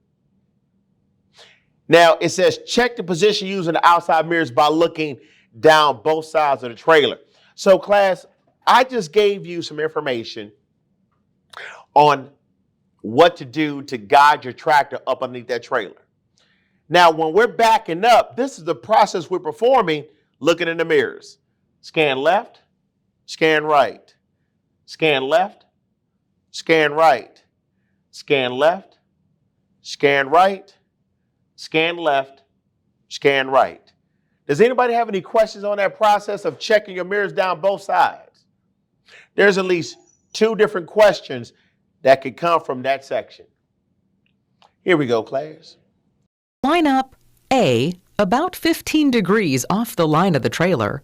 Now, it says check the position using the outside mirrors by looking down both sides of the trailer. So, class, I just gave you some information on what to do to guide your tractor up underneath that trailer. Now, when we're backing up, this is the process we're performing looking in the mirrors. Scan left, scan right, scan left, scan right, scan left, scan right, scan left, scan right. Does anybody have any questions on that process of checking your mirrors down both sides? There's at least 2 different questions that could come from that section. Here we go, class. Line up A. About 15 degrees off the line of the trailer.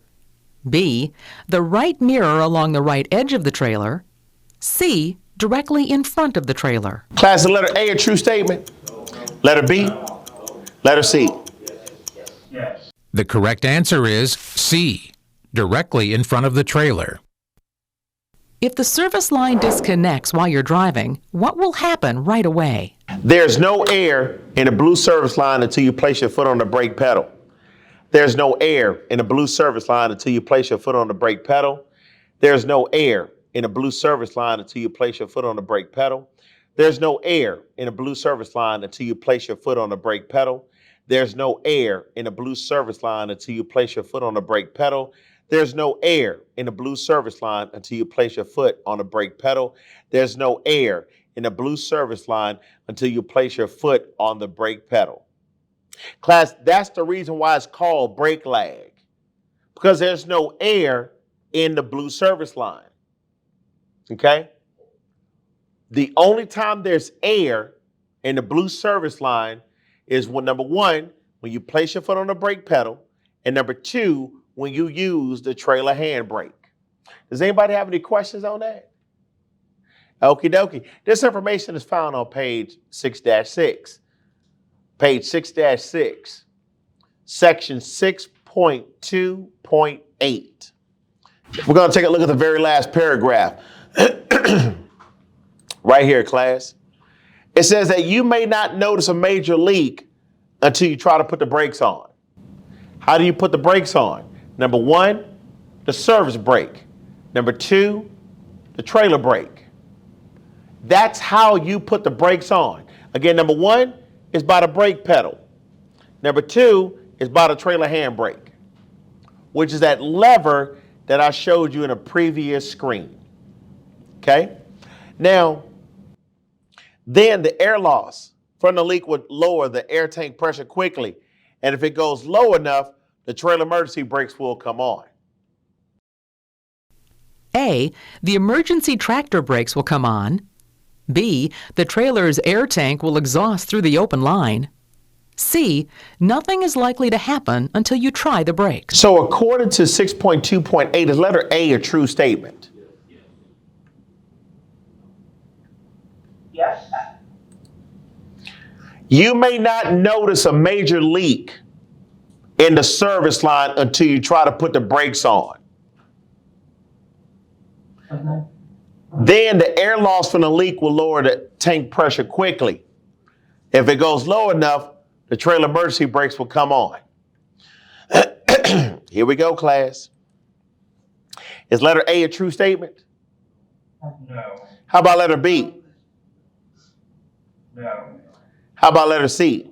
B. The right mirror along the right edge of the trailer. C. Directly in front of the trailer. Class, is letter A a true statement? Letter B? Letter C? Yes. The correct answer is C. Directly in front of the trailer. If the service line disconnects while you're driving, what will happen right away? There's no air in the blue service line until you place your foot on the brake pedal. There's no air in the blue service line until you place your foot on the brake pedal. There's no air in the blue service line until you place your foot on the brake pedal. There's no air in the blue service line until you place your foot on the brake pedal. There's no air in the blue service line until you place your foot on the brake pedal. There's no air in the blue service line until you place your foot on the brake pedal. There's no air in the blue service line until you place your foot on the brake pedal. Class, that's the reason why it's called brake lag, because there's no air in the blue service line. Okay? The only time there's air in the blue service line is when, number 1, when you place your foot on the brake pedal, and number 2, when you use the trailer handbrake. Does anybody have any questions on that? Okie dokie. This information is found on page 6-6. Page 6-6, section 6.2.8. We're going to take a look at the very last paragraph. Right here, class. It says that you may not notice a major leak until you try to put the brakes on. How do you put the brakes on? Number one, the service brake. Number two, the trailer brake. That's how you put the brakes on. Again, number one is by the brake pedal. Number two is by the trailer handbrake, which is that lever that I showed you in a previous screen. Okay? Now, then the air loss from the leak would lower the air tank pressure quickly. And if it goes low enough, the trailer emergency brakes will come on. A, the emergency tractor brakes will come on. B, the trailer's air tank will exhaust through the open line. C, nothing is likely to happen until you try the brakes. So according to 6.2.8, is letter A a true statement? Yes. You may not notice a major leak in the service line until you try to put the brakes on. Then the air loss from the leak will lower the tank pressure quickly. If it goes low enough, the trailer emergency brakes will come on. Here we go, class. Is letter A a true statement? No. How about letter B? No. How about letter C?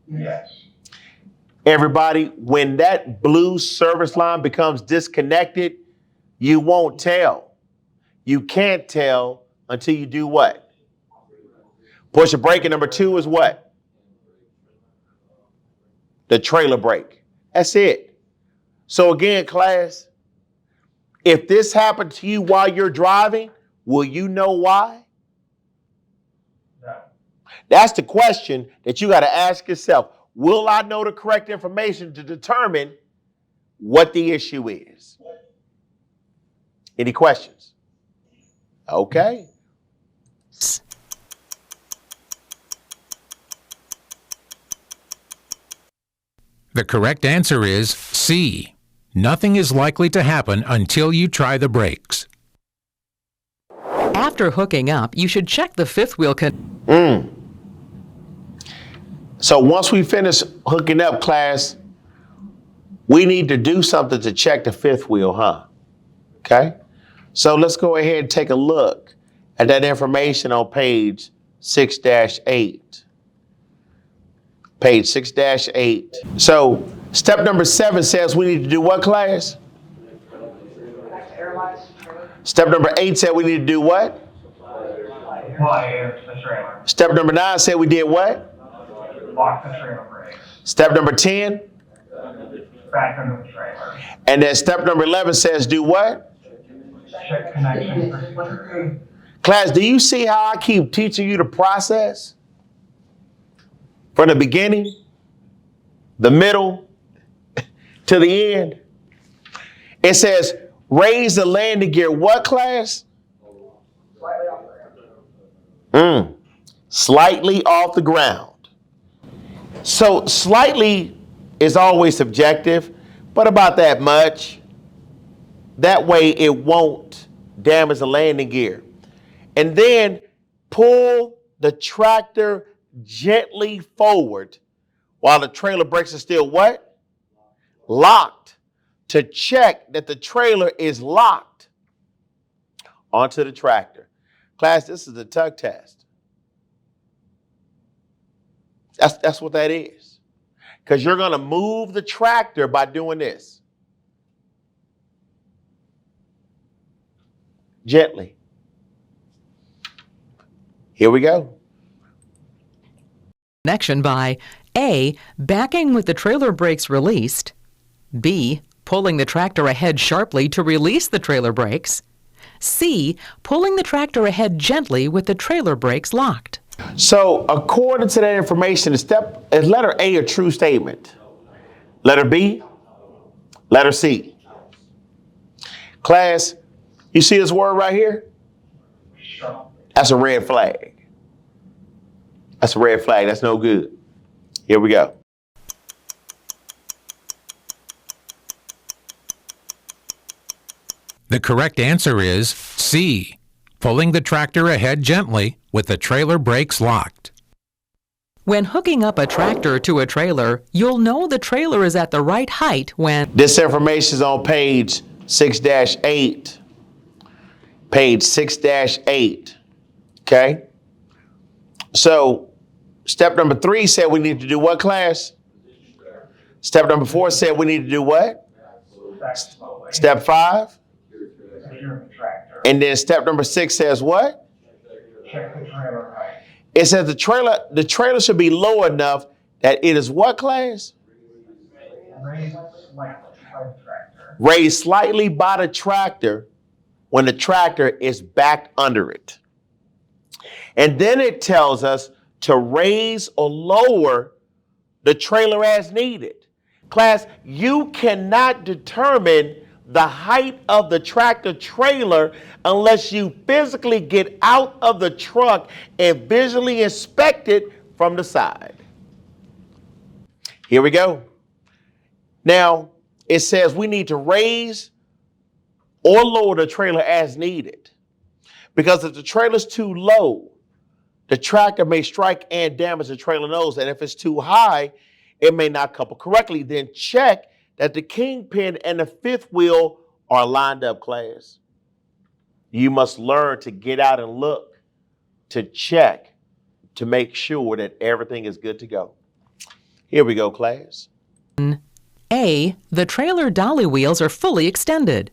Yes. Everybody, when that blue service line becomes disconnected, you won't tell. You can't tell until you do what? Push a brake, and number two is what? The trailer brake. That's it. So again, class, if this happened to you while you're driving, will you know why? No. That's the question that you got to ask yourself. Will I know the correct information to determine what the issue is? Any questions? Okay. The correct answer is C. Nothing is likely to happen until you try the brakes. After hooking up, you should check the fifth wheel So once we finish hooking up, class, we need to do something to check the fifth wheel, huh? Okay. So let's go ahead and take a look at that information on page 6-8. Page 6-8. So step number 7 says we need to do what, class? Step number 8 said we need to do what? Apply air to the trailer. Step number 9 said we did what? Lock the trailer brakes. Step number 10? Back under the trailer. And then step number 11 says do what? Check connection for security. Class, do you see how I keep teaching you the process? From the beginning, the middle, to the end. It says raise the landing gear. What, class? Slightly off the ground. Slightly off the ground. So slightly is always subjective, but about that much. That way it won't damage the landing gear. And then pull the tractor gently forward while the trailer brakes are still what? Locked, to check that the trailer is locked onto the tractor. Class, this is a tug test. That's what that is. Because you're going to move the tractor by doing this. Gently. Here we go. connection by A, backing with the trailer brakes released, B, pulling the tractor ahead sharply to release the trailer brakes, C, pulling the tractor ahead gently with the trailer brakes locked. So according to that information, is letter A a true statement? Letter B? Letter C? Class, you see this word right here? That's a red flag. That's a red flag. That's no good. Here we go. The correct answer is C. Pulling the tractor ahead gently with the trailer brakes locked. When hooking up a tractor to a trailer, you'll know the trailer is at the right height when This information is on page 6-8. Page 6-8. Okay? So, step number 3 said we need to do what, class? Step number 4 said we need to do what? Step 5? And then step number 6 says what? Check the trailer height. It says the trailer should be low enough that it is what, class? Raised slightly by the tractor. Raised slightly by the tractor when the tractor is backed under it. And then it tells us to raise or lower the trailer as needed. Class, you cannot determine the height of the tractor trailer unless you physically get out of the truck and visually inspect it from the side. Here we go. Now, it says we need to raise or lower the trailer as needed. Because if the trailer's too low, the tractor may strike and damage the trailer nose. And if it's too high, it may not couple correctly. Then check that the kingpin and the fifth wheel are lined up, class. You must learn to get out and look, to check, to make sure that everything is good to go. Here we go, class. A. The trailer dolly wheels are fully extended.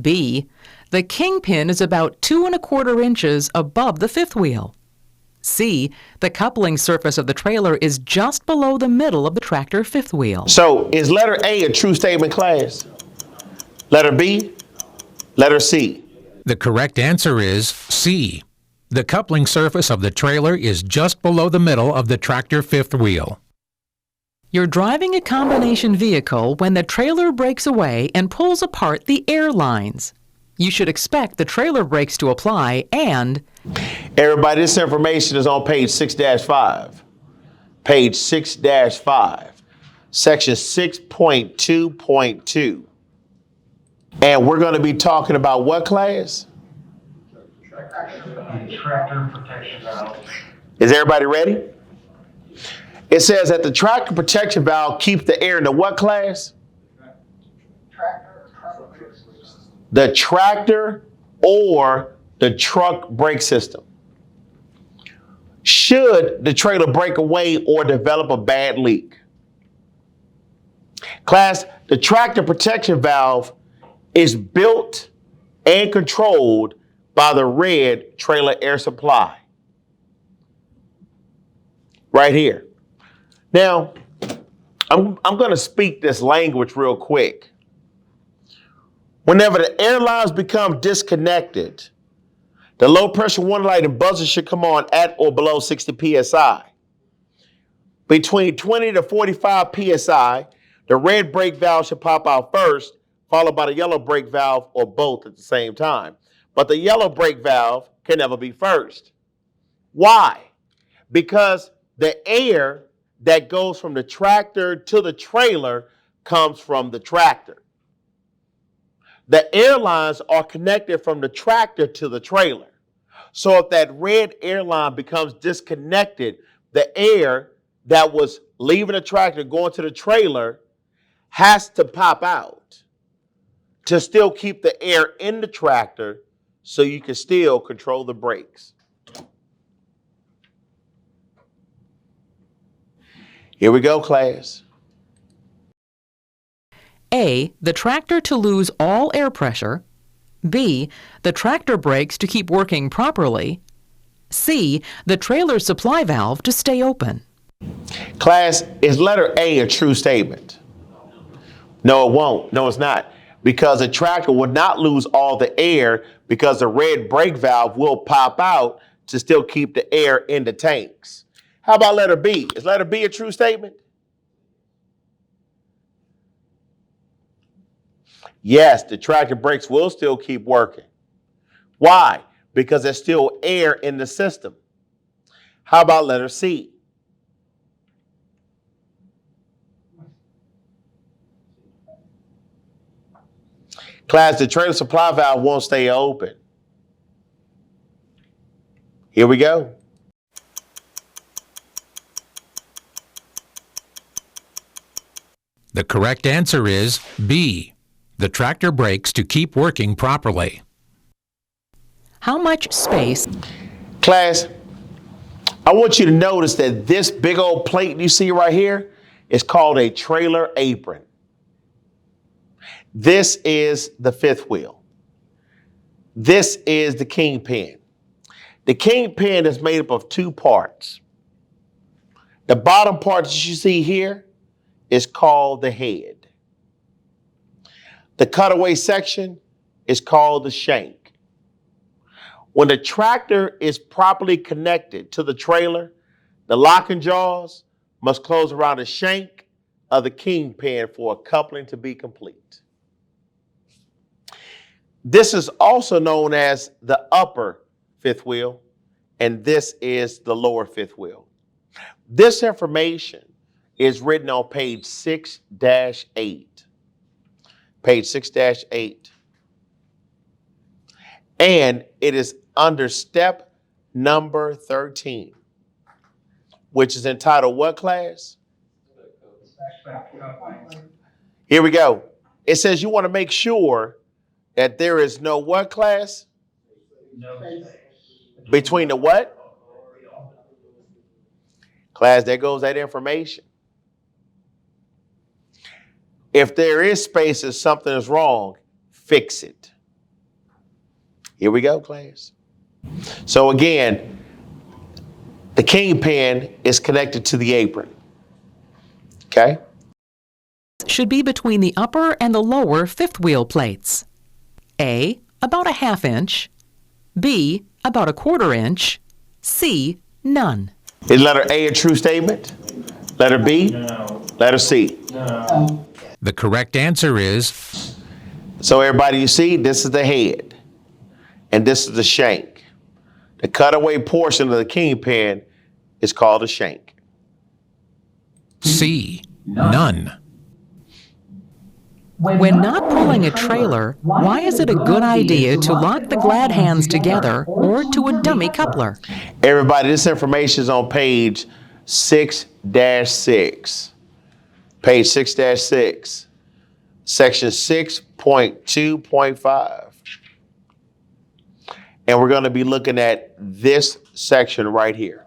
B. The kingpin is about 2 1/4 inches above the fifth wheel. C. The coupling surface of the trailer is just below the middle of the tractor fifth wheel. So is letter A a true statement, class? Letter B? Letter C? The correct answer is C. The coupling surface of the trailer is just below the middle of the tractor fifth wheel. You're driving a combination vehicle when the trailer breaks away and pulls apart the air lines. You should expect the trailer brakes to apply and... Everybody, this information is on page 6-5. Page 6-5. Section 6.2.2. And we're going to be talking about what, class? The tractor protection valve. Is everybody ready? It says that the tractor protection valve keeps the air in the what, class? The tractor or the truck brake system. Should the trailer break away or develop a bad leak? Class, the tractor protection valve is built and controlled by the red trailer air supply. Right here. Now, I'm going to speak this language real quick. Whenever the air lines become disconnected, the low pressure warning light and buzzer should come on at or below 60 psi. Between 20 to 45 psi, the red brake valve should pop out first, followed by the yellow brake valve, or both at the same time. But the yellow brake valve can never be first. Why? Because the air that goes from the tractor to the trailer comes from the tractor. The air lines are connected from the tractor to the trailer. So if that red air line becomes disconnected, the air that was leaving the tractor going to the trailer has to pop out to still keep the air in the tractor so you can still control the brakes. Here we go, class. A. The tractor to lose all air pressure. B. The tractor brakes to keep working properly. C. The trailer supply valve to stay open. Class, is letter A a true statement? No, it won't. No, it's not. Because a tractor will not lose all the air because the red brake valve will pop out to still keep the air in the tanks. How about letter B? Is letter B a true statement? Yes, the tractor brakes will still keep working. Why? because there's still air in the system. How about letter C? Class, the trailer supply valve won't stay open. Here we go. The correct answer is B. The tractor brakes to keep working properly. How much space? Class, I want you to notice that this big old plate you see right here is called a trailer apron. This is the fifth wheel. This is the kingpin. The kingpin is made up of two parts. The bottom part that you see here is called the head. The cutaway section is called the shank. When the tractor is properly connected to the trailer, the locking jaws must close around the shank of the kingpin for a coupling to be complete. This is also known as the upper fifth wheel, and this is the lower fifth wheel. This information is written on page 6-8. Page 6-8. And it is under step number 13, which is entitled what, class? Here we go. It says you want to make sure that there is no what, class? No space. Between the what? Class, there goes that information. If there is space and something is wrong, fix it. Here we go, class. So again, the kingpin is connected to the apron. Okay? Should be between the upper and the lower fifth wheel plates. A, about a ½ inch. B, about a ¼ inch. C, none. Is letter A a true statement? Letter B? No. Letter C? No. The correct answer is So everybody, you see, this is the head, and this is the shank. The cutaway portion of the kingpin is called a shank. C. None. When not pulling a trailer, why is it a good idea to lock the glad hands together or to a dummy coupler? Everybody, this information is on page 6-6. Page 6-6. Section 6.2.5. And we're going to be looking at this section right here.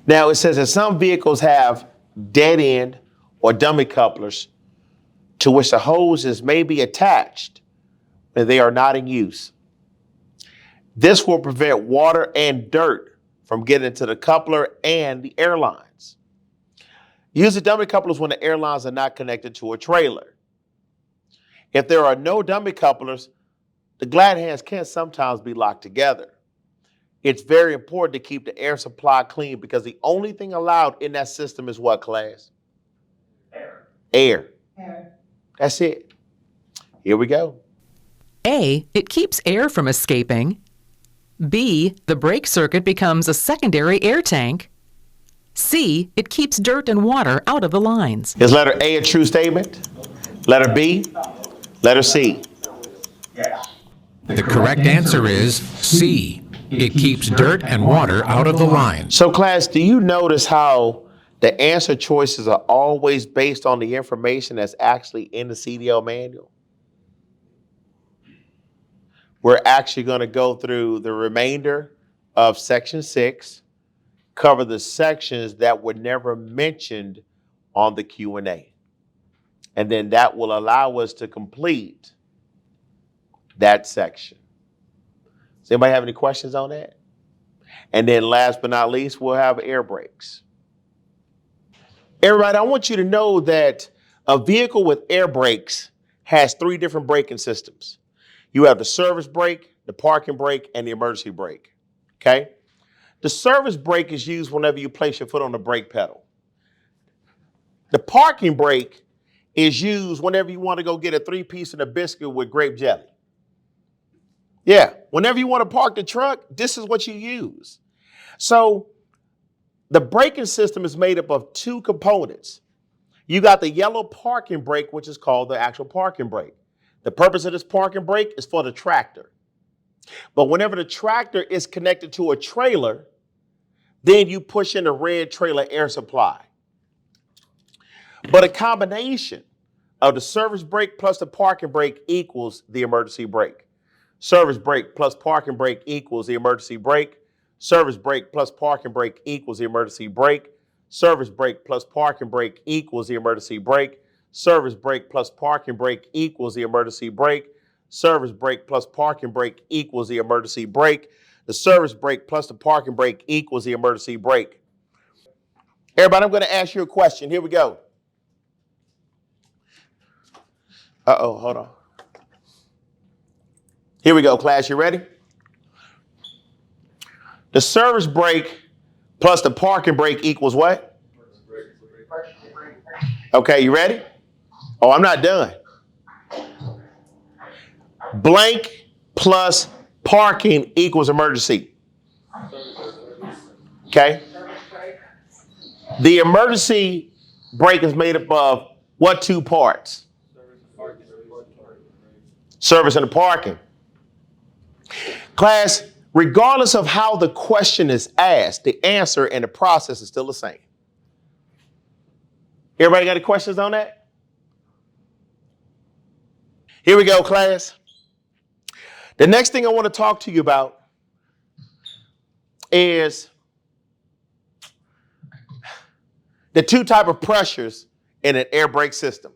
Now, it says that some vehicles have dead end or dummy couplers to which the hoses may be attached when they are not in use. This will prevent water and dirt from getting into the coupler and the air lines. Use the dummy couplers when the air lines are not connected to a trailer. If there are no dummy couplers, the glad hands can sometimes be locked together. It's very important to keep the air supply clean because the only thing allowed in that system is what, class? Air. Air. Air. That's it. Here we go. A, it keeps air from escaping. B, the brake circuit becomes a secondary air tank. C, it keeps dirt and water out of the lines. Is letter A a true statement? Letter B? Letter C? Yes. The correct answer is C. It keeps dirt and water out of the lines. So class, do you notice how the answer choices are always based on the information that's actually in the CDL manual? We're actually going to go through the remainder of section 6, cover the sections that were never mentioned on the Q&A. And then that will allow us to complete that section. Does anybody have any questions on that? And then last but not least, we'll have air brakes. Everybody, I want you to know that a vehicle with air brakes has 3 different braking systems. You have the service brake, the parking brake, and the emergency brake, okay? The service brake is used whenever you place your foot on the brake pedal. The parking brake is used whenever you want to go get a 3-piece and a biscuit with grape jelly. Yeah, whenever you want to park the truck, this is what you use. So the braking system is made up of two components. You got the yellow parking brake, which is called the actual parking brake. The purpose of this parking brake is for the tractor. But whenever the tractor is connected to a trailer, then you push in the red trailer air supply. But a combination of the service brake plus the parking brake equals the emergency brake. Service brake plus parking brake equals the emergency brake. Service brake plus parking brake equals the emergency brake. Service brake plus parking brake equals the emergency brake. Service brake plus parking brake equals the emergency brake. Service brake plus parking brake equals the emergency brake. The service brake plus the parking brake equals the emergency brake. Everybody, I'm going to ask you a question. Here we go. Hold on. Here we go, class. You ready? The service brake plus the parking brake equals what? Okay, you ready? Oh, I'm not done. Blank plus parking equals emergency. Okay? The emergency brake is made up of what two parts? Service and the parking. Class, regardless of how the question is asked, the answer and the process is still the same. Everybody got any questions on that? Here we go, class. The next thing I want to talk to you about is the two type of pressures in an air brake system.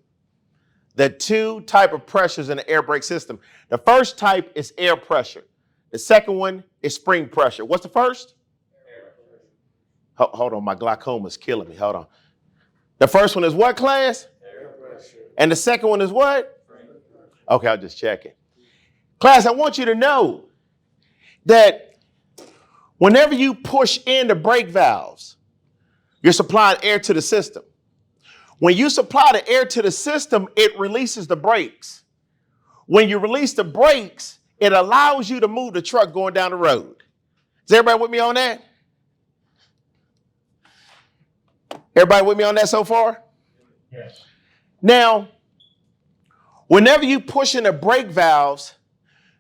The two type of pressures in an air brake system. The first type is air pressure. The second one is spring pressure. What's the first? Hold on, my glaucoma is killing me. Hold on. The first one is what, class? Air pressure. And the second one is what? Okay, I'll just check it. Class, I want you to know that whenever you push in the brake valves, you're supplying air to the system. When you supply the air to the system, it releases the brakes. When you release the brakes, it allows you to move the truck going down the road. Is everybody with me on that? Everybody with me on that so far? Yes. Now, whenever you push in the brake valves,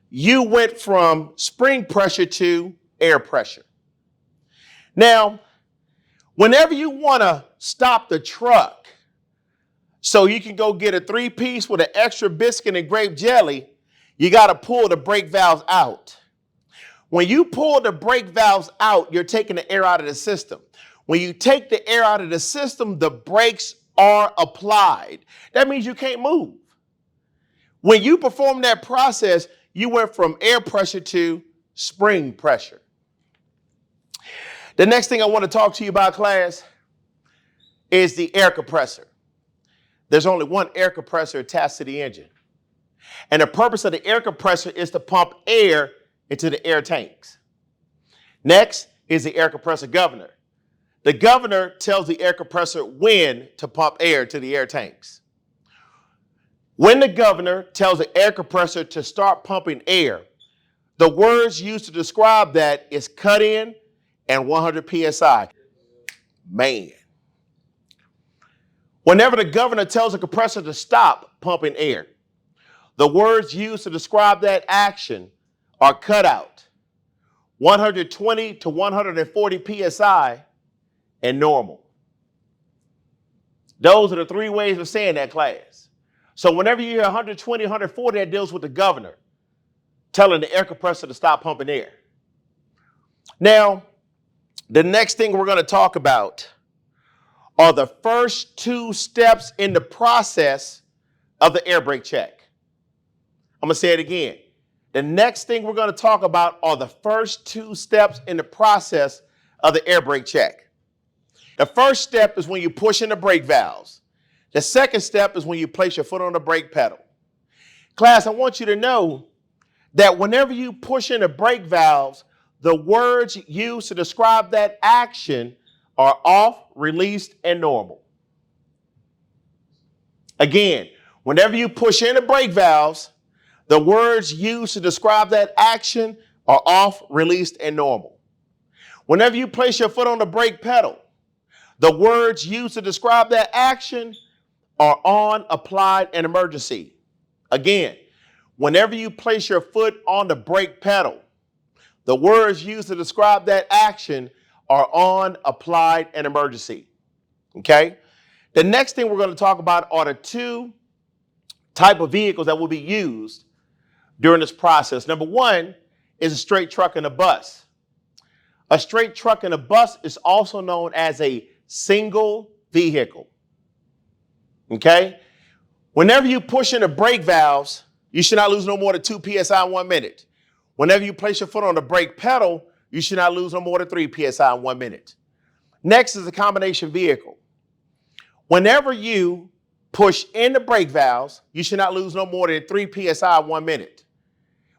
you went from spring pressure to air pressure. Now, whenever you want to stop the truck so you can go get a 3-piece with an extra biscuit and grape jelly, you got to pull the brake valves out. When you pull the brake valves out, you're taking the air out of the system. When you take the air out of the system, the brakes are applied. That means you can't move. When you perform that process, you went from air pressure to spring pressure. The next thing I want to talk to you about, class, is the air compressor. There's only one air compressor attached to the engine. And the purpose of the air compressor is to pump air into the air tanks. Next is the air compressor governor. The governor tells the air compressor when to pump air to the air tanks. When the governor tells the air compressor to start pumping air, the words used to describe that is cut in and 100 psi. Man. Whenever the governor tells the compressor to stop pumping air, the words used to describe that action are cut out, 120 to 140 psi, and normal. Those are the three ways of saying that, class. So whenever you hear 120, 140, that deals with the governor telling the air compressor to stop pumping air. Now, the next thing we're going to talk about are the first two steps in the process of the air brake check. I'm going to say it again. The next thing we're going to talk about are the first two steps in the process of the air brake check. The first step is when you push in the brake valves. The second step is when you place your foot on the brake pedal. Class, I want you to know that whenever you push in the brake valves, the words used to describe that action are off, released, and normal. Again, whenever you push in the brake valves, The words used to describe that action are off, released, and normal. Whenever you place your foot on the brake pedal, the words used to describe that action are on, applied, and emergency. Again, whenever you place your foot on the brake pedal, the words used to describe that action are on, applied, and emergency. Okay? The next thing we're going to talk about are the two type of vehicles that will be used during this process. Number one is a straight truck and a bus. A straight truck and a bus is also known as a single vehicle. Okay? Whenever you push in the brake valves, you should not lose no more than 2 psi in 1 minute. Whenever you place your foot on the brake pedal, you should not lose no more than 3 psi in 1 minute. Next is a combination vehicle. Whenever you push in the brake valves, you should not lose no more than 3 psi in 1 minute.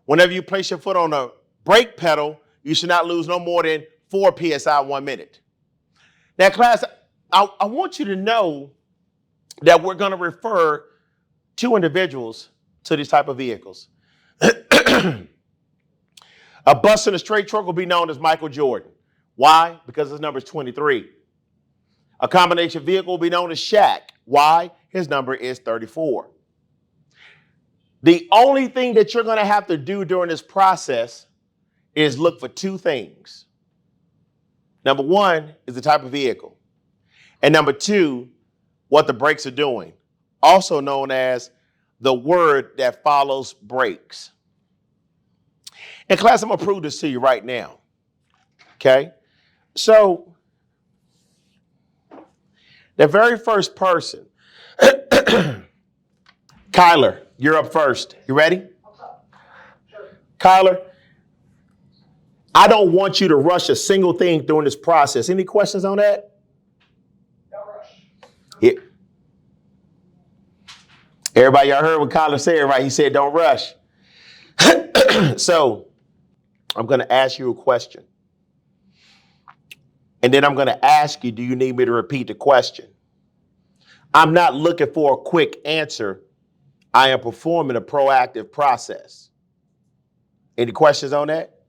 Whenever you place your foot on the brake pedal, you should not lose no more than 4 psi in 1 minute. Now, class, I want you to know that we're going to refer two individuals to these type of vehicles. A bus and a straight truck will be known as Michael Jordan. Why? Because his number is 23. A combination vehicle will be known as Shaq. Why? His number is 34. The only thing that you're going to have to do during this process is look for two things. Number one is the type of vehicle. And number two, what the brakes are doing, also known as the word that follows brakes. And class, I'm going to prove this to you right now. Okay? So, the very first person, Kyler, you're up first. You ready? Sure. Kyler, I don't want you to rush a single thing during this process. Any questions on that? No rush. Yeah. Everybody, y'all heard what Kyler said, right? He said, don't rush. So, I'm going to ask you a question. And then I'm going to ask you, do you need me to repeat the question? I'm not looking for a quick answer. I am performing a proactive process. Any questions on that?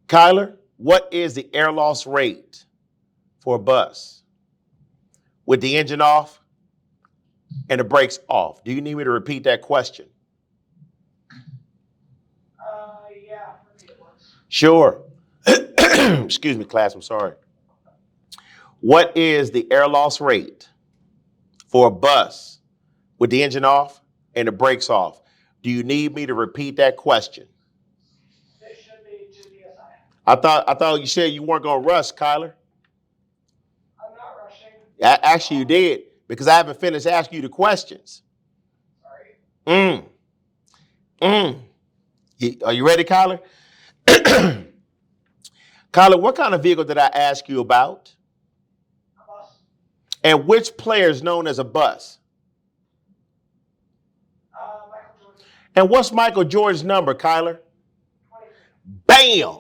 Kyler, what is the air loss rate for a bus with the engine off and the brakes off? Do you need me to repeat that question? Yeah, repeat it once. Sure. Excuse me, class, I'm sorry. What is the air loss rate for a bus with the engine off and the brakes off? Do you need me to repeat that question? It should be 2 psi. I thought you said you weren't going to rush, Kyler. I'm not rushing. Actually, you did, because I haven't finished asking you the questions. Sorry. Are you ready, Kyler? Kyler, what kind of vehicle did I ask you about? A bus. And which player is known as a bus? Michael Jordan. And what's Michael Jordan's number, Kyler? 23. Bam!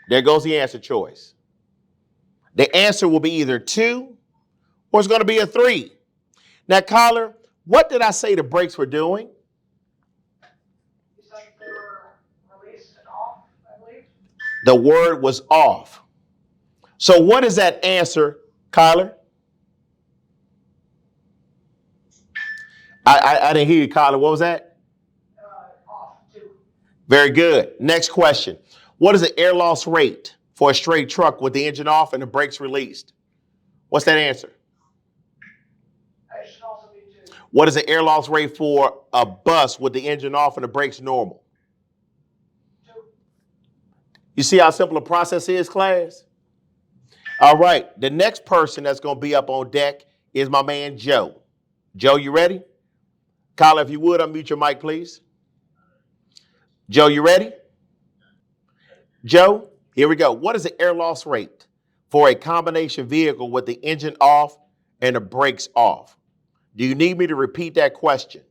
There goes the answer choice. The answer will be either 2 or it's going to be a 3. Now, Kyler, what did I say the brakes were doing? You said they were released and off, I believe. The word was off. So what is that answer, Kyler? I didn't hear you, Kyler. What was that? Off, 2. Very good. Next question. What is the air loss rate for a straight truck with the engine off and the brakes released? What's that answer? It should also be 2. What is the air loss rate for a bus with the engine off and the brakes normal? 2. You see how simple the process is, class? All right. The next person that's going to be up on deck is my man, Joe. Joe, you ready? Kyler, if you would, unmute your mic, please. Joe, you ready? Joe, here we go. What is the air loss rate for a combination vehicle with the engine off and the brakes off? Do you need me to repeat that question?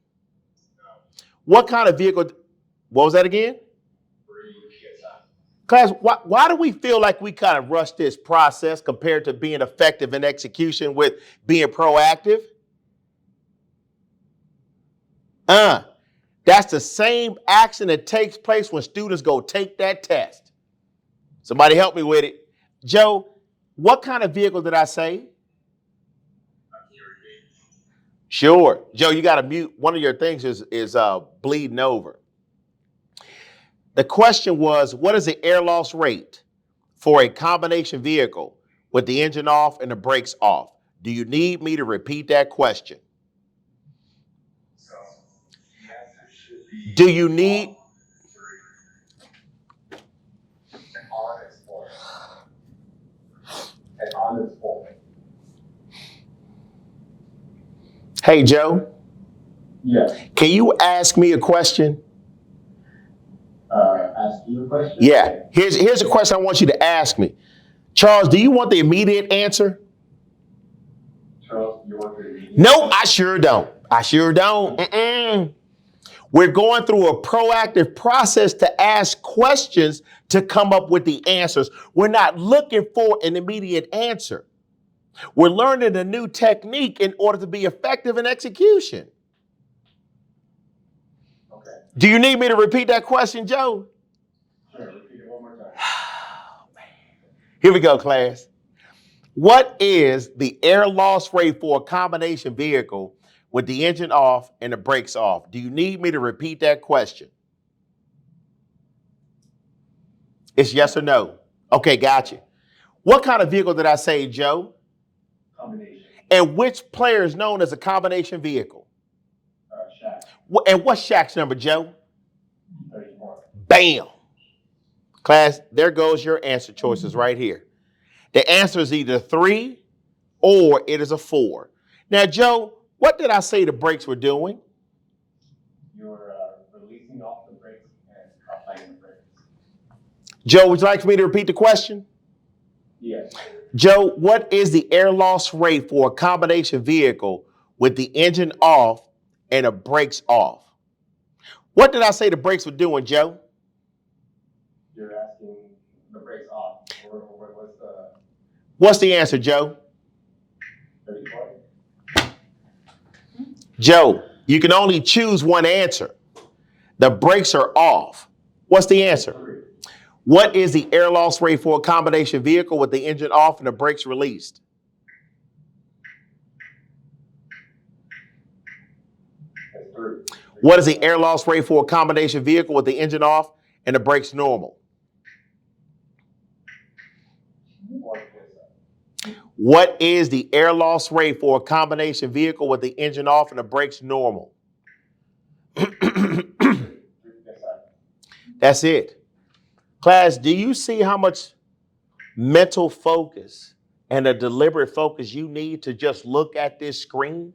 What kind of vehicle? What was that again? Class, why do we feel like we kind of rush this process compared to being effective in execution with being proactive? That's the same action that takes place when students go take that test. Somebody help me with it. Joe, what kind of vehicle did I say? Sure. Joe, you got to mute. One of your things is bleeding over. The question was, what is the air loss rate for a combination vehicle with the engine off and the brakes off? Do you need me to repeat that question? Do you need? Hey, Joe. Yeah. Can you ask me a question? Ask you a question? Yeah. Here's a question I want you to ask me. Charles, do you want the immediate answer? Charles, you want the immediate No, I sure don't. I sure don't. We're going through a proactive process to ask questions to come up with the answers. We're not looking for an immediate answer. We're learning a new technique in order to be effective in execution. Okay. Do you need me to repeat that question, Joe? Sure, repeat it one more time. Oh, man. Here we go, class. What is the air loss rate for a combination vehicle with the engine off and the brakes off? Do you need me to repeat that question? It's yes or no. Okay, gotcha. What kind of vehicle did I say, Joe? Combination. And which player is known as a combination vehicle? Shack. And what's Shaq's number, Joe? 34. Bam. Class, there goes your answer choices right here. The answer is either 3 or it is a 4. Now, Joe, what did I say the brakes were doing? You're releasing off the brakes and applying the brakes. Joe, would you like for me to repeat the question? Yes. Joe, what is the air loss rate for a combination vehicle with the engine off and the brakes off? What did I say the brakes were doing, Joe? You're asking the brakes off. What's the answer, Joe? 34. Joe, you can only choose one answer. The brakes are off. What's the answer? 3. What is the air loss rate for a combination vehicle with the engine off and the brakes released? That's 3. What is the air loss rate for a combination vehicle with the engine off and the brakes normal? What is the air loss rate for a combination vehicle with the engine off and the brakes normal? That's it. Class, do you see how much mental focus and a deliberate focus you need to just look at this screen?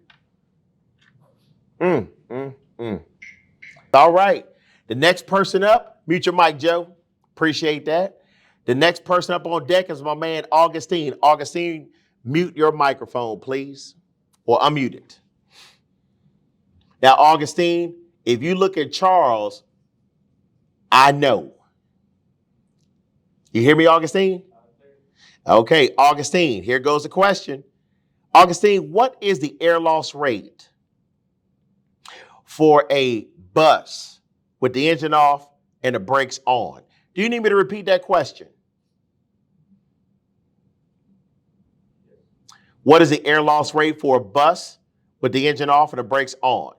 All right. The next person up, mute your mic, Joe. Appreciate that. The next person up on deck is my man, Augustine. Augustine, mute your microphone, please, or unmute it. Now, Augustine, if you look at Charles, I know. You hear me, Augustine? Okay, Augustine, here goes the question. Augustine, what is the air loss rate for a bus with the engine off and the brakes on? Do you need me to repeat that question? What is the air loss rate for a bus with the engine off and the brakes on?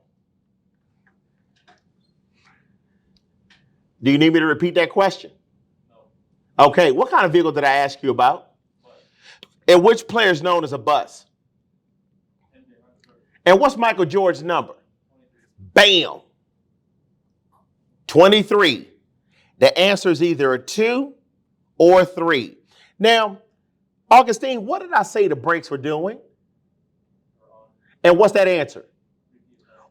Do you need me to repeat that question? No. Okay, what kind of vehicle did I ask you about? Bus. And which player is known as a bus? And what's Michael Jordan's number? 23. Bam. 23. The answer is either a 2 or a 3. Now, Augustine, what did I say the brakes were doing? And what's that answer?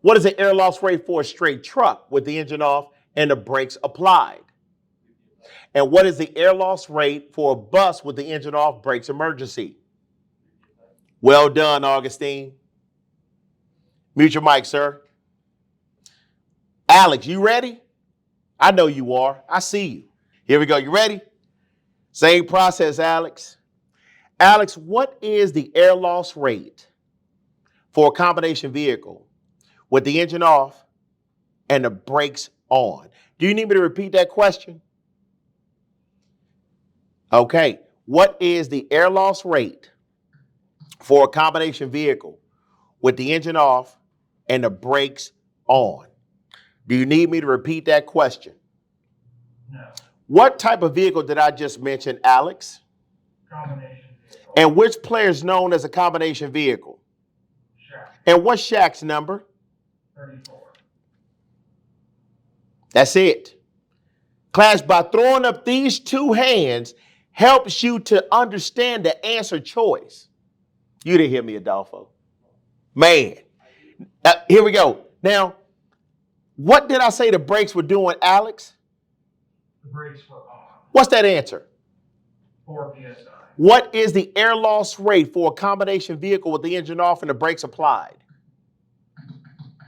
What is the air loss rate for a straight truck with the engine off and the brakes applied? And what is the air loss rate for a bus with the engine off, brakes emergency? Well done, Augustine. Mute your mic, sir. Alex, you ready? I know you are. I see you. Here we go. You ready? Same process, Alex. Alex, what is the air loss rate for a combination vehicle with the engine off and the brakes on. Do you need me to repeat that question? Okay. What is the air loss rate for a combination vehicle with the engine off and the brakes on? Do you need me to repeat that question? No. What type of vehicle did I just mention, Alex? Combination vehicle. And which player is known as a combination vehicle? Shack. And what's Shaq's number? 34. That's it. Class, by throwing up these two hands helps you to understand the answer choice. You didn't hear me, Adolfo. Man. Here we go. Now, what did I say the brakes were doing, Alex? The brakes were on. What's that answer? 4 psi. What is the air loss rate for a combination vehicle with the engine off and the brakes applied?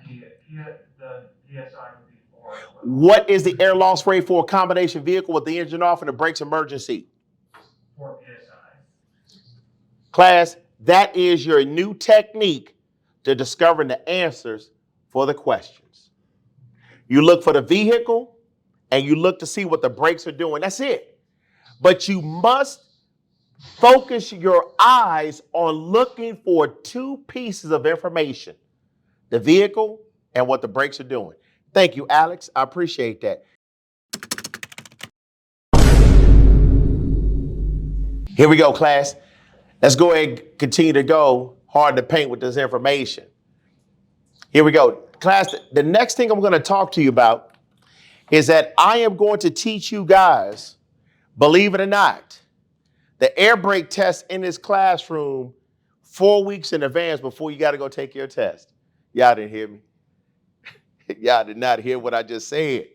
The psi would be 4. What is the air loss rate for a combination vehicle with the engine off and the brakes emergency? 4 psi. Class, that is your new technique to discovering the answers for the questions. You look for the vehicle and you look to see what the brakes are doing. That's it. But you must focus your eyes on looking for two pieces of information: the vehicle and what the brakes are doing. Thank you, Alex. I appreciate that. Here we go, class. Let's go ahead and continue to go hard to paint with this information. Here we go. Class, the next thing I'm going to talk to you about is that I am going to teach you guys, believe it or not, the air brake test in this classroom 4 weeks in advance before you got to go take your test. Y'all didn't hear me. Y'all did not hear what I just said.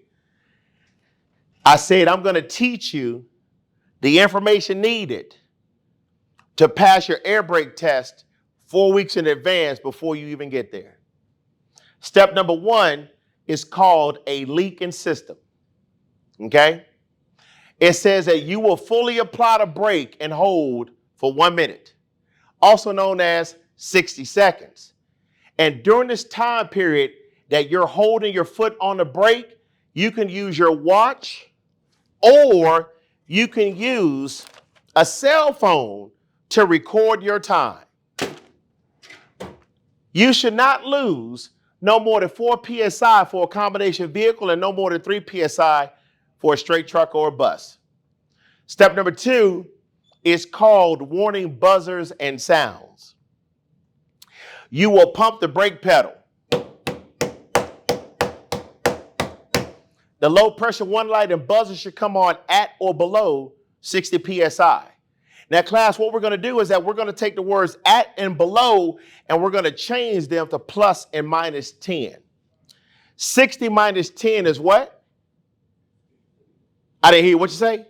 I said I'm going to teach you the information needed to pass your air brake test 4 weeks in advance before you even get there. Step number 1 is called a leaking system. Okay? It says that you will fully apply the brake and hold for 1 minute, also known as 60 seconds. And during this time period that you're holding your foot on the brake, you can use your watch or you can use a cell phone to record your time. You should not lose no more than 4 psi for a combination vehicle and no more than 3 psi for a straight truck or a bus. Step number 2 is called warning buzzers and sounds. You will pump the brake pedal. The low pressure one light and buzzer should come on at or below 60 psi. Now, class, what we're going to do is that we're going to take the words at and below and we're going to change them to plus and minus 10. 60 minus 10 is what? I didn't hear what you say.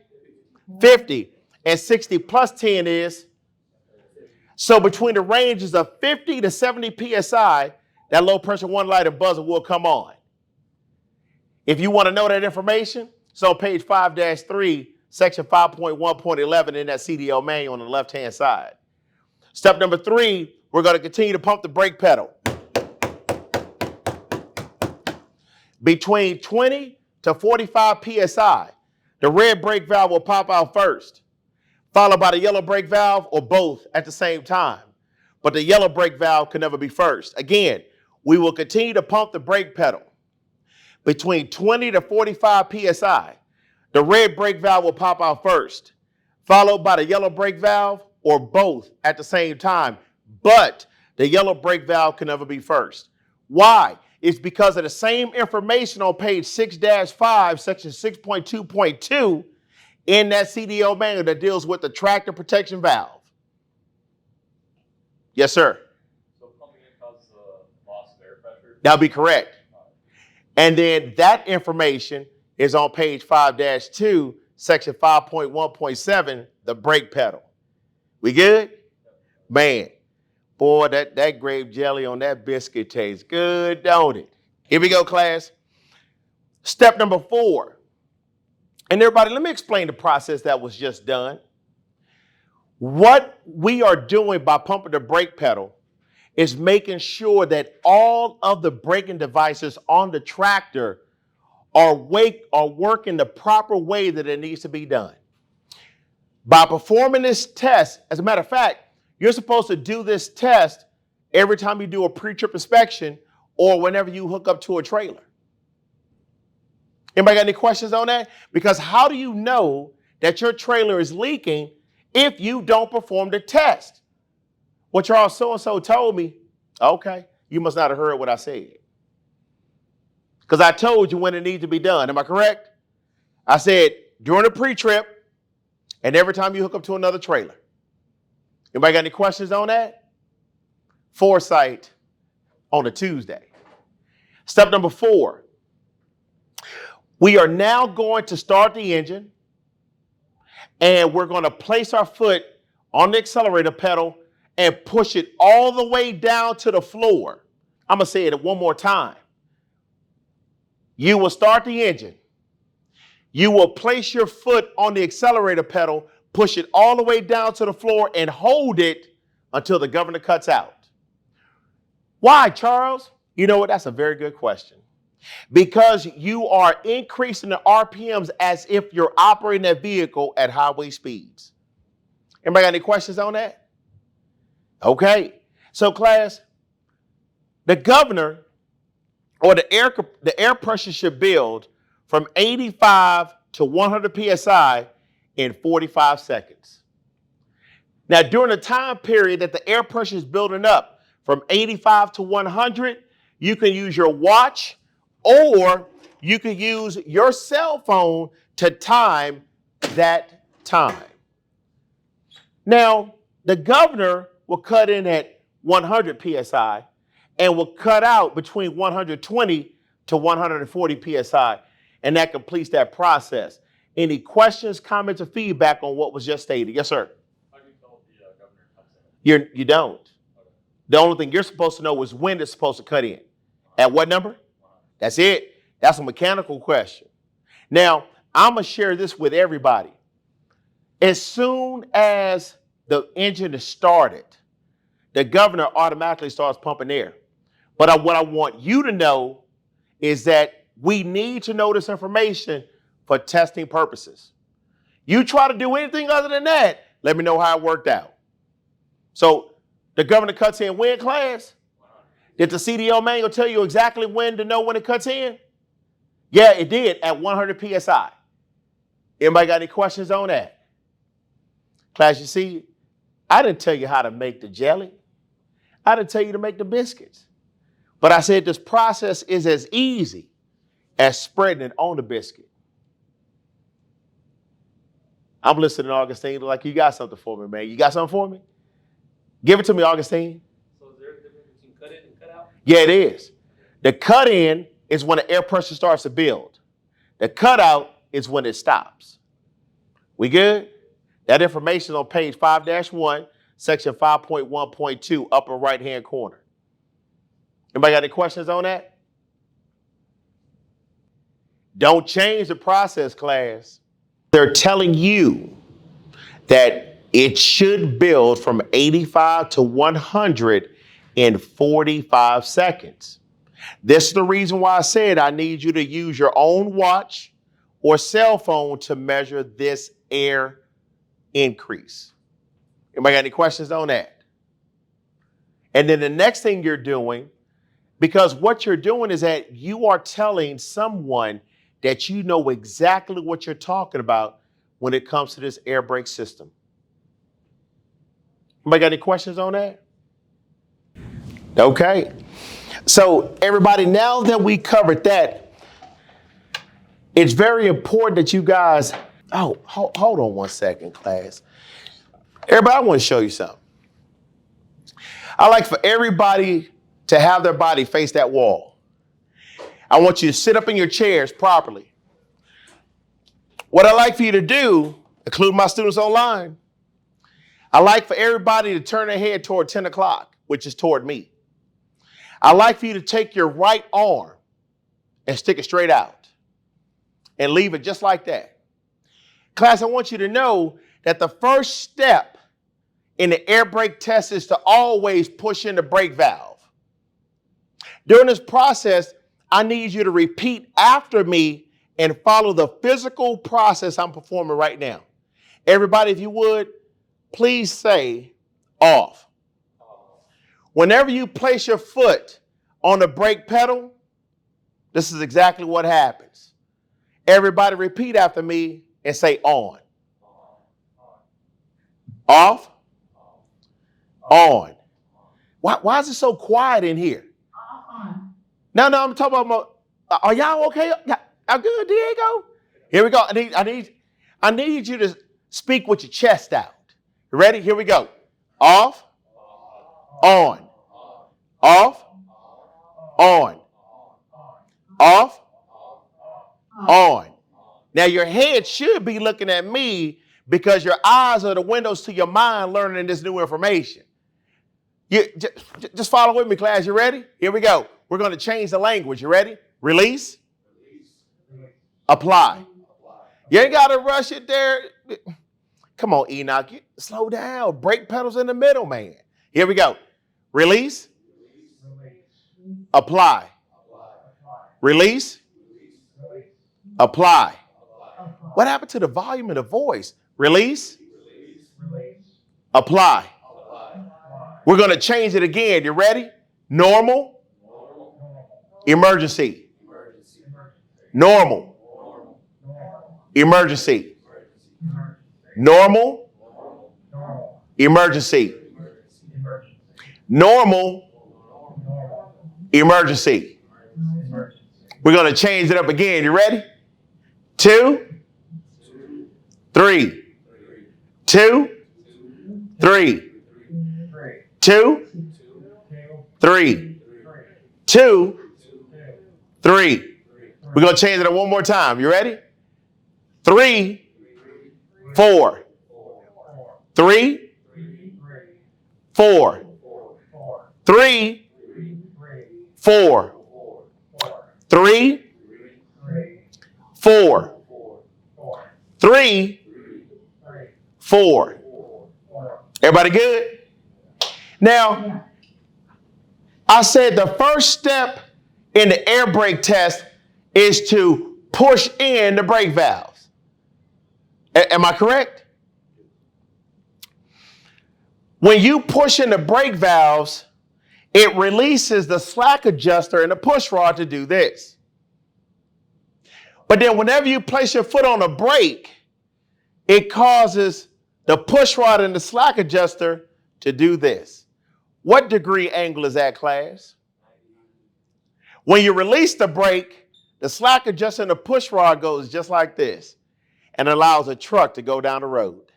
50. And 60 plus 10 is? So between the ranges of 50 to 70 psi, that low pressure one light and buzzer will come on. If you want to know that information, it's on page 5-3, section 5.1.11 in that CDL manual on the left-hand side. Step number 3, we're going to continue to pump the brake pedal. Between 20 to 45 psi, the red brake valve will pop out first, followed by the yellow brake valve or both at the same time. But the yellow brake valve can never be first. Again, we will continue to pump the brake pedal. Between 20 to 45 psi, the red brake valve will pop out first, followed by the yellow brake valve or both at the same time. But the yellow brake valve can never be first. Why? It's because of the same information on page 6-5, section 6.2.2 in that CDL manual that deals with the tractor protection valve. Yes, sir. So pumping it causes loss of air pressure? That'll be correct. And then that information is on page 5-2, section 5.1.7, the brake pedal. We good? Man, boy, that grape jelly on that biscuit tastes good, don't it? Here we go, class. Step number 4. And everybody, let me explain the process that was just done. What we are doing by pumping the brake pedal is making sure that all of the braking devices on the tractor are working the proper way that it needs to be done. By performing this test, as a matter of fact, you're supposed to do this test every time you do a pre-trip inspection or whenever you hook up to a trailer. Anybody got any questions on that? Because how do you know that your trailer is leaking if you don't perform the test? What y'all so-and-so told me, okay, you must not have heard what I said. Because I told you when it needs to be done. Am I correct? I said during the pre-trip and every time you hook up to another trailer. Anybody got any questions on that? Foresight on a Tuesday. Step number 4. We are now going to start the engine and we're going to place our foot on the accelerator pedal and push it all the way down to the floor. I'm going to say it one more time. You will start the engine. You will place your foot on the accelerator pedal, push it all the way down to the floor and hold it until the governor cuts out. Why, Charles? You know what? That's a very good question. Because you are increasing the RPMs as if you're operating that vehicle at highway speeds. Anybody got any questions on that? Okay. So class, the governor or the air pressure should build from 85 to 100 PSI in 45 seconds. Now, during the time period that the air pressure is building up from 85 to 100, you can use your watch or you can use your cell phone to time that time. Now, the governor will cut in at 100 PSI and will cut out between 120 to 140 PSI, and that completes that process. Any questions, comments, or feedback on what was just stated? Yes, sir. How do you tell if the governor cuts in? You don't. Okay. The only thing you're supposed to know is when it's supposed to cut in. At what number? That's it. That's a mechanical question. Now, I'm going to share this with everybody. As soon as the engine is started, the governor automatically starts pumping air. But what I want you to know is that we need to know this information for testing purposes. You try to do anything other than that, let me know how it worked out. So the governor cuts in when, class? Did the CDL manual tell you exactly when to know when it cuts in? Yeah, it did at 100 PSI. Anybody got any questions on that? Class, you see, I didn't tell you how to make the jelly. I didn't tell you to make the biscuits. But I said this process is as easy as spreading it on the biscuit. I'm listening, Augustine, like you got something for me, man. You got something for me? Give it to me, Augustine. So is there a difference between cut in and cut out? Yeah, it is. The cut in is when the air pressure starts to build. The cut out is when it stops. We good? That information is on page 5-1, section 5.1.2, upper right-hand corner. Anybody got any questions on that? Don't change the process, class. They're telling you that it should build from 85 to 100 in 45 seconds. This is the reason why I said I need you to use your own watch or cell phone to measure this air increase. Anybody got any questions on that? And then the next thing you're doing, because what you're doing is that you are telling someone that you know exactly what you're talking about when it comes to this air brake system. Anybody got any questions on that? Okay. So everybody, now that we covered that, it's very important that you guys, hold on one second, class. Everybody, I want to show you something. I like for everybody to have their body face that wall. I want you to sit up in your chairs properly. What I like for you to do, including my students online, I like for everybody to turn their head toward 10 o'clock, which is toward me. I like for you to take your right arm and stick it straight out and leave it just like that. Class, I want you to know that the first step in the air brake test is to always push in the brake valve. During this process, I need you to repeat after me and follow the physical process I'm performing right now. Everybody, if you would, please say off. Whenever you place your foot on the brake pedal, this is exactly what happens. Everybody repeat after me and say on. Off. On. Why is it so quiet in here? On. No, I'm talking about, are y'all okay? Y'all good, Diego? Here we go. I need you to speak with your chest out. You ready? Here we go. Off. On. Off. On. Off. On. Now your head should be looking at me because your eyes are the windows to your mind learning this new information. You just follow with me, class. You ready? Here we go. We're going to change the language. You ready? Release. Apply. You ain't got to rush it there. Come on, Enoch. Slow down. Brake pedals in the middle, man. Here we go. Release. Apply. Release. Apply. What happened to the volume of the voice? Release. Apply. We're going to change it again. You ready? Normal. Emergency. Normal. Emergency. Normal. Emergency. Normal. Emergency. We're going to change it up again. You ready? 2, 3. 2, 3. 2, 3. 2, 3. We're going to change it up one more time. You ready? 3, 4. 3, 4. 3, 4. 3, 4. 3, 4. Everybody good? Now, I said the first step in the air brake test is to push in the brake valves. Am I correct? When you push in the brake valves, it releases the slack adjuster and the push rod to do this. But then whenever you place your foot on the brake, it causes the push rod and the slack adjuster to do this. What degree angle is that, class? When you release the brake, the slack adjuster and the push rod goes just like this and allows a truck to go down the road.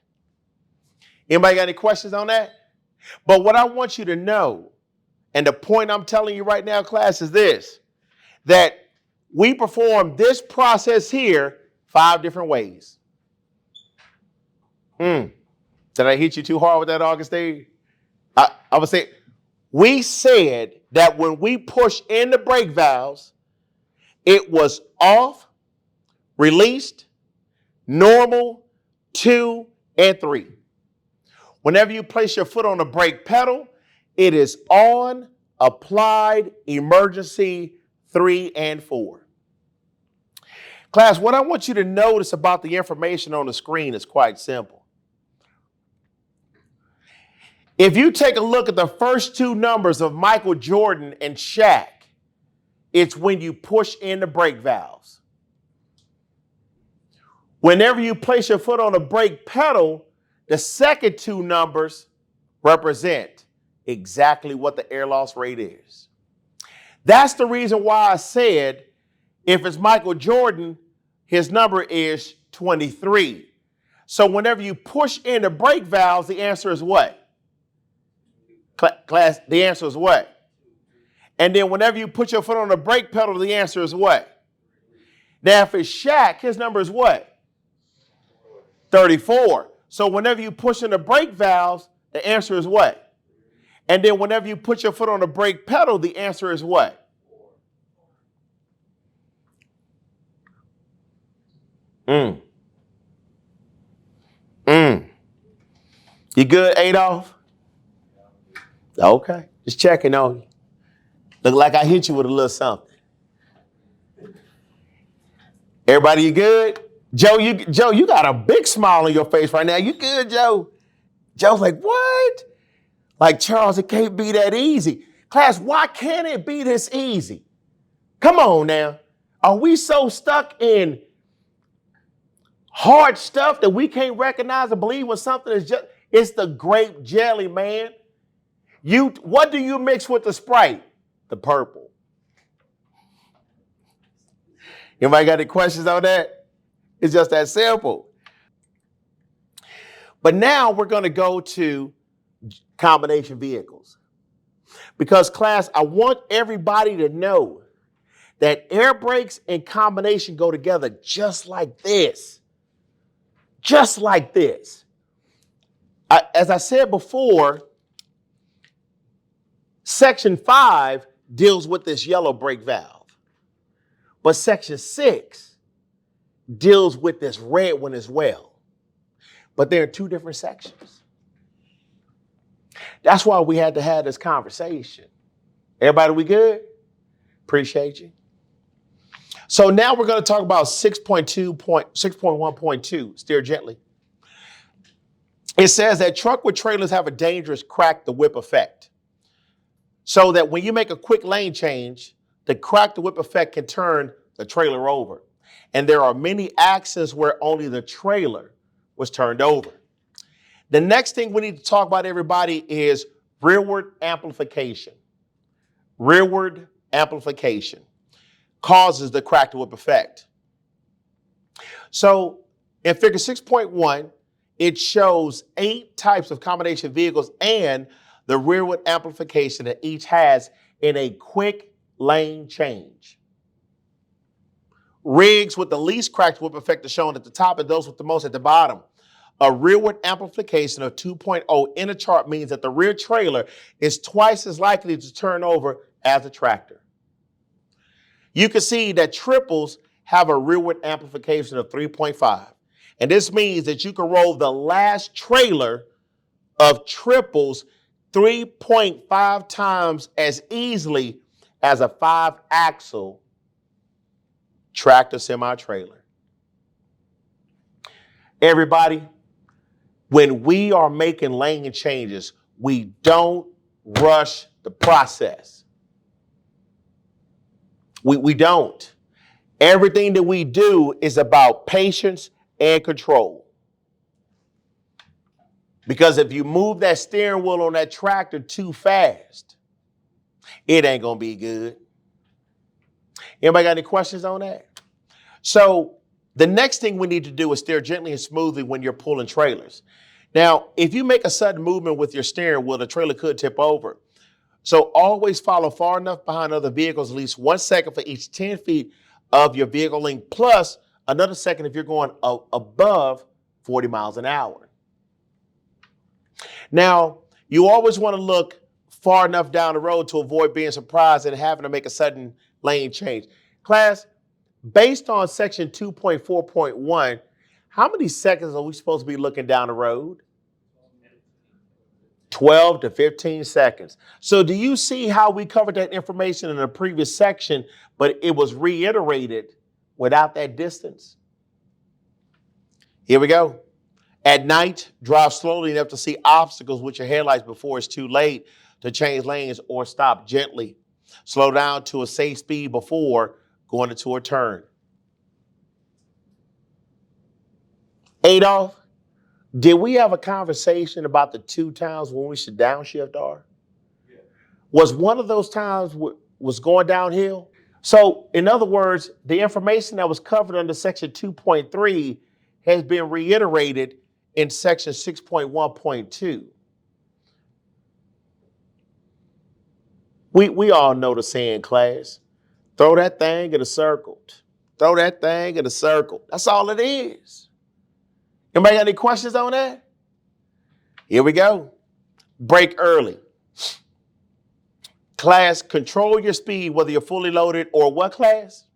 Anybody got any questions on that? But what I want you to know, and the point I'm telling you right now, class, is this, that we perform this process here 5 different ways. Did I hit you too hard with that, Augustine? I would say, we said that when we push in the brake valves, it was off, released, normal, 2, and 3. Whenever you place your foot on the brake pedal, it is on, applied, emergency, 3, and 4. Class, what I want you to notice about the information on the screen is quite simple. If you take a look at the first 2 numbers of Michael Jordan and Shaq, it's when you push in the brake valves. Whenever you place your foot on the brake pedal, the second 2 numbers represent exactly what the air loss rate is. That's the reason why I said if it's Michael Jordan, his number is 23. So whenever you push in the brake valves, the answer is what? Class, the answer is what? And then whenever you put your foot on the brake pedal, the answer is what? Now, if it's Shaq, his number is what? 34. So whenever you push in the brake valves, the answer is what? And then whenever you put your foot on the brake pedal, the answer is what? You good, Adolph? Okay, just checking on you. Look like I hit you with a little something. Everybody, you good? Joe, you got a big smile on your face right now. You good, Joe? Joe's like, what? Like, Charles, it can't be that easy. Class, why can't it be this easy? Come on now. Are we so stuck in hard stuff that we can't recognize and believe when something is just, it's the grape jelly, man. What do you mix with the Sprite? The purple. Anybody got any questions on that? It's just that simple. But now we're going to go to combination vehicles. Because class, I want everybody to know that air brakes and combination go together just like this. Just like this. As I said before, Section 5 deals with this yellow brake valve. But Section 6 deals with this red one as well. But they're two different sections. That's why we had to have this conversation. Everybody, we good? Appreciate you. So now we're going to talk about 6.1.2, steer gently. It says that truck with trailers have a dangerous crack the whip effect. So that when you make a quick lane change, the crack the whip effect can turn the trailer over. And there are many accidents where only the trailer was turned over. The next thing we need to talk about, everybody, is rearward amplification. Rearward amplification causes the crack the whip effect. So in figure 6.1, it shows 8 types of combination vehicles and the rearward amplification that each has in a quick lane change. Rigs with the least crack whip effect are shown at the top and those with the most at the bottom. A rearward amplification of 2.0 in a chart means that the rear trailer is twice as likely to turn over as a tractor. You can see that triples have a rearward amplification of 3.5. And this means that you can roll the last trailer of triples 3.5 times as easily as a 5-axle tractor semi-trailer. Everybody, when we are making lane changes, we don't rush the process. We don't. Everything that we do is about patience and control. Because if you move that steering wheel on that tractor too fast, it ain't gonna be good. Anybody got any questions on that? So the next thing we need to do is steer gently and smoothly when you're pulling trailers. Now, if you make a sudden movement with your steering wheel, the trailer could tip over. So always follow far enough behind other vehicles, at least 1 second for each 10 feet of your vehicle length, plus another second if you're going above 40 miles an hour. Now, you always want to look far enough down the road to avoid being surprised and having to make a sudden lane change. Class, based on section 2.4.1, how many seconds are we supposed to be looking down the road? 12 to 15 seconds. So do you see how we covered that information in a previous section, but it was reiterated without that distance? Here we go. At night, drive slowly enough to see obstacles with your headlights before it's too late to change lanes or stop gently. Slow down to a safe speed before going into a turn. Adolph, did we have a conversation about the 2 times when we should downshift R? Yeah. Was one of those times was going downhill? So in other words, the information that was covered under section 2.3 has been reiterated in section 6.1.2. We all know the saying, class. Throw that thing in a circle. Throw that thing in a circle. That's all it is. Anybody got any questions on that? Here we go. Brake early. Class, control your speed, whether you're fully loaded or what class?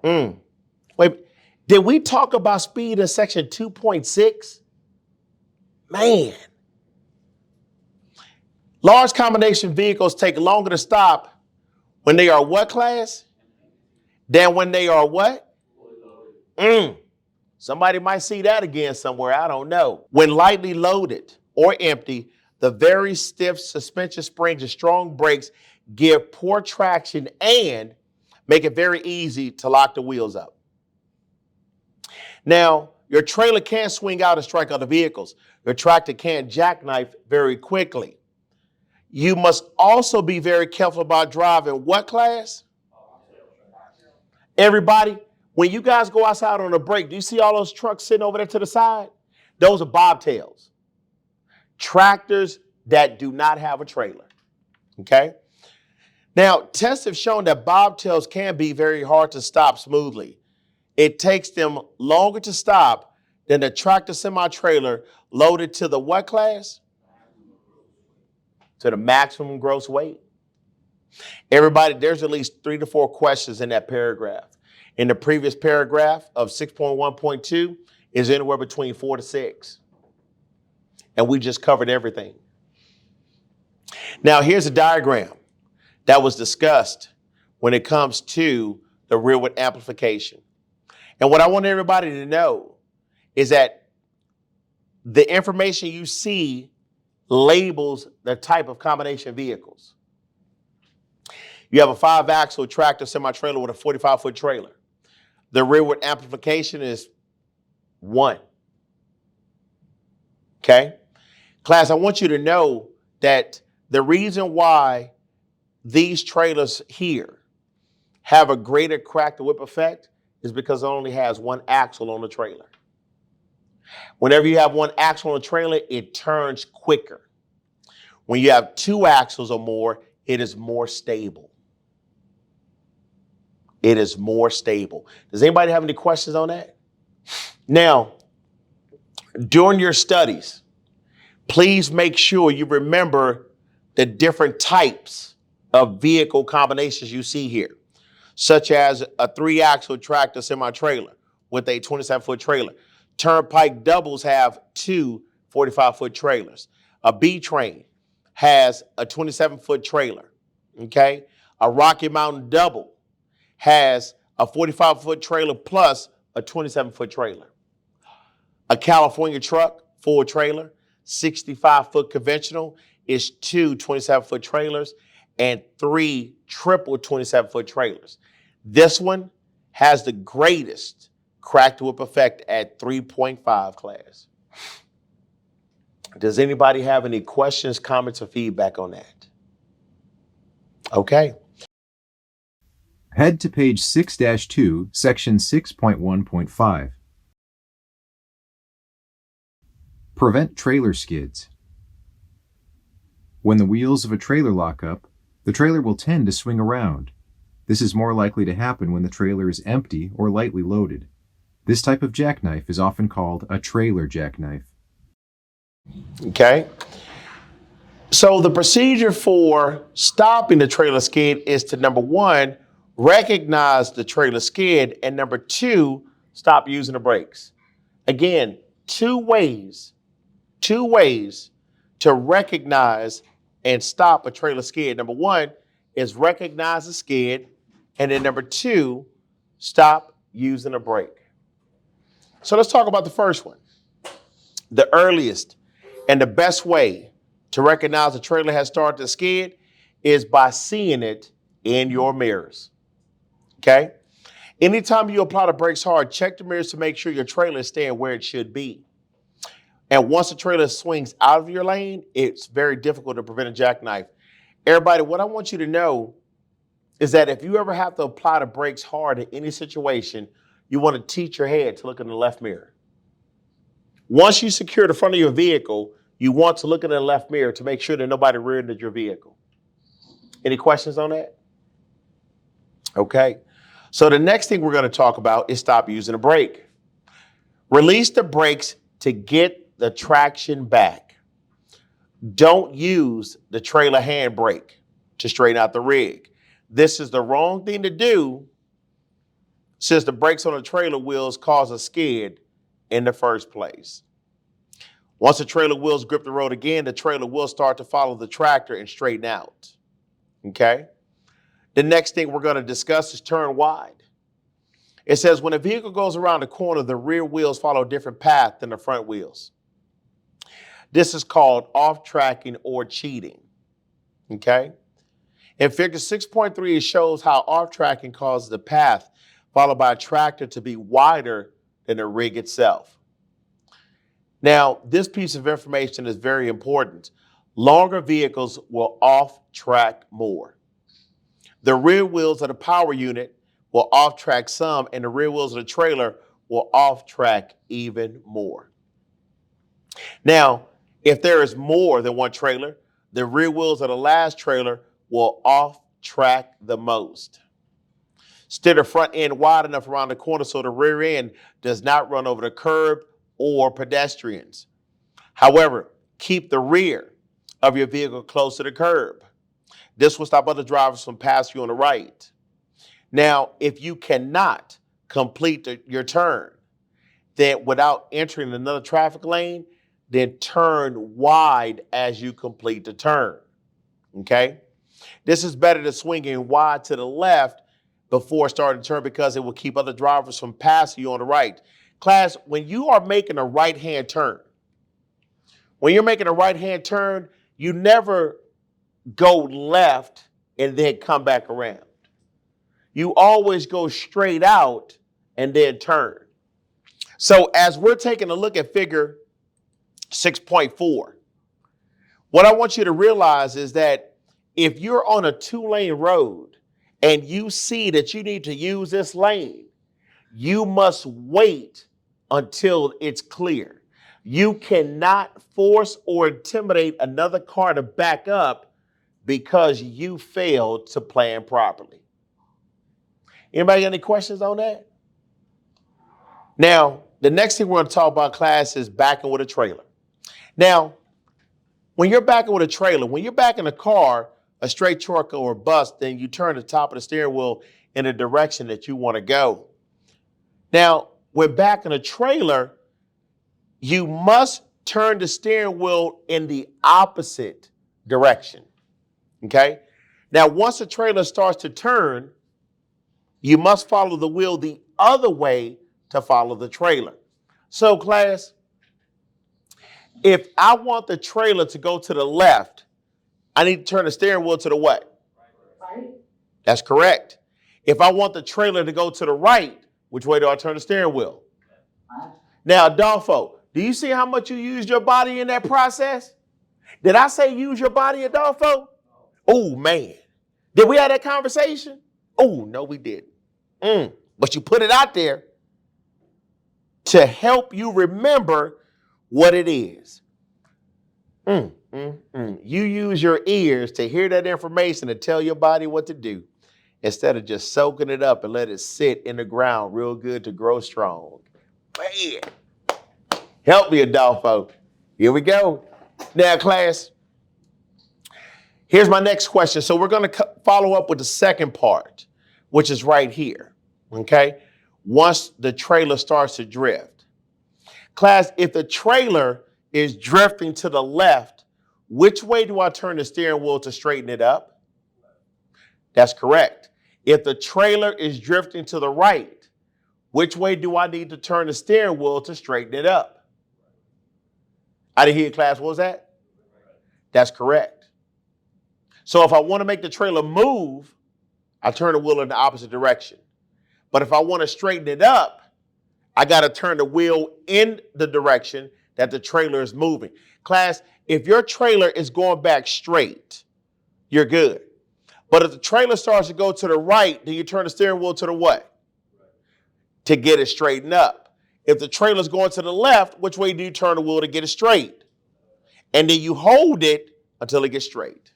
Wait, did we talk about speed in section 2.6? Man. Large combination vehicles take longer to stop when they are what class? Than when they are what? Somebody might see that again somewhere. I don't know. When lightly loaded or empty, the very stiff suspension springs and strong brakes give poor traction and make it very easy to lock the wheels up. Now, your trailer can't swing out and strike other vehicles. Your tractor can't jackknife very quickly. You must also be very careful about driving what class? Everybody, when you guys go outside on a break, do you see all those trucks sitting over there to the side? Those are bobtails. Tractors that do not have a trailer. Okay? Now, tests have shown that bobtails can be very hard to stop smoothly. It takes them longer to stop than a tractor semi-trailer loaded to the what class? To the maximum gross weight. Everybody, there's at least 3 to 4 questions in that paragraph. In the previous paragraph of 6.1.2 is anywhere between 4 to 6. And we just covered everything. Now, here's a diagram that was discussed when it comes to the rearward amplification. And what I want everybody to know is that the information you see labels the type of combination vehicles. You have a 5-axle tractor semi-trailer with a 45-foot trailer. The rearward amplification is 1. Okay? Class, I want you to know that the reason why these trailers here have a greater crack the whip effect is because it only has 1 axle on the trailer. Whenever you have 1 axle on a trailer, it turns quicker. When you have 2 axles or more, it is more stable. It is more stable. Does anybody have any questions on that? Now, during your studies, please make sure you remember the different types of vehicle combinations you see here, such as a 3-axle tractor semi-trailer with a 27-foot trailer. Turnpike doubles have 2 45-foot trailers. A B-train has a 27-foot trailer, okay? A Rocky Mountain double has a 45-foot trailer plus a 27-foot trailer. A California truck, full trailer, 65-foot conventional is 2 27-foot trailers and 3 triple 27-foot trailers. This one has the greatest crack to whip effect at 3.5 class. Does anybody have any questions, comments, or feedback on that? Okay. Head to page 6-2, section 6.1.5. Prevent trailer skids. When the wheels of a trailer lock up, the trailer will tend to swing around. This is more likely to happen when the trailer is empty or lightly loaded. This type of jackknife is often called a trailer jackknife. Okay. So the procedure for stopping the trailer skid is to, number 1, recognize the trailer skid, and number 2, stop using the brakes. Again, two ways to recognize and stop a trailer skid. Number 1 is recognize the skid, and then number 2, stop using a brake. So let's talk about the first one. The earliest and the best way to recognize a trailer has started to skid is by seeing it in your mirrors. Okay? Anytime you apply the brakes hard, check the mirrors to make sure your trailer is staying where it should be. And once the trailer swings out of your lane, it's very difficult to prevent a jackknife. Everybody, what I want you to know is that if you ever have to apply the brakes hard in any situation, you want to teach your head to look in the left mirror. Once you secure the front of your vehicle, you want to look in the left mirror to make sure that nobody rear-ended your vehicle. Any questions on that? Okay. So the next thing we're going to talk about is stop using a brake. Release the brakes to get the traction back. Don't use the trailer handbrake to straighten out the rig. This is the wrong thing to do since the brakes on the trailer wheels cause a skid in the first place. Once the trailer wheels grip the road again, the trailer will start to follow the tractor and straighten out. Okay? The next thing we're going to discuss is turn wide. It says when a vehicle goes around the corner, the rear wheels follow a different path than the front wheels. This is called off-tracking or cheating. Okay? In figure 6.3, it shows how off-tracking causes the path followed by a tractor to be wider than the rig itself. Now, this piece of information is very important. Longer vehicles will off-track more. The rear wheels of the power unit will off-track some, and the rear wheels of the trailer will off-track even more. Now, if there is more than one trailer, the rear wheels of the last trailer will off-track the most. Steer the front end wide enough around the corner so the rear end does not run over the curb or pedestrians. However, keep the rear of your vehicle close to the curb. This will stop other drivers from passing you on the right. Now, if you cannot complete your turn, then without entering another traffic lane, then turn wide as you complete the turn. Okay? This is better than swinging wide to the left before starting to turn because it will keep other drivers from passing you on the right. Class, when you are making a right-hand turn, you never go left and then come back around. You always go straight out and then turn. So as we're taking a look at figure 6.4, what I want you to realize is that if you're on a 2-lane road and you see that you need to use this lane, you must wait until it's clear. You cannot force or intimidate another car to back up because you failed to plan properly. Anybody got any questions on that? Now, the next thing we're going to talk about, class, is backing with a trailer. Now, when you're backing with a trailer, when you're backing a car, a straight truck or a bus, then you turn the top of the steering wheel in the direction that you want to go. Now, when backing a trailer, you must turn the steering wheel in the opposite direction. Okay? Now, once the trailer starts to turn, you must follow the wheel the other way to follow the trailer. So, class, if I want the trailer to go to the left, I need to turn the steering wheel to the what? Right. That's correct. If I want the trailer to go to the right, which way do I turn the steering wheel? Right. Now, Adolfo, do you see how much you used your body in that process? Did I say use your body, Adolfo? Oh, man. Did we have that conversation? Oh, no, we didn't. But you put it out there to help you remember what it is. You use your ears to hear that information and tell your body what to do instead of just soaking it up and let it sit in the ground real good to grow strong. Man, help me, Adolfo. Here we go. Now, class, here's my next question. So we're going to follow up with the second part, which is right here. Okay? Once the trailer starts to drift. Class, if the trailer is drifting to the left, which way do I turn the steering wheel to straighten it up? That's correct. If the trailer is drifting to the right, which way do I need to turn the steering wheel to straighten it up? I didn't hear you, class. What was that? That's correct. So if I want to make the trailer move, I turn the wheel in the opposite direction. But if I want to straighten it up, I got to turn the wheel in the direction that the trailer is moving. Class, if your trailer is going back straight, you're good. But if the trailer starts to go to the right, then you turn the steering wheel to the what? To get it straightened up. If the trailer is going to the left, which way do you turn the wheel to get it straight? And then you hold it until it gets straight.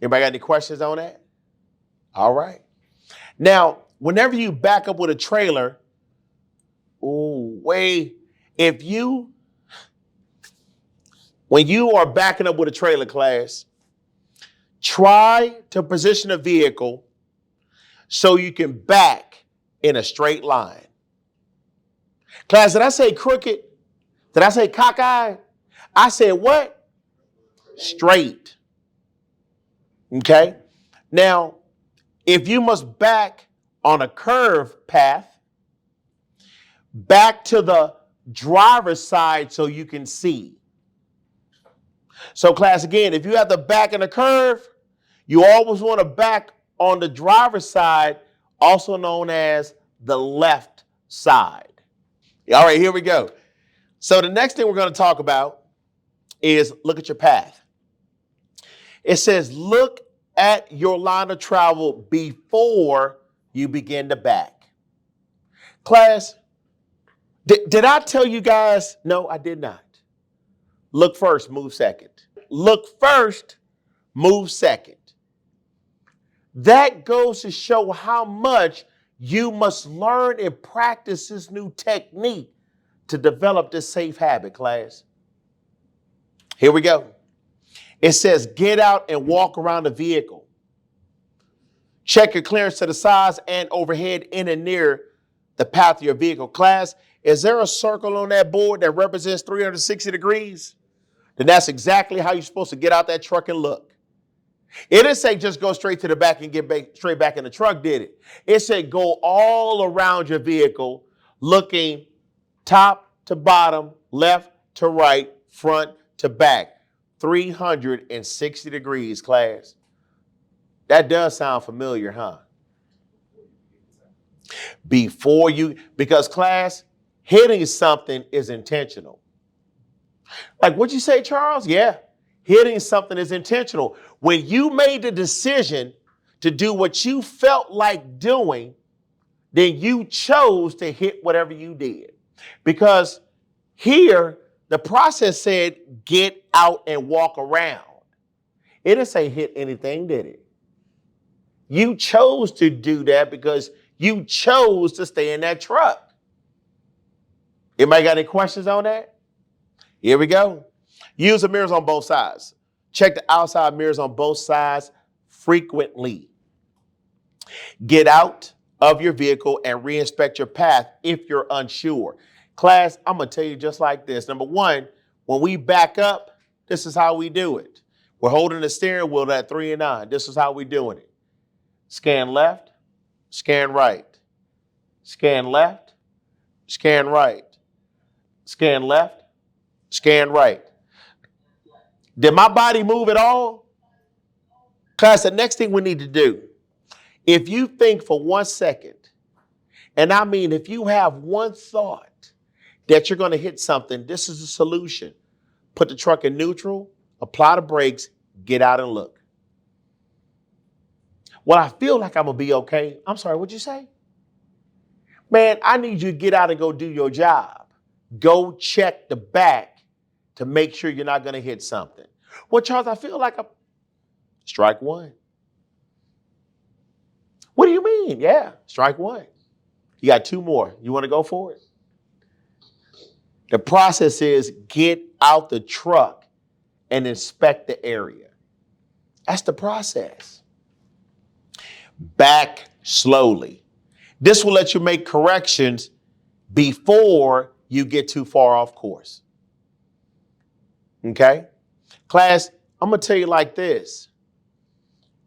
Anybody got any questions on that? All right. Now, whenever you back up with a trailer, when you are backing up with a trailer, class, try to position a vehicle so you can back in a straight line. Class, did I say crooked? Did I say cockeyed? I said what? Straight. Okay? Now, if you must back on a curved path, back to the driver's side so you can see. So class, again, if you have to back in a curve, you always want to back on the driver's side, also known as the left side. All right, here we go. So the next thing we're going to talk about is look at your path. It says look at your line of travel before you begin to back. Class, did I tell you guys? No, I did not. Look first, move second. Look first, move second. That goes to show how much you must learn and practice this new technique to develop this safe habit, class. Here we go. It says get out and walk around the vehicle. Check your clearance to the sides and overhead in and near the path of your vehicle. Class, is there a circle on that board that represents 360 degrees? Then that's exactly how you're supposed to get out that truck and look. It didn't say just go straight to the back and get back, straight back in the truck, did it? It said go all around your vehicle, looking top to bottom, left to right, front to back. 360 degrees, class. That does sound familiar, huh? Because class, hitting something is intentional. Like what'd you say, Charles? Yeah. Hitting something is intentional. When you made the decision to do what you felt like doing, then you chose to hit whatever you did. Because here, the process said, get out and walk around. It didn't say hit anything, did it? You chose to do that because you chose to stay in that truck. Anybody got any questions on that? Here we go. Use the mirrors on both sides. Check the outside mirrors on both sides frequently. Get out of your vehicle and reinspect your path if you're unsure. Class, I'm going to tell you just like this. Number one, when we back up, this is how we do it. We're holding the steering wheel at 3 and 9. This is how we're doing it. Scan left, scan right. Scan left, scan right. Scan left, scan right. Did my body move at all? Class, the next thing we need to do, if you think for 1 second, and I mean if you have one thought that you're going to hit something, this is the solution. Put the truck in neutral, apply the brakes, get out and look. Well, I feel like I'm going to be okay. I'm sorry, what'd you say? Man, I need you to get out and go do your job. Go check the back to make sure you're not going to hit something. Well, Charles, I feel like I'm... Strike one. What do you mean? Yeah, strike one. You got 2 more. You want to go for it? The process is get out the truck and inspect the area. That's the process. Back slowly. This will let you make corrections before you get too far off course. Okay? Class, I'm going to tell you like this.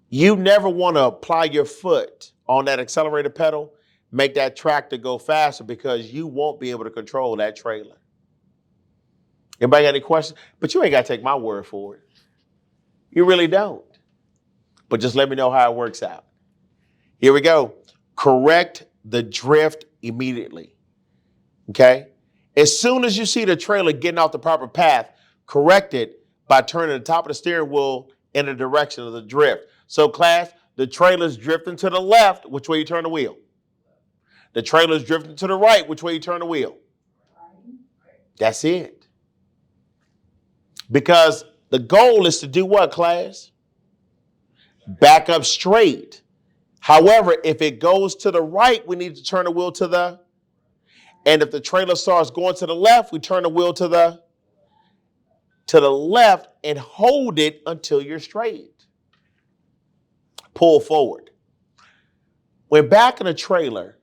You never want to apply your foot on that accelerator pedal, make that tractor go faster because you won't be able to control that trailer. Anybody got any questions? But you ain't got to take my word for it. You really don't. But just let me know how it works out. Here we go. Correct the drift immediately. Okay? As soon as you see the trailer getting off the proper path, correct it by turning the top of the steering wheel in the direction of the drift. So class, the trailer's drifting to the left, which way you turn the wheel? The trailer's drifting to the right, which way you turn the wheel? That's it. Because the goal is to do what, class? Back up straight. However, if it goes to the right, we need to turn the wheel to the, and if the trailer starts going to the left, we turn the wheel to the left and hold it until you're straight. Pull forward. When back in a trailer,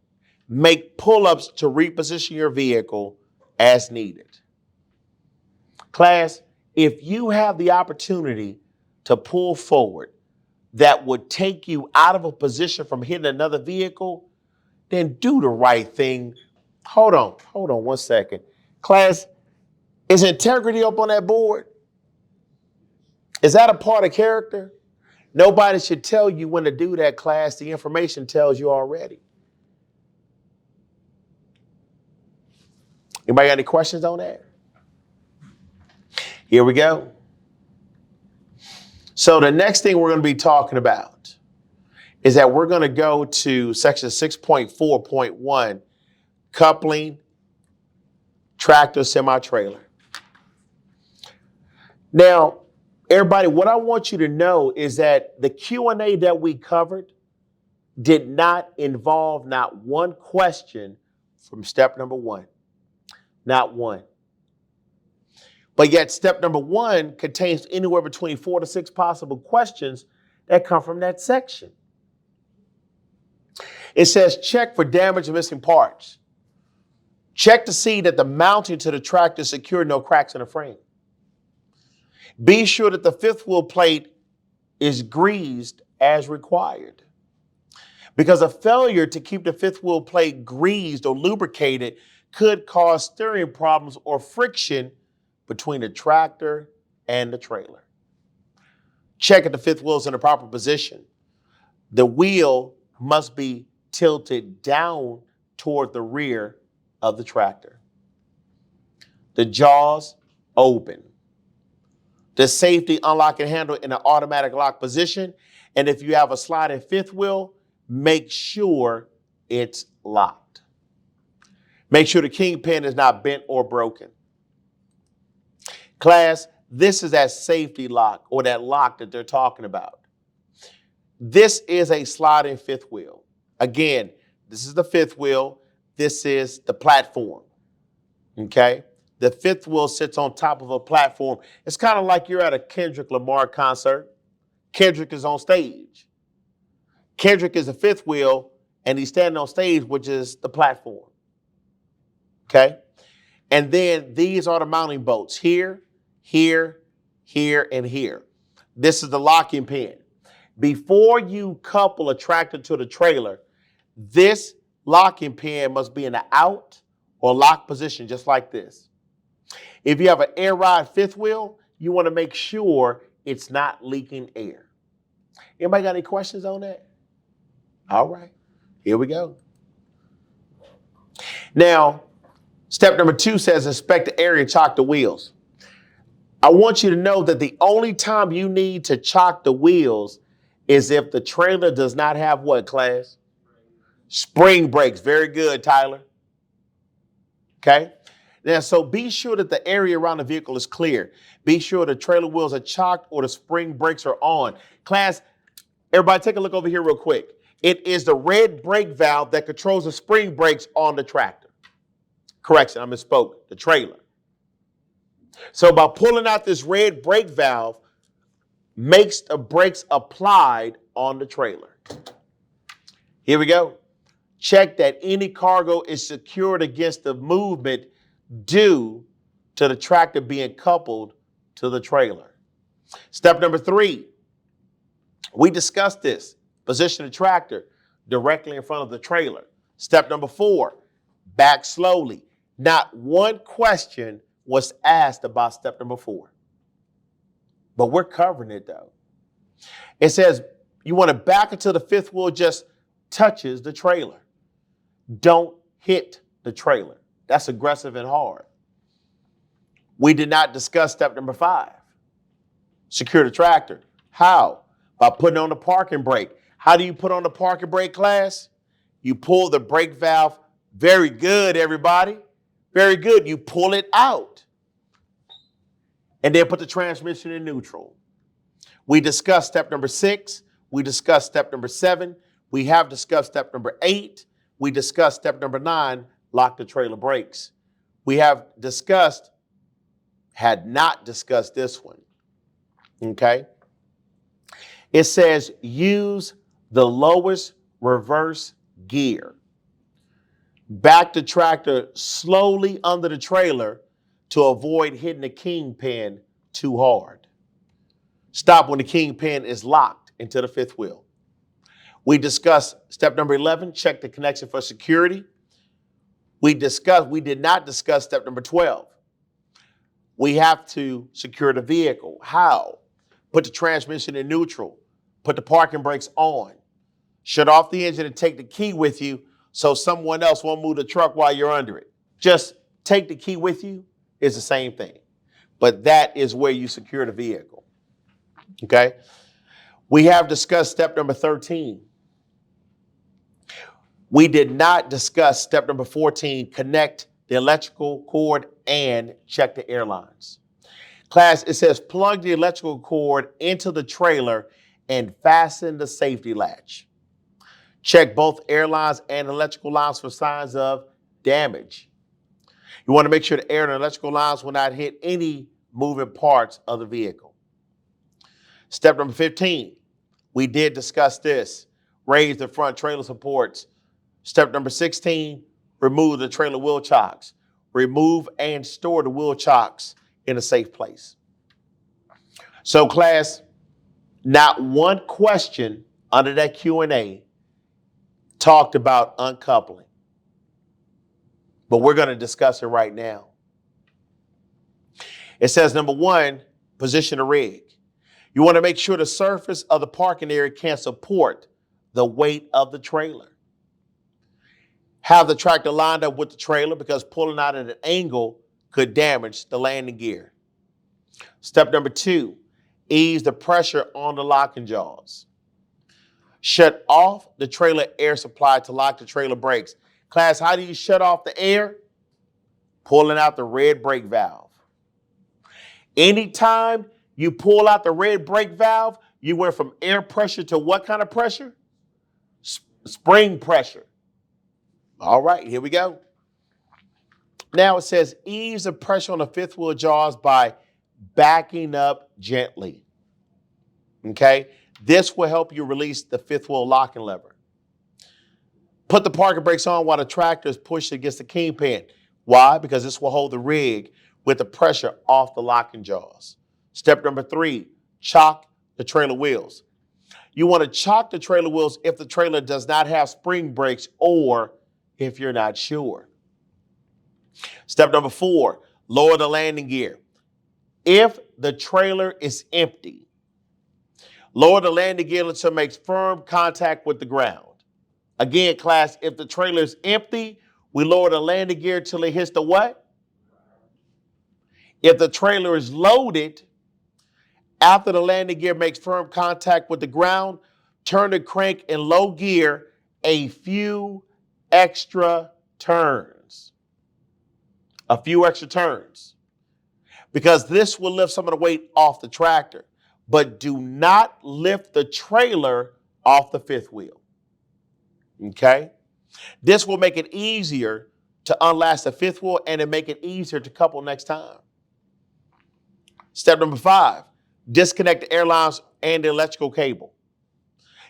make pull-ups to reposition your vehicle as needed. Class, if you have the opportunity to pull forward that would take you out of a position from hitting another vehicle, then do the right thing. Hold on 1 second. Class, is integrity up on that board? Is that a part of character? Nobody should tell you when to do that, class. The information tells you already. Anybody got any questions on that? Here we go. So the next thing we're going to be talking about is that we're going to go to section 6.4.1, coupling tractor semi-trailer. Now, everybody, what I want you to know is that the Q&A that we covered did not involve not one question from step number 1. Not one. But yet step number 1 contains anywhere between 4 to 6 possible questions that come from that section. It says check for damage and missing parts. Check to see that the mounting to the tractor is secure, no cracks in the frame. Be sure that the fifth wheel plate is greased as required. Because a failure to keep the fifth wheel plate greased or lubricated could cause steering problems or friction between the tractor and the trailer. Check if the fifth wheel is in the proper position. The wheel must be tilted down toward the rear of the tractor. The jaws open. The safety unlock and handle in an automatic lock position. And if you have a sliding fifth wheel, make sure it's locked. Make sure the kingpin is not bent or broken. Class, this is that safety lock or that lock that they're talking about. This is a sliding fifth wheel. Again, this is the fifth wheel. This is the platform. Okay? The fifth wheel sits on top of a platform. It's kind of like you're at a Kendrick Lamar concert. Kendrick is on stage. Kendrick is the fifth wheel, and he's standing on stage, which is the platform. Okay? And then these are the mounting bolts here, here, here, and here. This is the locking pin. Before you couple a tractor to the trailer, this locking pin must be in the out or lock position, just like this. If you have an air ride fifth wheel, you want to make sure it's not leaking air. Anybody got any questions on that? All right, here we go. Now, step number 2 says inspect the area, chock the wheels. I want you to know that the only time you need to chock the wheels is if the trailer does not have what, class? Spring brakes. Very good, Tyler. Okay? Now, so be sure that the area around the vehicle is clear. Be sure the trailer wheels are chocked or the spring brakes are on. Class, everybody take a look over here real quick. It is the red brake valve that controls the spring brakes on the tractor. Correction, I misspoke. The trailer. So by pulling out this red brake valve, makes the brakes applied on the trailer. Here we go. Check that any cargo is secured against the movement due to the tractor being coupled to the trailer. Step number 3, we discussed this. Position the tractor directly in front of the trailer. Step number 4, back slowly. Not one question was asked about step number 4. But we're covering it though. It says you want to back until the fifth wheel just touches the trailer. Don't hit the trailer. That's aggressive and hard. We did not discuss step number 5. Secure the tractor. How? By putting on the parking brake. How do you put on the parking brake, class? You pull the brake valve. Very good, everybody. Very good. You pull it out. And then put the transmission in neutral. We discussed step number 6. We discussed step number 7. We have discussed step number 8. We discussed step number 9, lock the trailer brakes. We have discussed, had not discussed this one. Okay? It says use the lowest reverse gear. Back the tractor slowly under the trailer to avoid hitting the kingpin too hard. Stop when the kingpin is locked into the fifth wheel. We discussed step number 11, check the connection for security. We did not discuss step number 12. We have to secure the vehicle. How? Put the transmission in neutral. Put the parking brakes on. Shut off the engine and take the key with you so someone else won't move the truck while you're under it. Just take the key with you is the same thing. But that is where you secure the vehicle. Okay? We have discussed step number 13. We did not discuss step number 14, connect the electrical cord and check the airlines. Class, it says plug the electrical cord into the trailer and fasten the safety latch. Check both airlines and electrical lines for signs of damage. You want to make sure the air and electrical lines will not hit any moving parts of the vehicle. Step number 15, we did discuss this. Raise the front trailer supports. Step number 16, remove the trailer wheel chocks. Remove and store the wheel chocks in a safe place. So class, not one question under that Q&A talked about uncoupling. But we're going to discuss it right now. It says, number 1, position the rig. You want to make sure the surface of the parking area can support the weight of the trailer. Have the tractor lined up with the trailer because pulling out at an angle could damage the landing gear. Step number 2, ease the pressure on the locking jaws. Shut off the trailer air supply to lock the trailer brakes. Class, how do you shut off the air? Pulling out the red brake valve. Anytime you pull out the red brake valve, you went from air pressure to what kind of pressure? Spring pressure. All right, here we go. Now it says ease the pressure on the fifth wheel jaws by backing up gently. Okay, this will help you release the fifth wheel locking lever. Put the parking brakes on while the tractor is pushed against the kingpin. Why? Because this will hold the rig with the pressure off the locking jaws. Step number 3, chock the trailer wheels. You want to chock the trailer wheels if the trailer does not have spring brakes or if you're not sure. Step number 4, lower the landing gear. If the trailer is empty, lower the landing gear until it makes firm contact with the ground. Again, class, if the trailer is empty, we lower the landing gear till it hits the what? If the trailer is loaded, after the landing gear makes firm contact with the ground, turn the crank in low gear a few extra turns. A few extra turns. Because this will lift some of the weight off the tractor. But do not lift the trailer off the fifth wheel. Okay? This will make it easier to unlatch the fifth wheel and to make it easier to couple next time. Step number 5, disconnect the airlines and the electrical cable.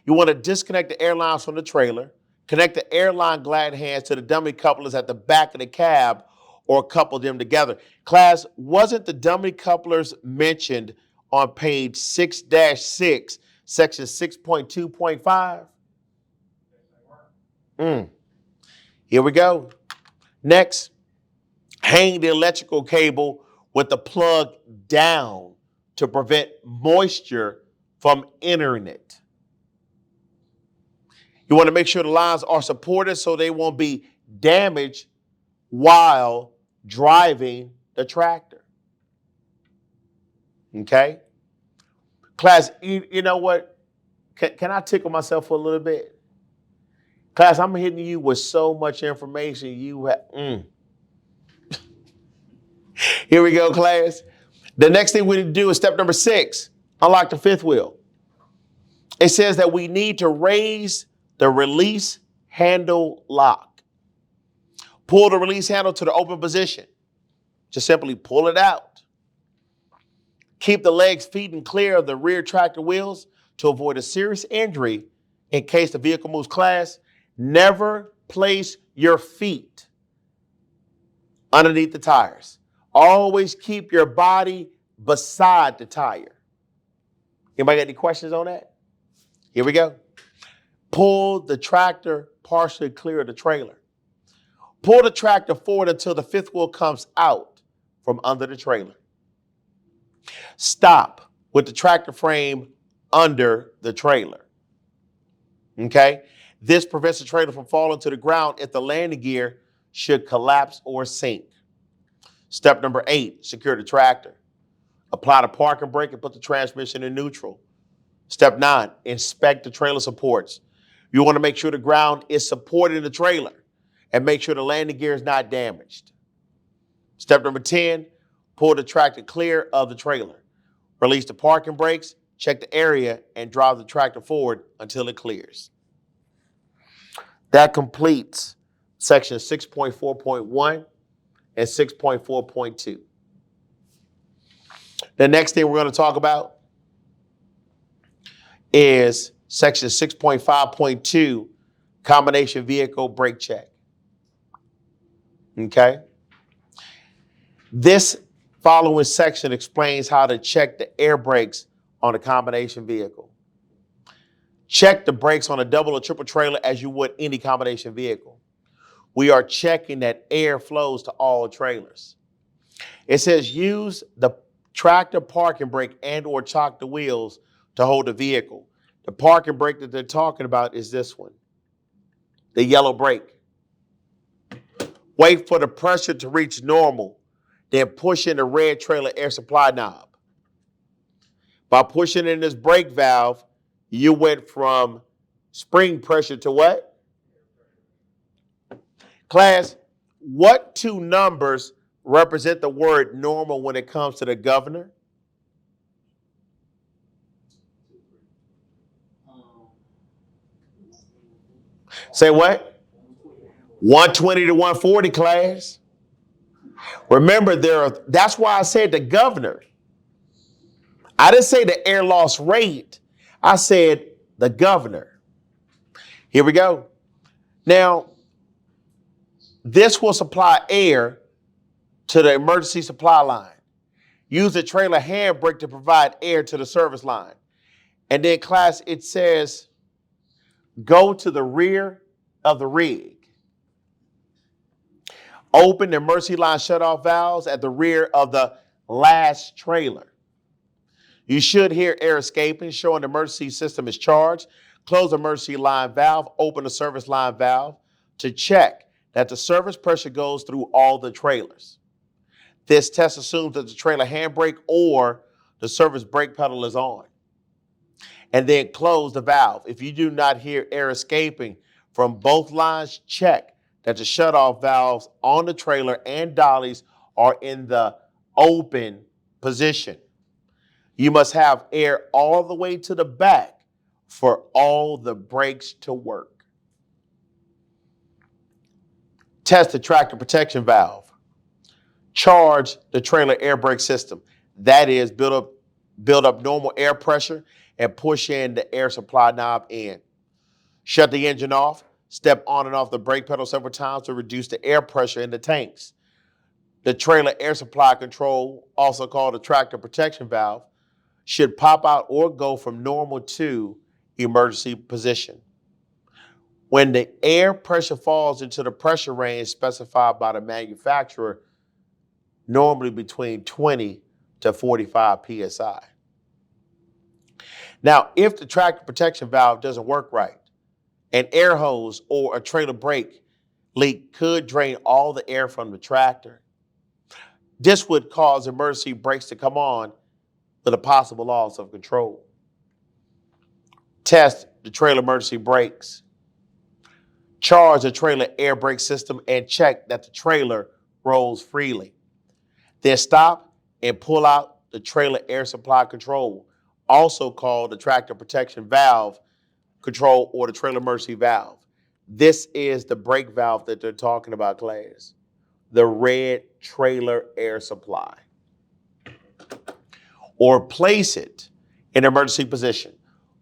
You want to disconnect the airlines from the trailer, connect the airline glad hands to the dummy couplers at the back of the cab or couple them together. Class, wasn't the dummy couplers mentioned on page 6-6, section 6.2.5? Here we go. Next, hang the electrical cable with the plug down to prevent moisture from entering it. You want to make sure the lines are supported so they won't be damaged while driving the tractor. Okay? Class, you know what? Can I tickle myself for a little bit? Class, I'm hitting you with so much information you have. Here we go, class. The next thing we need to do is step number 6, unlock the fifth wheel. It says that we need to raise the release handle lock. Pull the release handle to the open position. Just simply pull it out. Keep the legs, feet, and clear of the rear tractor wheels to avoid a serious injury in case the vehicle moves. Class, never place your feet underneath the tires. Always keep your body beside the tire. Anybody got any questions on that? Here we go. Pull the tractor partially clear of the trailer. Pull the tractor forward until the fifth wheel comes out from under the trailer. Stop with the tractor frame under the trailer. Okay? This prevents the trailer from falling to the ground if the landing gear should collapse or sink. Step number 8, secure the tractor. Apply the parking brake and put the transmission in neutral. Step 9, inspect the trailer supports. You want to make sure the ground is supporting the trailer and make sure the landing gear is not damaged. Step number 10, pull the tractor clear of the trailer. Release the parking brakes, check the area, and drive the tractor forward until it clears. That completes section 6.4.1 and 6.4.2. The next thing we're going to talk about is section 6.5.2, combination vehicle brake check. Okay? This following section explains how to check the air brakes on a combination vehicle. Check the brakes on a double or triple trailer as you would any combination vehicle. We are checking that air flows to all trailers. It says use the tractor parking brake and or chock the wheels to hold the vehicle. The parking brake that they're talking about is this one, the yellow brake. Wait for the pressure to reach normal, then push in the red trailer air supply knob. By pushing in this brake valve, you went from spring pressure to what? Class, what two numbers represent the word normal when it comes to the governor? Say what? 120 to 140, class. Remember, that's why I said the governor. I didn't say the air loss rate. I said the governor. Here we go. Now, this will supply air to the emergency supply line. Use the trailer handbrake to provide air to the service line. And then, class, it says go to the rear of the rig. Open the emergency line shutoff valves at the rear of the last trailer. You should hear air escaping, showing the emergency system is charged. Close the emergency line valve, open the service line valve to check that the service pressure goes through all the trailers. This test assumes that the trailer handbrake or the service brake pedal is on. And then close the valve. If you do not hear air escaping from both lines, check that the shutoff valves on the trailer and dollies are in the open position. You must have air all the way to the back for all the brakes to work. Test the tractor protection valve. Charge the trailer air brake system. That is, build up normal air pressure and push in the air supply knob in. Shut the engine off. Step on and off the brake pedal several times to reduce the air pressure in the tanks. The trailer air supply control, also called the tractor protection valve, should pop out or go from normal to emergency position. When the air pressure falls into the pressure range specified by the manufacturer, normally between 20 to 45 psi. Now, if the tractor protection valve doesn't work right, an air hose or a trailer brake leak could drain all the air from the tractor. This would cause emergency brakes to come on with a possible loss of control. Test the trailer emergency brakes. Charge the trailer air brake system and check that the trailer rolls freely. Then stop and pull out the trailer air supply control, also called the tractor protection valve control or the trailer emergency valve. This is the brake valve that they're talking about, class. The red trailer air supply. Or place it in emergency position.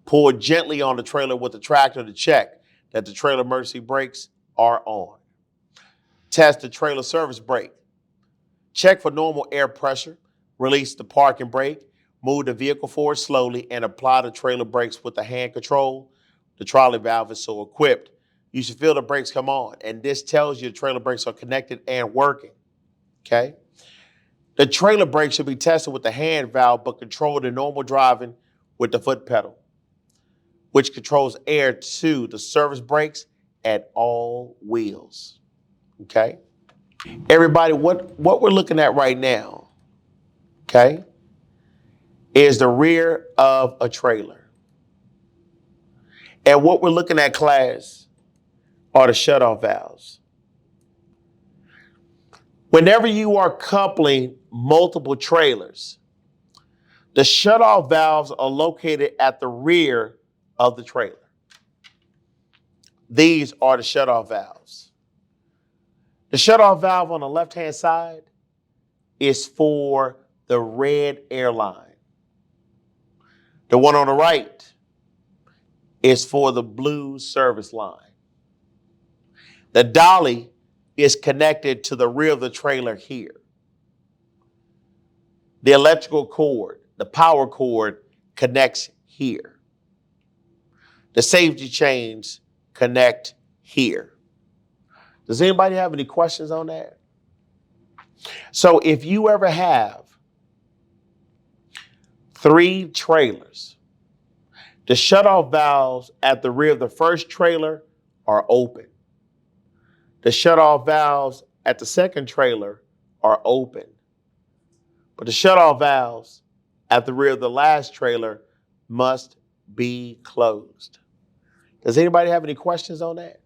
Pull gently on the trailer with the tractor to check that the trailer emergency brakes are on. Test the trailer service brake. Check for normal air pressure. Release the parking brake. Move the vehicle forward slowly and apply the trailer brakes with the hand control. The trolley valve is so equipped. You should feel the brakes come on, and this tells you the trailer brakes are connected and working, okay? The trailer brake should be tested with the hand valve, but controlled in normal driving with the foot pedal, which controls air to the service brakes at all wheels, okay? Everybody, what we're looking at right now, okay, is the rear of a trailer. And what we're looking at, class, are the shutoff valves. Whenever you are coupling multiple trailers, the shutoff valves are located at the rear of the trailer. These are the shutoff valves. The shutoff valve on the left-hand side is for the red airline. The one on the right is for the blue service line. The dolly is connected to the rear of the trailer here. The electrical cord, the power cord, connects here. The safety chains connect here. Does anybody have any questions on that? So if you ever have 3 trailers, the shutoff valves at the rear of the first trailer are open. The shutoff valves at the second trailer are open. But the shutoff valves at the rear of the last trailer must be closed. Does anybody have any questions on that?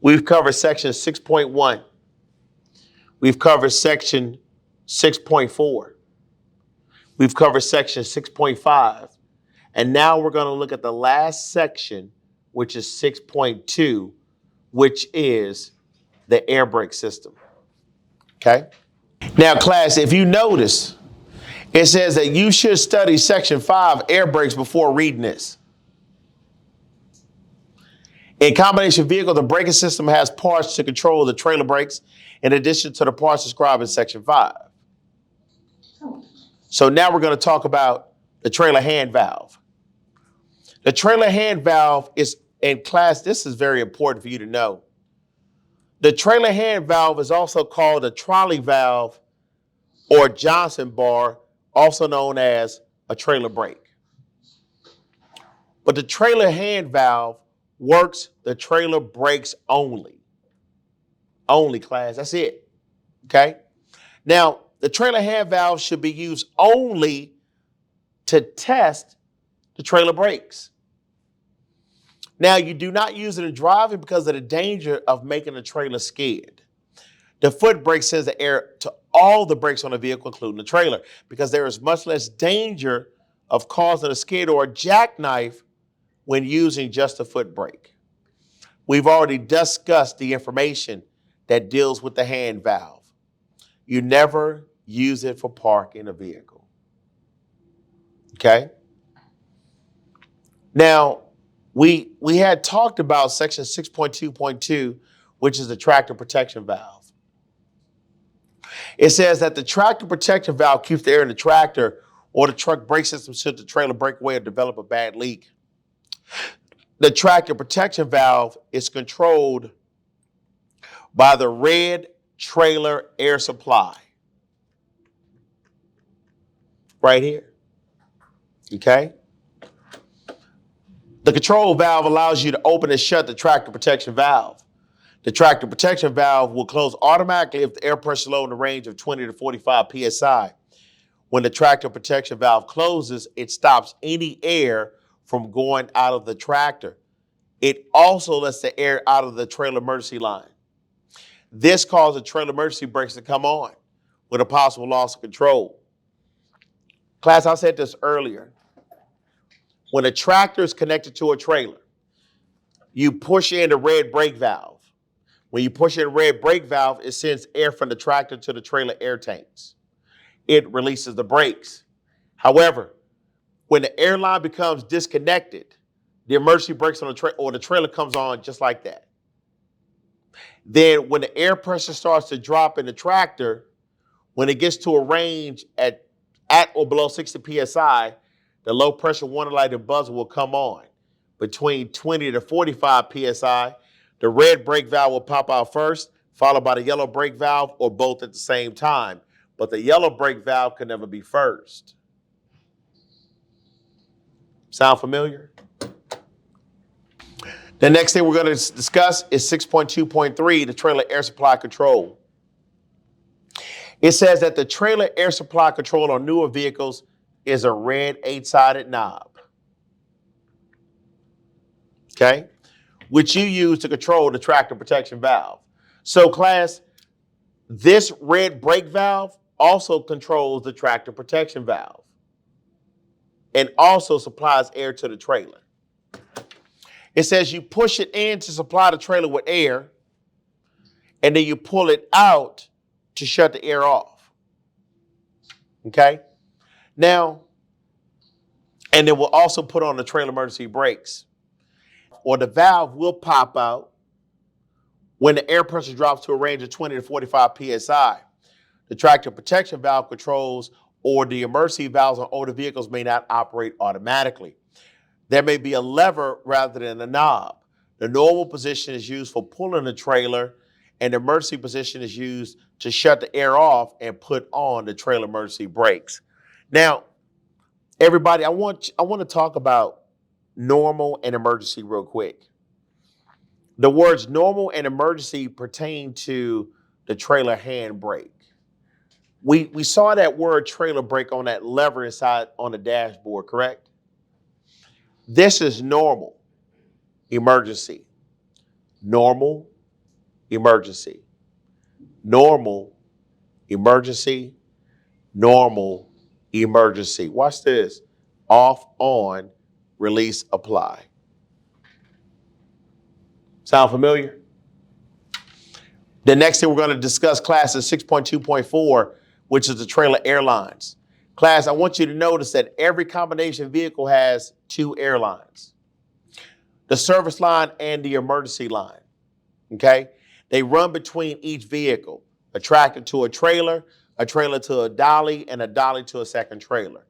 We've covered section 6.1. We've covered section 6.4. We've covered section 6.5. And now we're going to look at the last section, which is 6.2, which is the air brake system. Okay? Now, class, if you notice, it says that you should study section 5, air brakes, before reading this. In combination vehicle, the braking system has parts to control the trailer brakes, in addition to the parts described in section 5. So now we're going to talk about the trailer hand valve. The trailer hand valve is, in class, this is very important for you to know. The trailer hand valve is also called a trolley valve or Johnson bar, also known as a trailer brake. But the trailer hand valve works the trailer brakes only. Only, class, that's it, okay? Now, the trailer hand valve should be used only to test the trailer brakes. Now, you do not use it in driving because of the danger of making the trailer skid. The foot brake sends the air to all the brakes on the vehicle, including the trailer, because there is much less danger of causing a skid or a jackknife when using just a foot brake. We've already discussed the information that deals with the hand valve. You never use it for parking a vehicle. Okay? Now, we had talked about section 6.2.2, which is the tractor protection valve. It says that the tractor protection valve keeps the air in the tractor or the truck brake system should the trailer break away or develop a bad leak. The tractor protection valve is controlled by the red trailer air supply. Right here. Okay? The control valve allows you to open and shut the tractor protection valve. The tractor protection valve will close automatically if the air pressure is low in the range of 20 to 45 psi. When the tractor protection valve closes, it stops any air from going out of the tractor. It also lets the air out of the trailer emergency line. This causes the trailer emergency brakes to come on with a possible loss of control. Class, I said this earlier. When a tractor is connected to a trailer, you push in the red brake valve. When you push in the red brake valve, it sends air from the tractor to the trailer air tanks. It releases the brakes. However, when the air line becomes disconnected, the emergency brakes on the trailer or the trailer comes on just like that. Then when the air pressure starts to drop in the tractor, When it gets to a range at or below 60 psi, the low pressure warning light and buzzer will come on. Between 20 to 45 psi, the red brake valve will pop out first, followed by the yellow brake valve, or both at the same time. But the yellow brake valve can never be first. Sound familiar? The next thing we're going to discuss is 6.2.3, the trailer air supply control. It says that the trailer air supply control on newer vehicles is a red 8-sided knob, okay, which you use to control the tractor protection valve. So class, this red brake valve also controls the tractor protection valve and also supplies air to the trailer. It says you push it in to supply the trailer with air, and then you pull it out to shut the air off. Okay? Now, and then we'll also put on the trailer emergency brakes, or the valve will pop out when the air pressure drops to a range of 20 to 45 psi. The tractor protection valve controls or the emergency valves on older vehicles may not operate automatically. There may be a lever rather than a knob. The normal position is used for pulling the trailer, and the emergency position is used to shut the air off and put on the trailer emergency brakes. Now, everybody, I want to talk about normal and emergency real quick. The words normal and emergency pertain to the trailer handbrake. We saw that word trailer brake on that lever inside on the dashboard, correct? This is normal, emergency. Normal, emergency. Normal, emergency. Normal, emergency. Watch this. Off, on, release, apply. Sound familiar? The next thing we're going to discuss, class, is 6.2.4, which is the trailer airlines. Class, I want you to notice that every combination vehicle has two airlines, the service line and the emergency line, okay? They run between each vehicle, a tractor to a trailer to a dolly, and a dolly to a second trailer.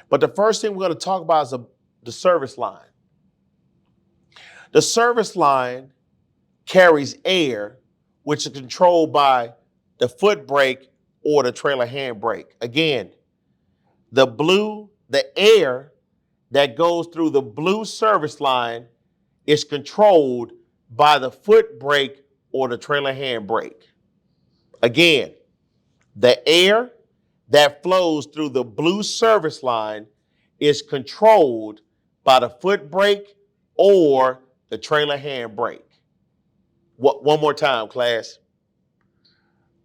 But the first thing we're going to talk about is the service line. The service line carries air, which is controlled by the foot brake or the trailer handbrake. Again, the air that goes through the blue service line is controlled by the foot brake or the trailer handbrake. Again, the air that flows through the blue service line is controlled by the foot brake or the trailer handbrake. One more time, class.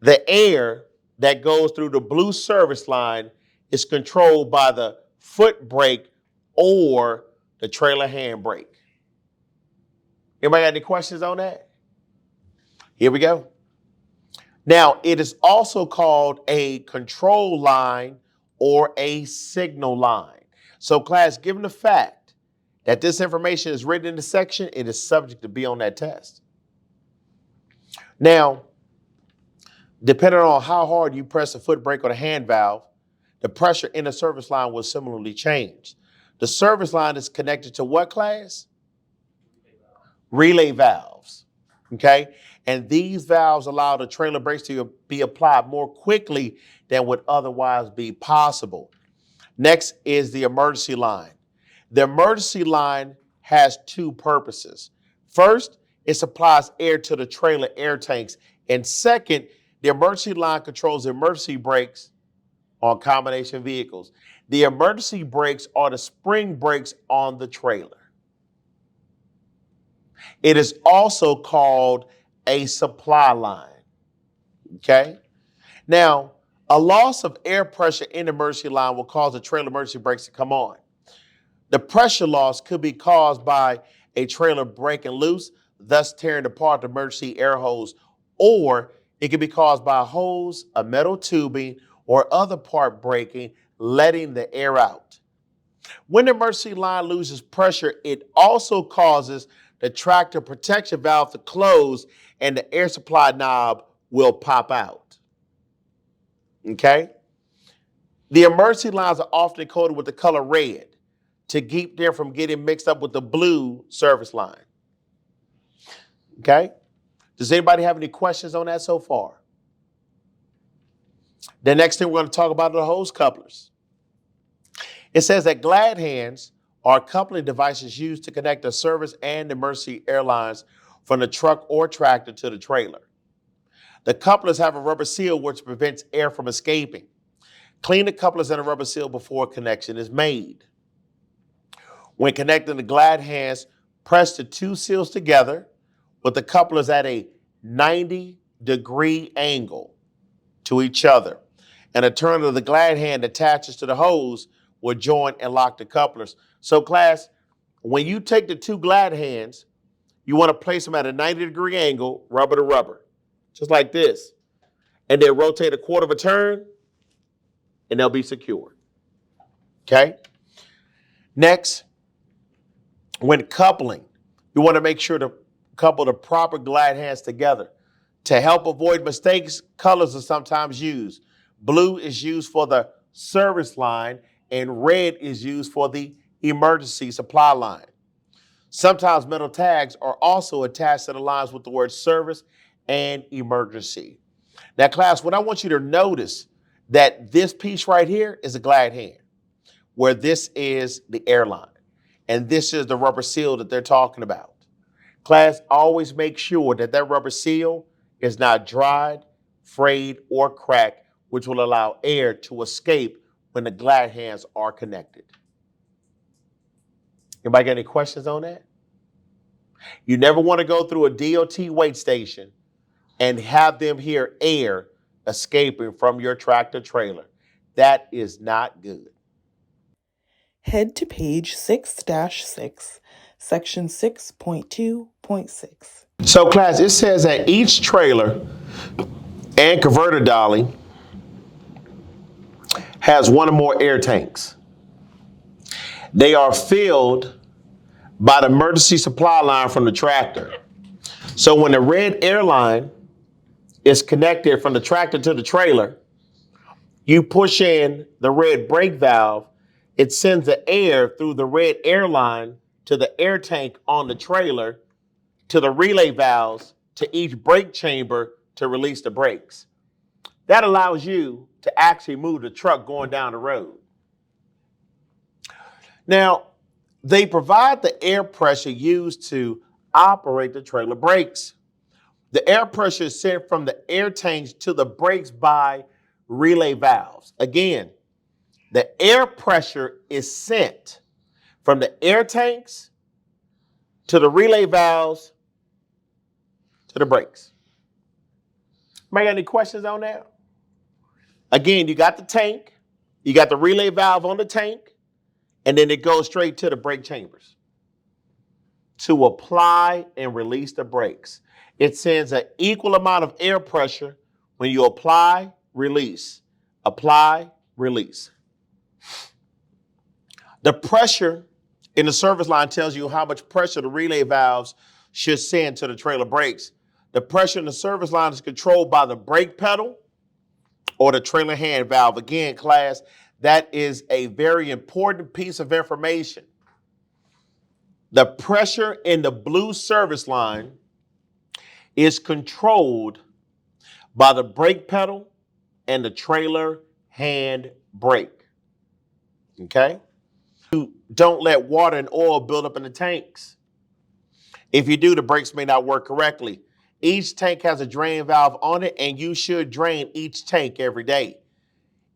The air that goes through the blue service line is controlled by the foot brake or the trailer handbrake. Anybody got any questions on that? Here we go. Now, it is also called a control line or a signal line. So, class, given the fact that this information is written in the section, it is subject to be on that test. Now, depending on how hard you press the foot brake or the hand valve, the pressure in the service line will similarly change. The service line is connected to what, class? Relay valves, okay? And these valves allow the trailer brakes to be applied more quickly than would otherwise be possible. Next is the emergency line. The emergency line has two purposes. First, it supplies air to the trailer air tanks. And second, the emergency line controls the emergency brakes on combination vehicles. The emergency brakes are the spring brakes on the trailer. It is also called a supply line, okay? Now, a loss of air pressure in the emergency line will cause the trailer emergency brakes to come on. The pressure loss could be caused by a trailer breaking loose, thus tearing apart the emergency air hose, or it could be caused by a hose, a metal tubing, or other part breaking, letting the air out. When the emergency line loses pressure, it also causes the tractor protection valve to close and the air supply knob will pop out. Okay? The emergency lines are often coded with the color red to keep them from getting mixed up with the blue service line. Okay? Does anybody have any questions on that so far? The next thing we're going to talk about are the hose couplers. It says that glad hands are coupling devices used to connect the service and emergency airlines from the truck or tractor to the trailer. The couplers have a rubber seal which prevents air from escaping. Clean the couplers and a rubber seal before connection is made. When connecting the glad hands, press the two seals together with the couplers at a 90-degree angle to each other. And a turn of the glad hand attaches to the hose will join and lock the couplers. So class, when you take the two glad hands, you want to place them at a 90-degree angle, rubber to rubber, just like this. And then rotate a quarter of a turn, and they'll be secure. Okay? Next, when coupling, you want to make sure to couple the proper glad hands together. To help avoid mistakes, colors are sometimes used. Blue is used for the service line, and red is used for the emergency supply line. Sometimes metal tags are also attached to the lines with the word service and emergency. Now, class, what I want you to notice that this piece right here is a glad hand, where this is the airline, and this is the rubber seal that they're talking about. Class, always make sure that that rubber seal is not dried, frayed, or cracked, which will allow air to escape when the glad hands are connected. Anybody got any questions on that? You never want to go through a DOT wait station and have them hear air escaping from your tractor trailer. That is not good. Head to page 6-6, section 6.2.6. So class, it says that each trailer and converter dolly has one or more air tanks. They are filled by the emergency supply line from the tractor. So when the red air line is connected from the tractor to the trailer, you push in the red brake valve, it sends the air through the red air line to the air tank on the trailer, to the relay valves, to each brake chamber to release the brakes. That allows you to actually move the truck going down the road. Now, they provide the air pressure used to operate the trailer brakes. The air pressure is sent from the air tanks to the brakes by relay valves. Again, the air pressure is sent from the air tanks to the relay valves to the brakes. Anybody got any questions on that? Again, you got the tank, you got the relay valve on the tank, and then it goes straight to the brake chambers to apply and release the brakes. It sends an equal amount of air pressure when you apply, release, apply, release. The pressure in the service line tells you how much pressure the relay valves should send to the trailer brakes. The pressure in the service line is controlled by the brake pedal or the trailer hand valve. Again, class, that is a very important piece of information. The pressure in the blue service line is controlled by the brake pedal and the trailer hand brake. Okay? You don't let water and oil build up in the tanks. If you do, the brakes may not work correctly. Each tank has a drain valve on it, and you should drain each tank every day.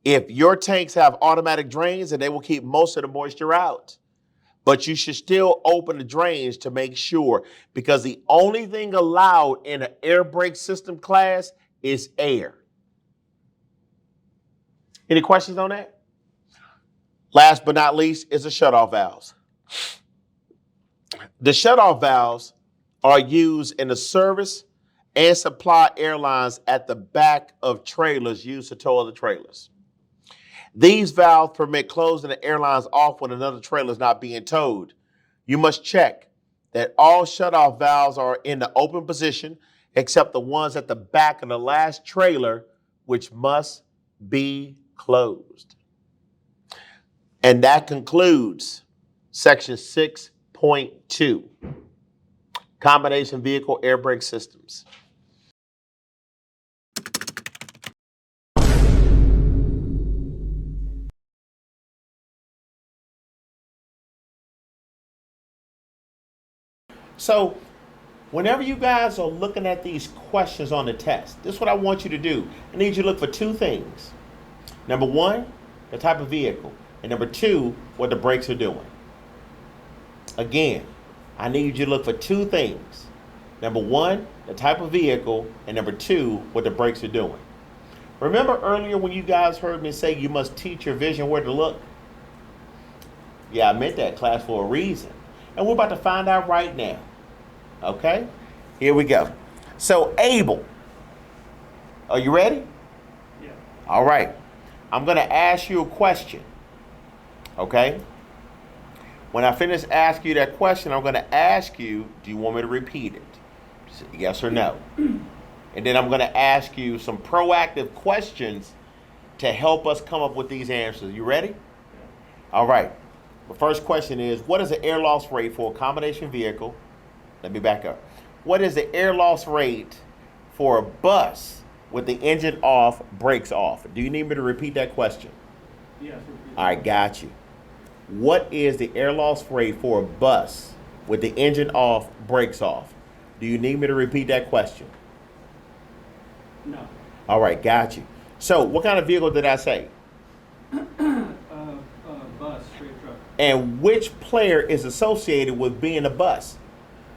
If your tanks have automatic drains, then they will keep most of the moisture out. But you should still open the drains to make sure, because the only thing allowed in an air brake system class is air. Any questions on that? Last but not least is the shutoff valves. The shutoff valves are used in the service and supply airlines at the back of trailers used to tow the trailers. These valves permit closing the airlines off when another trailer is not being towed. You must check that all shutoff valves are in the open position except the ones at the back of the last trailer, which must be closed. And that concludes section 6.2, combination vehicle air brake systems. So whenever you guys are looking at these questions on the test, this is what I want you to do. I need you to look for two things. Number one, the type of vehicle. And number two, what the brakes are doing. Again, I need you to look for two things. Number one, the type of vehicle. And number two, what the brakes are doing. Remember earlier when you guys heard me say you must teach your vision where to look? Yeah, I meant that class for a reason. And we're about to find out right now. Okay, here we go. So Abel, are you ready? Yeah. All right. I'm going to ask you a question. Okay. When I finish asking you that question, I'm going to ask you, do you want me to repeat it? Yes or no? And then I'm going to ask you some proactive questions to help us come up with these answers. You ready? All right. The first question is, what is the air loss rate for a combination vehicle? Let me back up. What is the air loss rate for a bus with the engine off, brakes off? Do you need me to repeat that question? Yes. All right, got you. What is the air loss rate for a bus with the engine off, brakes off? Do you need me to repeat that question? No. All right, got you. So what kind of vehicle did I say? Bus, straight truck. And which player is associated with being a bus?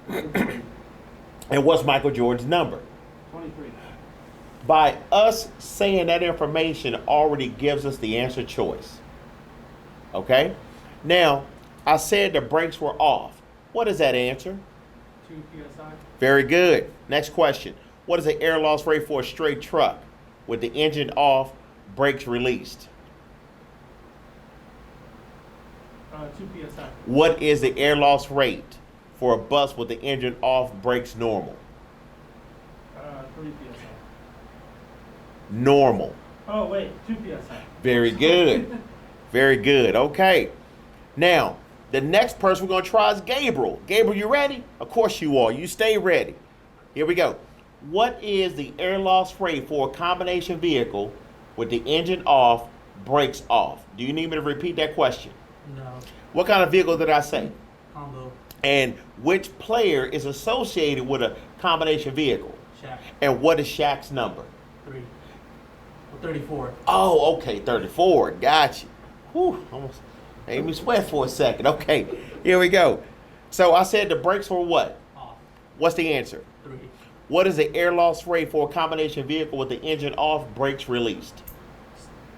And what's Michael Jordan's number? 23. By us saying that information already gives us the answer choice. Okay? Now, I said the brakes were off. What is that answer? 2 psi. Very good. Next question. What is the air loss rate for a straight truck with the engine off, brakes released? 2 psi. What is the air loss rate for a bus with the engine off, brakes normal? 3 psi. Normal. Oh wait, 2 psi. Very good. Very good. Okay. Now, the next person we're going to try is Gabriel. Gabriel, you ready? Of course you are. You stay ready. Here we go. What is the air loss rate for a combination vehicle with the engine off, brakes off? Do you need me to repeat that question? No. What kind of vehicle did I say? Combo. And which player is associated with a combination vehicle? Shack. And what is Shaq's number? 3. 34. Oh, okay, 34. Got you. Whew, almost made me sweat for a second. Okay, here we go. So I said the brakes were what? Off. What's the answer? 3. What is the air loss rate for a combination vehicle with the engine off, brakes released?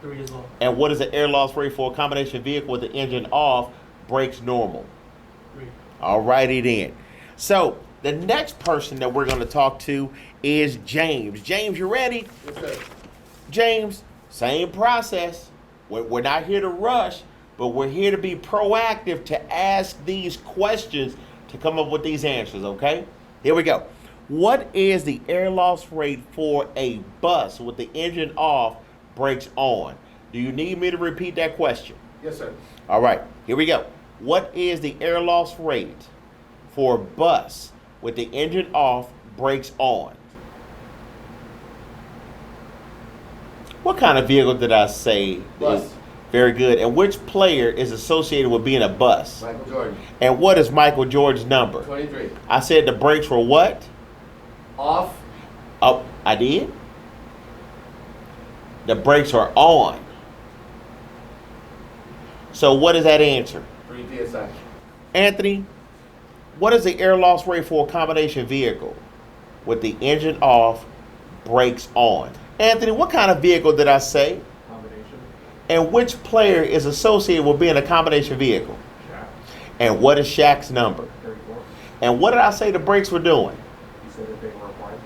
3 as well. And what is the air loss rate for a combination vehicle with the engine off, brakes normal? 3. All righty then. So the next person that we're going to talk to is James. James, you ready? Yes, sir. James, same process. We're not here to rush, but we're here to be proactive to ask these questions to come up with these answers, okay? Here we go. What is the air loss rate for a bus with the engine off, brakes on? Do you need me to repeat that question? Yes, sir. All right, here we go. What is the air loss rate for a bus with the engine off, brakes on? What kind of vehicle did I say? Bus. Very good. And which player is associated with being a bus? Michael Jordan. And what is Michael Jordan's number? 23. I said the brakes were what? Off. Oh, I did? The brakes are on. So what is that answer? 3 psi. Anthony, what is the air loss rate for a combination vehicle with the engine off, brakes on? Anthony, what kind of vehicle did I say? Combination. And which player is associated with being a combination vehicle? Shack. And what is Shaq's number? 34. And what did I say the brakes were doing? You said that they were apart.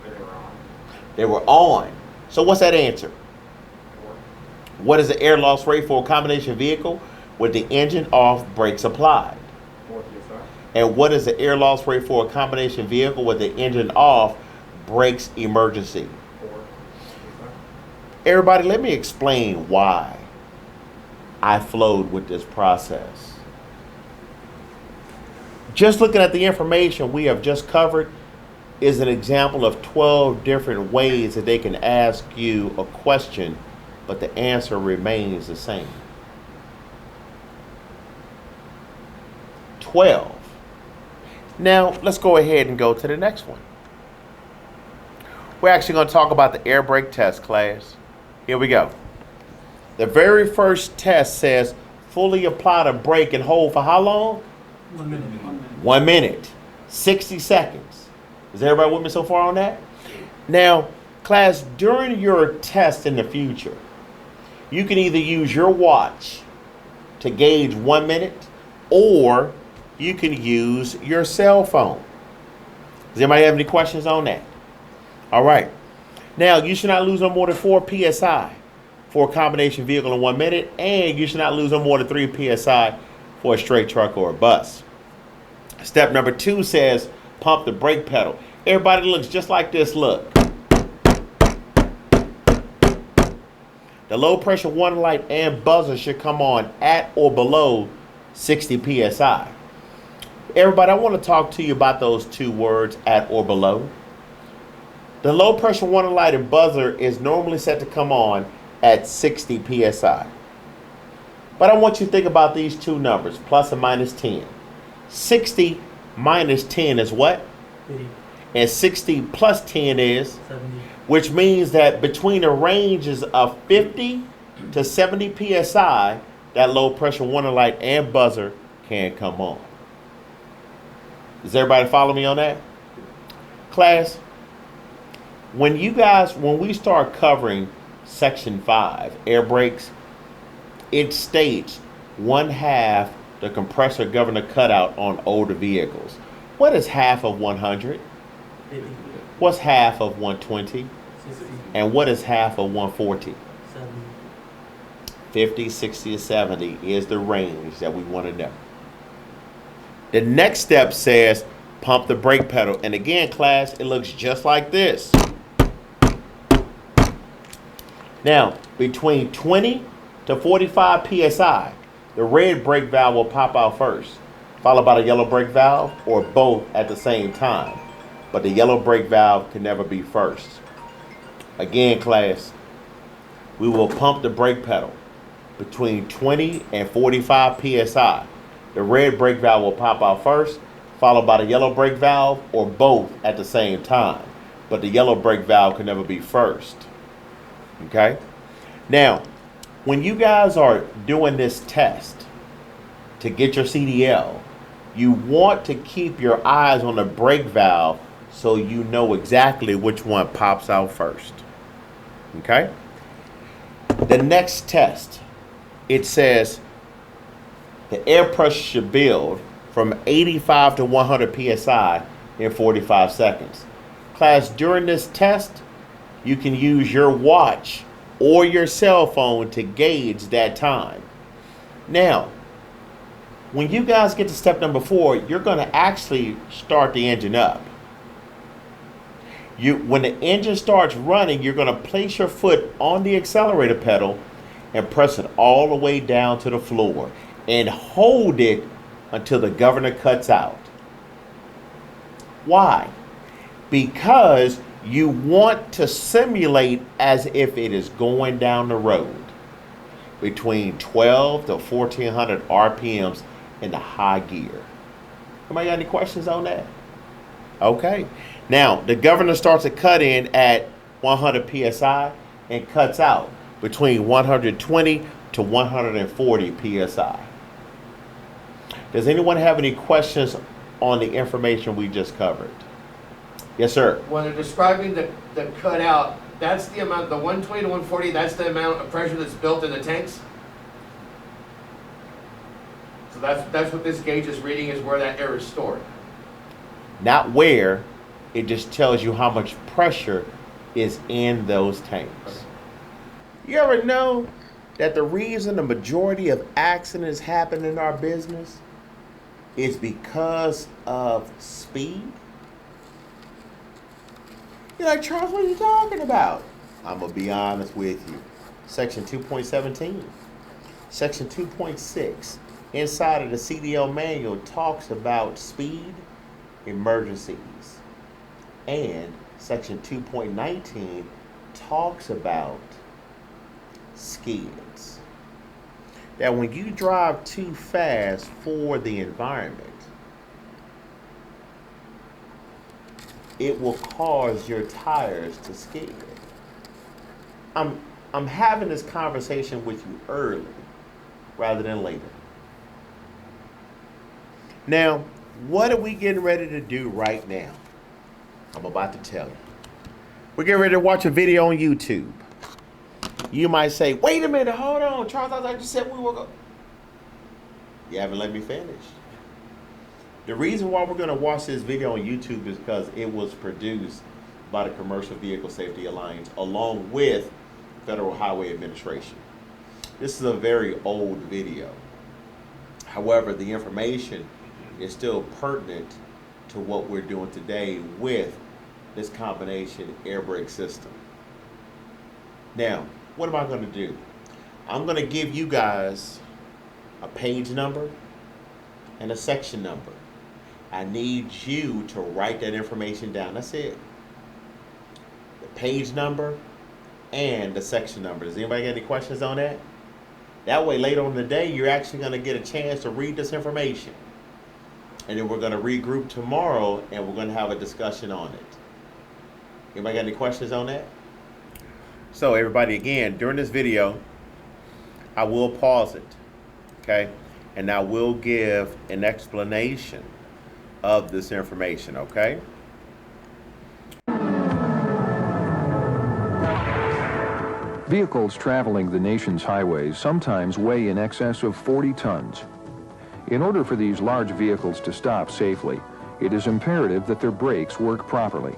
They were on. They were on. So what's that answer? 4. What is the air loss rate for a combination vehicle with the engine off, brakes applied? 4 psi. And what is the air loss rate for a combination vehicle with the engine off, brakes emergency? 4. Everybody, let me explain why I flowed with this process. Just looking at the information we have just covered is an example of 12 different ways that they can ask you a question, but the answer remains the same. 12. Now, let's go ahead and go to the next one. We're actually going to talk about the air brake test, class. Here we go. The very first test says fully apply the brake and hold for how long? 1 minute. 1 minute. 60 seconds. Is everybody with me so far on that? Now, class, during your test in the future, you can either use your watch to gauge 1 minute, or you can use your cell phone. Does anybody have any questions on that? All right. Now, you should not lose no more than 4 PSI for a combination vehicle in 1 minute, and you should not lose no more than 3 PSI for a straight truck or a bus. Step number 2 says pump the brake pedal. Everybody looks just like this. Look. The low pressure warning light and buzzer should come on at or below 60 PSI. Everybody, I want to talk to you about those 2 words, at or below. The low pressure warning light and buzzer is normally set to come on at 60 PSI. But I want you to think about these 2 numbers, plus and minus 10. 60 minus 10 is what? 50. And 60 plus 10 is? 70. Which means that between the ranges of 50 to 70 PSI, that low pressure warning light and buzzer can come on. Does everybody follow me on that? Class, when we start covering section 5, air brakes, it states 1/2 the compressor governor cutout on older vehicles. What is half of 100? 50. What's half of 120? 60. And what is half of 140? 70. 50, 60, or 70 is the range that we want to know. The next step says pump the brake pedal. And again, class, it looks just like this. Now, between 20 to 45 PSI, the red brake valve will pop out first, followed by the yellow brake valve, or both at the same time. But the yellow brake valve can never be first. Again, class, we will pump the brake pedal between 20 and 45 PSI. The red brake valve will pop out first, followed by the yellow brake valve, or both at the same time. But the yellow brake valve can never be first. Okay? Now, when you guys are doing this test to get your CDL, you want to keep your eyes on the brake valve so you know exactly which one pops out first. Okay? The next test, it says the air pressure should build from 85 to 100 PSI in 45 seconds. Class, during this test, you can use your watch or your cell phone to gauge that time. Now, when you guys get to step number 4, you're going to actually start the engine up. When the engine starts running, you're going to place your foot on the accelerator pedal and press it all the way down to the floor and hold it until the governor cuts out. Why? Because you want to simulate as if it is going down the road between 12 to 1400 RPMs in the high gear. Anybody got any questions on that? Okay. Now, the governor starts to cut in at 100 PSI and cuts out between 120 to 140 PSI. Does anyone have any questions on the information we just covered? Yes, sir. When they're describing the cutout, that's the amount, the 120 to 140, that's the amount of pressure that's built in the tanks? So that's what this gauge is reading, is where that air is stored. Not where, it just tells you how much pressure is in those tanks. You ever know that the reason the majority of accidents happen in our business is because of speed? You're like, Charles, what are you talking about? I'm going to be honest with you. Section 2.17. Section 2.6 inside of the CDL manual talks about speed, emergencies. And section 2.19 talks about skids. That when you drive too fast for the environment, it will cause your tires to skid. I'm having this conversation with you early rather than later. Now, what are we getting ready to do right now? I'm about to tell you. We're getting ready to watch a video on YouTube. You might say, wait a minute, hold on, Charles, I just said we were going. You haven't let me finish. The reason why we're going to watch this video on YouTube is because it was produced by the Commercial Vehicle Safety Alliance along with Federal Highway Administration. This is a very old video. However, the information is still pertinent to what we're doing today with this combination air brake system. Now, what am I going to do? I'm going to give you guys a page number and a section number. I need you to write that information down. That's it. The page number and the section number. Does anybody got any questions on that? That way, later on in the day, you're actually going to get a chance to read this information. And then we're going to regroup tomorrow and we're going to have a discussion on it. Anybody got any questions on that? So everybody, again, during this video, I will pause it, okay? And I will give an explanation of this information, okay? Vehicles traveling the nation's highways sometimes weigh in excess of 40 tons. In order for these large vehicles to stop safely, it is imperative that their brakes work properly.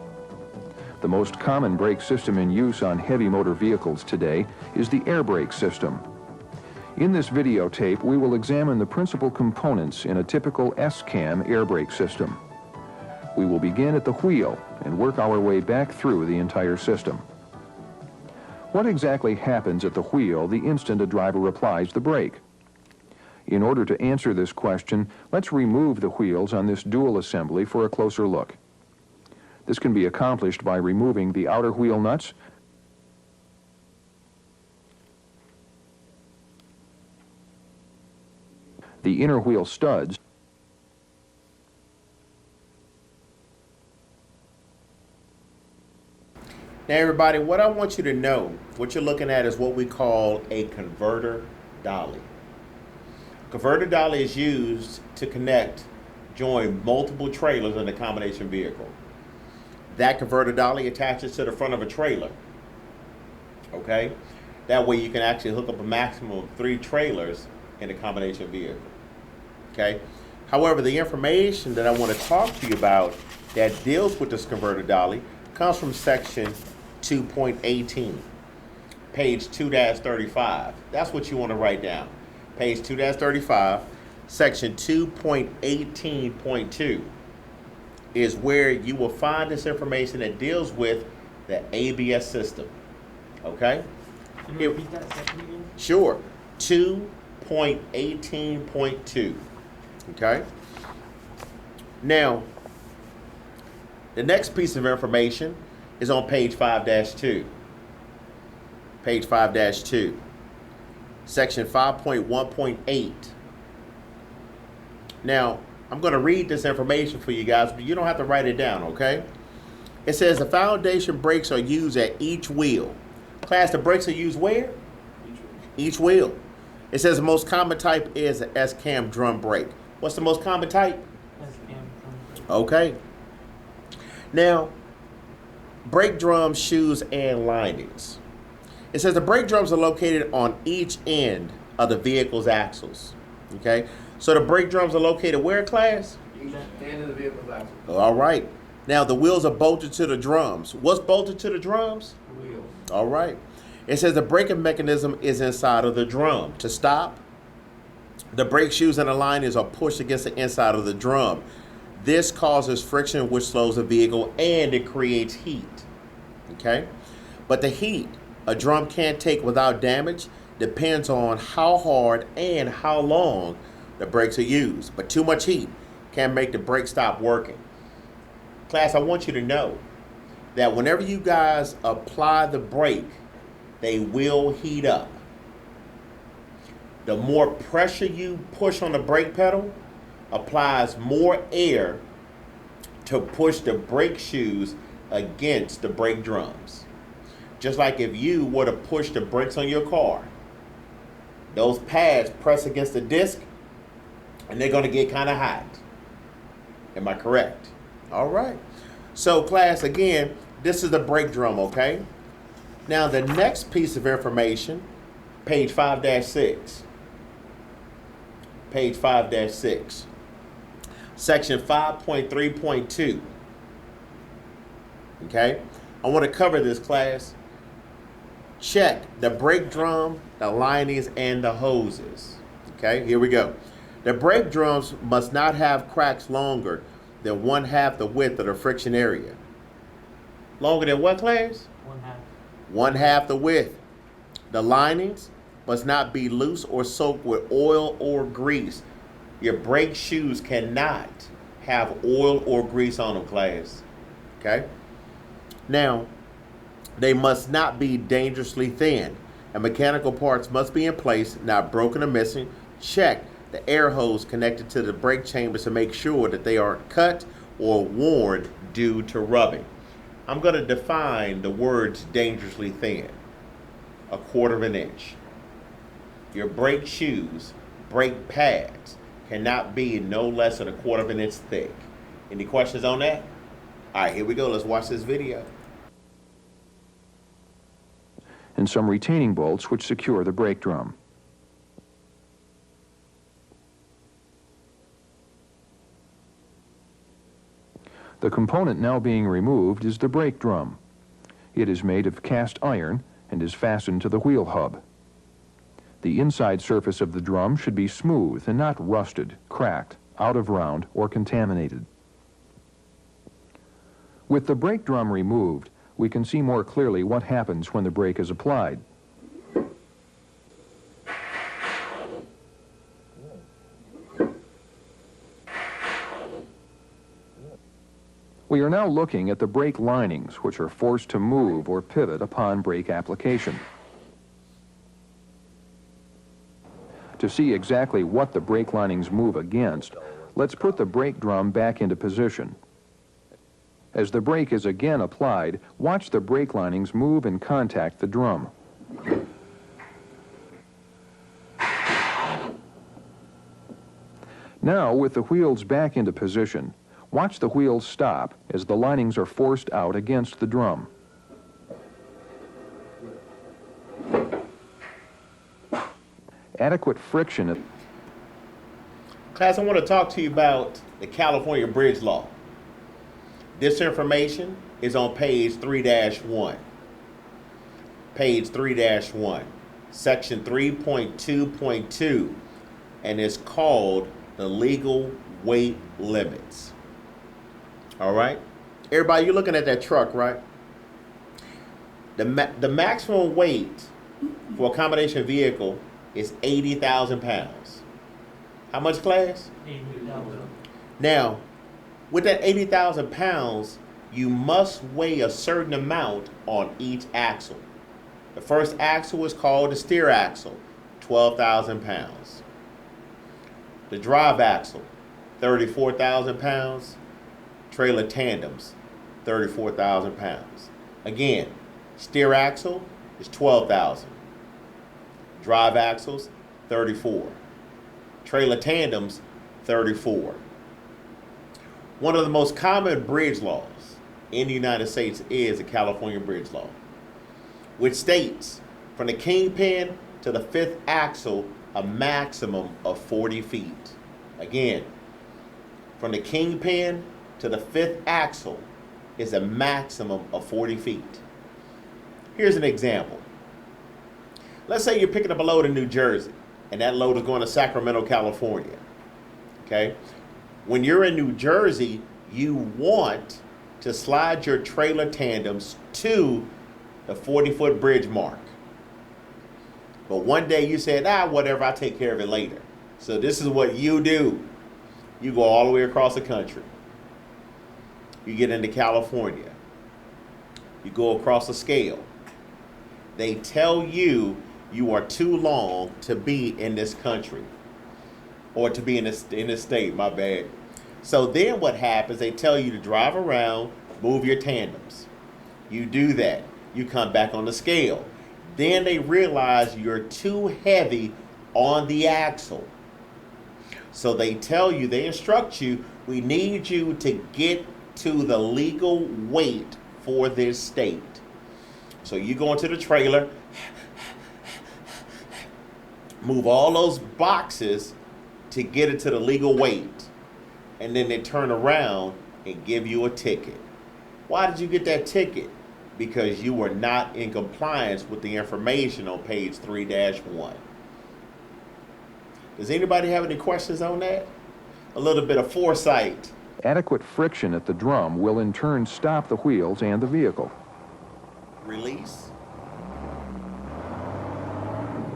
The most common brake system in use on heavy motor vehicles today is the air brake system. In this videotape, we will examine the principal components in a typical S-cam air brake system. We will begin at the wheel and work our way back through the entire system. What exactly happens at the wheel the instant a driver applies the brake? In order to answer this question, let's remove the wheels on this dual assembly for a closer look. This can be accomplished by removing the outer wheel nuts, the inner wheel studs, Now everybody, what I want you to know, what you're looking at is what we call a converter dolly. Converter dolly is used to join multiple trailers in a combination vehicle. That converter dolly attaches to the front of a trailer, okay? That way you can actually hook up a maximum of 3 trailers in a combination vehicle, okay? However, the information that I want to talk to you about that deals with this converter dolly comes from section 2.18, page 2-35. That's what you want to write down. Page 2-35, section 2.18.2 is where you will find this information that deals with the ABS system. Okay? Can you repeat that section again? Sure. 2.18.2. Okay? Now, the next piece of information is on page 5-2. Page 5-2. Section 5.1.8. Now, I'm going to read this information for you guys, but you don't have to write it down, okay? It says the foundation brakes are used at each wheel. Class, the brakes are used where? Each wheel. It says the most common type is an S-cam drum brake. What's the most common type? S-cam drum brake. Okay. Now, brake drums, shoes, and linings. It says the brake drums are located on each end of the vehicle's axles. Okay? So the brake drums are located where, class? Each end of the vehicle's axle. All right. Now, the wheels are bolted to the drums. What's bolted to the drums? Wheels. All right. It says the braking mechanism is inside of the drum. To stop, the brake shoes and the linings are pushed against the inside of the drum. This causes friction, which slows the vehicle, and it creates heat. Okay? But the heat a drum can't take without damage depends on how hard and how long the brakes are used. But too much heat can make the brake stop working. Class, I want you to know that whenever you guys apply the brake, they will heat up. The more pressure you push on the brake pedal applies more air to push the brake shoes against the brake drums. Just like if you were to push the brakes on your car, those pads press against the disc and they're going to get kind of hot. Am I correct? All right. So class, again, this is the brake drum, okay? Now the next piece of information, page 5-6. Page 5-6. Section 5.3.2. Okay? I want to cover this, class. Check the brake drum, the linings, and the hoses. Okay, here we go. The brake drums must not have cracks longer than 1/2 the width of the friction area. Longer than what, class? 1/2. 1/2 the width. The linings must not be loose or soaked with oil or grease. Your brake shoes cannot have oil or grease on them, class. Okay? Now, they must not be dangerously thin, and mechanical parts must be in place, not broken or missing. Check the air hose connected to the brake chambers to make sure that they aren't cut or worn due to rubbing. I'm going to define the words dangerously thin. 1/4 inch. Your brake shoes, brake pads, cannot be no less than 1/4 inch thick. Any questions on that? All right, here we go. Let's watch this video. And some retaining bolts which secure the brake drum. The component now being removed is the brake drum. It is made of cast iron and is fastened to the wheel hub. The inside surface of the drum should be smooth and not rusted, cracked, out of round, or contaminated. With the brake drum removed, we can see more clearly what happens when the brake is applied. We are now looking at the brake linings, which are forced to move or pivot upon brake application. To see exactly what the brake linings move against, let's put the brake drum back into position. As the brake is again applied, watch the brake linings move and contact the drum. Now, with the wheels back into position, watch the wheels stop as the linings are forced out against the drum. Adequate friction. Class, I want to talk to you about the California bridge law. This information is on page 3-1. Page 3-1, section 3.2.2, and it's called the legal weight limits. All right? Everybody, you're looking at that truck, right? The maximum weight for a combination vehicle is 80,000 pounds. How much, class? 80,000. Now, with that 80,000 pounds, you must weigh a certain amount on each axle. The first axle is called the steer axle, 12,000 pounds. The drive axle, 34,000 pounds. Trailer tandems, 34,000 pounds. Again, steer axle is 12,000. Drive axles, 34. Trailer tandems, 34. One of the most common bridge laws in the United States is the California bridge law, which states from the kingpin to the 5th axle, a maximum of 40 feet. Again, from the kingpin to the 5th axle is a maximum of 40 feet. Here's an example. Let's say you're picking up a load in New Jersey, and that load is going to Sacramento, California. Okay? When you're in New Jersey, you want to slide your trailer tandems to the 40-foot bridge mark. But one day you said, whatever, I'll take care of it later. So this is what you do. You go all the way across the country. You get into California. You go across the scale. They tell you you are too long to be in this country. Or to be in this state, my bad. So then what happens, they tell you to drive around, move your tandems. You do that. You come back on the scale. Then they realize you're too heavy on the axle. So they tell you, they instruct you, we need you to get to the legal weight for this state. So you go into the trailer, move all those boxes to get it to the legal weight. And then they turn around and give you a ticket. Why did you get that ticket? Because you were not in compliance with the information on page 3-1. Does anybody have any questions on that? A little bit of foresight. Adequate friction at the drum will in turn stop the wheels and the vehicle. Release.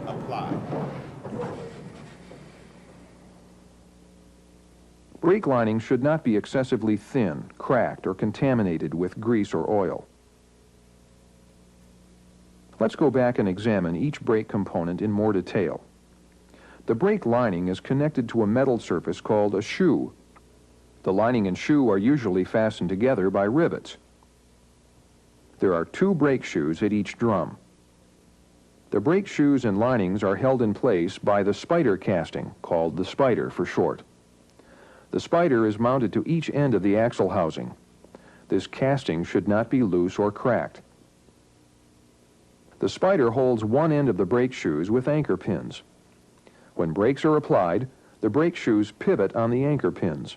Apply. Brake lining should not be excessively thin, cracked, or contaminated with grease or oil. Let's go back and examine each brake component in more detail. The brake lining is connected to a metal surface called a shoe. The lining and shoe are usually fastened together by rivets. There are 2 brake shoes at each drum. The brake shoes and linings are held in place by the spider casting, called the spider for short. The spider is mounted to each end of the axle housing. This casting should not be loose or cracked. The spider holds one end of the brake shoes with anchor pins. When brakes are applied, the brake shoes pivot on the anchor pins.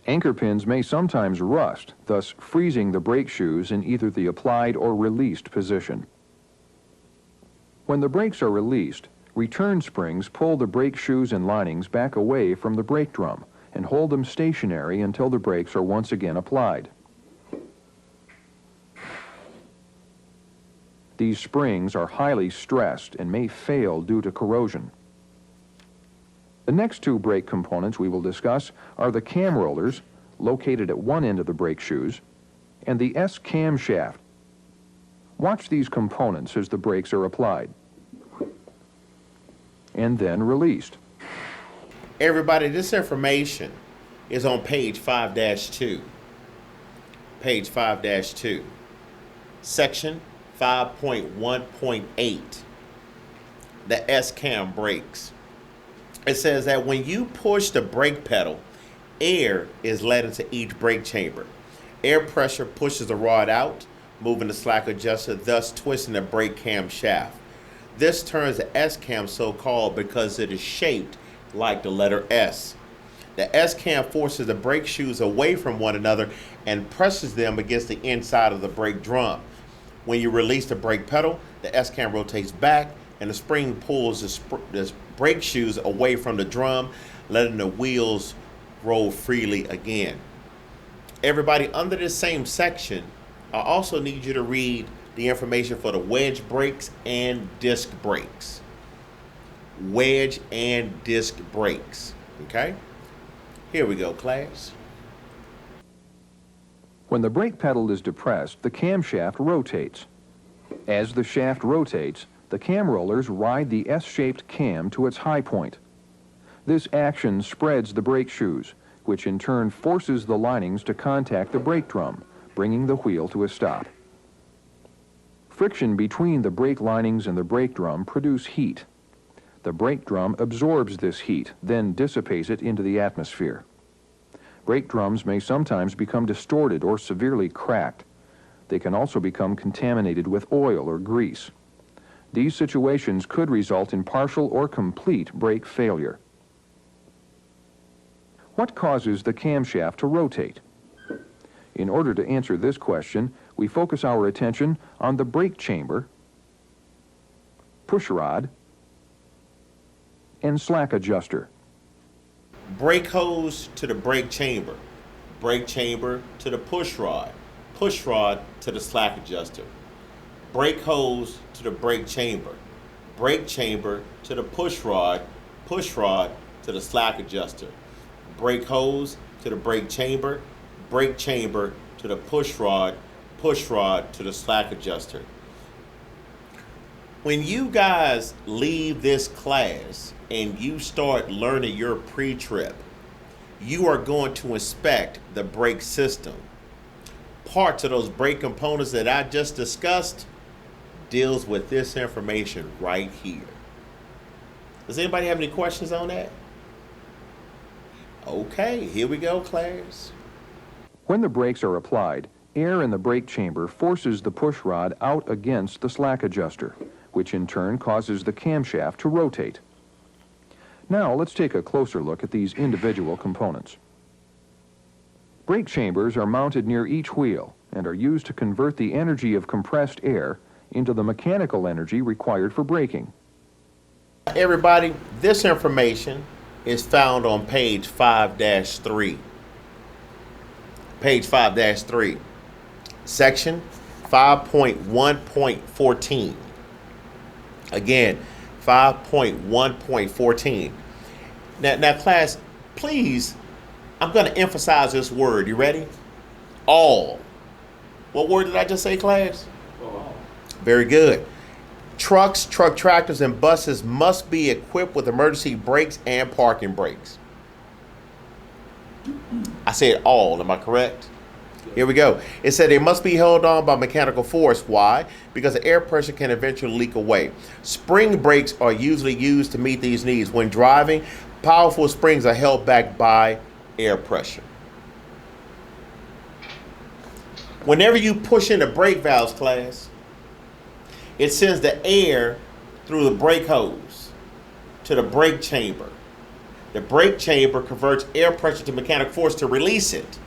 Anchor pins may sometimes rust, thus freezing the brake shoes in either the applied or released position. When the brakes are released, return springs pull the brake shoes and linings back away from the brake drum and hold them stationary until the brakes are once again applied. These springs are highly stressed and may fail due to corrosion. The next 2 brake components we will discuss are the cam rollers, located at one end of the brake shoes, and the S camshaft. Watch these components as the brakes are applied and then released. Everybody, this information is on page 5-2. Page 5-2. Section 5.1.8. The S-cam brakes. It says that when you push the brake pedal, air is let into each brake chamber. Air pressure pushes the rod out, moving the slack adjuster, thus twisting the brake cam shaft. This turns the S-cam so-called because it is shaped like the letter S. The S-cam forces the brake shoes away from one another and presses them against the inside of the brake drum. When you release the brake pedal, the S-cam rotates back and the spring pulls the brake shoes away from the drum, letting the wheels roll freely again. Everybody, under this same section, I also need you to read the information for the wedge brakes and disc brakes. Wedge and disc brakes. Okay? Here we go, class. When the brake pedal is depressed, the camshaft rotates. As the shaft rotates, the cam rollers ride the S-shaped cam to its high point. This action spreads the brake shoes, which in turn forces the linings to contact the brake drum, bringing the wheel to a stop. Friction between the brake linings and the brake drum produce heat. The brake drum absorbs this heat, then dissipates it into the atmosphere. Brake drums may sometimes become distorted or severely cracked. They can also become contaminated with oil or grease. These situations could result in partial or complete brake failure. What causes the camshaft to rotate? In order to answer this question, we focus our attention on the brake chamber, push rod, and slack adjuster. Brake hose to the brake chamber. brake chamber to the push rod to the slack adjuster, brake hose to the brake chamber to the push rod to the slack adjuster, brake hose to the brake chamber to the push rod to the slack adjuster. When you guys leave this class and you start learning your pre-trip, you are going to inspect the brake system. Parts of those brake components that I just discussed deals with this information right here. Does anybody have any questions on that? Okay, here we go, class. When the brakes are applied, air in the brake chamber forces the push rod out against the slack adjuster, which in turn causes the camshaft to rotate. Now let's take a closer look at these individual components. Brake chambers are mounted near each wheel and are used to convert the energy of compressed air into the mechanical energy required for braking. Everybody, this information is found on page 5-3. Page 5-3, section 5.1.14. Again, 5.1.14. Now, class, please, I'm going to emphasize this word. You ready? All. What word did I just say, class? All. Very good. Trucks, truck tractors, and buses must be equipped with emergency brakes and parking brakes. I said all, am I correct? Here we go. It said they must be held on by mechanical force. Why? Because the air pressure can eventually leak away. Spring brakes are usually used to meet these needs. When driving, powerful springs are held back by air pressure. Whenever you push in the brake valves, class, it sends the air through the brake hose to the brake chamber. The brake chamber converts air pressure to mechanical force to release it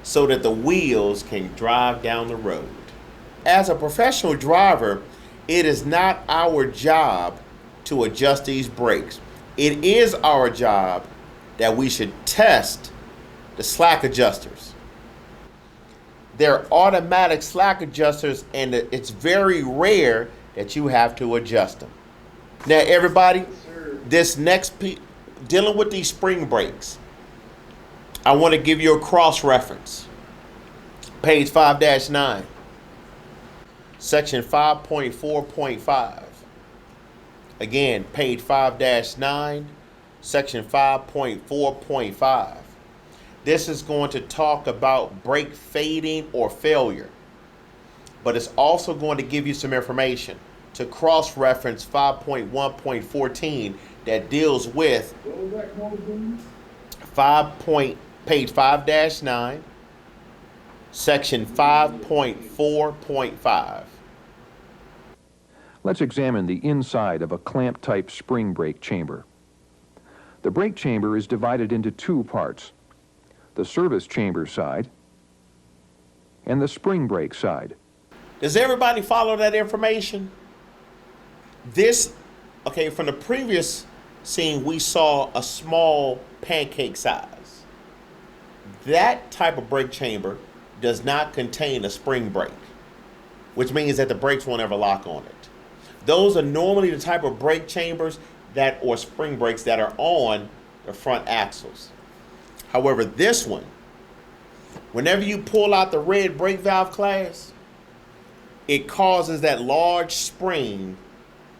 so that the wheels can drive down the road. As a professional driver, it is not our job to adjust these brakes. It is our job that we should test the slack adjusters. They're automatic slack adjusters, and it's very rare that you have to adjust them. Now, everybody, this next piece, dealing with these spring brakes, I want to give you a cross-reference. Page 5-9, section 5.4.5. Again, page 5-9, section 5.4.5. This is going to talk about brake fading or failure, but it's also going to give you some information to cross-reference 5.1.14 that deals with page 5-9, section 5.4.5. Let's examine the inside of a clamp-type spring brake chamber. The brake chamber is divided into two parts: the service chamber side and the spring brake side. Does everybody follow that information? This, okay, from the previous scene, we saw a small pancake size. That type of brake chamber does not contain a spring brake, which means that the brakes won't ever lock on it. Those are normally the type of brake chambers or spring brakes that are on the front axles. However, this one, whenever you pull out the red brake valve, class, it causes that large spring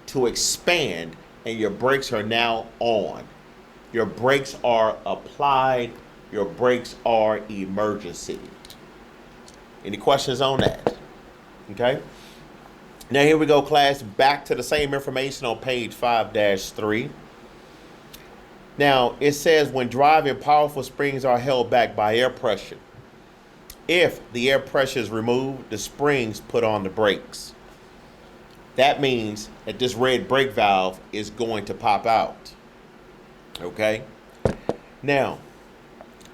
to expand, and your brakes are now on. Your brakes are applied. Your brakes are emergency. Any questions on that? Okay. Now here we go, class. Back to the same information on page 5-3. Now it says when driving, powerful springs are held back by air pressure. If the air pressure is removed, the springs put on the brakes. That means that this red brake valve is going to pop out. Okay? Now,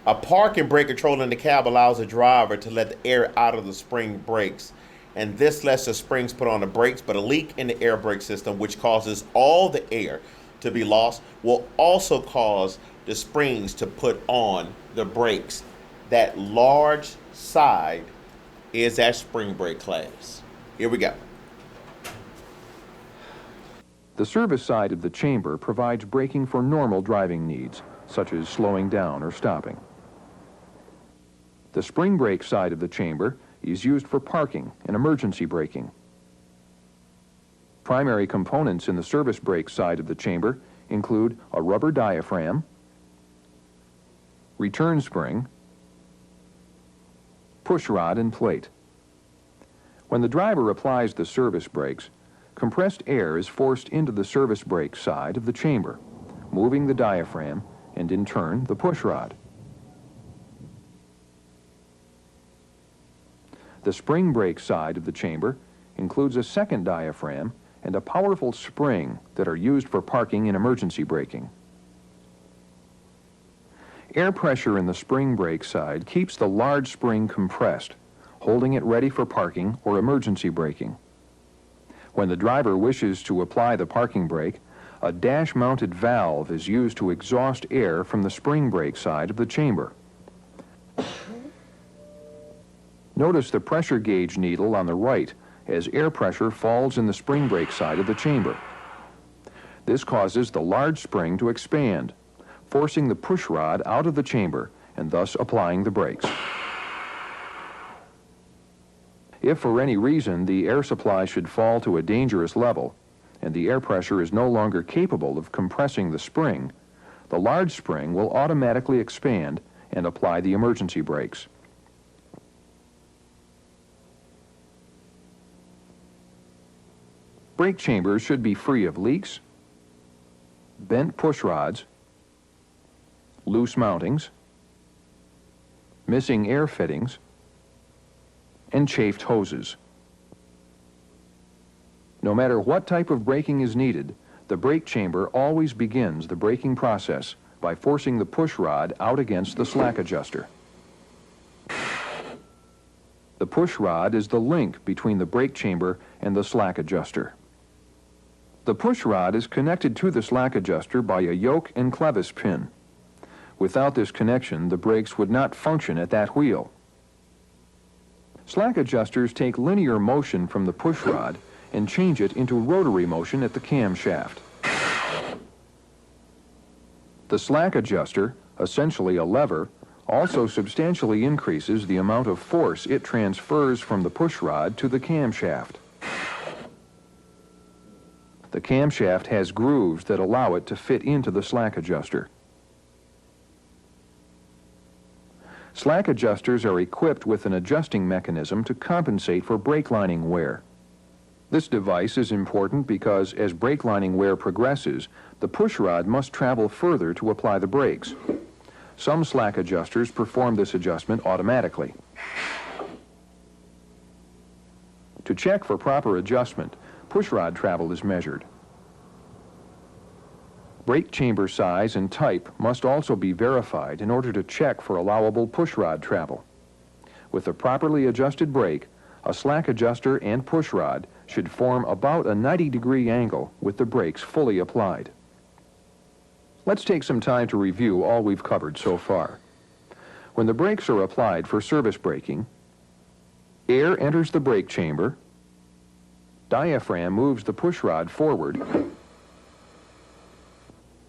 a parking brake control in the cab allows the driver to let the air out of the spring brakes, and this lets the springs put on the brakes, but a leak in the air brake system, which causes all the air to be lost, will also cause the springs to put on the brakes. that large side is that spring brake class. Here we go. The service side of the chamber provides braking for normal driving needs, such as slowing down or stopping. The spring brake side of the chamber is used for parking and emergency braking. Primary components in the service brake side of the chamber include a rubber diaphragm, return spring, push rod and plate. When the driver applies the service brakes, compressed air is forced into the service brake side of the chamber, moving the diaphragm and in turn the push rod. The spring brake side of the chamber includes a second diaphragm and a powerful spring that are used for parking and emergency braking. Air pressure in the spring brake side keeps the large spring compressed, holding it ready for parking or emergency braking. When the driver wishes to apply the parking brake, a dash-mounted valve is used to exhaust air from the spring brake side of the chamber. Notice the pressure gauge needle on the right as air pressure falls in the spring brake side of the chamber. This causes the large spring to expand, forcing the push rod out of the chamber and thus applying the brakes. If for any reason the air supply should fall to a dangerous level and the air pressure is no longer capable of compressing the spring, the large spring will automatically expand and apply the emergency brakes. Brake chambers should be free of leaks, bent push rods, loose mountings, missing air fittings, and chafed hoses. No matter what type of braking is needed, the brake chamber always begins the braking process by forcing the push rod out against the slack adjuster. The push rod is the link between the brake chamber and the slack adjuster. The push rod is connected to the slack adjuster by a yoke and clevis pin. Without this connection, the brakes would not function at that wheel. Slack adjusters take linear motion from the push rod and change it into rotary motion at the camshaft. The slack adjuster, essentially a lever, also substantially increases the amount of force it transfers from the push rod to the camshaft. The camshaft has grooves that allow it to fit into the slack adjuster. Slack adjusters are equipped with an adjusting mechanism to compensate for brake lining wear. This device is important because as brake lining wear progresses, the push rod must travel further to apply the brakes. Some slack adjusters perform this adjustment automatically. To check for proper adjustment, push rod travel is measured. Brake chamber size and type must also be verified in order to check for allowable push rod travel. With a properly adjusted brake, a slack adjuster and push rod should form about a 90-degree angle with the brakes fully applied. Let's take some time to review all we've covered so far. When the brakes are applied for service braking, air enters the brake chamber, diaphragm moves the push rod forward,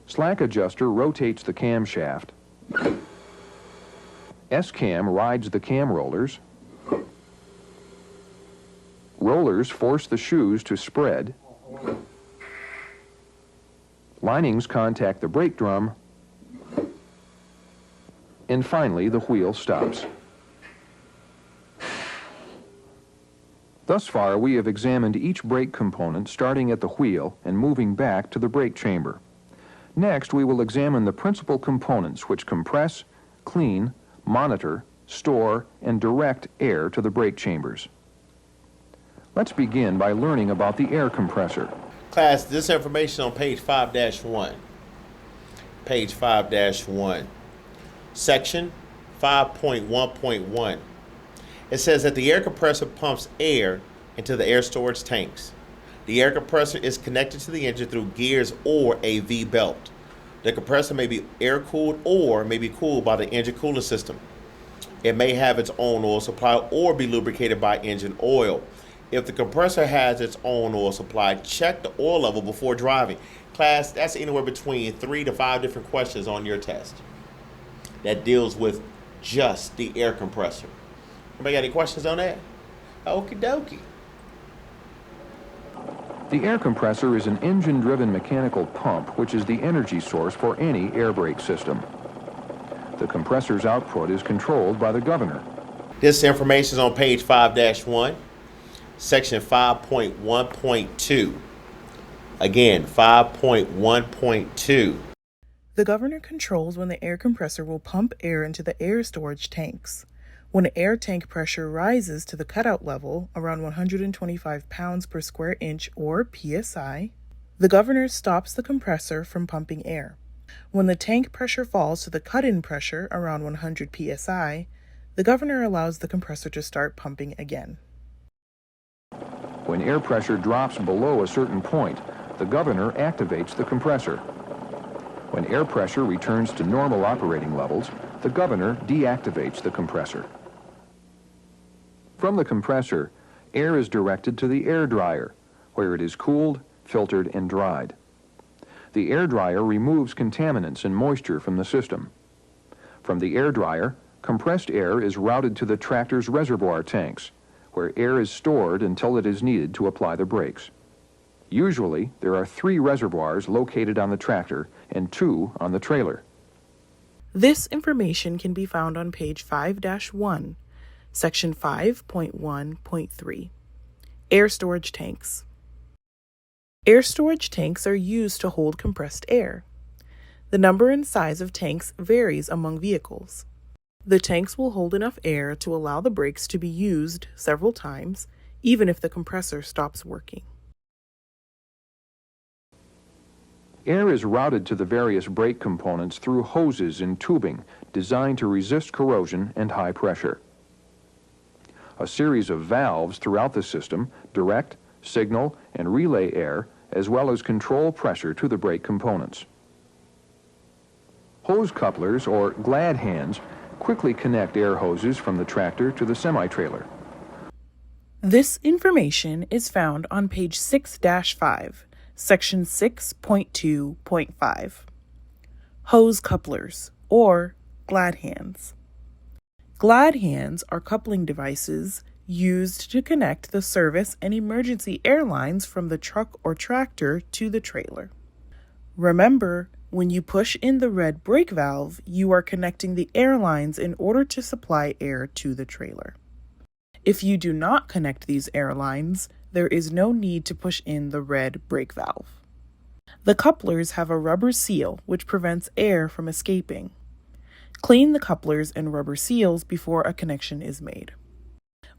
slack adjuster rotates the camshaft, S-cam rides the cam rollers, rollers force the shoes to spread, linings contact the brake drum, and finally the wheel stops. Thus far, we have examined each brake component starting at the wheel and moving back to the brake chamber. Next, we will examine the principal components which compress, clean, monitor, store, and direct air to the brake chambers. Let's begin by learning about the air compressor. Class, this information on page 5-1. Page 5-1. Section 5.1.1. It says that the air compressor pumps air into the air storage tanks. The air compressor is connected to the engine through gears or a V-belt. The compressor may be air-cooled or may be cooled by the engine cooling system. It may have its own oil supply or be lubricated by engine oil. If the compressor has its own oil supply, check the oil level before driving. Class, that's anywhere between 3 to 5 different questions on your test that deals with just the air compressor. Anybody got any questions on that? Okie dokie. The air compressor is an engine-driven mechanical pump which is the energy source for any air brake system. The compressor's output is controlled by the governor. This information is on page 5-1, section 5.1.2. Again, 5.1.2. The governor controls when the air compressor will pump air into the air storage tanks. When air tank pressure rises to the cutout level, around 125 pounds per square inch or psi, the governor stops the compressor from pumping air. When the tank pressure falls to the cut-in pressure, around 100 psi, the governor allows the compressor to start pumping again. When air pressure drops below a certain point, the governor activates the compressor. When air pressure returns to normal operating levels, the governor deactivates the compressor. From the compressor, air is directed to the air dryer, where it is cooled, filtered, and dried. The air dryer removes contaminants and moisture from the system. From the air dryer, compressed air is routed to the tractor's reservoir tanks, where air is stored until it is needed to apply the brakes. Usually, there are 3 reservoirs located on the tractor and 2 on the trailer. This information can be found on page 5-1, section 5.1.3. Air storage tanks. Air storage tanks are used to hold compressed air. The number and size of tanks varies among vehicles. The tanks will hold enough air to allow the brakes to be used several times, even if the compressor stops working. Air is routed to the various brake components through hoses and tubing designed to resist corrosion and high pressure. A series of valves throughout the system direct, signal, and relay air, as well as control pressure to the brake components. Hose couplers, or glad hands, quickly connect air hoses from the tractor to the semi-trailer. This information is found on page 6-5, section 6.2.5. Hose couplers, or glad hands. Glad hands are coupling devices used to connect the service and emergency air lines from the truck or tractor to the trailer. Remember, when you push in the red brake valve, you are connecting the air lines in order to supply air to the trailer. If you do not connect these air lines, there is no need to push in the red brake valve. The couplers have a rubber seal which prevents air from escaping. Clean the couplers and rubber seals before a connection is made.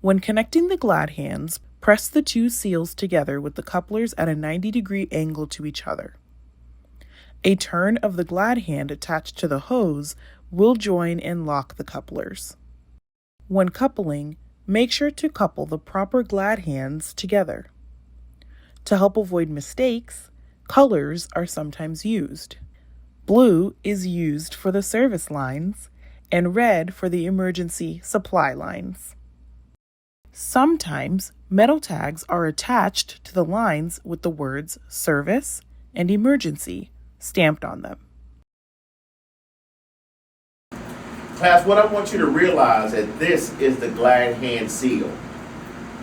When connecting the glad hands, press the 2 seals together with the couplers at a 90-degree angle to each other. A turn of the glad hand attached to the hose will join and lock the couplers. When coupling, make sure to couple the proper glad hands together. To help avoid mistakes, colors are sometimes used. Blue is used for the service lines, and red for the emergency supply lines. Sometimes metal tags are attached to the lines with the words service and emergency stamped on them. Class, what I want you to realize that this is the glad hand seal.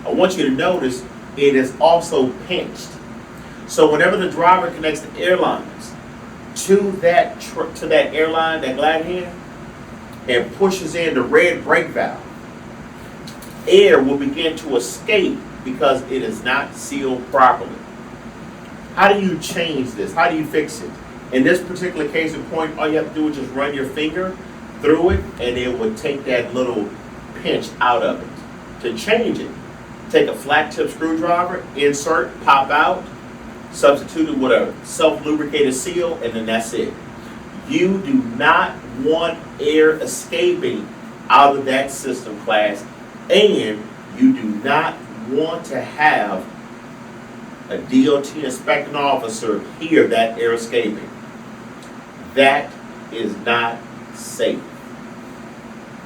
I want you to notice it is also pinched. So whenever the driver connects the air lines to that airline, that glad hand, and pushes in the red brake valve, air will begin to escape because it is not sealed properly. How do you change this? How do you fix it? In this particular case in point, all you have to do is just run your finger through it and it will take that little pinch out of it. To change it, take a flat tip screwdriver, insert, pop out, substitute it with a self-lubricated seal, and then that's it. You do not want air escaping out of that system, class, and you do not want to have a DOT inspecting officer hear that air escaping. That is not safe.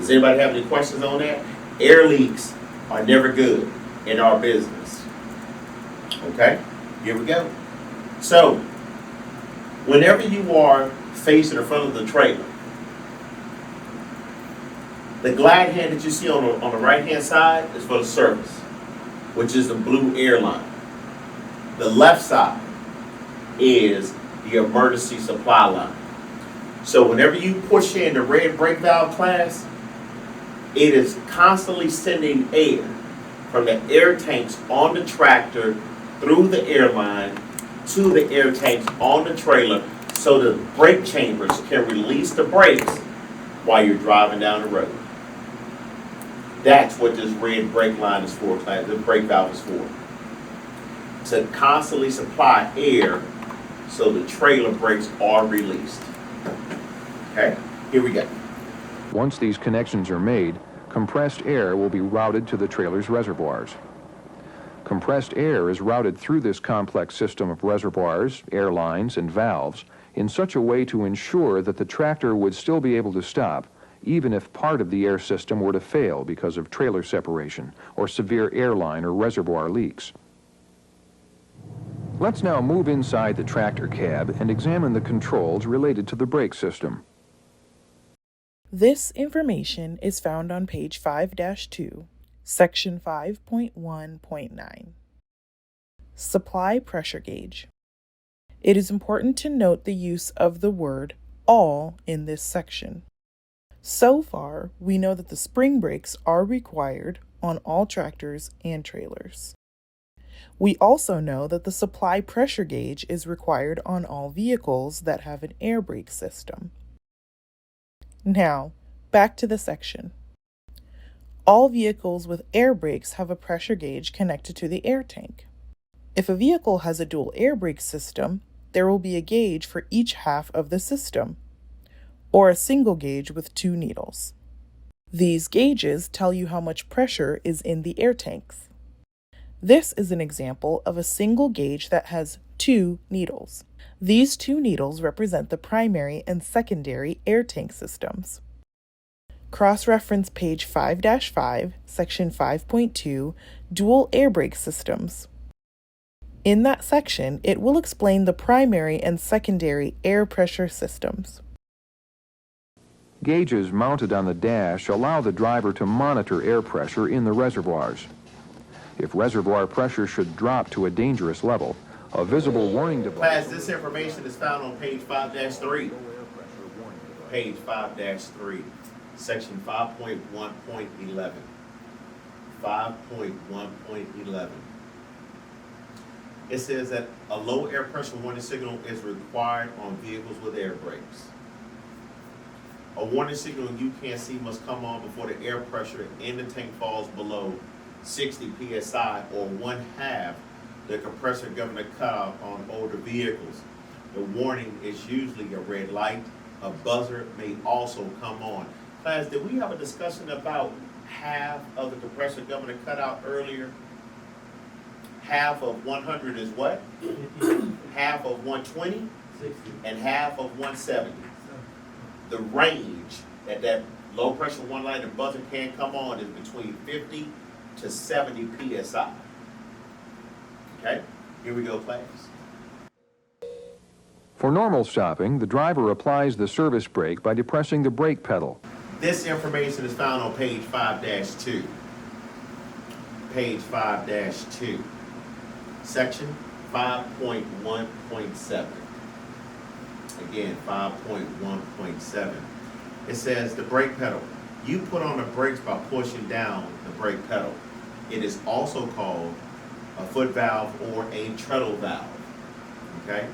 Does anybody have any questions on that? Air leaks are never good in our business. Okay, here we go. So, whenever you are facing the front of the trailer, the glide hand that you see on the right hand side is for the service, which is the blue airline. The left side is the emergency supply line. So whenever you push in the red brake valve class, it is constantly sending air from the air tanks on the tractor through the airline to the air tanks on the trailer so the brake chambers can release the brakes while you're driving down the road. That's what this red brake line is for, class. The brake valve is for. To constantly supply air so the trailer brakes are released. Okay, here we go. Once these connections are made, compressed air will be routed to the trailer's reservoirs. Compressed air is routed through this complex system of reservoirs, air lines, and valves in such a way to ensure that the tractor would still be able to stop even if part of the air system were to fail because of trailer separation or severe airline or reservoir leaks. Let's now move inside the tractor cab and examine the controls related to the brake system. This information is found on page 5-2, section 5.1.9. Supply pressure gauge. It is important to note the use of the word all in this section. So far, we know that the spring brakes are required on all tractors and trailers. We also know that the supply pressure gauge is required on all vehicles that have an air brake system. Now, back to the section. All vehicles with air brakes have a pressure gauge connected to the air tank. If a vehicle has a dual air brake system, there will be a gauge for each half of the system, or a single gauge with 2 needles. These gauges tell you how much pressure is in the air tanks. This is an example of a single gauge that has 2 needles. These 2 needles represent the primary and secondary air tank systems. Cross-reference page 5-5, section 5.2, dual air brake systems. In that section, it will explain the primary and secondary air pressure systems. Gauges mounted on the dash allow the driver to monitor air pressure in the reservoirs. If reservoir pressure should drop to a dangerous level, a visible warning device... Class, this information is found on page 5-3. Page 5-3, section 5.1.11. 5.1.11. It says that a low air pressure warning signal is required on vehicles with air brakes. A warning signal you can't see must come on before the air pressure in the tank falls below 60 psi or 1/2 the compressor governor cutoff on older vehicles. The warning is usually a red light. A buzzer may also come on. Class, did we have a discussion about half of the compressor governor cutout earlier? Half of 100 is what? Half of 120 and half of 170. The range that low pressure one line and buzzer can come on is between 50 to 70 psi. Okay, here we go, class. For normal stopping, the driver applies the service brake by depressing the brake pedal. This information is found on page 5-2. Page 5-2. Section 5.1.7. Again, 5.1.7. It says the brake pedal. You put on the brakes by pushing down the brake pedal. It is also called a foot valve or a treadle valve. Okay?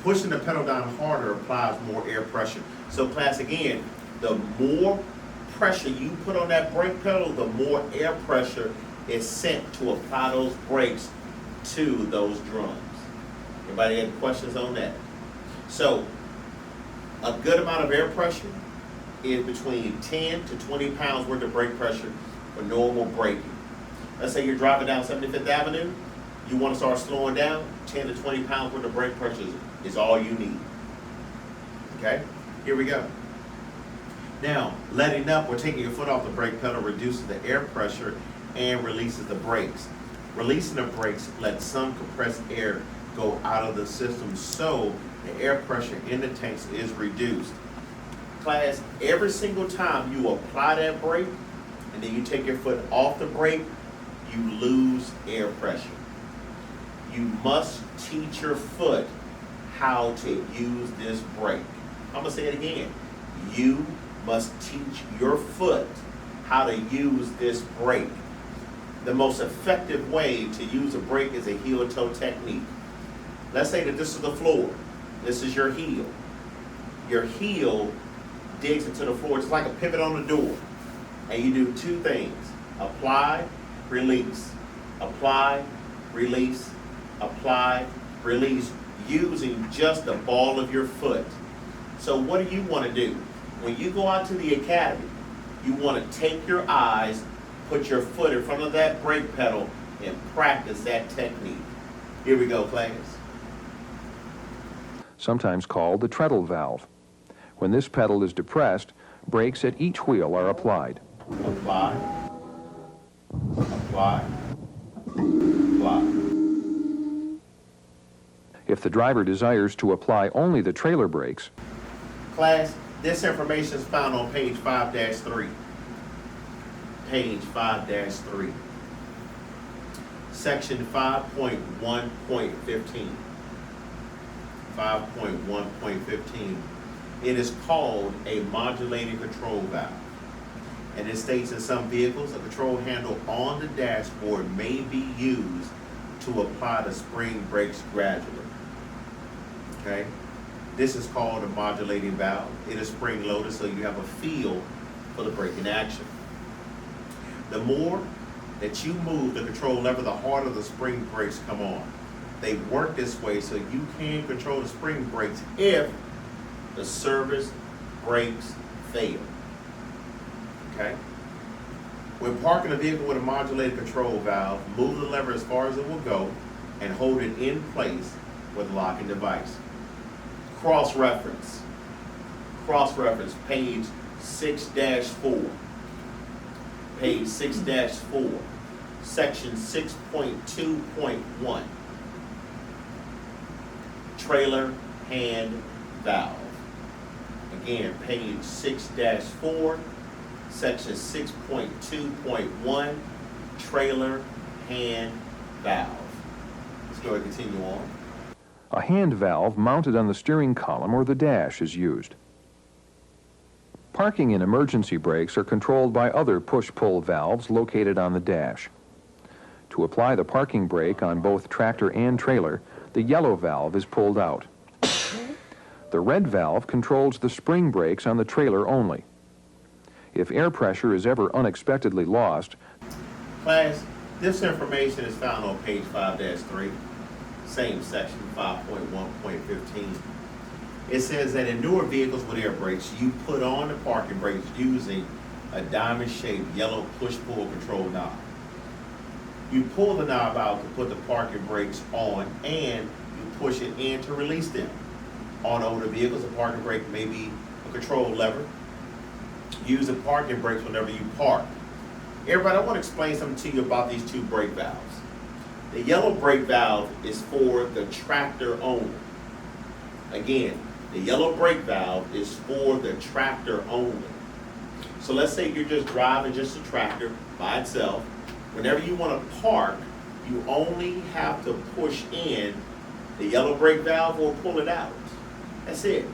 Pushing the pedal down harder applies more air pressure. So class, again, the more pressure you put on that brake pedal, the more air pressure is sent to apply those brakes to those drums. Anybody have questions on that? So, a good amount of air pressure is between 10 to 20 pounds worth of brake pressure for normal braking. Let's say you're driving down 75th Avenue, you want to start slowing down, 10 to 20 pounds worth of brake pressure is all you need. Okay, here we go. Now, letting up or taking your foot off the brake pedal reduces the air pressure and releases the brakes. Releasing the brakes lets some compressed air go out of the system, so the air pressure in the tanks is reduced. Class, every single time you apply that brake and then you take your foot off the brake, you lose air pressure. You must teach your foot how to use this brake. I'm gonna say it again. You must teach your foot how to use this brake. The most effective way to use a brake is a heel-toe technique. Let's say that this is the floor. This is your heel. Your heel digs into the floor. It's like a pivot on the door. And you do two things. Apply, release. Apply, release. Apply, release, using just the ball of your foot. So what do you want to do? When you go out to the academy, you want to take your eyes, put your foot in front of that brake pedal, and practice that technique. Here we go, class. Sometimes called the treadle valve. When this pedal is depressed, brakes at each wheel are applied. Apply, apply, apply. If the driver desires to apply only the trailer brakes, Class, this information is found on page 5-3. Page 5-3. Section 5.1.15. 5.1.15. It is called a modulating control valve. And it states in some vehicles, a control handle on the dashboard may be used to apply the spring brakes gradually. Okay? This is called a modulating valve. It is spring loaded, so you have a feel for the braking action. The more that you move the control lever, the harder the spring brakes come on. They work this way so you can control the spring brakes if the service brakes fail. Okay? When parking a vehicle with a modulated control valve, move the lever as far as it will go and hold it in place with a locking device. Cross-reference. Cross-reference, page 6-4. Page 6-4. Section 6.2.1. Trailer hand valve. Again, page 6-4. Section 6.2.1. Trailer hand valve. Let's go ahead and continue on. a hand valve mounted on the steering column or the dash is used. Parking and emergency brakes are controlled by other push-pull valves located on the dash. To apply the parking brake on both tractor and trailer, the yellow valve is pulled out. The red valve controls the spring brakes on the trailer only. If air pressure is ever unexpectedly lost... Class, this information is found on page 5-3, same section 5.1.15. It says that in newer vehicles with air brakes, you put on the parking brakes using a diamond-shaped yellow push-pull control knob. You pull the knob out to put the parking brakes on, and you push it in to release them. On older vehicles, a parking brake may be a control lever. Use the parking brakes whenever you park. Everybody, I want to explain something to you about these two brake valves. The yellow brake valve is for the tractor only. Again, the yellow brake valve is for the tractor only. So let's say you're just driving just a tractor by itself. Whenever you want to park, you only have to push in the yellow brake valve or pull it out. That's it.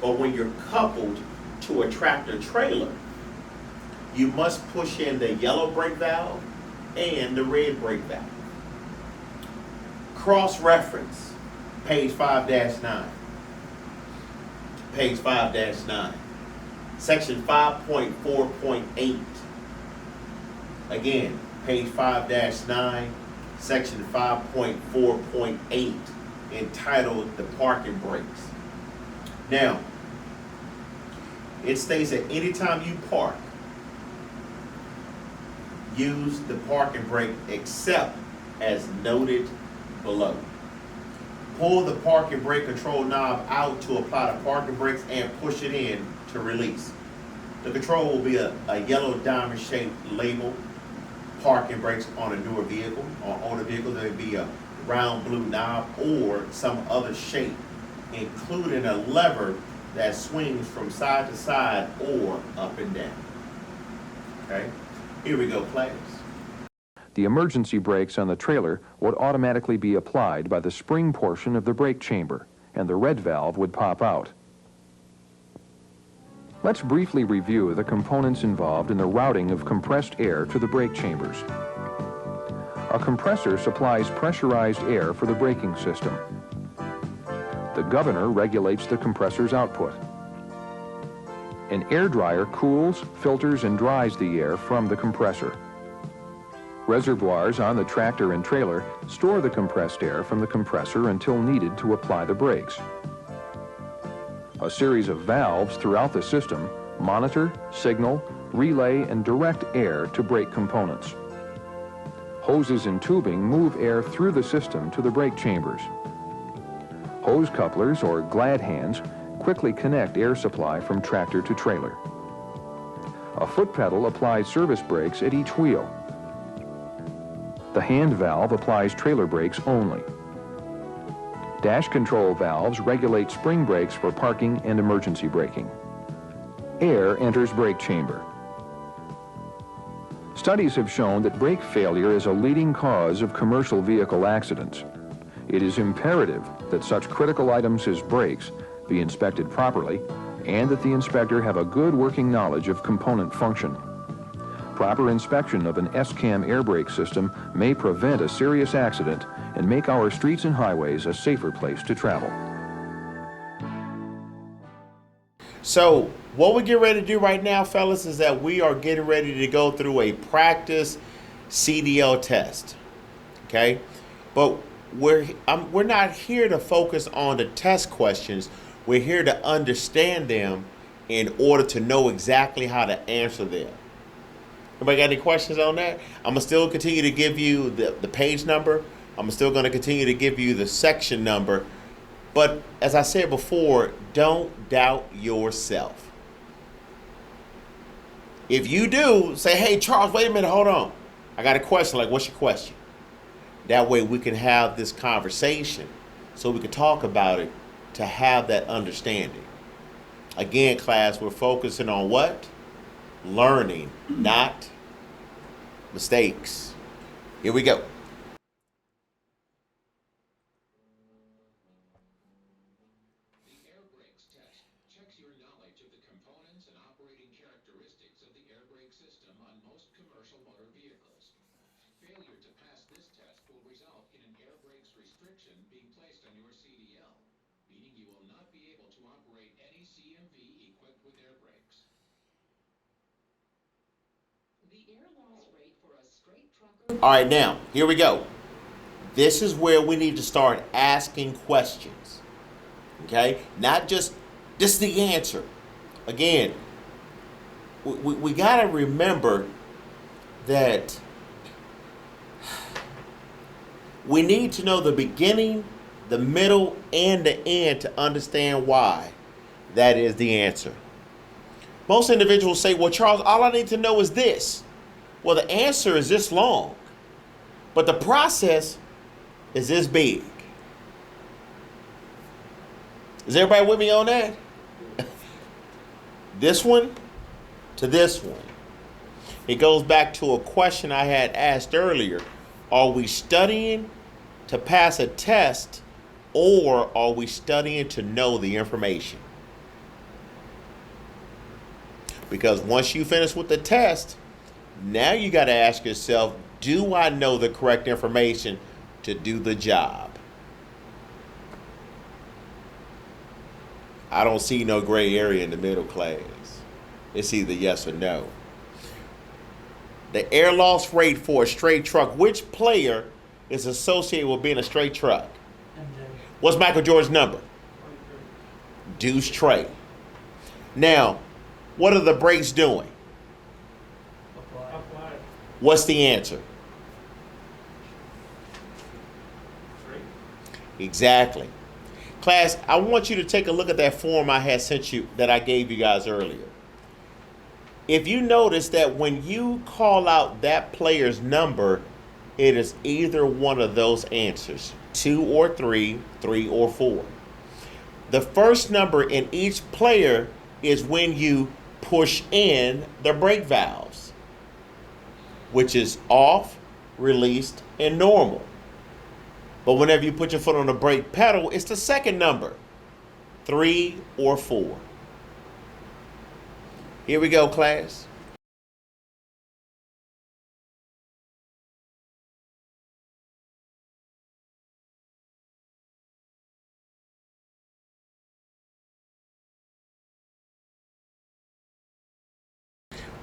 But when you're coupled to a tractor trailer, you must push in the yellow brake valve and the red brake valve. Cross-reference, page 5-9. Page 5-9. Section 5.4.8. Again, page 5-9, section 5.4.8, entitled the parking brakes. Now, it states that anytime you park, use the parking brake except as noted below. Pull the parking brake control knob out to apply the parking brakes and push it in to release. The control will be a yellow diamond-shaped label, parking brakes on a newer vehicle. On older vehicles, there would be a round blue knob or some other shape, including a lever that swings from side to side or up and down. Okay, here we go, class. The emergency brakes on the trailer would automatically be applied by the spring portion of the brake chamber, and the red valve would pop out. Let's briefly review the components involved in the routing of compressed air to the brake chambers. A compressor supplies pressurized air for the braking system. The governor regulates the compressor's output. An air dryer cools, filters, and dries the air from the compressor. Reservoirs on the tractor and trailer store the compressed air from the compressor until needed to apply the brakes. A series of valves throughout the system monitor, signal, relay, and direct air to brake components. Hoses and tubing move air through the system to the brake chambers. Hose couplers, or glad hands, quickly connect air supply from tractor to trailer. A foot pedal applies service brakes at each wheel. The hand valve applies trailer brakes only. Dash control valves regulate spring brakes for parking and emergency braking. Air enters brake chamber. Studies have shown that brake failure is a leading cause of commercial vehicle accidents. It is imperative that such critical items as brakes be inspected properly and that the inspector have a good working knowledge of component function. Proper inspection of an S-cam air brake system may prevent a serious accident and make our streets and highways a safer place to travel. So what we get ready to do right now, fellas, is that we are getting ready to go through a practice CDL test. Okay, but we're not here to focus on the test questions. We're here to understand them in order to know exactly how to answer them. Anybody got any questions on that? I'm gonna still continue to give you the page number. I'm still gonna continue to give you the section number. But as I said before, don't doubt yourself. If you do, say, hey, Charles, wait a minute, hold on. I got a question. Like, what's your question? That way we can have this conversation so we can talk about it to have that understanding. Again, class, we're focusing on what? Learning, not mistakes. Here we go. The air brakes test checks your knowledge of the components and operating characteristics of the air brake system on most commercial motor vehicles. Failure to pass this test will result in an air brakes restriction being placed on your CDL, meaning you will not be able to operate any CMV equipped with air brakes. All right, now, here we go. This is where we need to start asking questions. Okay? Not just, this is the answer. Again, we got to remember that we need to know the beginning, the middle, and the end to understand why that is the answer. Most individuals say, well, Charles, all I need to know is this. Well, the answer is this long, but the process is this big. Is everybody with me on that? This one to this one. It goes back to a question I had asked earlier. Are we studying to pass a test, or are we studying to know the information? Because once you finish with the test, now you got to ask yourself, do I know the correct information to do the job? I don't see no gray area in the middle class. It's either yes or no. The air loss rate for a straight truck, which player is associated with being a straight truck? What's Michael Jordan's number? Deuce Trey. Now, what are the brakes doing? What's the answer? Exactly. Class, I want you to take a look at that form I had sent you that I gave you guys earlier. If you notice that when you call out that player's number, it is either one of those answers, 2 or 3, 3 or 4. The first number in each player is when you push in the brake valves, which is off, released, and normal. But whenever you put your foot on the brake pedal, it's the second number, 3 or 4. Here we go, class.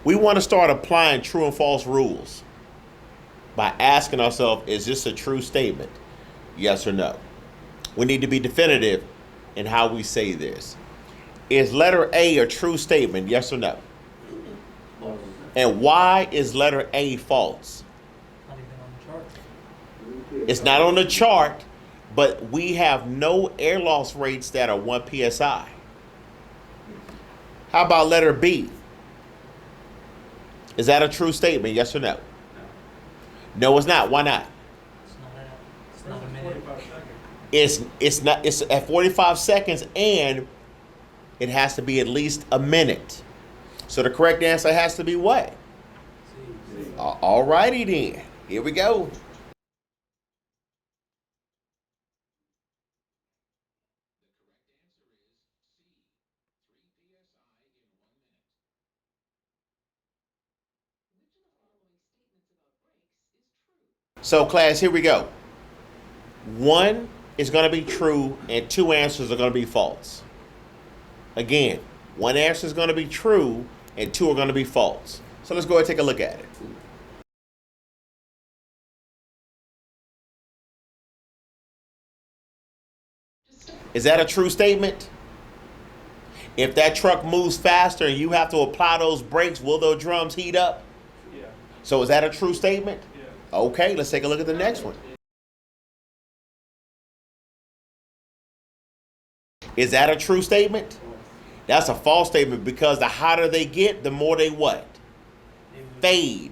We want to start applying true and false rules by asking ourselves, is this a true statement? Yes or no? We need to be definitive in how we say this. Is letter A a true statement? Yes or no? And why is letter A false? It's not on the chart, but we have no air loss rates that are 1 psi. How about letter B? Is that a true statement? Yes or no? No, it's not. Why not? It's not a minute. It's not. It's at 45 seconds, and it has to be at least a minute. So the correct answer has to be what? All righty then. Here we go. So class, here we go. 1 is going to be true and 2 answers are going to be false. Again, 1 answer is going to be true and 2 are going to be false. So let's go ahead and take a look at it. Is that a true statement? If that truck moves faster and you have to apply those brakes, will those drums heat up? Yeah. So is that a true statement? Yeah. Okay, let's take a look at the next one. Is that a true statement? That's a false statement because the hotter they get, the more they what? Fade.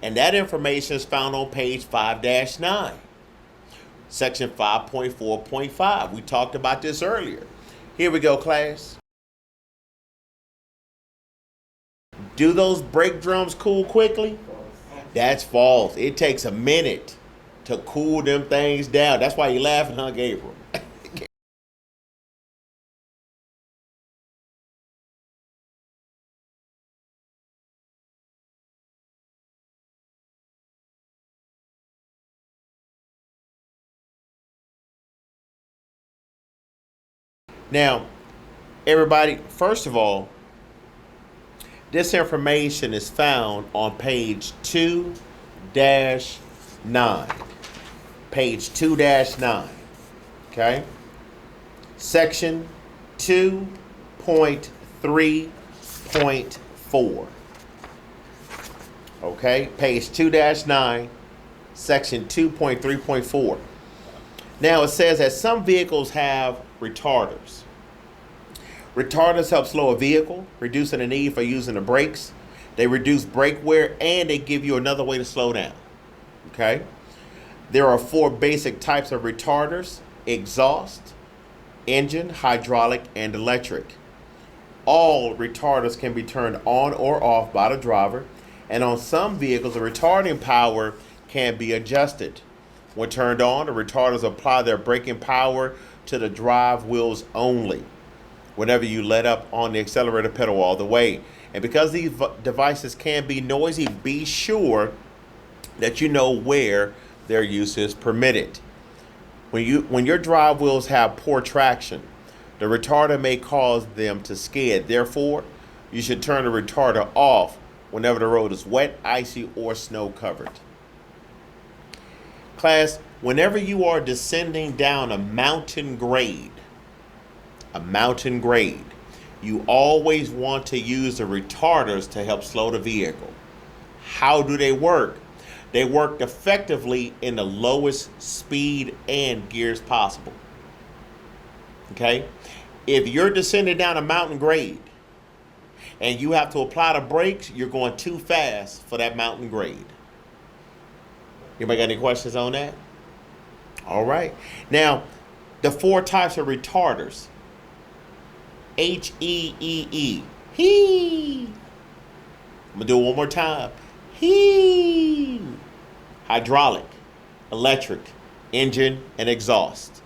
And that information is found on page 5-9, section 5.4.5. We talked about this earlier. Here we go, class. Do those brake drums cool quickly? That's false. It takes a minute to cool them things down. That's why you're laughing, huh, Gabriel? Now, everybody, first of all, this information is found on page 2-9. Page 2-9. Okay? Section 2.3.4. Okay? Page 2-9, section 2.3.4. Now it says that some vehicles have retarders. Retarders help slow a vehicle, reducing the need for using the brakes. They reduce brake wear and they give you another way to slow down. Okay? There are 4 basic types of retarders: exhaust, engine, hydraulic, and electric. All retarders can be turned on or off by the driver, and on some vehicles the retarding power can be adjusted. When turned on, the retarders apply their braking power to the drive wheels only whenever you let up on the accelerator pedal all the way. And because these devices can be noisy, be sure that you know where their use is permitted. When your drive wheels have poor traction, the retarder may cause them to skid. Therefore, you should turn the retarder off whenever the road is wet, icy, or snow covered. Class, whenever you are descending down a mountain grade, you always want to use the retarders to help slow the vehicle. How do they work? They work effectively in the lowest speed and gears possible. Okay? If you're descending down a mountain grade and you have to apply the brakes, you're going too fast for that mountain grade. Anybody got any questions on that? All right. Now, the 4 types of retarders. HEEE. Hee. I'm going to do it one more time. Hee. Hydraulic, electric, engine, and exhaust.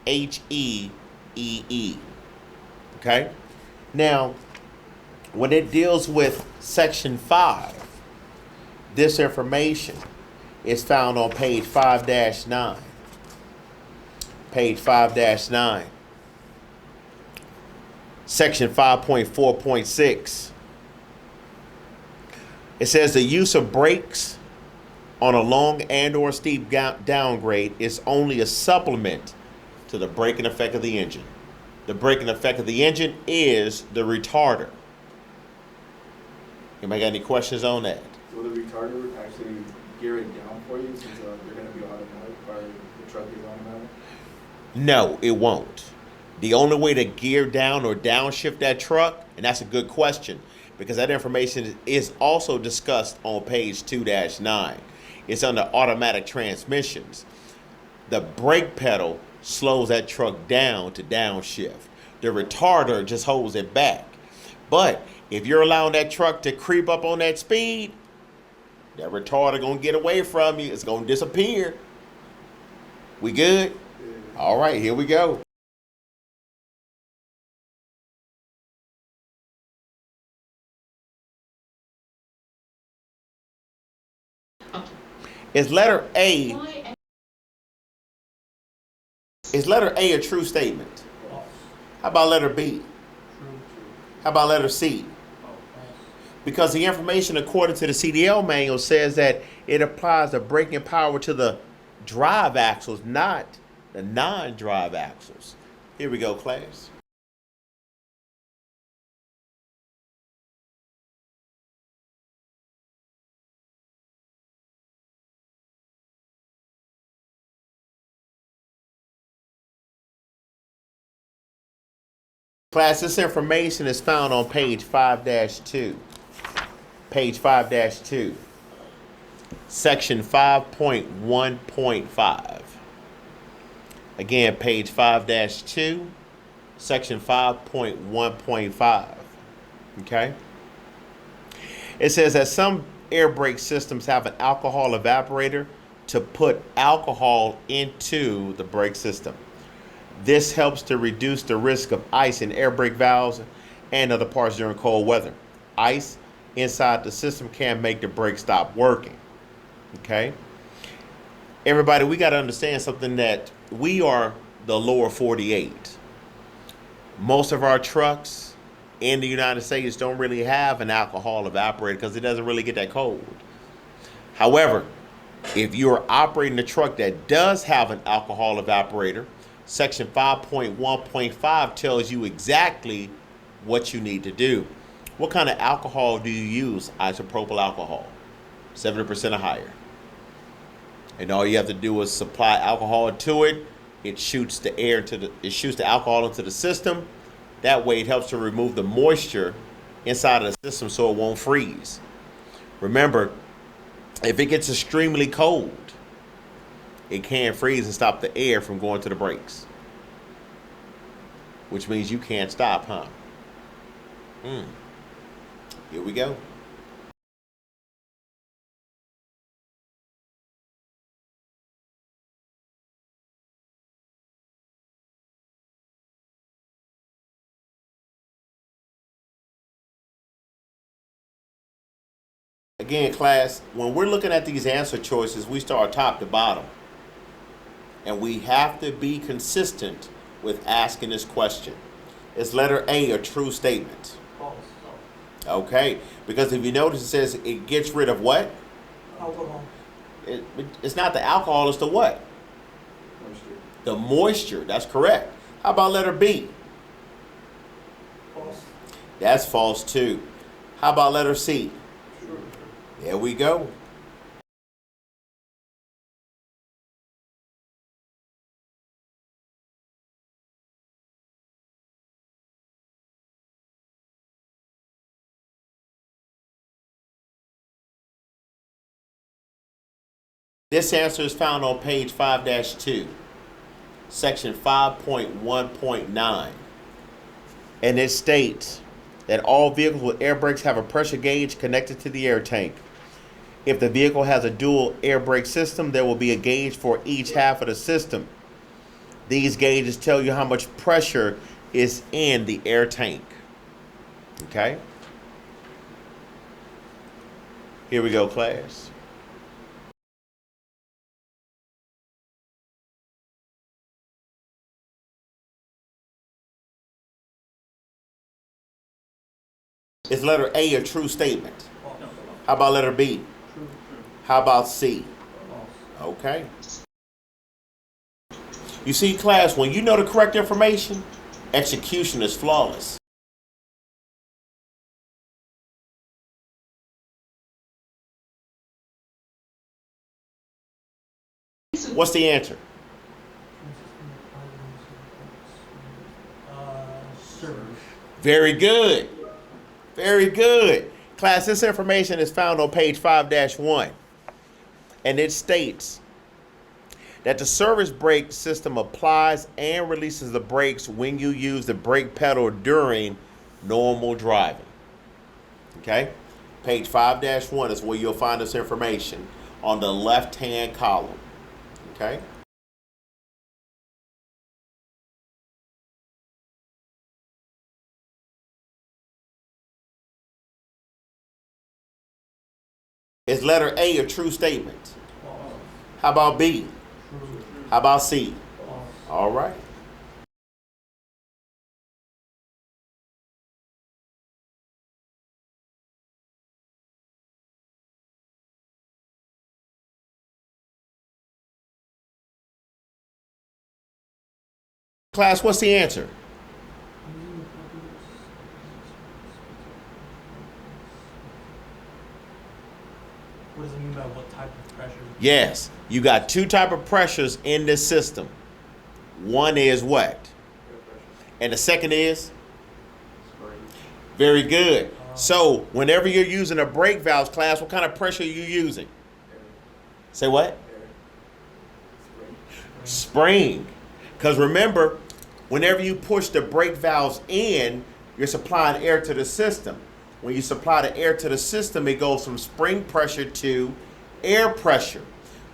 HEEE. Okay? Now, when it deals with Section 5, this information is found on page 5-9. Page 5-9. Section 5.4.6. It says the use of brakes on a long and or steep downgrade is only a supplement to the braking effect of the engine. The braking effect of the engine is the retarder. Anybody got any questions on that? Will the retarder actually gear it down for you since they're going to be automatic, or the truck is automatic? No, it won't. The only way to gear down or downshift that truck, and that's a good question, because that information is also discussed on page 2-9. It's under automatic transmissions. The brake pedal slows that truck down to downshift. The retarder just holds it back. But if you're allowing that truck to creep up on that speed, that retarder gonna get away from you. It's gonna disappear. We good? All right, here we go. Is letter A a true statement? How about letter B? How about letter C? Because the information according to the CDL manual says that it applies the braking power to the drive axles, not the non-drive axles. Here we go, class. Class, this information is found on page 5-2. Page 5-2. Section 5.1.5. Again, page 5-2, section 5.1.5. Okay? It says that some air brake systems have an alcohol evaporator to put alcohol into the brake system. This helps to reduce the risk of ice in air brake valves and other parts during cold weather. Ice inside the system can make the brake stop working. Okay? Everybody, we got to understand something, that we are the lower 48. Most of our trucks in the United States don't really have an alcohol evaporator because it doesn't really get that cold. However, if you're operating a truck that does have an alcohol evaporator, Section 5.1.5 tells you exactly what you need to do. What kind of alcohol do you use? Isopropyl alcohol, 70% or higher. And all you have to do is supply alcohol to it. It shoots the alcohol into the system. That way it helps to remove the moisture inside of the system so it won't freeze. Remember, if it gets extremely cold, it can freeze and stop the air from going to the brakes. Which means you can't stop, huh? Here we go. Again, class, when we're looking at these answer choices, we start top to bottom. And we have to be consistent with asking this question. Is letter A a true statement? False. Okay, because if you notice, it says it gets rid of what? Alcohol. It's not the alcohol, it's the what? Moisture. The moisture, that's correct. How about letter B? False. That's false too. How about letter C? True. There we go. This answer is found on page 5-2, section 5.1.9. And it states that all vehicles with air brakes have a pressure gauge connected to the air tank. If the vehicle has a dual air brake system, there will be a gauge for each half of the system. These gauges tell you how much pressure is in the air tank. Okay? Here we go, class. Is letter A a true statement? How about letter B? How about C? Okay. You see, class, when you know the correct information, execution is flawless. What's the answer? Serve. Very good. Very good. Class, this information is found on page 5-1. And it states that the service brake system applies and releases the brakes when you use the brake pedal during normal driving. Okay? Page 5-1 is where you'll find this information on the left-hand column. Okay? Is letter A a true statement? How about B? How about C? All right. Class, what's the answer? What does it mean by what type of pressure? Yes, you got two type of pressures in this system. One is what? And the second is? Very good. So whenever you're using a brake valve, class, what kind of pressure are you using? Say what? Spring. Because remember, whenever you push the brake valves in, you're supplying air to the system. When you supply the air to the system, it goes from spring pressure to air pressure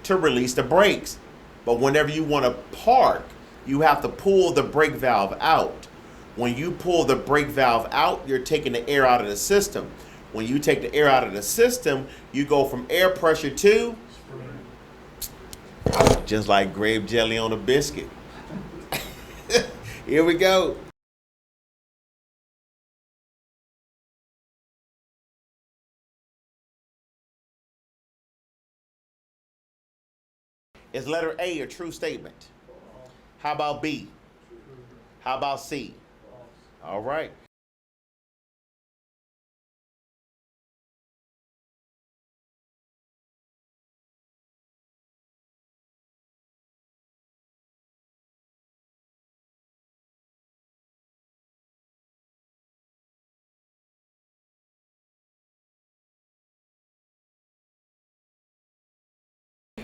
to release the brakes. But whenever you want to park, you have to pull the brake valve out. When you pull the brake valve out, you're taking the air out of the system. When you take the air out of the system, you go from air pressure to just like grape jelly on a biscuit. Here we go. Is letter A a true statement? How about B? How about C? All right.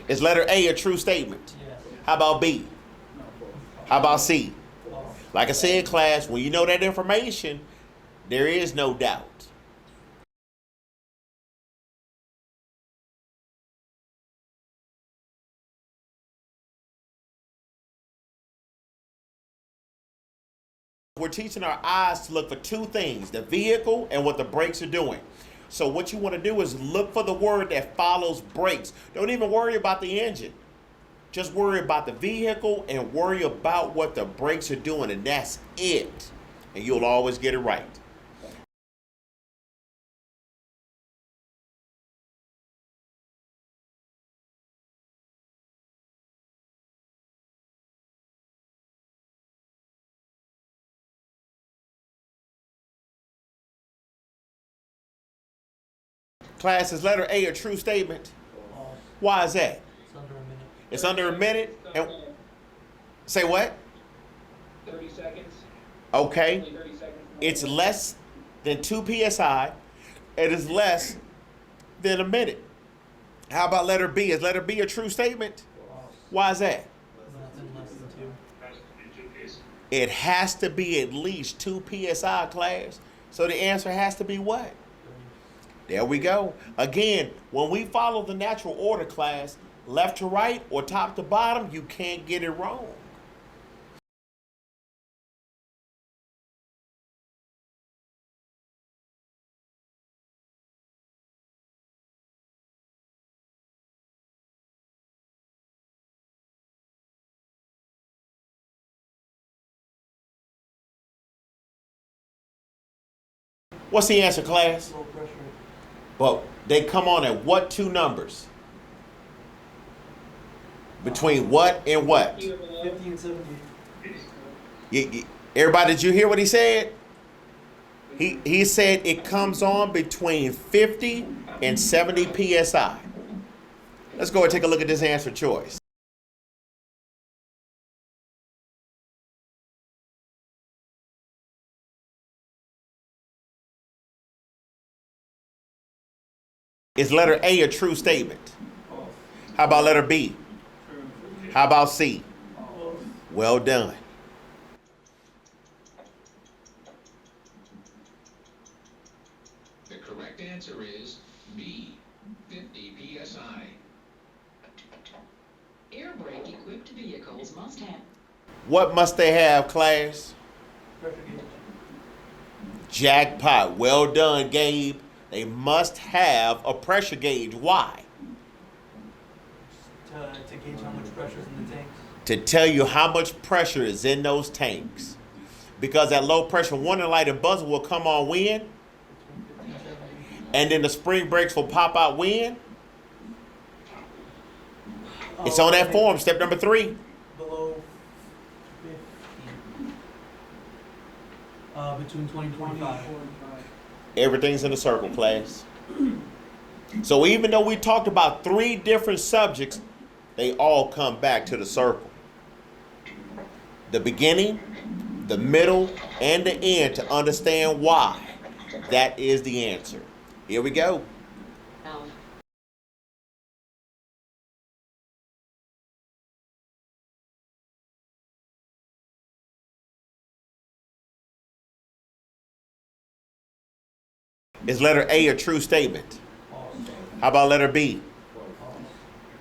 Is letter A a true statement? Yes. How about B? How about C? Like I said, class, when you know that information, there is no doubt. We're teaching our eyes to look for two things, the vehicle and what the brakes are doing. So what you want to do is look for the word that follows brakes. Don't even worry about the engine. Just worry about the vehicle and worry about what the brakes are doing, and that's it. And you'll always get it right. Class, is letter A a true statement? Why is that? It's under a minute. It's under a minute? And say what? 30 seconds. Okay. Only 30 seconds. It's less than 2 psi. It is less than a minute. How about letter B? Is letter B a true statement? Why is that? Nothing less than 2. It has to be at least 2 psi, class. So the answer has to be what? There we go. Again, when we follow the natural order, class, left to right or top to bottom, you can't get it wrong. What's the answer, class? Low pressure. But they come on at what 2 numbers? Between what and what? 50 and 70. Everybody, did you hear what he said? He said it comes on between 50 and 70 psi. Let's go and take a look at this answer choice. Is letter A a true statement? How about letter B? How about C? Well done. The correct answer is B, 50 psi. Air brake equipped vehicles must have. What must they have, class? Pressure gauge. Jackpot. Well done, Gabe. They must have a pressure gauge. Why? To gauge how much pressure is in the tanks. To tell you how much pressure is in those tanks. Because that low pressure warning light and buzzer will come on when? Between 50 and 70. And then the spring brakes will pop out when? It's on that form, step number 3. Below 50. Between 20 and 25. Everything's in a circle, class. So even though we talked about 3 different subjects, they all come back to the circle. The beginning, the middle, and the end to understand why. That is the answer. Here we go. Is letter A a true statement? How about letter B?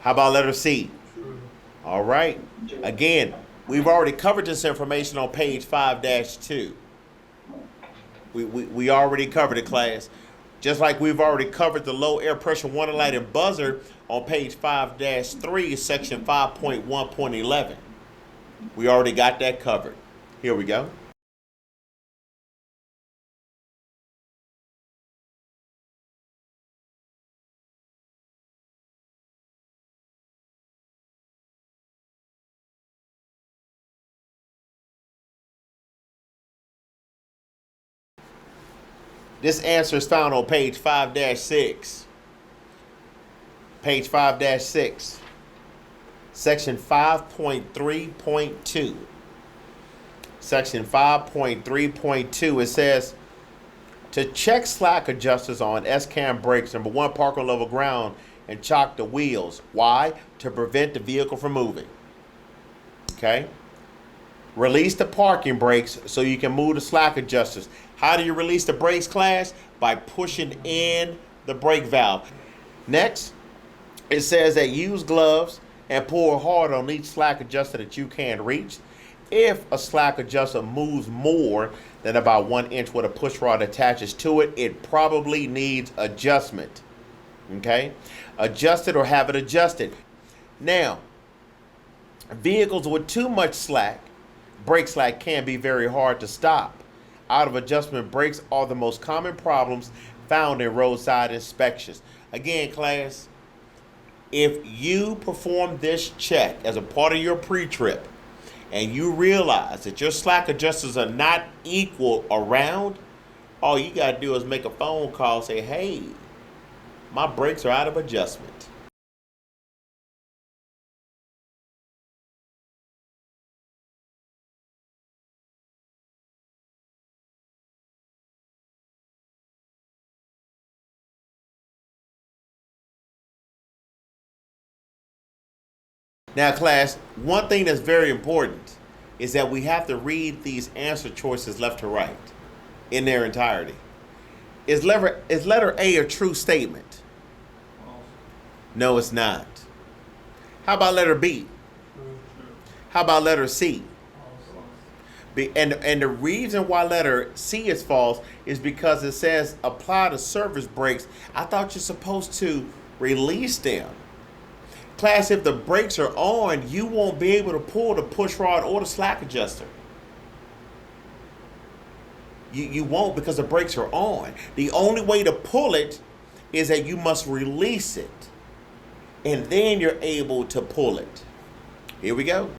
How about letter C? All right. Again, we've already covered this information on page 5-2. We already covered it, class. Just like we've already covered the low air pressure warning light and buzzer on page 5-3, section 5.1.11. We already got that covered. Here we go. This answer is found on page 5-6. Page 5-6. Section 5.3.2. Section 5.3.2, it says, to check slack adjusters on S-cam brakes, number 1, park on level ground and chock the wheels. Why? To prevent the vehicle from moving. Okay? Release the parking brakes so you can move the slack adjusters. How do you release the brakes, class? By pushing in the brake valve. Next, it says that use gloves and pull hard on each slack adjuster that you can reach. If a slack adjuster moves more than about 1 inch with a push rod attaches to it, it probably needs adjustment. Okay? Adjust it or have it adjusted. Now, vehicles with too much slack, brake slack, can be very hard to stop. Out of adjustment brakes are the most common problems found in roadside inspections. Again, class, if you perform this check as a part of your pre-trip and you realize that your slack adjusters are not equal around, all you got to do is make a phone call, say, hey, my brakes are out of adjustment. Now, class, one thing that's very important is that we have to read these answer choices left to right in their entirety. Is letter A a true statement? No, it's not. How about letter B? How about letter C? And the reason why letter C is false is because it says apply the service brakes. I thought you're supposed to release them. Class, if the brakes are on, you won't be able to pull the push rod or the slack adjuster. You won't, because the brakes are on. The only way to pull it is that you must release it. And then you're able to pull it. Here we go.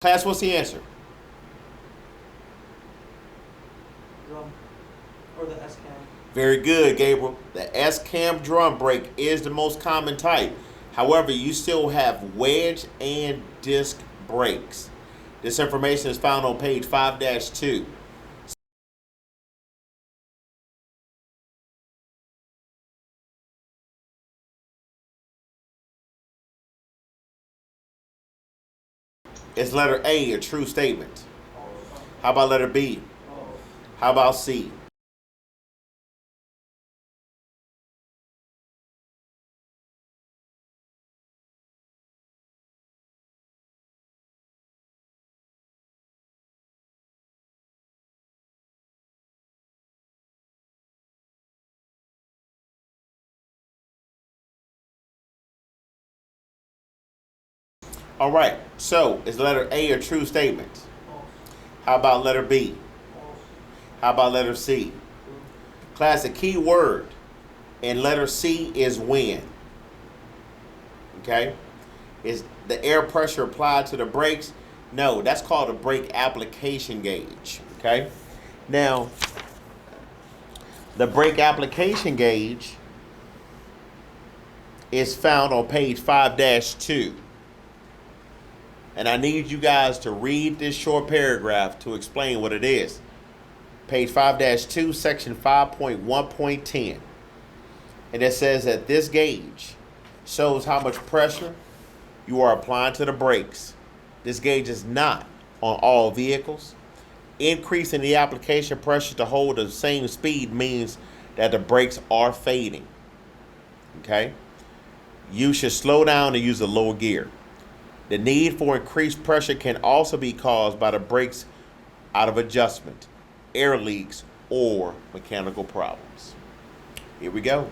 Class, what's the answer? Drum. Or the S-cam. Very good, Gabriel. The S-cam drum brake is the most common type. However, you still have wedge and disc brakes. This information is found on page 5-2. Is letter A a true statement? How about letter B? How about C? All right, so is letter A a true statement? How about letter B? How about letter C? Class, the key word in letter C is when. Okay? Is the air pressure applied to the brakes? No, that's called a brake application gauge. Okay? Now, the brake application gauge is found on page 5-2. And I need you guys to read this short paragraph to explain what it is. Page 5-2, section 5.1.10. And it says that this gauge shows how much pressure you are applying to the brakes. This gauge is not on all vehicles. Increasing the application pressure to hold the same speed means that the brakes are fading. Okay? You should slow down and use a lower gear. The need for increased pressure can also be caused by the brakes out of adjustment, air leaks, or mechanical problems. Here we go.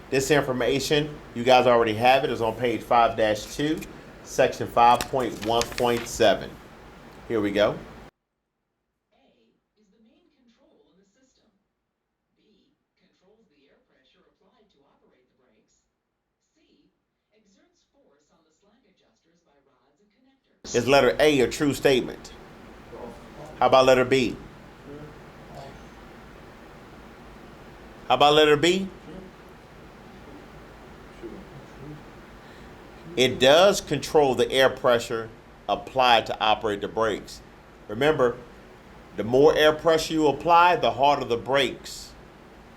This information, you guys already have it, is on page 5-2, section 5.1.7. Here we go. A is the main control in the system. B controls the air pressure applied to operate the brakes. C exerts force on the slack adjusters by rods and connectors. Is letter A a true statement? How about letter B? How about letter B? It does control the air pressure applied to operate the brakes. Remember, the more air pressure you apply, the harder the brakes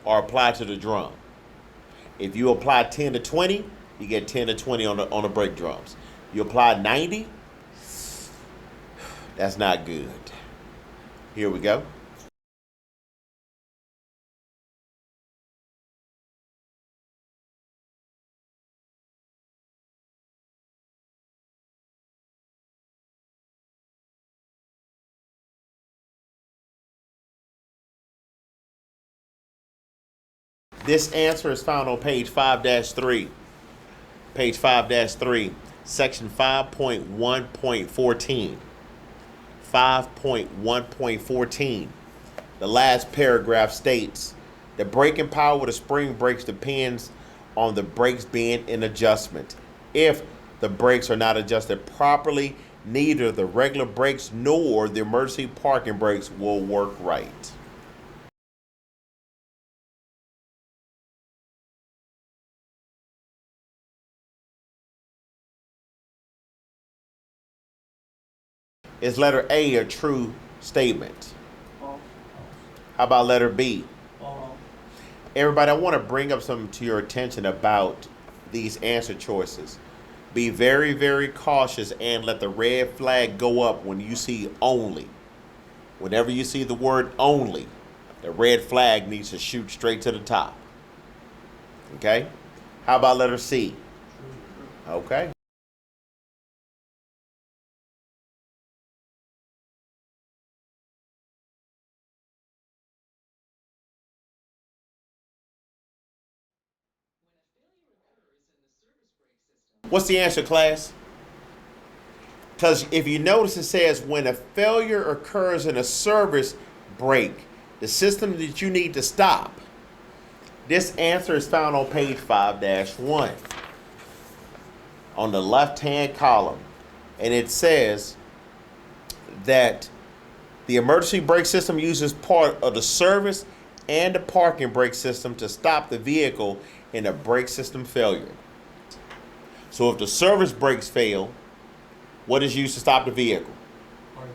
are applied to the drum. If you apply 10 to 20, you get 10 to 20 on the brake drums. You apply 90, that's not good. Here we go. This answer is found on page 5-3. Page 5-3, section 5.1.14. 5.1.14. The last paragraph states, the braking power of the spring brakes depends on the brakes being in adjustment. If the brakes are not adjusted properly, neither the regular brakes nor the emergency parking brakes will work right. Is letter A a true statement? How about letter B? Everybody, I want to bring up something to your attention about these answer choices. Be very, very cautious and let the red flag go up when you see only. Whenever you see the word only, the red flag needs to shoot straight to the top. Okay? How about letter C? Okay. What's the answer, class? Because if you notice, it says when a failure occurs in a service brake, the system that you need to stop. This answer is found on page 5-1 on the left-hand column. And it says that the emergency brake system uses part of the service and the parking brake system to stop the vehicle in a brake system failure. So if the service brakes fail, what is used to stop the vehicle? Parking.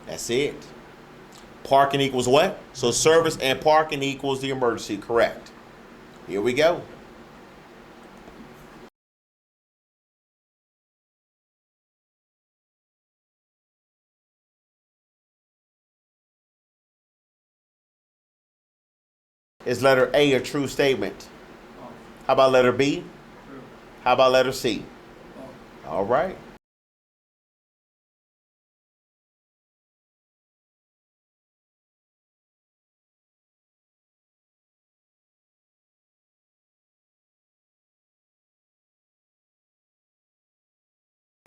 That's it. Parking equals what? So service and parking equals the emergency, correct. Here we go. Is letter A a true statement? How about letter B? True. How about letter C? All right.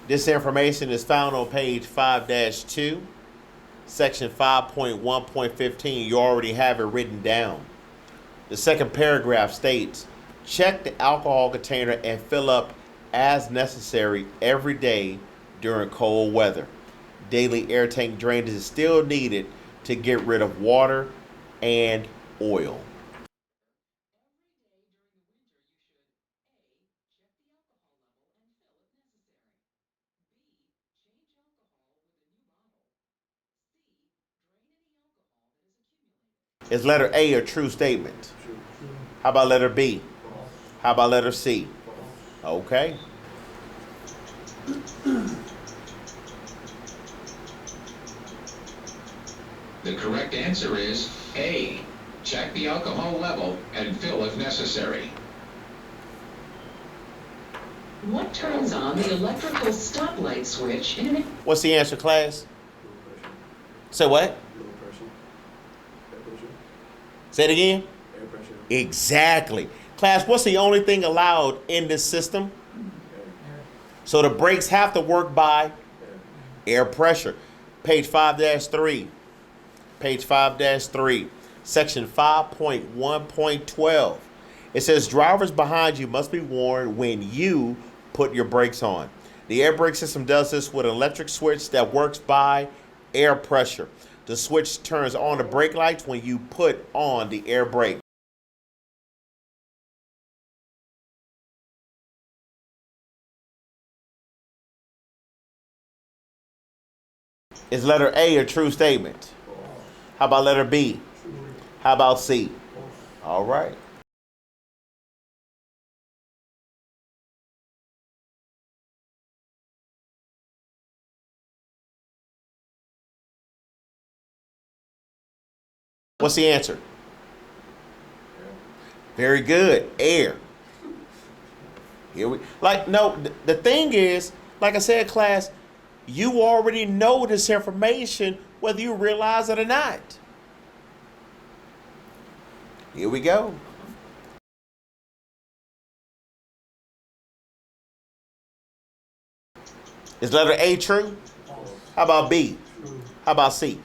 This information is found on page 5-2, section 5.1.15. You already have it written down. The second paragraph states, check the alcohol container and fill up as necessary every day during cold weather. Daily air tank drainage is still needed to get rid of water and oil. Is letter A a true statement? True. How about letter B? False. How about letter C? False. Okay. The correct answer is A. Check the alcohol level and fill if necessary. What turns on the electrical stoplight switch in an... What's the answer, class? Say what? Say it again. Air pressure. Exactly. Class, what's the only thing allowed in this system? Air. So the brakes have to work by air pressure. Page 5-3. Page 5-3. Section 5.1.12. It says drivers behind you must be warned when you put your brakes on. The air brake system does this with an electric switch that works by air pressure. The switch turns on the brake lights when you put on the air brake. Is letter A a true statement? How about letter B? How about C? All right. What's the answer? Very good. Air. Here we the thing is, like I said, class, you already know this information whether you realize it or not. Here we go. Is letter A true? How about B? How about C?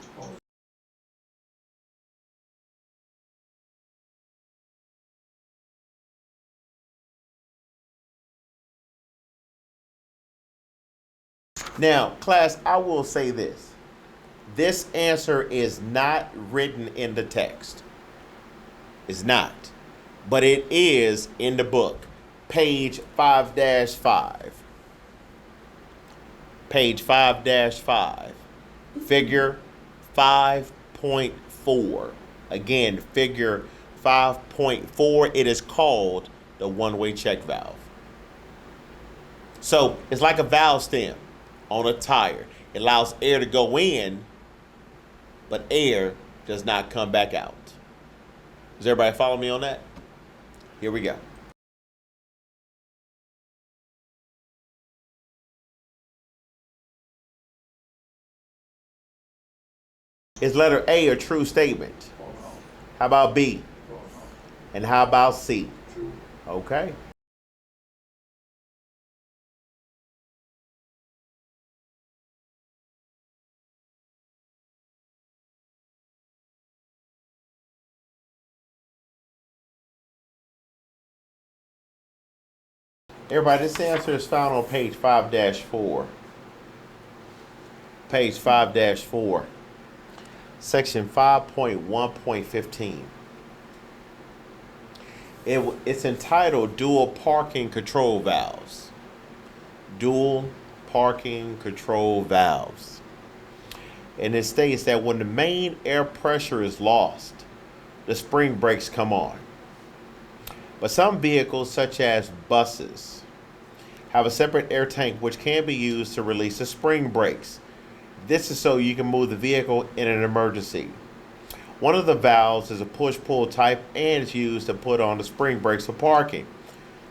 Now, class, I will say this. This answer is not written in the text. It's not. But it is in the book. Page 5-5. Page 5-5. Figure 5.4. Again, figure 5.4. It is called the one-way check valve. So it's like a valve stem on a tire. It allows air to go in, but air does not come back out. Does everybody follow me on that? Here we go. Is letter A a true statement? How about B? And how about C? Okay. Everybody, this answer is found on page 5-4. Page 5-4. Section 5.1.15. It's entitled Dual Parking Control Valves. Dual Parking Control Valves. And it states that when the main air pressure is lost, the spring brakes come on. But some vehicles, such as buses, have a separate air tank which can be used to release the spring brakes. This is so you can move the vehicle in an emergency. One of the valves is a push-pull type and is used to put on the spring brakes for parking.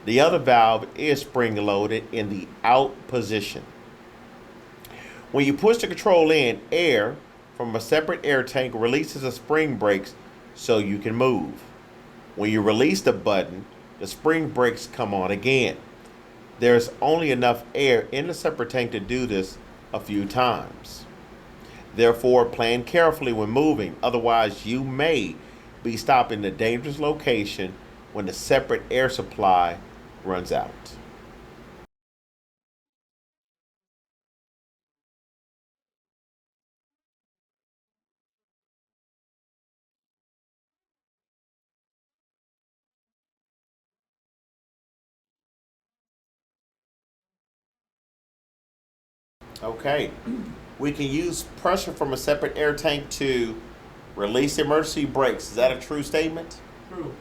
The other valve is spring-loaded in the out position. When you push the control in, air from a separate air tank releases the spring brakes so you can move. When you release the button, the spring brakes come on again. There's only enough air in the separate tank to do this a few times. Therefore, plan carefully when moving, otherwise you may be stopped in a dangerous location when the separate air supply runs out. Okay, we can use pressure from a separate air tank to release emergency brakes. Is that a true statement? True.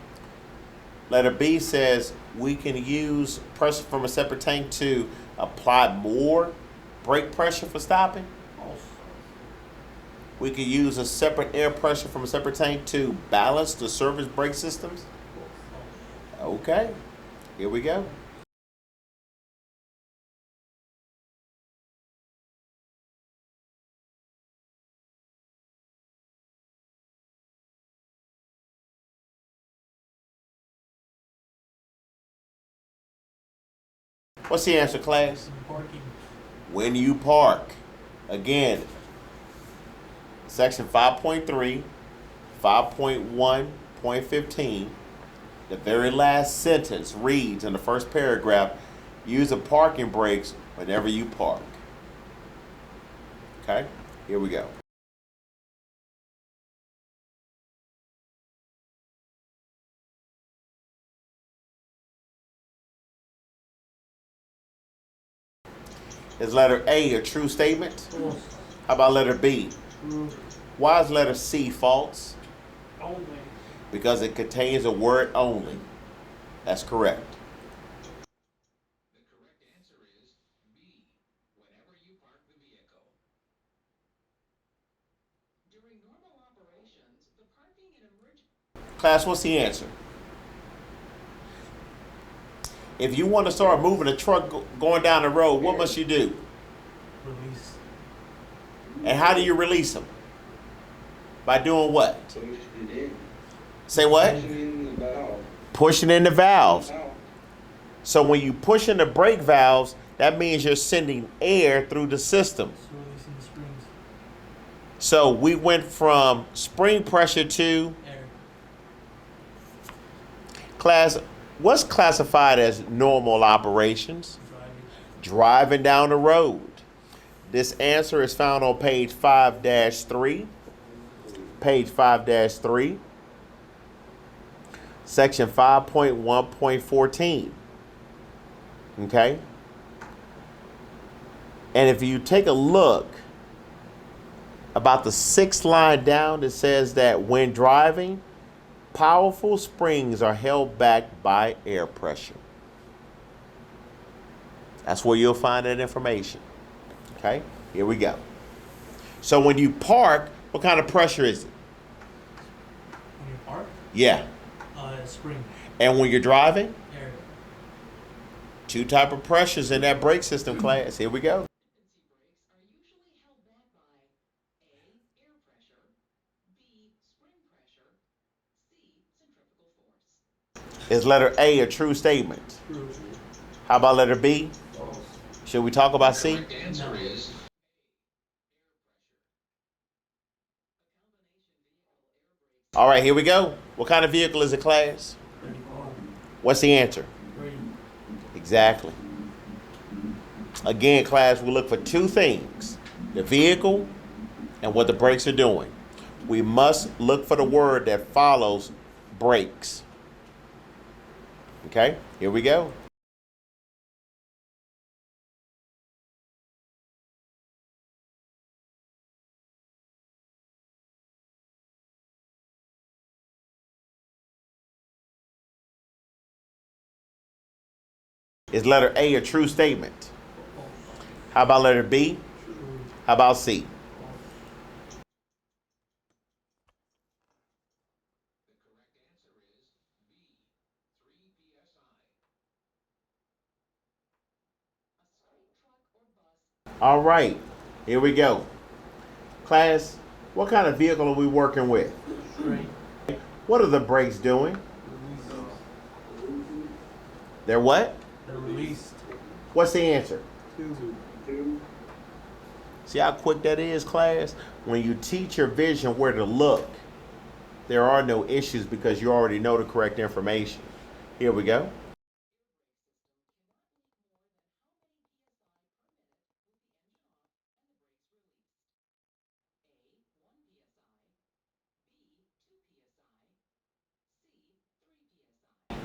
Letter B says we can use pressure from a separate tank to apply more brake pressure for stopping. False. We can use a separate air pressure from a separate tank to balance the service brake systems. Okay, here we go. What's the answer, class? Parking. When you park. Again, section 5.3, 5.1.15, the very last sentence reads in the first paragraph, use the parking brakes whenever you park. Okay, here we go. Is letter A a true statement? False. How about letter B? True. Why is letter C false? Only. Because it contains a word only. That's correct. The correct answer is B, whenever you park the vehicle. During normal operations, the parking and emergency. Class, what's the answer? If you want to start moving a truck going down the road, what must you do? Release. And how do you release them? By doing what? Say what? Pushing in the valves. So when you push in the brake valves, that means you're sending air through the system. So releasing the springs. So we went from spring pressure to Air. class. What's classified as normal operations? Driving. Driving down the road. This answer is found on page 5-3. Page 5-3. Section 5.1.14. Okay? And if you take a look about the sixth line down, it says that when driving, powerful springs are held back by air pressure. That's where you'll find that information. Okay? Here we go. So when you park, what kind of pressure is it? When you park? Yeah. Spring. And when you're driving? Air. Two type of pressures in that brake system class. Here we go. Is letter A a true statement? True. How about letter B? False. Should we talk about C? Correct answer is All right, here we go. What kind of vehicle is it, class? 34. What's the answer? 3. Exactly. Again, class, we look for two things: the vehicle and what the brakes are doing. We must look for the word that follows brakes. Okay, here we go. Is letter A a true statement? How about letter B? True. How about C? All right, here we go. Class, what kind of vehicle are we working with? Straight. What are the brakes doing? They're what? They're released. What's the answer? 2. See how quick that is, class? When you teach your vision where to look, there are no issues because you already know the correct information. Here we go.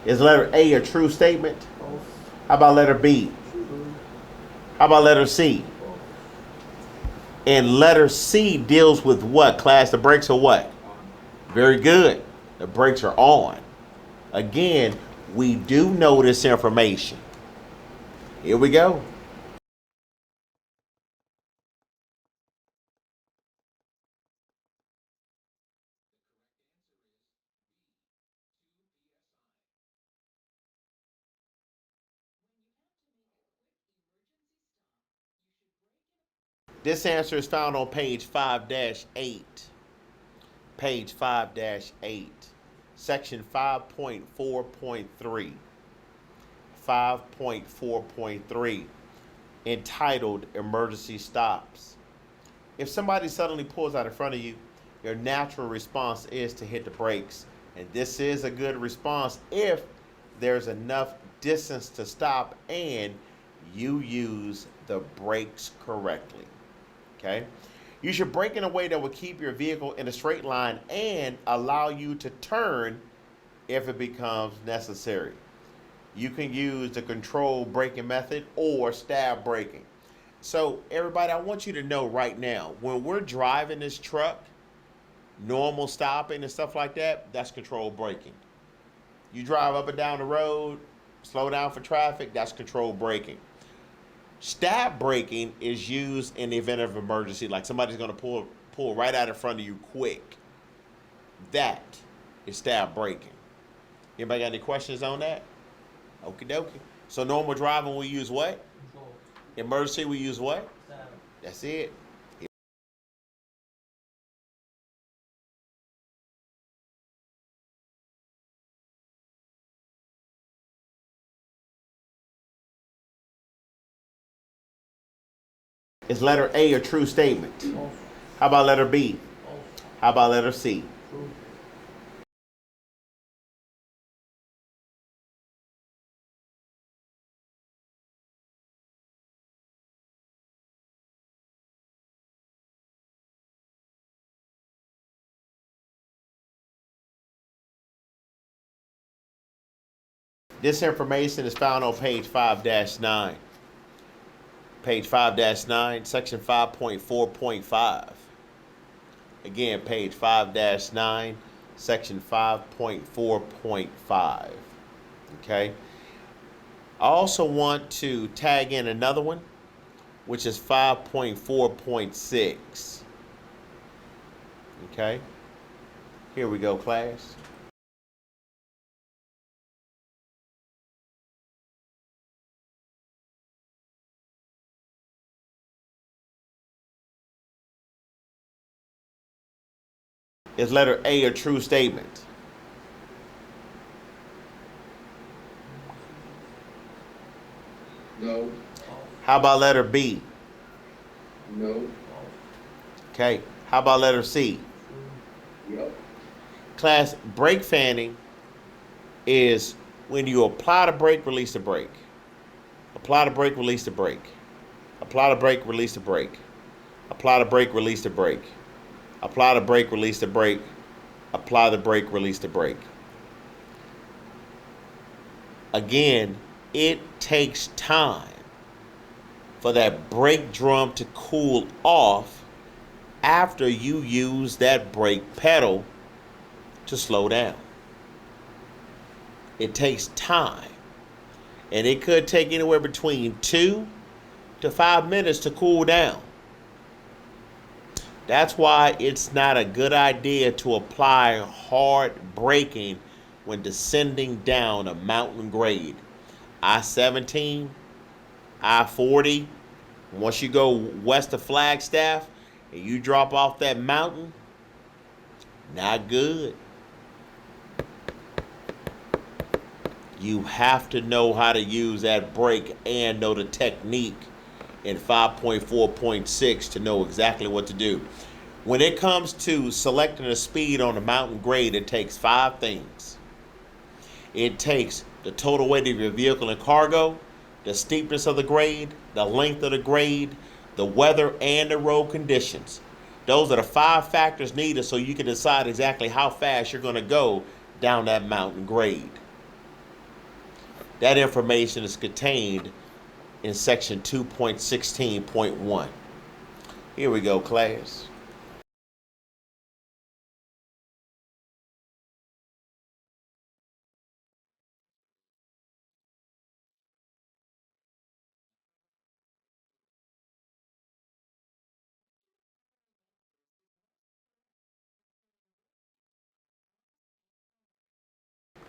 Is letter A a true statement? False. How about letter B? True. How about letter C? False. And letter C deals with what, class? The brakes are what? Very good. The brakes are on. Again, we do know this information. Here we go. This answer is found on page 5-8. Page 5-8. Section 5.4.3. 5.4.3. Entitled Emergency Stops. If somebody suddenly pulls out in front of you, your natural response is to hit the brakes. And this is a good response if there's enough distance to stop and you use the brakes correctly. Okay? You should brake in a way that will keep your vehicle in a straight line and allow you to turn if it becomes necessary. You can use the controlled braking method or stab braking. So everybody, I want you to know right now, when we're driving this truck, normal stopping and stuff like that, that's controlled braking. You drive up and down the road, slow down for traffic, that's controlled braking. Stab braking is used in the event of emergency, like somebody's going to pull right out in front of you quick. That is stab braking. Anybody got any questions on that? Okie dokie. So normal driving we use what? Control. Emergency we use what? Stab. That's it. Is letter A a true statement? False. How about letter B? False. How about letter C? True. This information is found on page 5-9. Page 5-9, section 5.4.5. Again, page 5-9, section 5.4.5. Okay. I also want to tag in another one, which is 5.4.6. Okay. Here we go, class. Is letter A a true statement? No. How about letter B? No. Okay. How about letter C? Yep. Class, brake fanning is when you apply the brake, release the brake. Apply the brake, release the brake. Apply the brake, release the brake. Apply the brake, release the brake. Apply the brake, release the brake. Apply the brake, release the brake. Again, it takes time for that brake drum to cool off after you use that brake pedal to slow down. It takes time. And it could take anywhere between 2 to 5 minutes to cool down. That's why it's not a good idea to apply hard braking when descending down a mountain grade. I-17, I-40, once you go west of Flagstaff and you drop off that mountain, not good. You have to know how to use that brake and know the technique in 5.4.6 to know exactly what to do. When it comes to selecting a speed on a mountain grade, it takes 5 things. It takes the total weight of your vehicle and cargo, the steepness of the grade, the length of the grade, the weather, and the road conditions. Those are the 5 factors needed so you can decide exactly how fast you're going to go down that mountain grade. That information is contained in section 2.16.1. Here we go, class.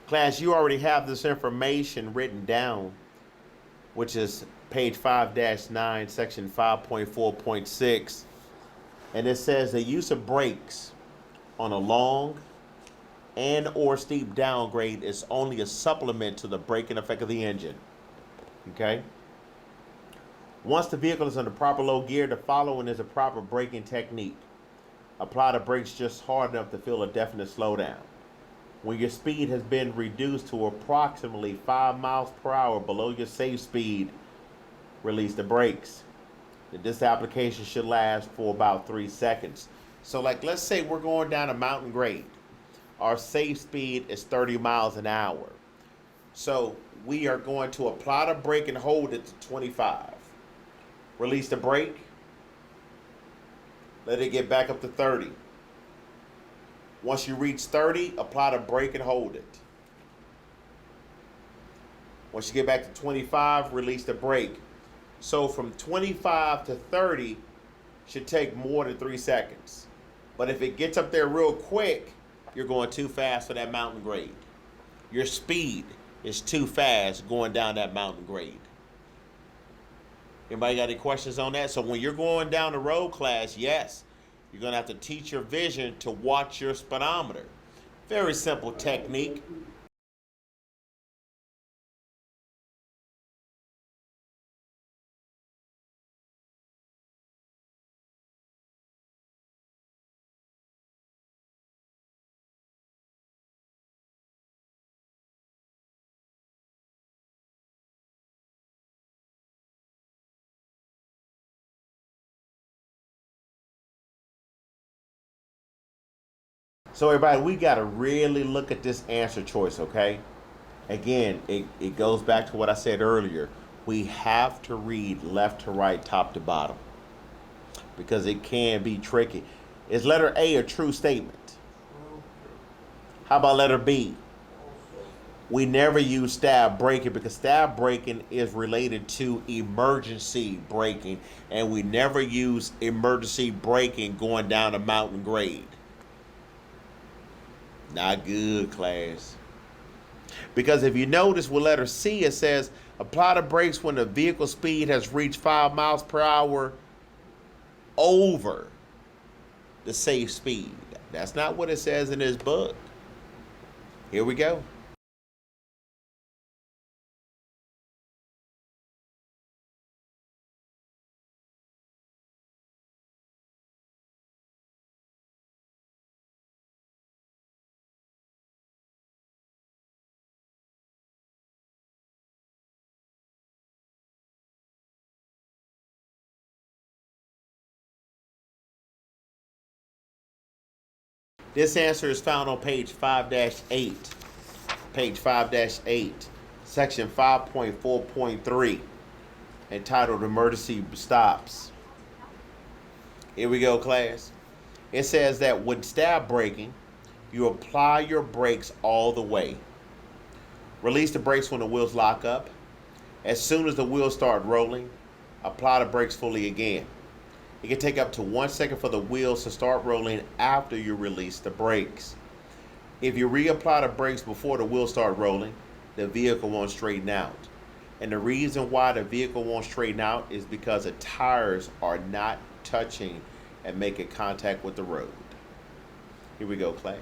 Class, you already have this information written down, which is page 5-9, section 5.4.6. And it says the use of brakes on a long and or steep downgrade is only a supplement to the braking effect of the engine. Okay? Once the vehicle is in the proper low gear, the following is a proper braking technique. Apply the brakes just hard enough to feel a definite slowdown. When your speed has been reduced to approximately 5 miles per hour below your safe speed, release the brakes. This application should last for about 3 seconds. So like, let's say we're going down a mountain grade. Our safe speed is 30 miles an hour. So we are going to apply the brake and hold it to 25. Release the brake. Let it get back up to 30. Once you reach 30, apply the brake and hold it. Once you get back to 25, release the brake. So from 25 to 30 should take more than 3 seconds. But if it gets up there real quick, you're going too fast for that mountain grade. Your speed is too fast going down that mountain grade. Anybody got any questions on that? So when you're going down the road, class, yes, you're going to have to teach your vision to watch your speedometer. Very simple technique. So everybody, we got to really look at this answer choice, okay? Again, it goes back to what I said earlier. We have to read left to right, top to bottom, because it can be tricky. Is letter A a true statement? How about letter B? We never use stab braking because stab braking is related to emergency braking, and we never use emergency braking going down a mountain grade. Not good, class. Because if you notice with letter C, it says apply the brakes when the vehicle speed has reached 5 miles per hour over the safe speed. That's not what it says in this book. Here we go. This answer is found on page 5-8. Page 5-8, section 5.4.3, entitled Emergency Stops. Here we go, class. It says that when stab braking, you apply your brakes all the way. Release the brakes when the wheels lock up. As soon as the wheels start rolling, apply the brakes fully again. It can take up to 1 second for the wheels to start rolling after you release the brakes. If you reapply the brakes before the wheels start rolling, the vehicle won't straighten out. And the reason why the vehicle won't straighten out is because the tires are not touching and making contact with the road. Here we go, class.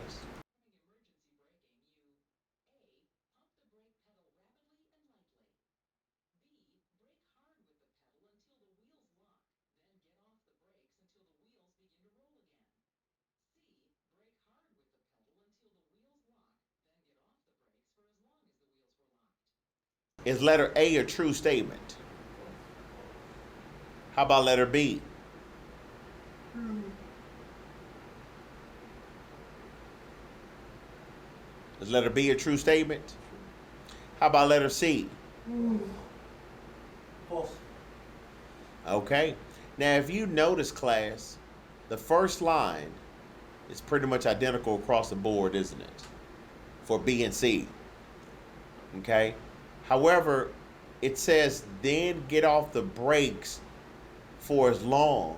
Is letter A a true statement? How about letter B? Is letter B a true statement? How about letter C? False. Okay. Now, if you notice, class, the first line is pretty much identical across the board, isn't it? For B and C. Okay. However, it says then get off the brakes for as long,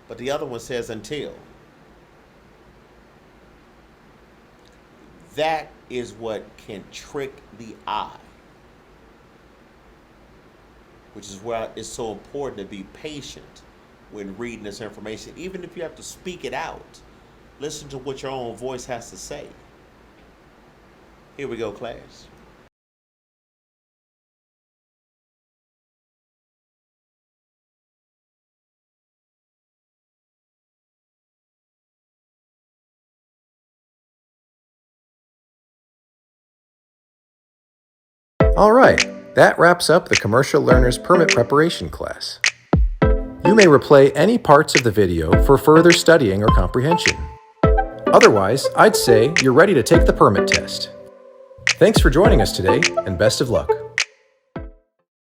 but the other one says until. That is what can trick the eye, which is why it's so important to be patient when reading this information. Even if you have to speak it out, listen to what your own voice has to say. Here we go, class. All right, that wraps up the Commercial Learners Permit Preparation class. You may replay any parts of the video for further studying or comprehension. Otherwise, I'd say you're ready to take the permit test. Thanks for joining us today, and best of luck.